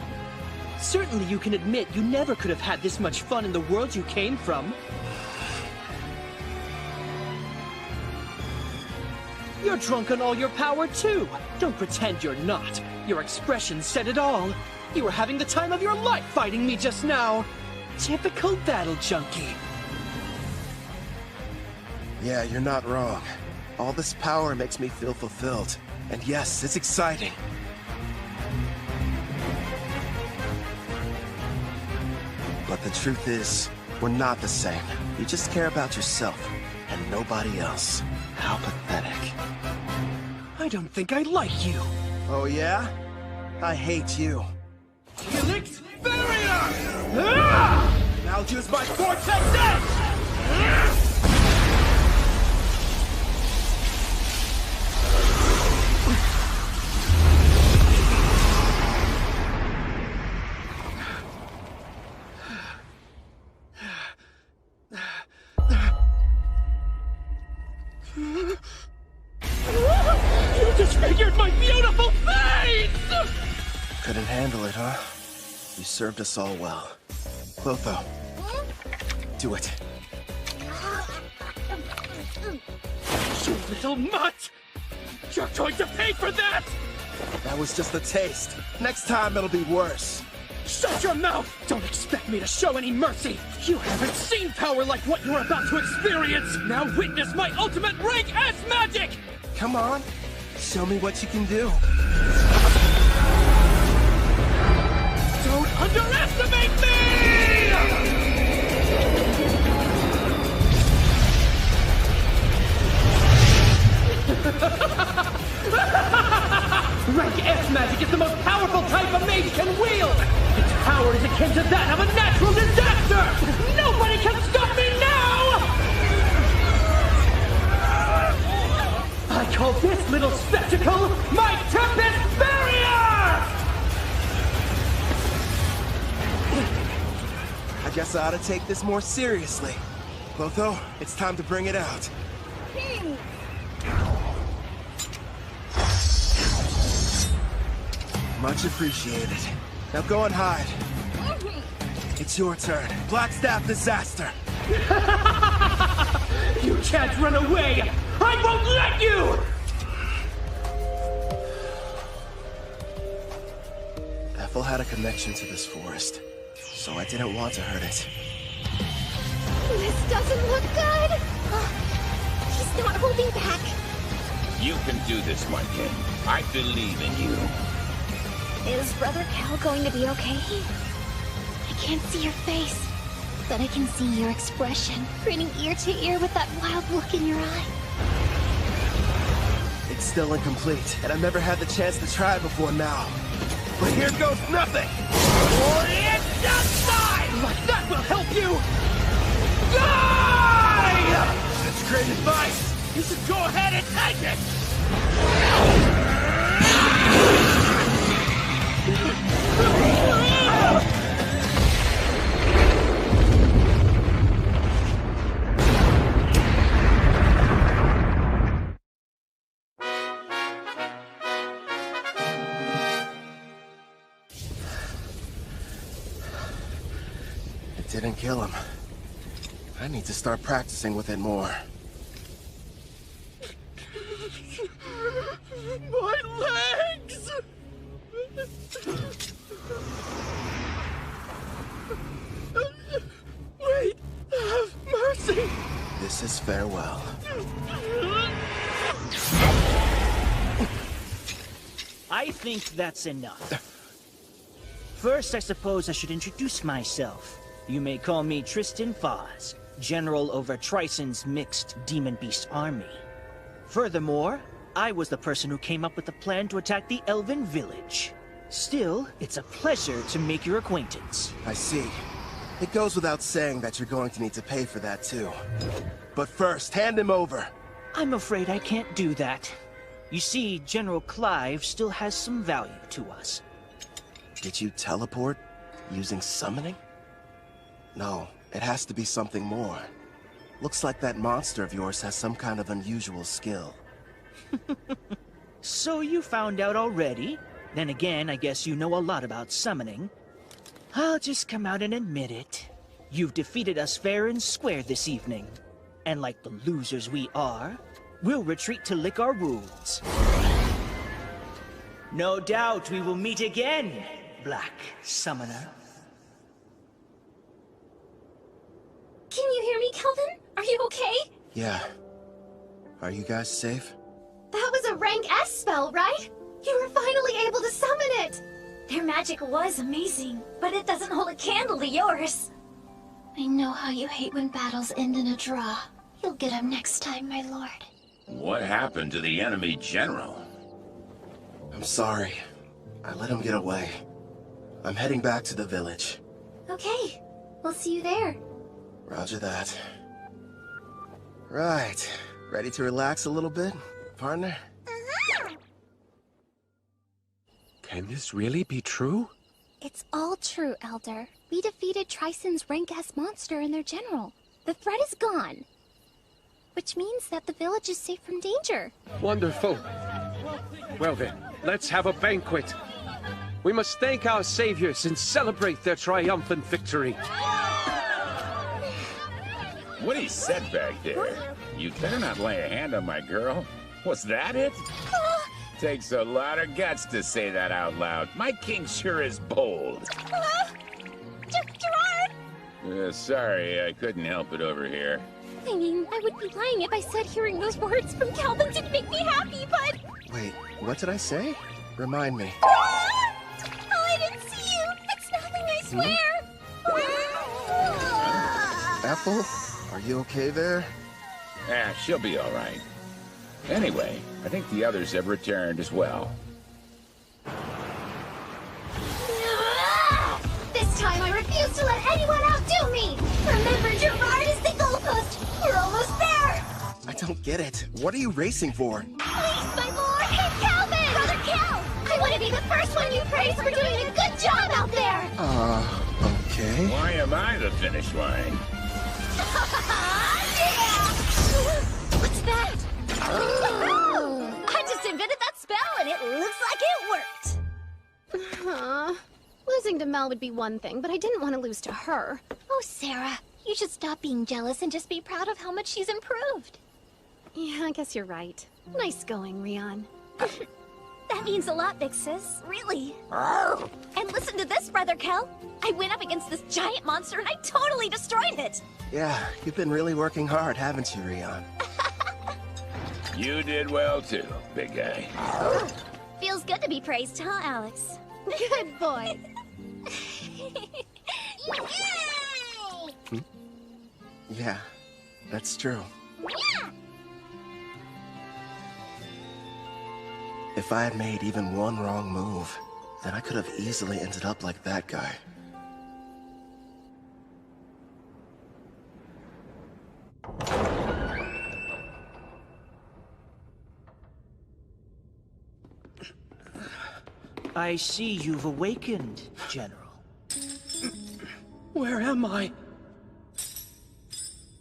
Speaker 13: Certainly you can admit you never could have had this much fun in the world you came from. You're drunk on all your power, too. Don't pretend you're not. Your expression said it all. You were having the time of your life fighting me just now. Typical battle junkie.
Speaker 1: Yeah, you're not wrong. All this power makes me feel fulfilled. And yes, it's exciting. But the truth is, we're not the same. You just care about yourself, and nobody else. How pathetic.
Speaker 13: I don't think I like you.
Speaker 1: Oh yeah? I hate you.
Speaker 25: Helix Barrier! I'll use my Vortex Edge!
Speaker 13: You disfigured my beautiful face!
Speaker 1: Couldn't handle it, huh? You served us all well. Clotho, do it.
Speaker 13: You little mutt! You're going to pay for that!
Speaker 1: That was just a taste. Next time it'll be worse.
Speaker 13: Shut your mouth! Don't expect me to show any mercy! You haven't seen power like what you're about to experience! Now witness my ultimate rank S magic!
Speaker 1: Come on, show me what you can do.
Speaker 13: Don't underestimate me! Rank S magic is the most powerful type a mage can wield! Its power is akin to that of a natural disaster! Nobody can stop me now! I call this little spectacle my Tempest Barrier!
Speaker 1: I guess I ought to take this more seriously. Clotho, it's time to bring it out. Much appreciated. Now go and hide. It's your turn. Blackstaff Disaster.
Speaker 13: You can't run away! I won't let you!
Speaker 1: Ethel had a connection to this forest, so I didn't want to hurt it.
Speaker 16: This doesn't look good! He's not holding back.
Speaker 18: You can do this, my kid. I believe in you.
Speaker 16: Is Brother Cal going to be okay? I can't see your face, but I can see your expression, grinning ear to ear with that wild look in your eye.
Speaker 1: It's still incomplete, and I've never had the chance to try before now. But here goes nothing!
Speaker 13: It's just die! Like that will help you! Die!
Speaker 25: That's great advice! You should go ahead and take it!
Speaker 1: didn't kill him. I need to start practicing with it more.
Speaker 25: My legs! Wait! Have mercy!
Speaker 1: This is farewell.
Speaker 21: I think that's enough. First, I suppose I should introduce myself. You may call me Tristan Foz, General over Trison's mixed Demon Beast army. Furthermore, I was the person who came up with the plan to attack the Elven village. Still, it's a pleasure to make your acquaintance.
Speaker 1: I see. It goes without saying that you're going to need to pay for that too. But first, hand him over.
Speaker 21: I'm afraid I can't do that. You see, General Clive still has some value to us.
Speaker 1: Did you teleport using summoning? No, it has to be something more. Looks like that monster of yours has some kind of unusual skill.
Speaker 21: So you found out already? Then again, I guess you know a lot about summoning. I'll just come out and admit it. You've defeated us fair and square this evening. And like the losers we are, we'll retreat to lick our wounds. No doubt we will meet again, Black Summoner.
Speaker 2: Can you hear me, Kelvin? Are you okay?
Speaker 1: Yeah. Are you guys safe?
Speaker 16: That was a rank S spell, right? You were finally able to summon it!
Speaker 2: Their magic was amazing, but it doesn't hold a candle to yours. I know how you hate when battles end in a draw. You'll get him next time, my lord.
Speaker 18: What happened to the enemy general?
Speaker 1: I'm sorry. I let him get away. I'm heading back to the village.
Speaker 2: Okay, we'll see you there.
Speaker 1: Roger that. Right. Ready to relax a little bit, partner?
Speaker 11: Can this really be true?
Speaker 5: It's all true, Elder. We defeated Trison's rank S monster and their general. The threat is gone. Which means that the village is safe from danger.
Speaker 11: Wonderful. Well then, let's have a banquet. We must thank our saviors and celebrate their triumphant victory.
Speaker 18: What he said back there? You better not lay a hand on my girl. Was that it? Takes a lot of guts to say that out loud. My king sure is bold.
Speaker 5: Gerard!
Speaker 18: Sorry, I couldn't help it over here.
Speaker 5: I mean, I would be lying if I said hearing those words from Kelvin didn't make me happy, but...
Speaker 1: Wait, what did I say? Remind me.
Speaker 5: Oh, I didn't see you! It's nothing, I swear!
Speaker 1: Apple, are you okay there?
Speaker 18: She'll be all right. Anyway, I think the others have returned as well.
Speaker 16: This time I refuse to let anyone outdo me! Remember, Gerard is the goalpost! We're almost there!
Speaker 1: I don't get it. What are you racing for?
Speaker 16: Please, my lord! Hey, Calvin! Brother Cal! I want to be the first one you praise for doing a good job out there!
Speaker 1: Okay.
Speaker 18: Why am I the finish line?
Speaker 5: What's that? I just invented that spell and it looks like it worked!
Speaker 16: Losing to Mel would be one thing, but I didn't want to lose to her.
Speaker 5: Oh, Sarah, you should stop being jealous and just be proud of how much she's improved.
Speaker 16: Yeah, I guess you're right. Nice going, Rion.
Speaker 5: That means a lot, big sis. Really. And listen to this, Brother Kel. I went up against this giant monster and I totally destroyed it.
Speaker 1: Yeah, you've been really working hard, haven't you, Rion?
Speaker 18: You did well too, big guy.
Speaker 5: Feels good to be praised, huh, Alex?
Speaker 16: Good boy.
Speaker 1: Yeah, that's true.
Speaker 5: Yeah.
Speaker 1: If I had made even one wrong move, then I could have easily ended up like that guy.
Speaker 21: I see you've awakened, General.
Speaker 13: Where am I?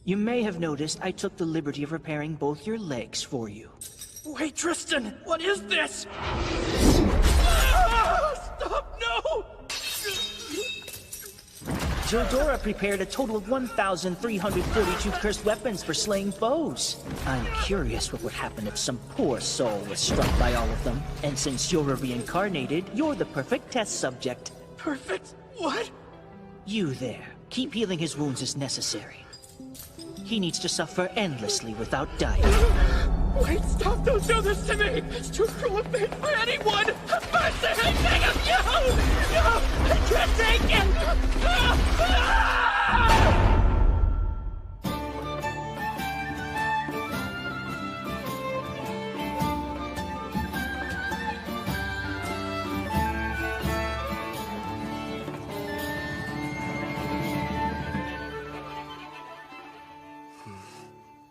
Speaker 21: You may have noticed I took the liberty of repairing both your legs for you.
Speaker 13: Wait, Tristan! What is this? Ah, stop! No!
Speaker 21: Jildora prepared a total of 1,342 cursed weapons for slaying foes. I'm curious what would happen if some poor soul was struck by all of them. And since you're a reincarnated, you're the perfect test subject.
Speaker 1: Perfect? What?
Speaker 21: You there. Keep healing his wounds as necessary. He needs to suffer endlessly without dying.
Speaker 13: Wait, stop! Don't do this to me! It's too cruel a fate for anyone! Mercy, I beg of you! No! I can't take it!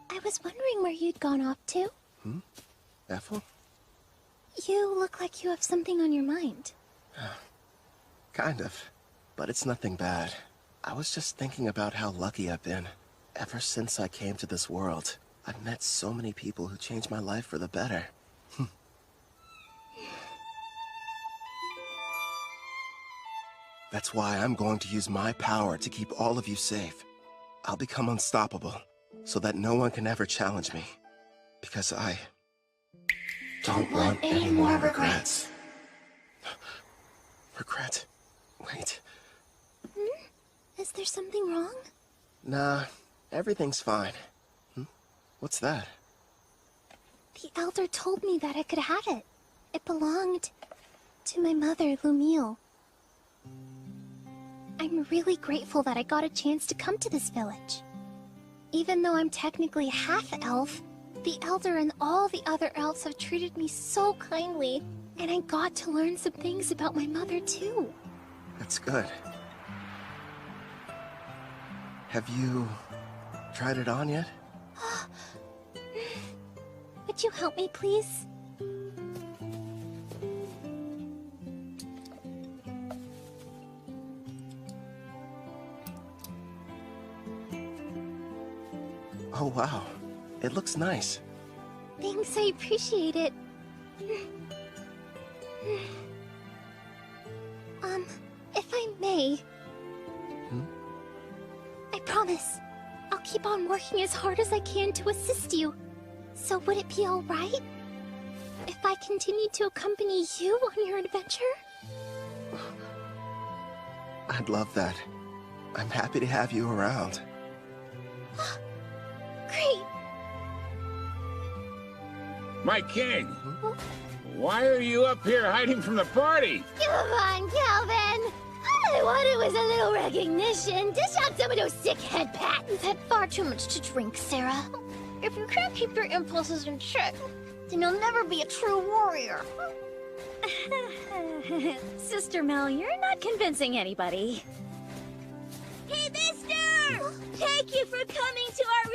Speaker 16: I was wondering where you'd gone off to.
Speaker 1: Ethel?
Speaker 16: You look like you have something on your mind.
Speaker 1: Kind of. But it's nothing bad. I was just thinking about how lucky I've been. Ever since I came to this world, I've met so many people who changed my life for the better. That's why I'm going to use my power to keep all of you safe. I'll become unstoppable, so that no one can ever challenge me. Because I don't want any more regrets. Regret? Wait.
Speaker 16: Is there something wrong?
Speaker 1: Nah, everything's fine. What's that?
Speaker 16: The Elder told me that I could have it. It belonged to my mother, Lumiel. I'm really grateful that I got a chance to come to this village. Even though I'm technically half-elf, the Elder and all the other elves have treated me so kindly, and I got to learn some things about my mother, too.
Speaker 1: That's good. Have you tried it on yet?
Speaker 16: Would you help me, please?
Speaker 1: Oh, wow. It looks nice.
Speaker 16: Thanks, I appreciate it. If I may... I promise, I'll keep on working as hard as I can to assist you. So would it be alright if I continued to accompany you on your adventure?
Speaker 1: I'd love that. I'm happy to have you around.
Speaker 16: Great!
Speaker 18: My king! Why are you up here hiding from the party?
Speaker 16: Come on, Calvin! All I wanted was a little recognition. Dish out some of those sick head pats. You've had far too much to drink, Sarah. If you can't keep your impulses in check, then you'll never be a true warrior.
Speaker 3: Sister Mel, you're not convincing anybody.
Speaker 2: Hey, mister! Thank you for coming to our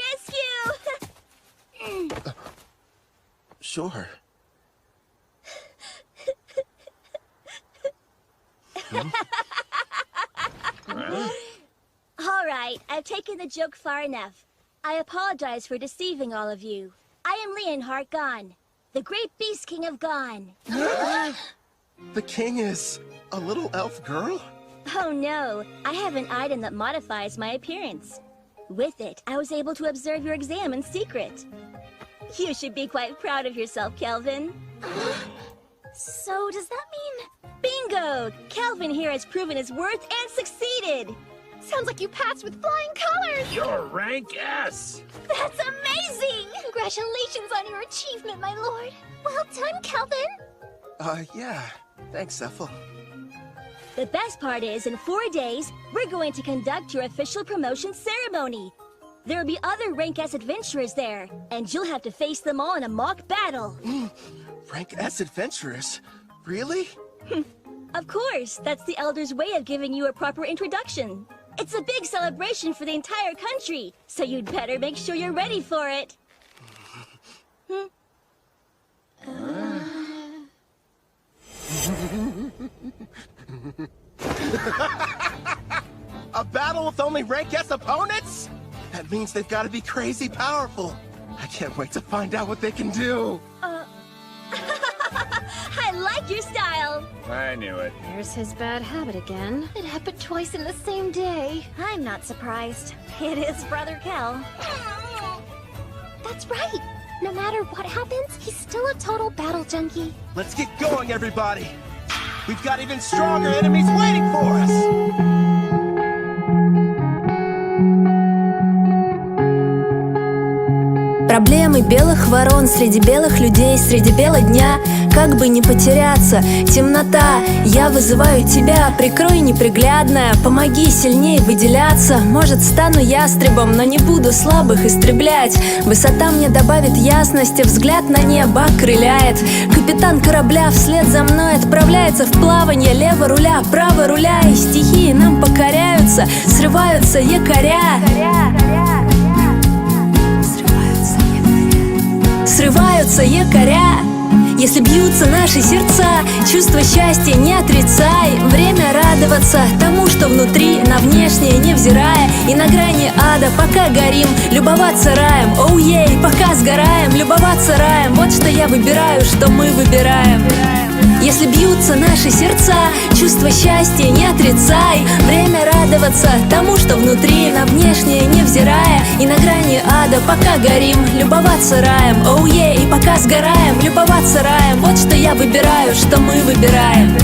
Speaker 2: rescue!
Speaker 1: Sure.
Speaker 2: All right, I've taken the joke far enough. I apologize for deceiving all of you. I am Leonhart Gon, the great beast king of Gon.
Speaker 1: The king is a little elf girl?
Speaker 2: Oh no, I have an item that modifies my appearance. With it, I was able to observe your exam in secret. You should be quite proud of yourself, Kelvin.
Speaker 16: So does that mean...
Speaker 2: Bingo! Kelvin here has proven his worth and succeeded!
Speaker 16: Sounds like you passed with flying colors!
Speaker 18: You're rank S!
Speaker 16: That's amazing! Congratulations on your achievement, my lord! Well done, Kelvin!
Speaker 1: Yeah. Thanks, Ethel.
Speaker 2: The best part is, in 4 days, we're going to conduct your official promotion ceremony. There will be other Rank S adventurers there, and you'll have to face them all in a mock battle.
Speaker 1: Rank S adventurers? Really?
Speaker 2: Of course, that's the Elder's way of giving you a proper introduction. It's a big celebration for the entire country, so you'd better make sure you're ready for it.
Speaker 1: A battle with only Rank S opponents? That means they've got to be crazy powerful. I can't wait to find out what they can do.
Speaker 2: I
Speaker 3: I like your style.
Speaker 18: I knew it.
Speaker 16: There's his bad habit again. It happened twice in the same day.
Speaker 14: I'm not surprised. It is Brother Kel.
Speaker 16: That's right. No matter what happens, he's still a total battle junkie.
Speaker 1: Let's get going, everybody. We've got even stronger enemies waiting for us.
Speaker 4: Проблемы белых ворон среди белых людей, среди бела дня. Как бы не потеряться, темнота. Я вызываю тебя, прикрой неприглядная. Помоги сильнее выделяться. Может, стану ястребом, но не буду слабых истреблять. Высота мне добавит ясности, взгляд на небо окрыляет. Капитан корабля вслед за мной отправляется в плавание. Лево руля, право руля, и стихии нам покоряются. Срываются якоря. Срываются якоря. Если бьются наши сердца, чувство счастья не отрицай. Время радоваться тому, что внутри, на внешнее невзирая. И на грани ада пока горим, любоваться раем. Оу-ей, пока сгораем, любоваться раем. Вот что я выбираю, что мы выбираем. Если бьются наши сердца, чувство счастья не отрицай. Время радоваться тому, что внутри, на внешнее невзирая. И на грани ада пока горим, любоваться раем. Оу-ей, пока сгораем, любоваться раем. Вот что я выбираю, что мы выбираем.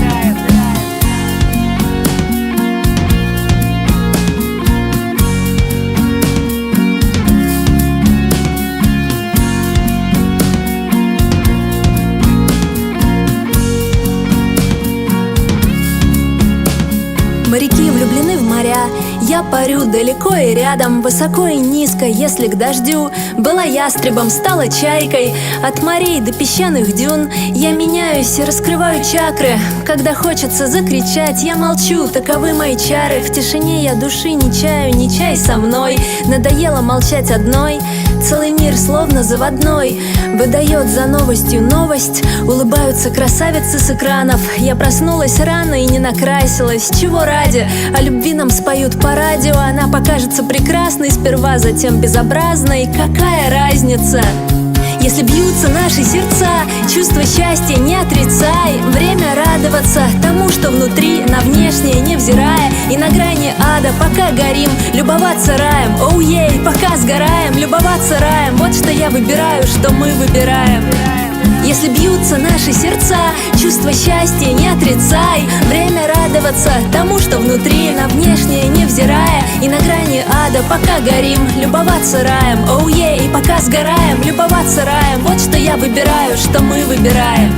Speaker 4: Моряки влюблены в моря. Я парю далеко и рядом, высоко и низко, если к дождю. Была ястребом, стала чайкой. От морей до песчаных дюн я меняюсь и раскрываю чакры. Когда хочется закричать, я молчу, таковы мои чары. В тишине я души не чаю, не чай со мной. Надоело молчать одной. Целый мир словно заводной выдает за новостью новость. Улыбаются красавицы с экранов. Я проснулась рано и не накрасилась. Чего ради? О любви нам споют по радио. Она покажется прекрасной сперва, затем безобразной. Какая разница? Если бьются наши сердца, чувство счастья не отрицай. Время радоваться тому, что внутри, на внешнее невзирая. И на грани ада пока горим, любоваться раем. Оу-ей, пока сгораем, любоваться раем. Вот что я выбираю, что мы выбираем. Если бьются наши сердца, чувство счастья не отрицай. Время радоваться тому, что внутри, на внешнее невзирая. И на грани ада пока горим, любоваться раем. Оу-ей, пока сгораем, любоваться раем. Вот что я выбираю, что мы выбираем.